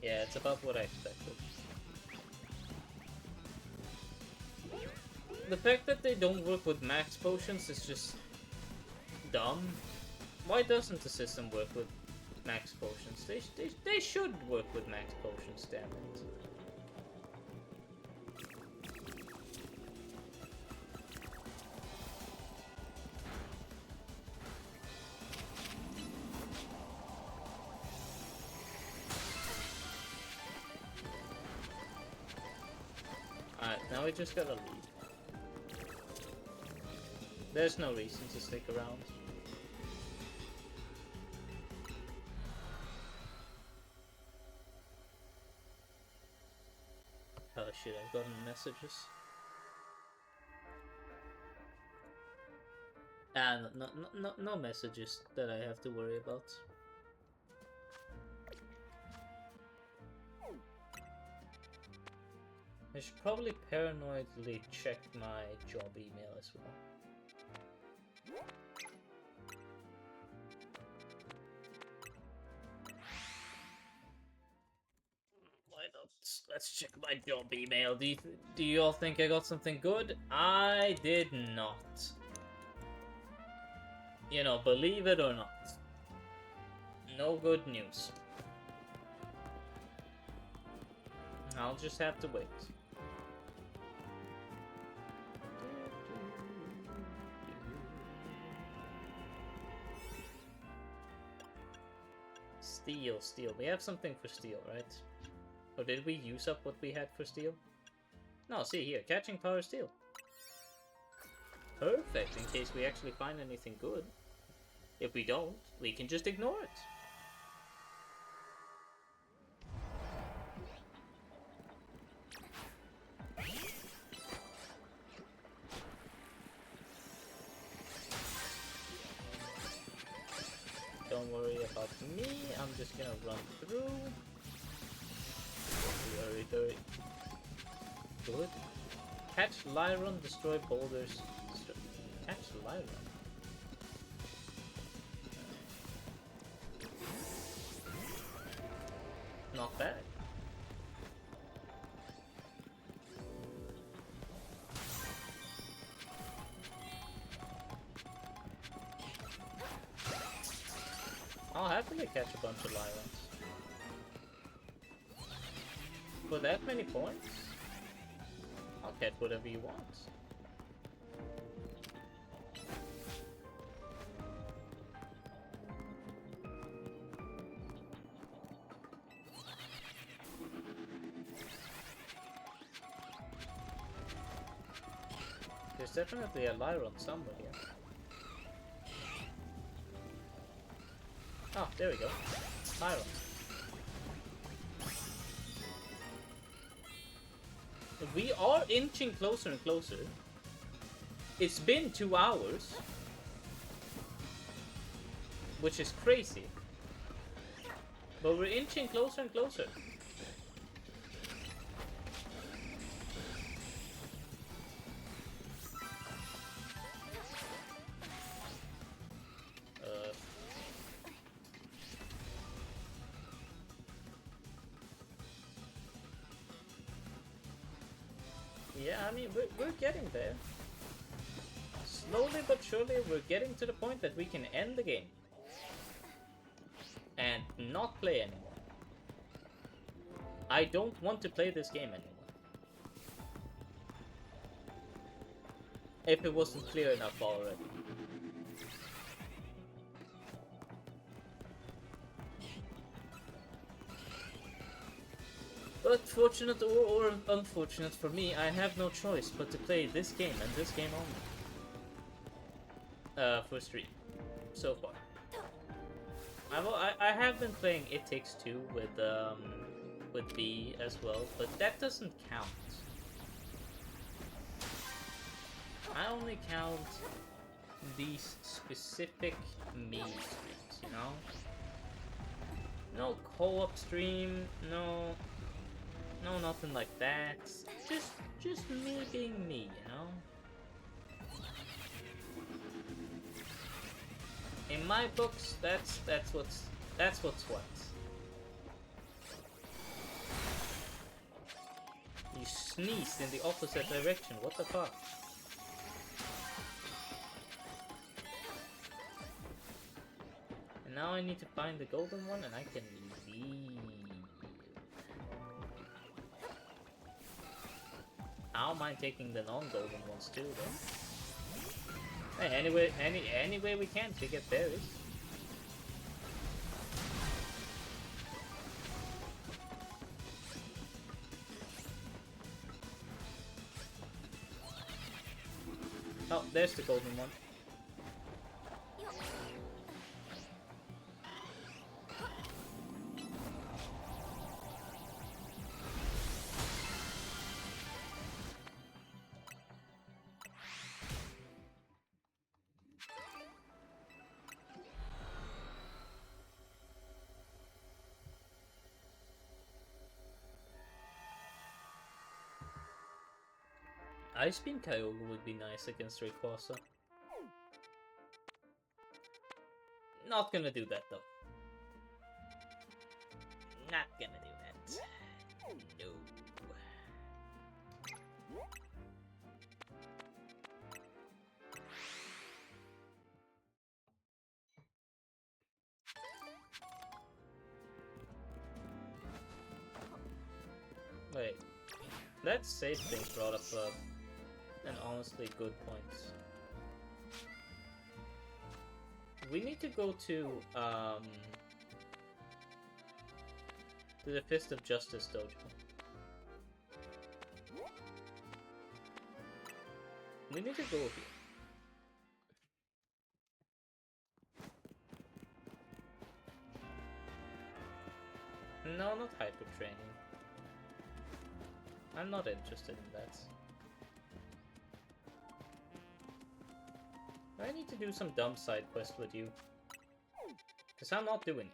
[SPEAKER 1] Yeah, it's about what I expected. The fact that they don't work with max potions is just dumb. Why doesn't the system work with max potions? They should work with max potions, damn it. Now we just gotta leave. There's no reason to stick around. Oh shit, I've gotten messages. No messages that I have to worry about. I should probably paranoidly check my job email as well. Why not? Let's check my job email. Do you all think I got something good? I did not. You know, believe it or not. No good news. I'll just have to wait. Steel. We have something for steel, right? Or did we use up what we had for steel? No, see here, catching power steel. Perfect, in case we actually find anything good. If we don't, we can just ignore it. Don't worry about me, I'm just gonna run through. Very good. Catch Lyron, destroy boulders. Catch Lyron. Not bad. I'll happily catch a bunch of Lyrons. For that many points, I'll catch whatever you want. There's definitely a Lyron somewhere here. Oh, there we go. Lyron. We are inching closer and closer. It's been 2 hours. Which is crazy. But we're inching closer and closer. Yeah, I mean, we're getting there. Slowly but surely, we're getting to the point that we can end the game. And not play anymore. I don't want to play this game anymore. If it wasn't clear enough already. But fortunate or unfortunate for me, I have no choice but to play this game and this game only. For stream. So far. I have been playing It Takes Two with B as well, but that doesn't count. I only count these specific me streams, you know? No co-op stream, no nothing like that. Just me being me, you know? In my books, that's what's what. You sneezed in the opposite direction. What the fuck? And now I need to find the golden one, and I can leave. I don't mind taking the non-golden ones too, though. Hey, any way we can to get berries. Oh, there's the golden one. Ice Beam Kyogre would be nice against Rayquaza. Not gonna do that though. Not gonna do that. No. Wait. That save thing brought up an honestly good point. We need to go to the Fist of Justice dojo. We need to go here. No, not hyper training. I'm not interested in that. I need to do some dumb side quest with you. Because I'm not doing it.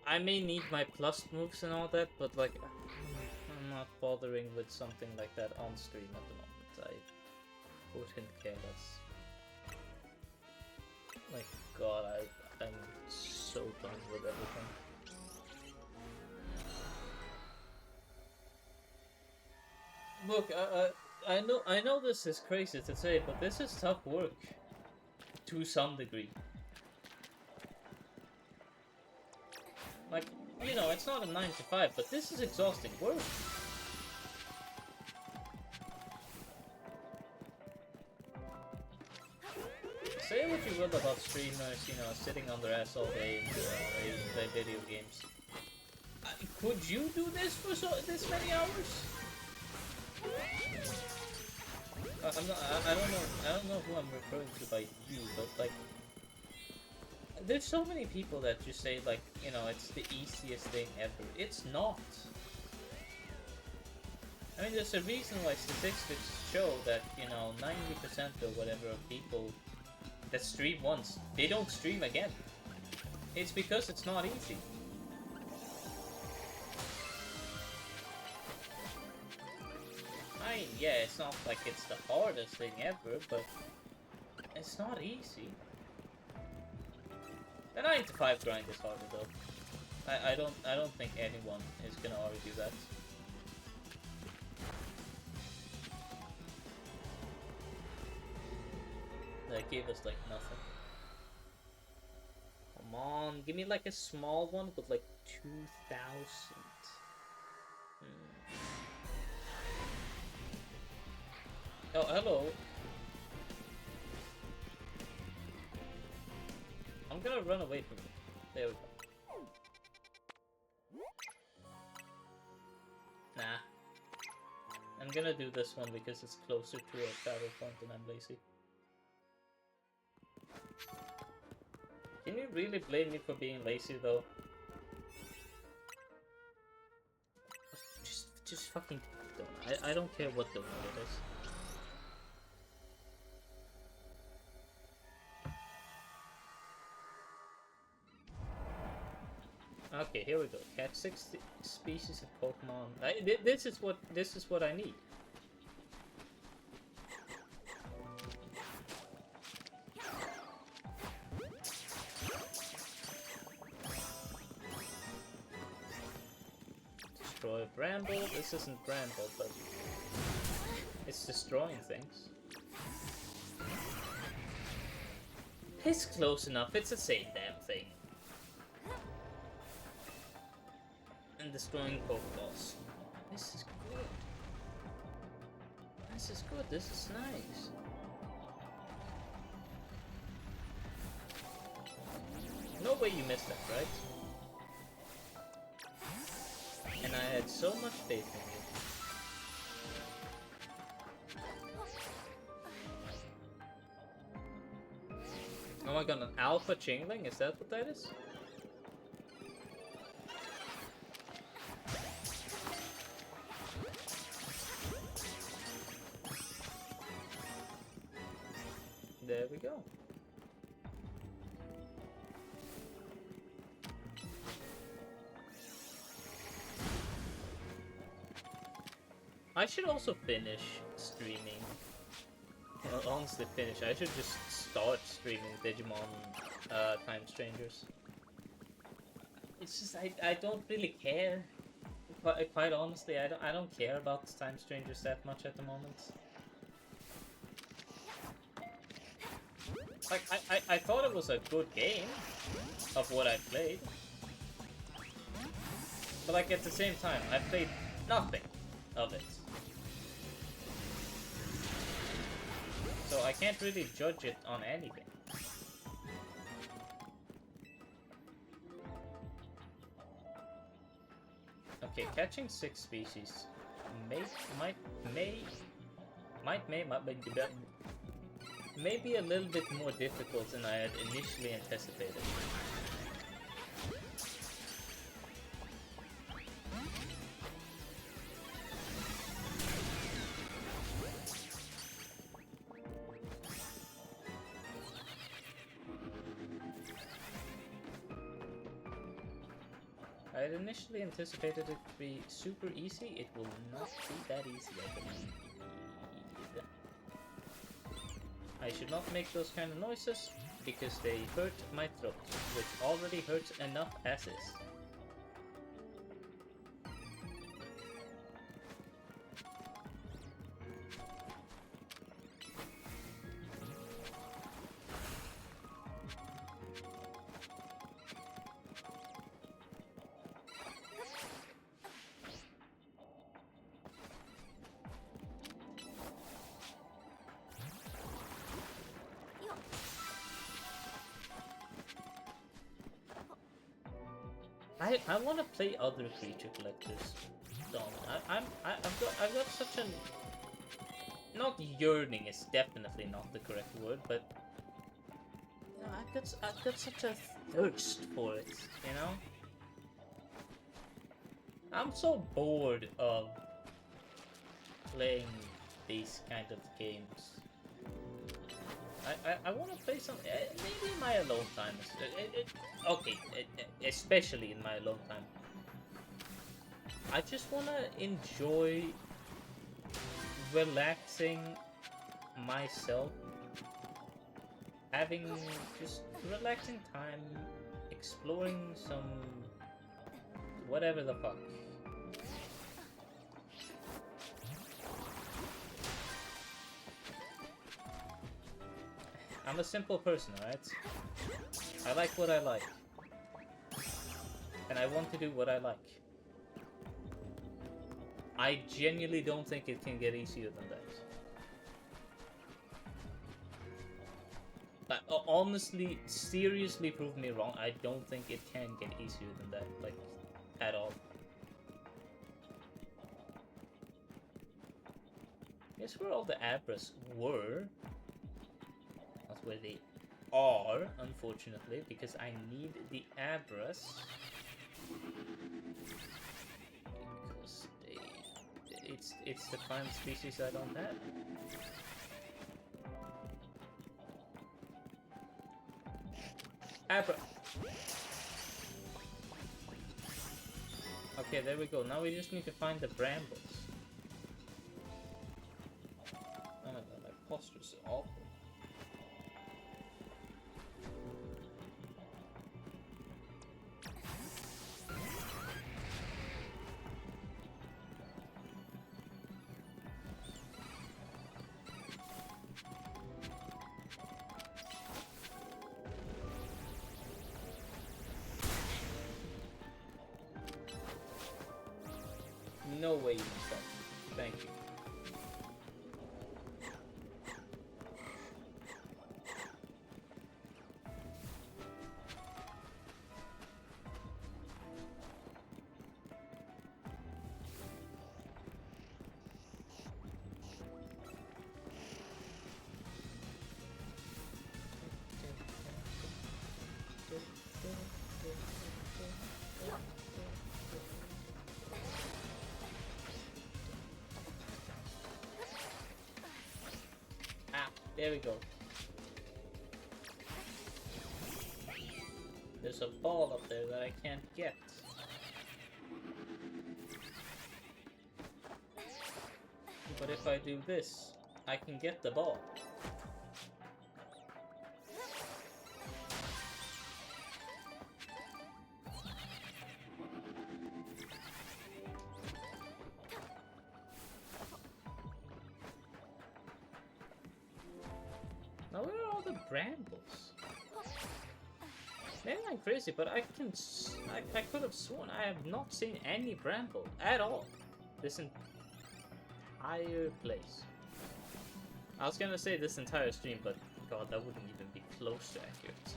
[SPEAKER 1] I may need my plus moves and all that, but like, I'm not bothering with something like that on stream at the moment. I wouldn't care less. My god, I'm so done with everything. Look, I know this is crazy to say, but this is tough work. To some degree. Like, you know, it's not a 9 to 5, but this is exhausting work. what you will about streamers, you know, sitting on their ass all day and they play video games. Could you do this for this many hours? I'm not. I don't know. I don't know who I'm referring to by you, but like, there's so many people that just say like, you know, it's the easiest thing ever. It's not. I mean, there's a reason why statistics show that, you know, 90% or whatever of people that stream once, they don't stream again. It's because it's not easy. I mean, yeah, it's not like it's the hardest thing ever, but it's not easy. The 9 to 5 grind is harder though. I don't think anyone is gonna argue that. That gave us like nothing. Come on, give me like a small one with like 2,000. Oh, hello. I'm gonna run away from it. There we go. Nah. I'm gonna do this one because it's closer to a travel point and I'm lazy. Can you really blame me for being lazy though? Just fucking don't. I don't care what the word it is. Okay, here we go. Catch 6 species of Pokemon. This is what I need. Destroy Bramble. This isn't Bramble, but it's destroying things. It's close enough. It's the same damn thing. And destroying Pokeballs. This is good. This is good. This is nice. No way you missed that, right? And I had so much faith in you. Oh my god, an alpha chainling? Is that what that is? There we go. I should also finish streaming. Well, honestly finish. I should just start streaming Digimon Time Strangers. It's just I don't really care. Quite honestly, I don't care about Time Strangers that much at the moment. Like, I thought it was a good game of what I played. But like at the same time, I played nothing of it. So I can't really judge it on anything. Okay, catching 6 species may be a little bit more difficult than I had initially anticipated. I had initially anticipated it to be super easy. It will not be that easy, I believe. I should not make those kind of noises, because they hurt my throat, which already hurts enough as is. I want to play other creature collectors. Don't I've got such an not yearning is definitely not the correct word, but you know, I've got such a thirst for it. You know, I'm so bored of playing these kind of games. I want to play some, maybe in my alone time. Okay, especially in my alone time. I just want to enjoy relaxing myself, having just relaxing time, exploring some whatever the fuck. I'm a simple person, alright? I like what I like. And I want to do what I like. I genuinely don't think it can get easier than that. Like, honestly, seriously prove me wrong, I don't think it can get easier than that, like, at all. Guess where all the Abras were. Not where they are, unfortunately, because I need the Abras. Because it's the prime species I don't have. Abra! Okay, there we go. Now we just need to find the brambles. Oh my god, my posture's awful. No way you missed that. Thank you. There we go. There's a ball up there that I can't get. But if I do this, I can get the ball. Now where are all the brambles? Maybe I'm crazy, but I could have sworn I have not seen any bramble at all this entire place. I was gonna say this entire stream, but god, that wouldn't even be close to accurate.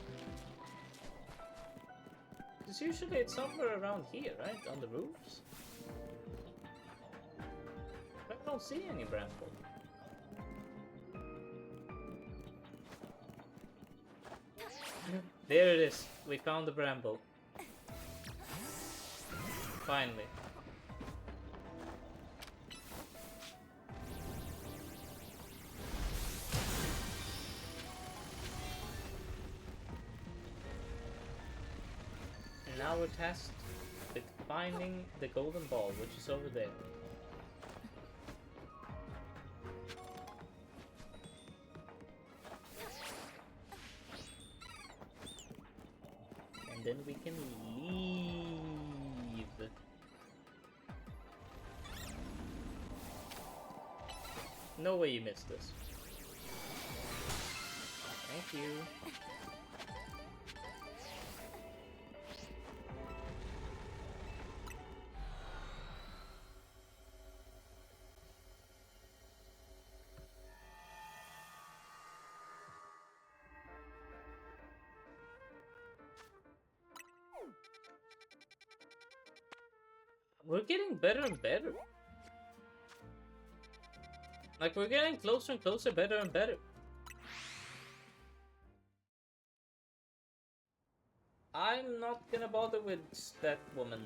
[SPEAKER 1] Because usually it's somewhere around here, right? On the roofs? But I don't see any bramble. There it is. We found the bramble. Finally. And now we're tasked with finding the golden ball, which is over there. Then we can leave. No way you missed this. Thank you. We're getting better and better. Like, we're getting closer and closer, better and better. I'm not gonna bother with that woman.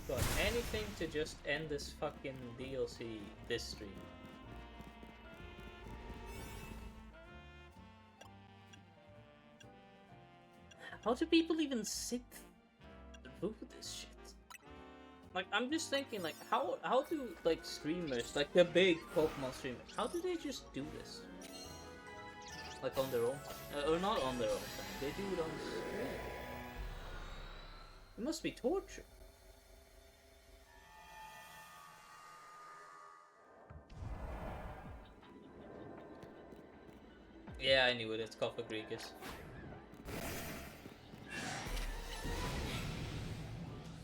[SPEAKER 1] Got anything to just end this fucking DLC this stream. How do people even sit through this shit? Like, I'm just thinking, like, how do, like, streamers, like, the big Pokemon streamers, how do they just do this? Like, on their own time? Or not on their own time, they do it on stream. It must be torture. Yeah, I knew it, it's Cofagrigus.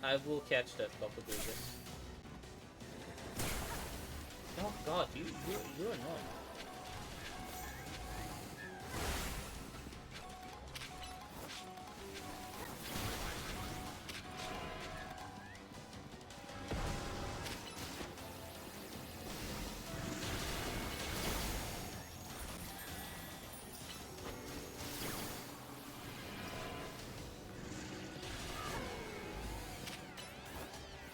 [SPEAKER 1] I will catch that Cofagrigus. Oh god, you're annoying.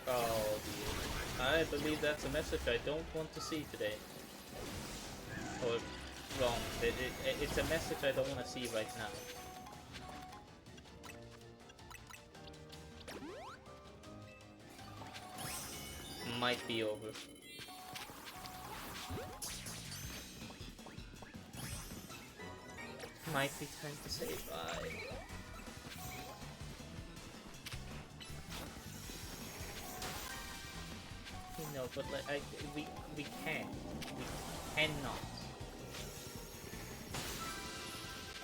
[SPEAKER 1] Oh dear. I believe that's a message I don't want to see today. Or wrong. It's a message I don't want to see right now. Might be over. Might be time to say bye. No, but like we can't. We cannot.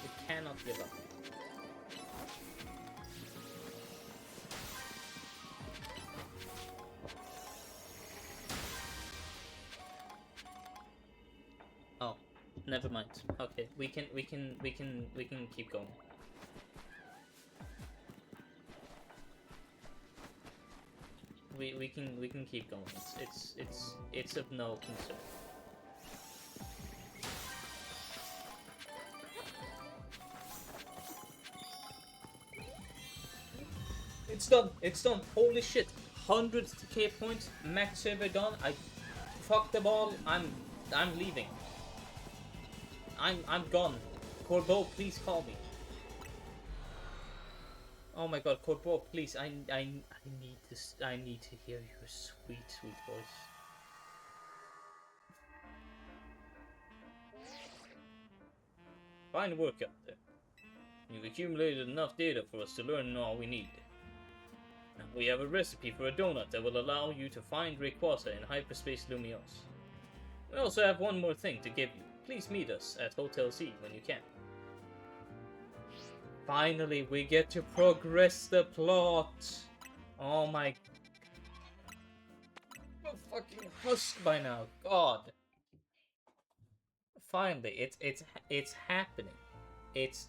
[SPEAKER 1] We cannot give up. Oh, never mind. Okay, we can keep going. We can keep going. It's of no concern. It's done. It's done. Holy shit! 100k points, max server done. I fucked the ball. I'm leaving. I'm gone. Corbeau, please call me. Oh my god, Corbeau, please, I need this. I need to hear your sweet voice. Fine work out there. You've accumulated enough data for us to learn all we need. Now we have a recipe for a donut that will allow you to find Rayquaza in Hyperspace Lumiose. We also have one more thing to give you. Please meet us at Hotel Z when you can. Finally, we get to progress the plot. Oh my... I'm fucking hushed by now. God. Finally, it's happening. It's...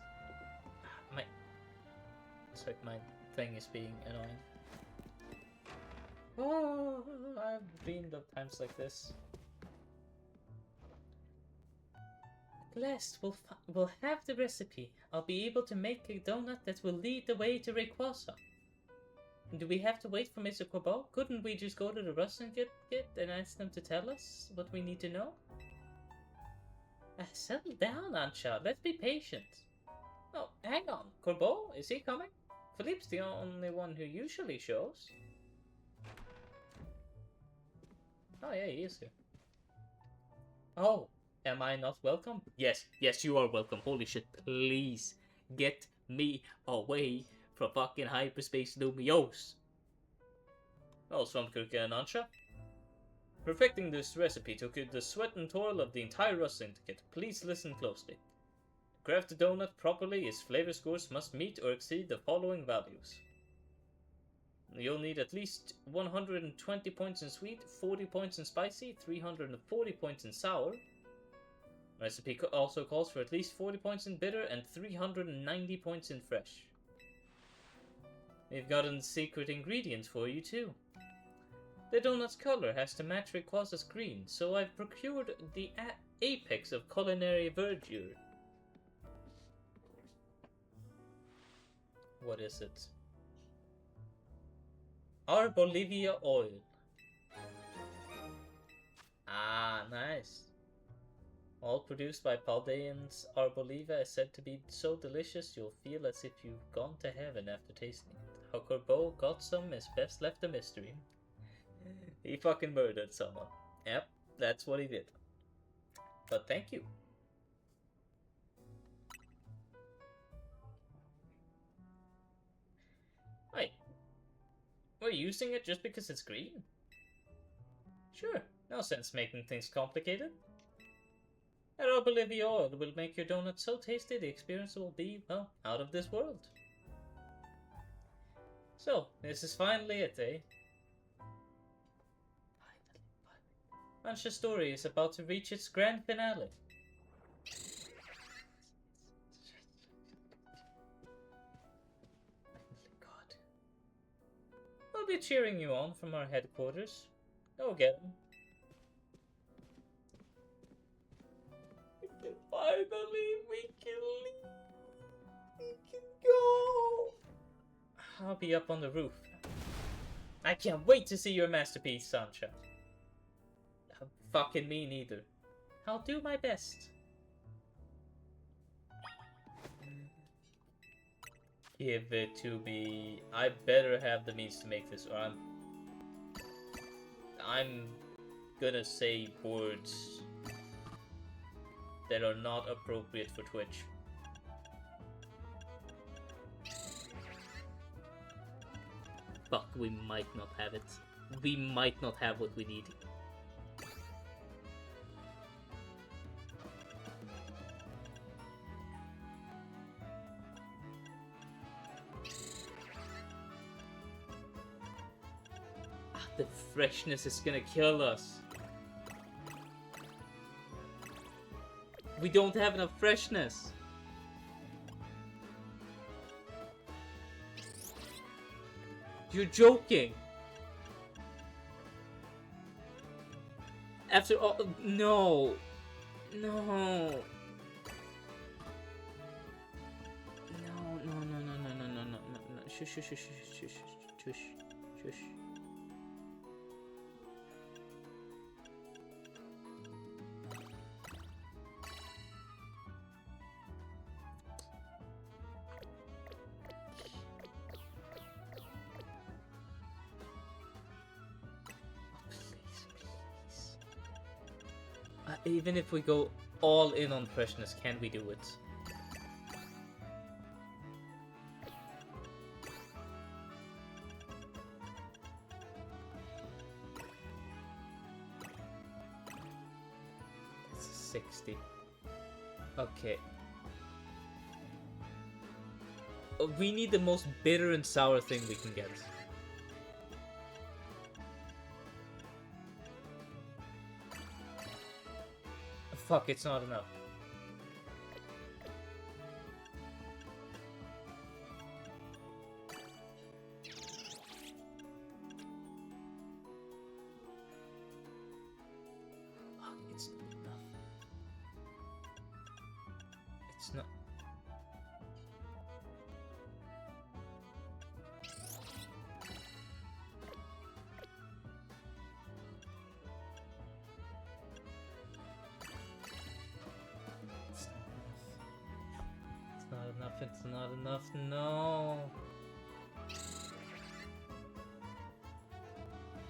[SPEAKER 1] My... Sorry, my thing is being annoying. Oh, I've dreamed of times like this. At last, we'll have the recipe. I'll be able to make a donut that will lead the way to Rayquaza. Do we have to wait for Mr. Corbeau? Couldn't we just go to the Rustin Kit and ask them to tell us what we need to know? Settle down, Ansha. Let's be patient. Oh, hang on. Corbeau, is he coming? Philippe's the only one who usually shows. Oh yeah, he is here. Oh. Am I not welcome? Yes, you are welcome. Holy shit, please get me away from fucking Hyperspace Lumiose. Oh, Stormkirk and Ansha? Perfecting this recipe took the sweat and toil of the entire Rust Syndicate. Please listen closely. To craft a donut properly, its flavor scores must meet or exceed the following values. You'll need at least 120 points in sweet, 40 points in spicy, 340 points in sour, Recipe also calls for at least 40 points in bitter and 390 points in fresh. We've gotten secret ingredients for you too. The donut's color has to match Rayquaza's green, so I've procured the apex of culinary verdure. What is it? Arbolivia oil. Ah, nice. All produced by Paldean's Arbolivia is said to be so delicious you'll feel as if you've gone to heaven after tasting it. How Corbeau got some is best left a mystery. He fucking murdered someone. Yep, that's what he did. But thank you. Wait, we're using it just because it's green? Sure, no sense making things complicated. Arbolivia oil will make your donut so tasty the experience will be, well, out of this world. So, this is finally it, eh? Ansha's story is about to reach its grand finale. God. I'll be cheering you on from our headquarters. Go get him. Finally, we can leave. We can go. I'll be up on the roof. I can't wait to see your masterpiece, Ansha. Fucking me neither. I'll do my best. Give it to me. I better have the means to make this, or I'm gonna say words that are not appropriate for Twitch. Fuck, we might not have it. We might not have what we need. The freshness is gonna kill us. We don't have enough freshness. You're joking. After all, no. No. No, no. Shush. Even if we go all in on freshness, can we do it? It's 60. Okay. We need the most bitter and sour thing we can get. Fuck, it's not enough. Fuck, it's not enough. It's not. It's not enough, no.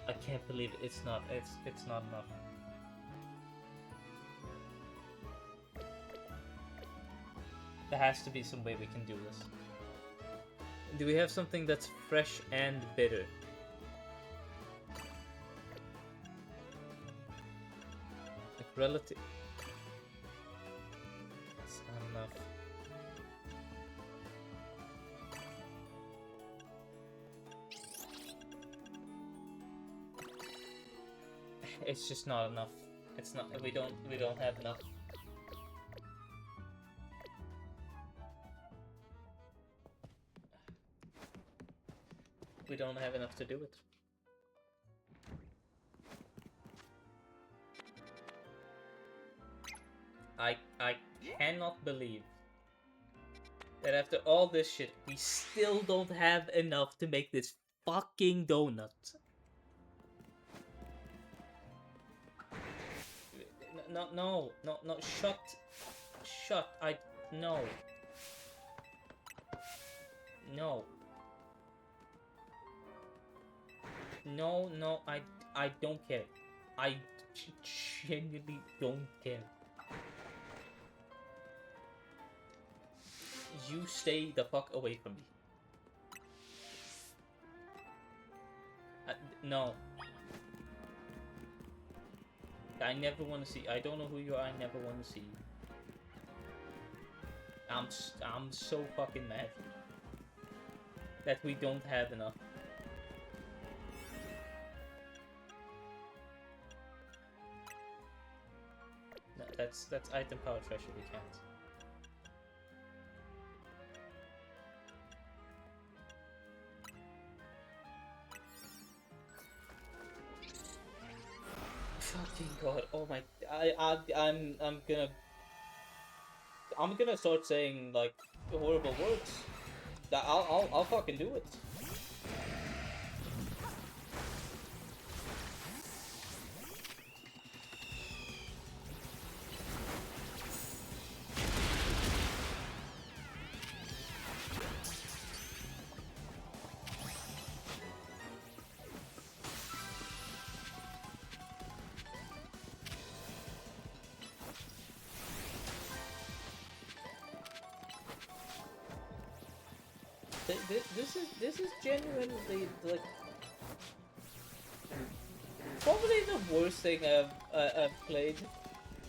[SPEAKER 1] I can't believe it's not enough. There has to be some way we can do this. Do we have something that's fresh and bitter? Like relative. It's not enough. It's just not enough. It's not. We don't have enough. we don't have enough to do it. I cannot believe that after all this shit, we still don't have enough to make this fucking donut. No, shut, no. No. No, I don't care. I genuinely don't care. You stay the fuck away from me. No. I never want to see. I don't know who you are. I never want to see you. I'm so fucking mad that we don't have enough. No, that's item power treasure. We can't. Fucking god! Oh my! I'm gonna start saying like horrible words. I'll fucking do it. This is genuinely like probably the worst thing I've played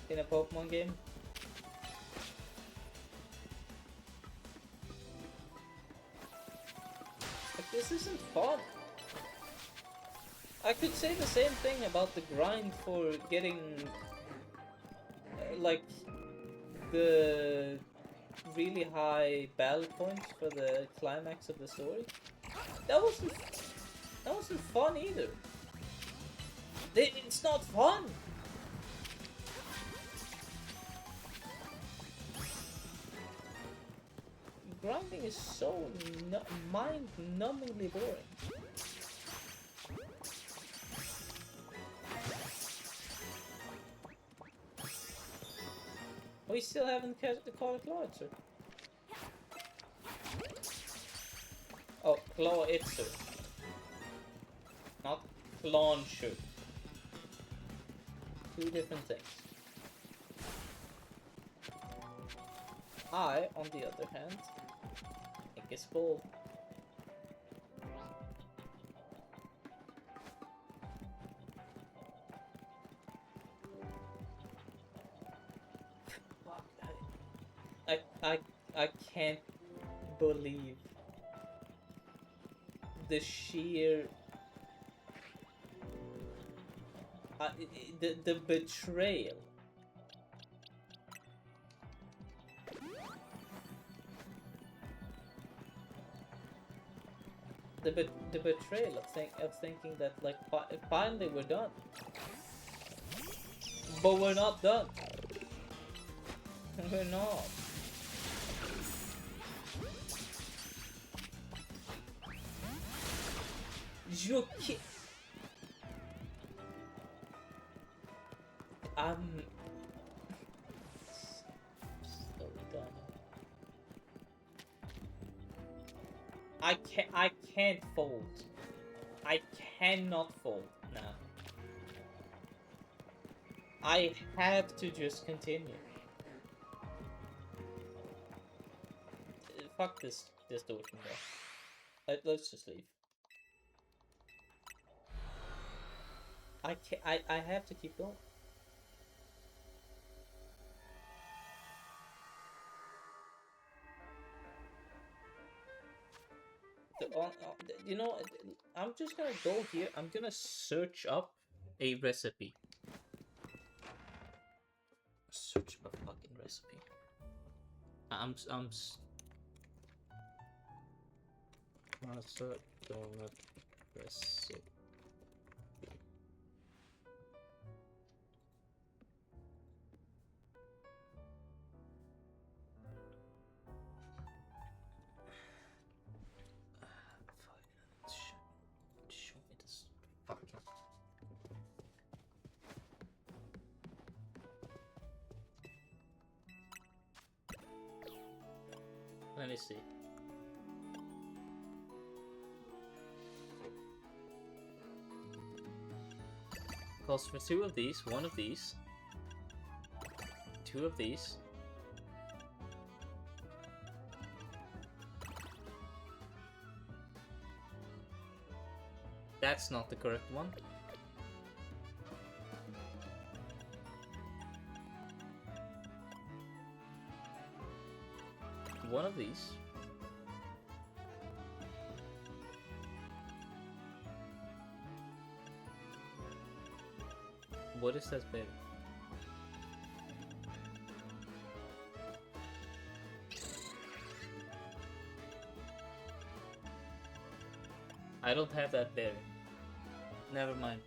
[SPEAKER 1] in a Pokemon game. Like, this isn't fun. I could say the same thing about the grind for getting like the really high battle points for the climax of the story. That wasn't fun either. It's not fun. Grinding is so mind-numbingly boring. We still haven't caught a Clawitzer. Oh, Clawitzer. Not Launcher. Two different things. I, on the other hand, think it's bold. I can't believe the sheer the betrayal. The betrayal of thinking that like finally we're done, but we're not done. We're not. You ki- I'm so done. I can't fold. I cannot fold now. I have to just continue. Fuck this door from there. Let's just leave. I have to keep going. You know, I'm just gonna go here. I'm gonna search up a recipe. Search up a fucking recipe. I'm gonna search donut recipe. Show me this fucking. Let me see. Calls for 2 of these, 1 of these, 2 of these. That's not the correct one. One of these. What is that berry? I don't have that berry. Never mind.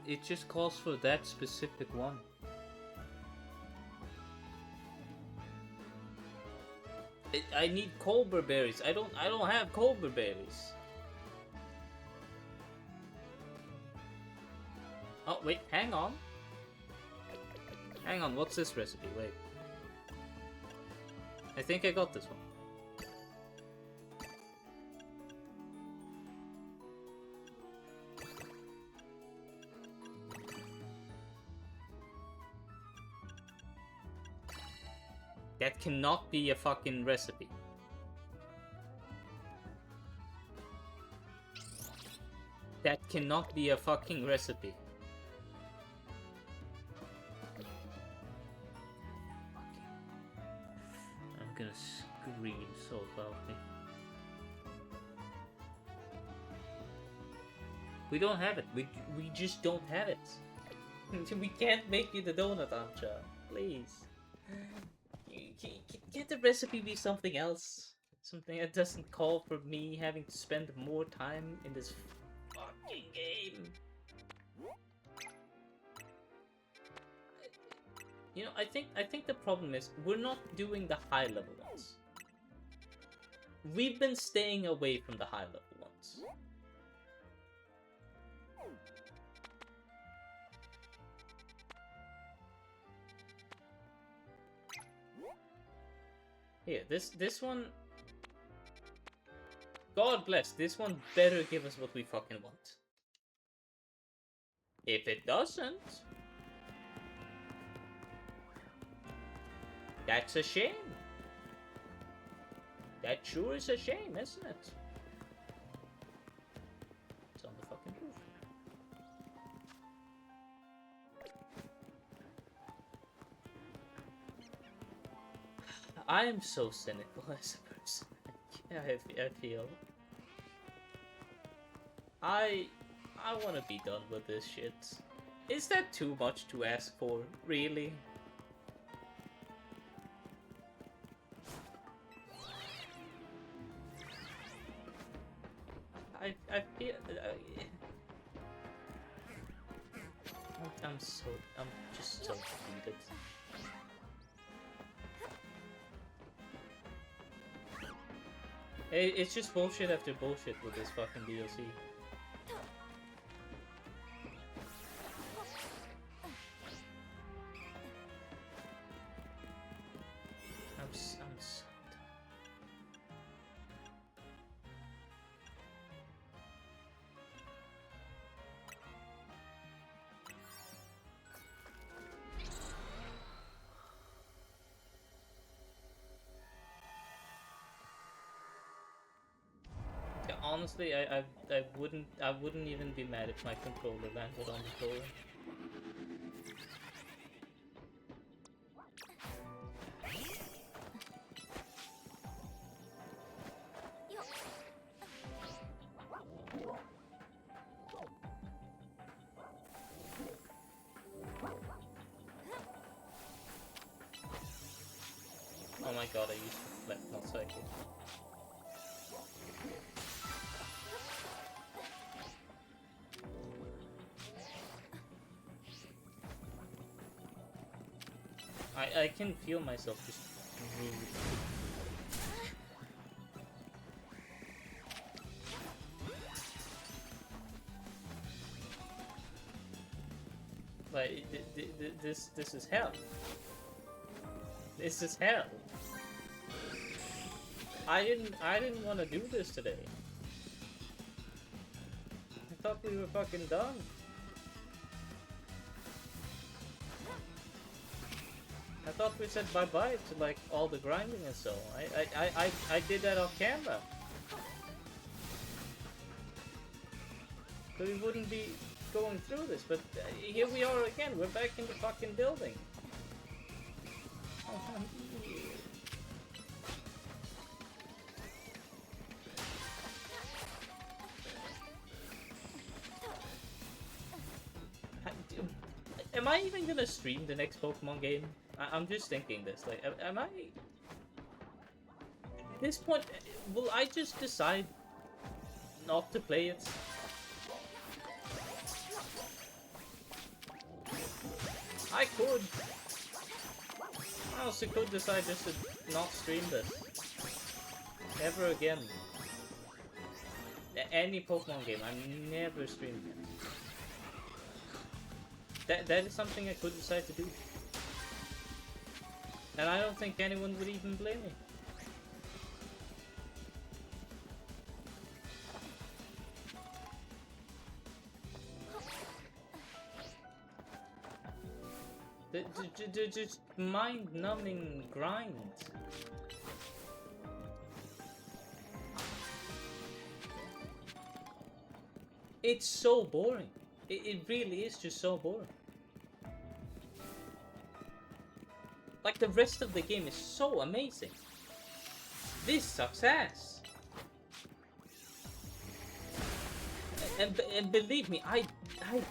[SPEAKER 1] It just calls for that specific one. I need cobra berries. I don't have cobra berries. Oh wait, hang on. Hang on, what's this recipe? Wait. I think I got this one. That cannot be a fucking recipe. That cannot be a fucking recipe. I'm gonna scream so loudly. We don't have it. We just don't have it. We can't make you the donut, Ansha. Please. Can't the recipe be something else? Something that doesn't call for me having to spend more time in this fucking game. You know, I think the problem is we're not doing the high level ones. We've been staying away from the high level ones. Here, this one. God bless, this one better give us what we fucking want. If it doesn't, that's a shame. That sure is a shame, isn't it? It's on the fucking roof. I am so cynical as a person. I feel. I want to be done with this shit. Is that too much to ask for? Really? I feel. I'm just so defeated. It's just bullshit after bullshit with this fucking DLC. I'm so done. honestly, I wouldn't even be mad if my controller landed on the floor. Oh my god, I used to reflect, not cycle. I can feel myself just rude. Like this is hell. This is hell. I didn't want to do this today. I thought we were fucking done. I thought we said bye-bye to like all the grinding and so. I did that off camera. So we wouldn't be going through this, but here we are again. We're back in the fucking building. Am I even gonna stream the next Pokemon game? I'm just thinking this. Like, am I? At this point, will I just decide not to play it? I could. I also could decide just to not stream this ever again. Any Pokemon game, I'm never streaming it. That is something I could decide to do. And I don't think anyone would even blame me. The just mind-numbing grind. It's so boring. It really is just so boring. Like, the rest of the game is so amazing. This sucks ass. And believe me, I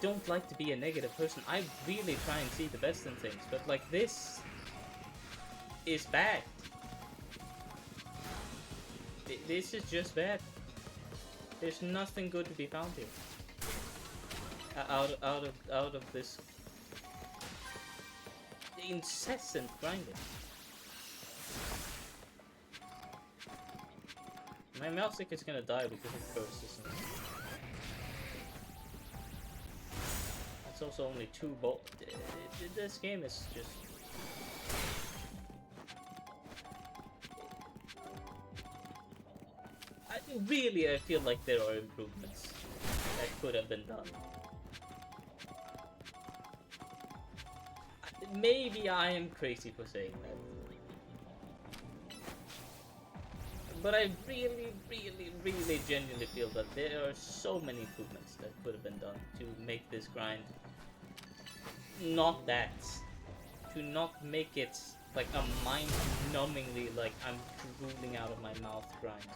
[SPEAKER 1] don't like to be a negative person. I really try and see the best in things, but like, this is bad. This is just bad. There's nothing good to be found here. Out of this incessant grinding. My mouse stick is gonna die because it bursts. It's also only 2 bolts. This game is just... I feel like there are improvements that could have been done. Maybe I am crazy for saying that. But I really genuinely feel that there are so many improvements that could have been done to make this grind not that. To not make it like a mind-numbingly, like, I'm drooling out of my mouth grind.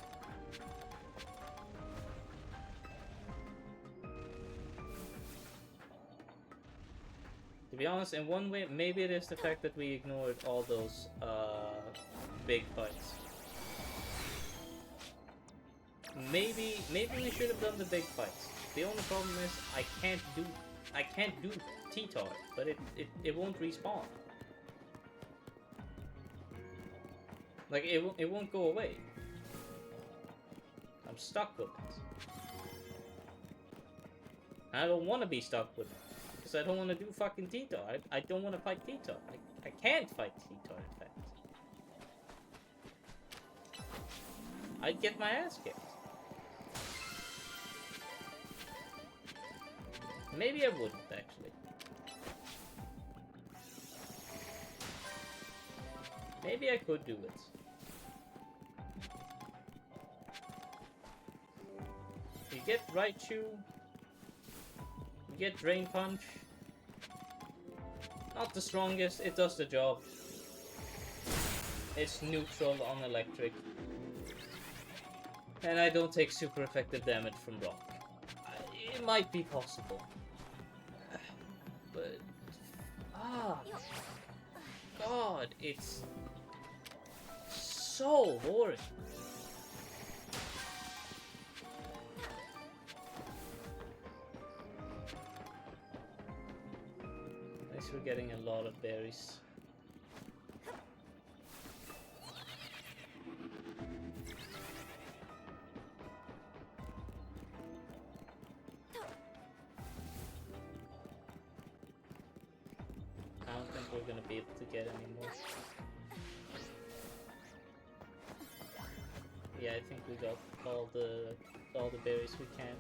[SPEAKER 1] To be honest, in one way, maybe it is the fact that we ignored all those big fights. Maybe we should have done the big fights. The only problem is I can't do T-Tar, but it won't respawn. Like, it won't go away. I'm stuck with it. I don't want to be stuck with it. Because I don't want to do fucking T-Tar. I don't want to fight T-Tar. I can't fight T-Tar, in fact. I'd get my ass kicked. Maybe I wouldn't, actually. Maybe I could do it. get Raichu. We get Drain Punch. Not the strongest, it does the job. It's neutral on electric. And I don't take super effective damage from rock. It might be possible. But... God, it's... so boring. At least we're getting a lot of berries. I don't think we're gonna be able to get any more. Yeah, I think we got all the berries we can.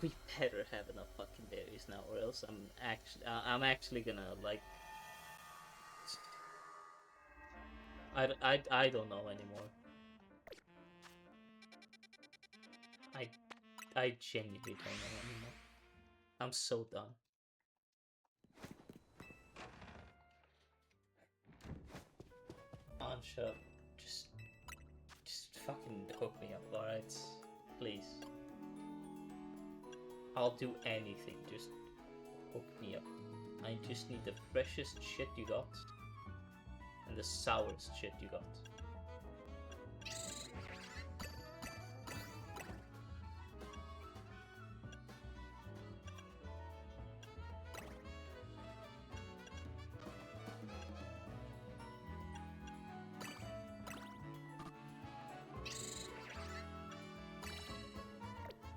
[SPEAKER 1] We better have enough fucking berries now, or else I'm actually gonna like. I don't know anymore. I genuinely don't know anymore. I'm so done. Ansha, just fucking hook me up, alright? Please. I'll do anything, just hook me up. I just need the freshest shit you got. And the sourest shit you got.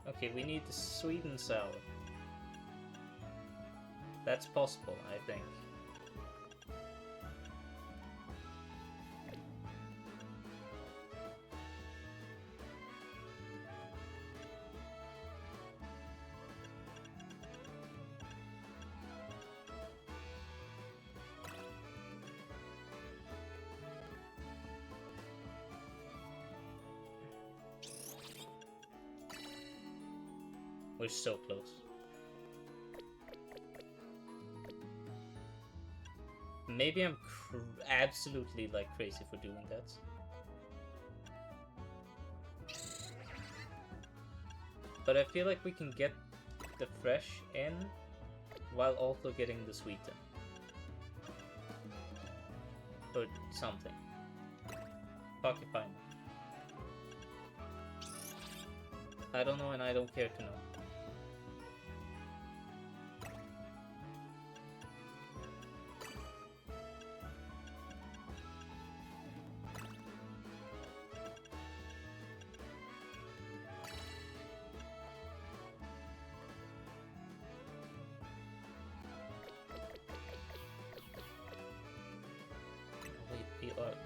[SPEAKER 1] Okay, we need the sweet and sour. That's possible, I think. We're so close. Maybe I'm absolutely like crazy for doing that. But I feel like we can get the fresh in while also getting the sweet in. Or something. Fuck if I know. I don't know and I don't care to know.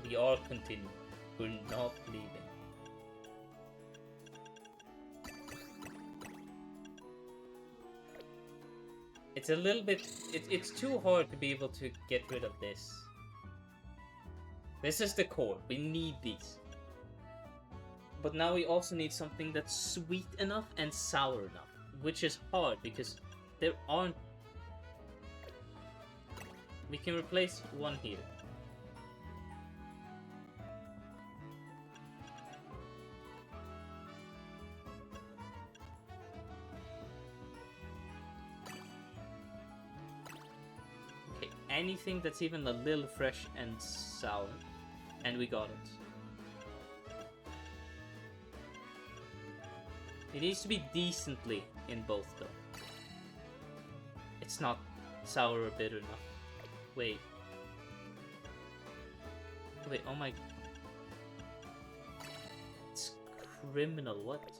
[SPEAKER 1] We are continuing. We're not leaving. It's a little bit... It's too hard to be able to get rid of this. This is the core. We need these. But now we also need something that's sweet enough and sour enough. Which is hard because there aren't... We can replace one here. Anything that's even a little fresh and sour, and we got it. It needs to be decently in both though. It's not sour or bitter enough. Wait, oh my... It's criminal, what?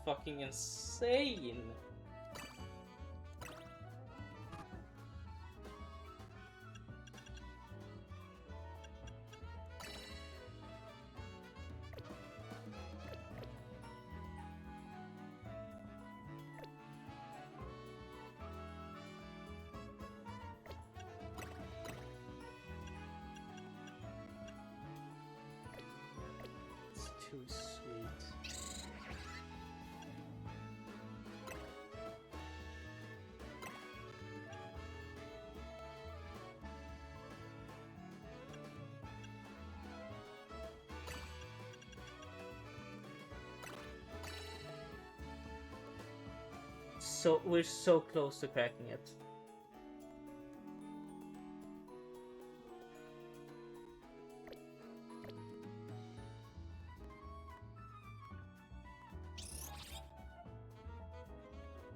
[SPEAKER 1] Fucking insane. too sweet. So we're so close to cracking it.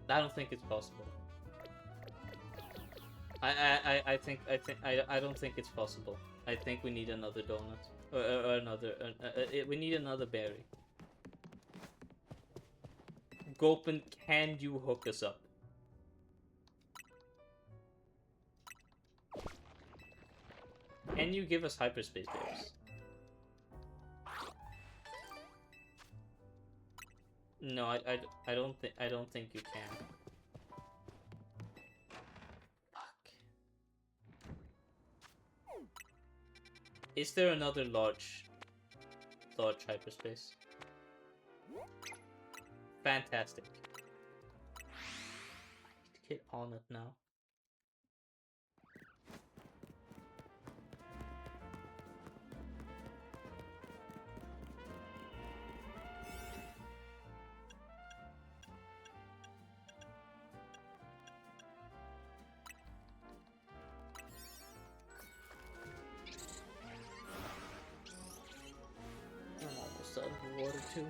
[SPEAKER 1] I don't think it's possible. I don't think it's possible. I think we need another donut or another. We need another berry. Gulpin, can you hook us up? Can you give us hyperspace berries? No, I don't think you can. Fuck. Is there another large hyperspace? Fantastic. I need to get on it now. I'm almost out of water too.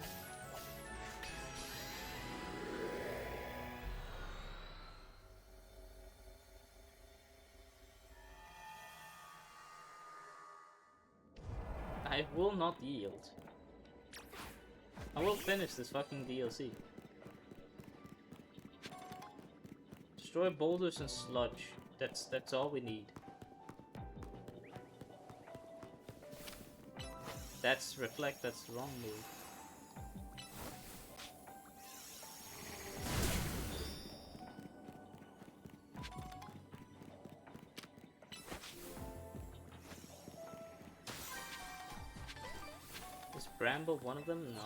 [SPEAKER 1] I will not yield. I will finish this fucking DLC. Destroy boulders and sludge. That's all we need. That's reflect, that's the wrong move. Is Bramble one of them? No.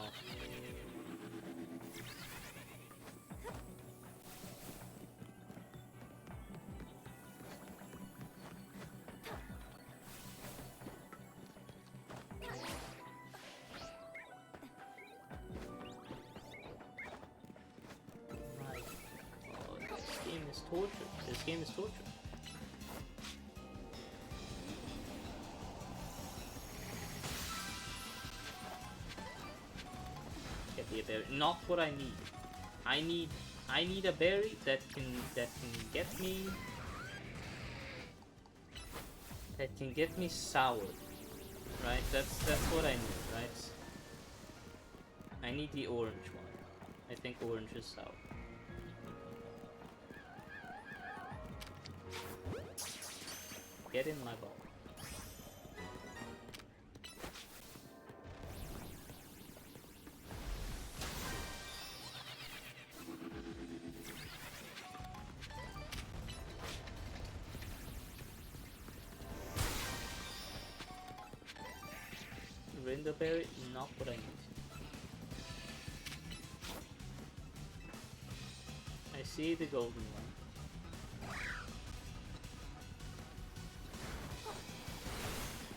[SPEAKER 1] Torture. This game is torture. Get the berry. Not what I need. I need a berry that can get me sour. Right? That's what I need, right? I need the orange one. I think orange is sour. Get in my ball. Rainbowberry, not what I need. I see the golden one.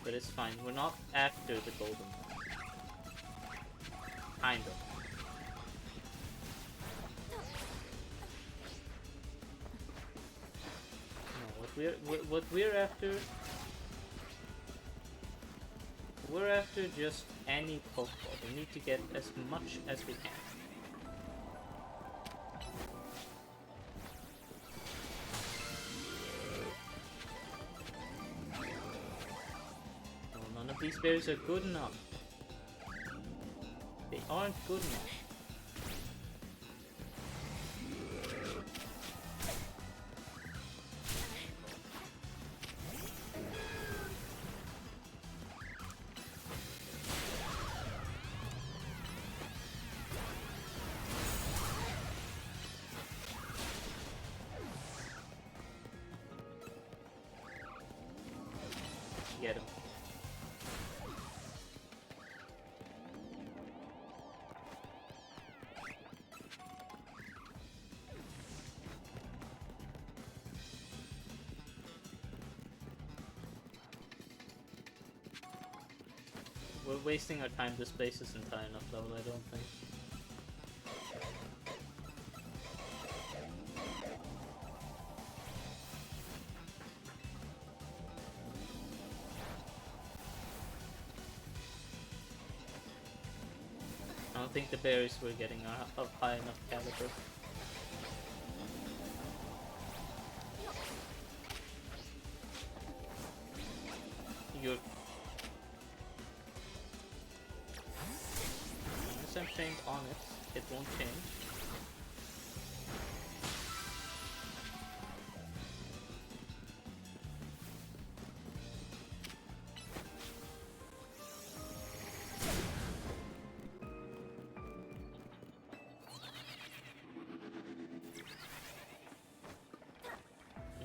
[SPEAKER 1] But it's fine, we're not after the golden one. Kind of. No, what we're after... We're after just any Pokeball. We need to get as much as we can. These berries are good enough. They aren't good enough. Get him. We're wasting our time. This place isn't high enough level, I don't think. I don't think the berries we're getting are of high enough caliber. You're... Unless I'm trained on it, it won't change.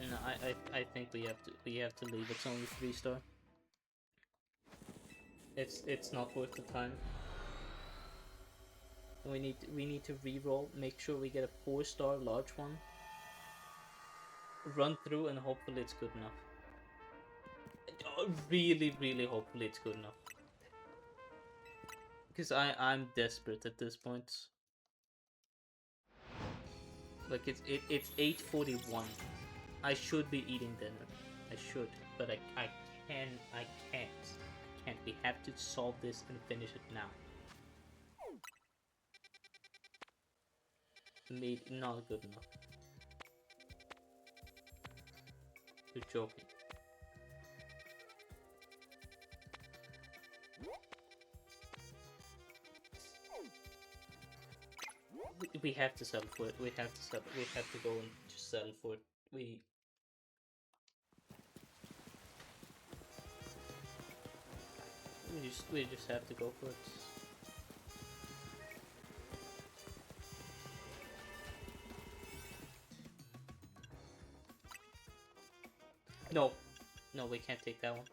[SPEAKER 1] No, I think we have to leave. It's only 3-star. It's not worth the time. We need to re-roll, make sure we get a 4-star large one. Run through and hopefully it's good enough. Really hopefully it's good enough. Because I'm desperate at this point. Like it's 8:41. I should be eating dinner. I should, but I can't. We have to solve this and finish it now. Not good enough. You're joking. We have to sell for it. We have to sell. We have to go and just sell for it. We just have to go for it. No, we can't take that one.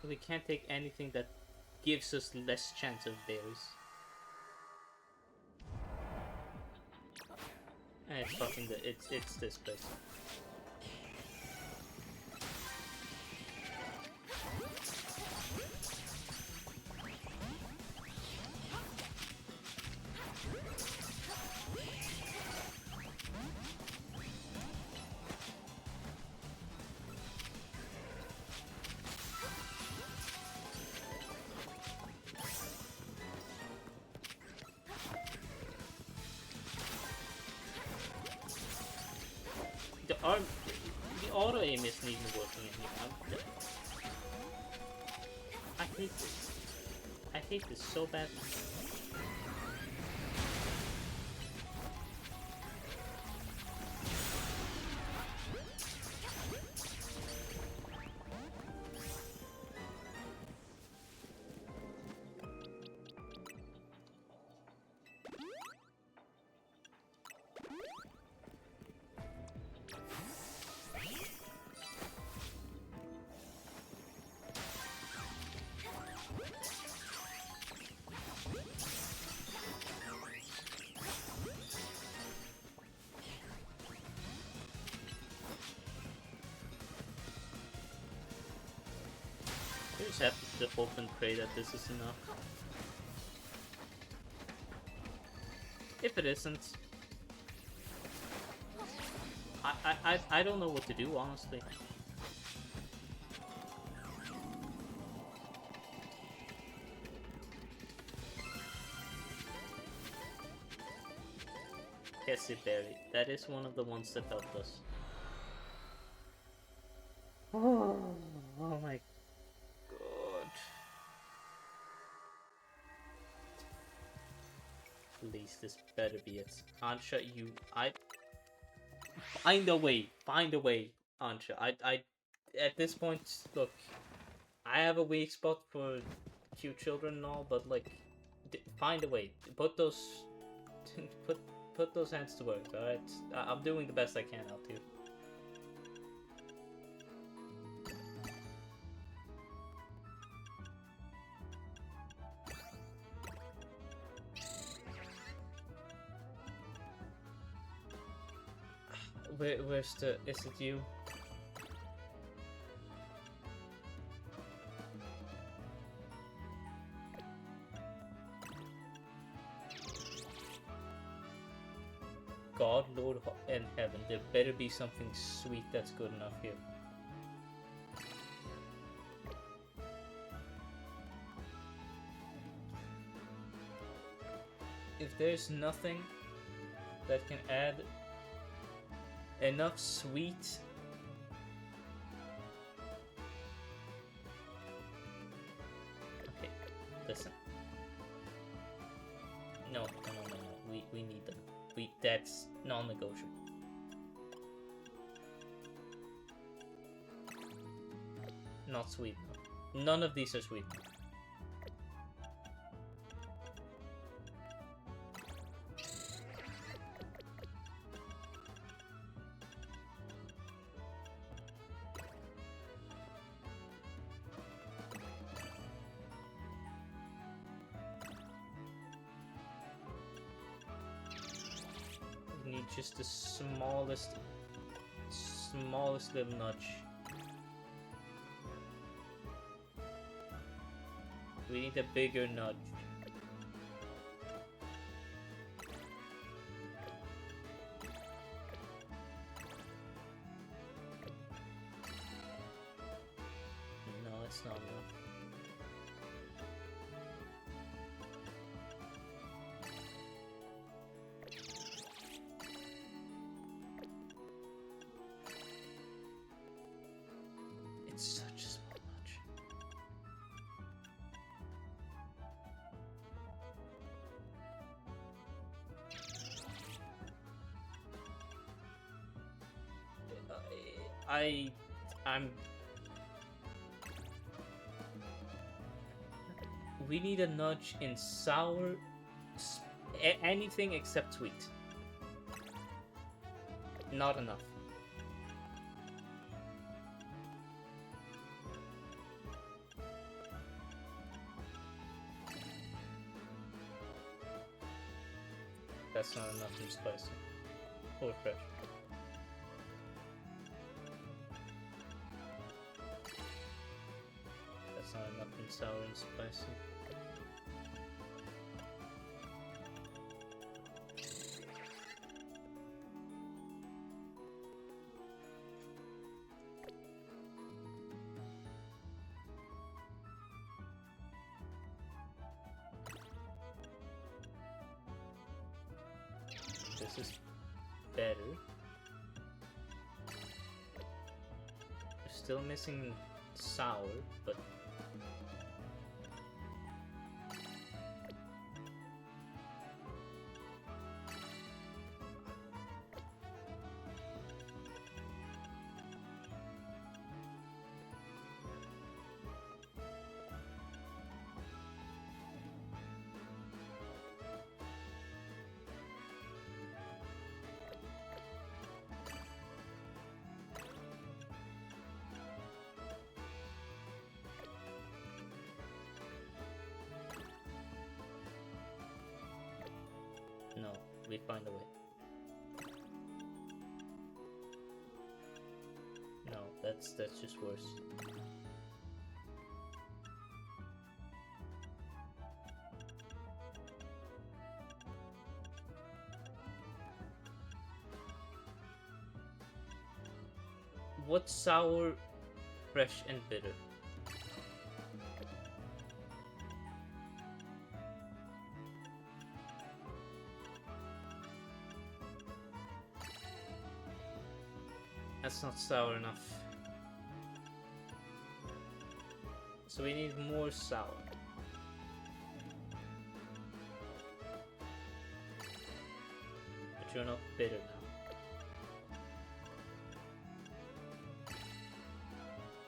[SPEAKER 1] We can't take anything that gives us less chance of berries. And it's fucking it's this place. The auto aim isn't even working anymore. I hate this. I hate this so badly. I just have to hope and pray that this is enough. If it isn't, I don't know what to do, honestly. Kessie Berry, that is one of the ones that helped us. Oh my god. Please, this better be it. Ansha, find a way, Ansha. At this point, look, I have a weak spot for cute children and all, but like, find a way. Put those hands to work, alright? I'm doing the best I can out here. Where's the... Is it you? God, Lord in heaven, there better be something sweet that's good enough here. If there's nothing that can add enough sweet... Okay, listen. No. We need them. That's non-negotiable. Not sweet enough. None of these are sweet enough. Need just the smallest little nudge. We need a bigger nudge. No, it's not enough. Such a small nudge. I'm. We need a nudge in sour, anything except sweet. Not enough. That's not enough in spicy. Or fresh. That's not enough in sour and spicy. This is better. We're still missing sour, but no, we find a way. No, that's just worse. What's sour, fresh, and bitter? That's not sour enough. So we need more sour. But you're not bitter now.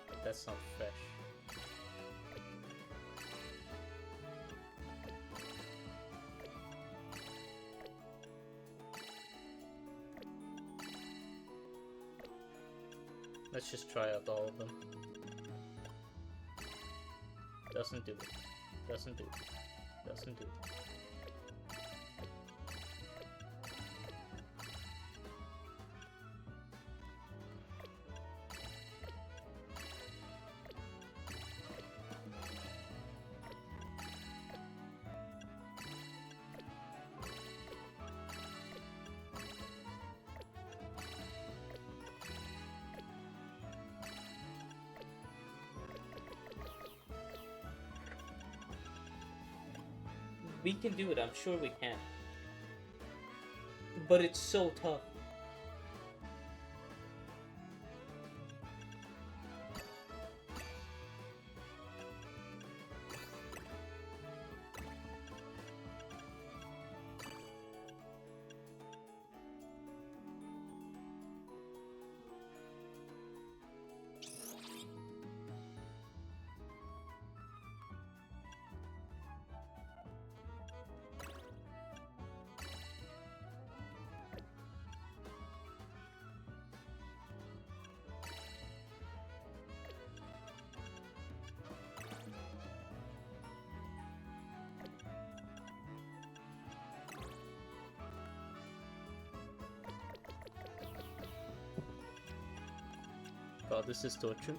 [SPEAKER 1] But that's not fresh. Let's just try out all of them. Doesn't do it. Doesn't do it. Doesn't do it. We can do it. I'm sure we can. But it's so tough. God, this is torture.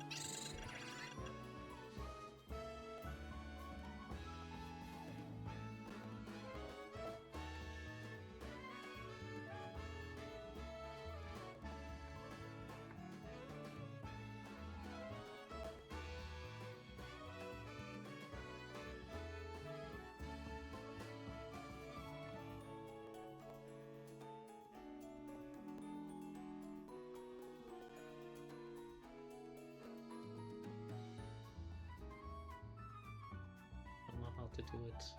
[SPEAKER 1] I don't know how to do it.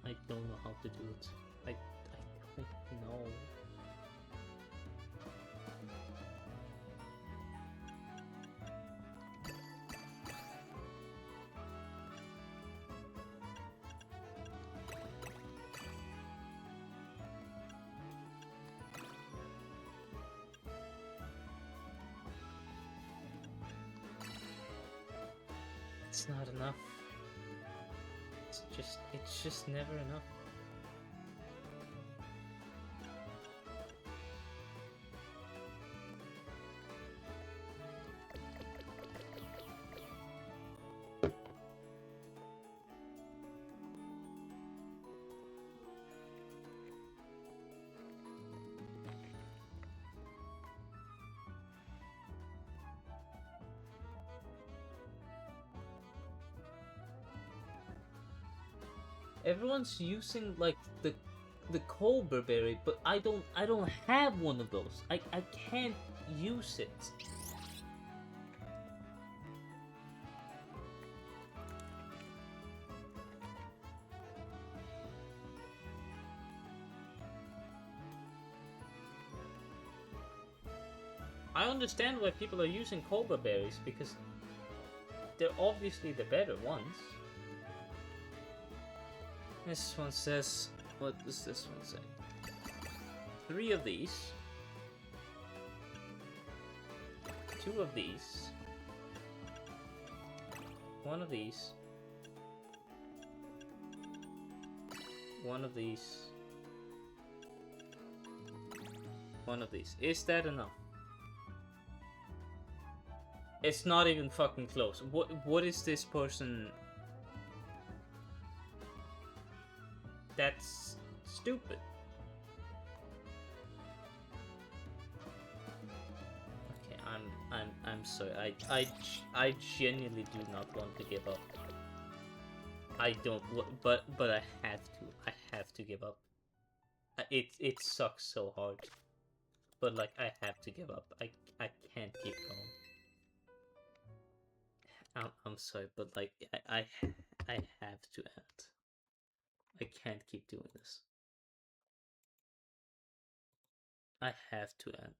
[SPEAKER 1] I don't know how to do it. I don't know. It's not enough. It's just never enough. Everyone's using like the Cobra berry, but I don't have one of those. I can't use it. I understand why people are using Cobra berries because they're obviously the better ones. This one says, what does this one say? 3 of these. 2 of these. 1 of these. 1 of these. 1 of these. Is that enough? It's not even fucking close. What is this person? That's stupid. Okay, I'm sorry. I genuinely do not want to give up. I don't, but I have to. I have to give up. It sucks so hard. But like I have to give up. I can't keep going. I'm sorry, but like I have to end. I can't keep doing this. I have to end.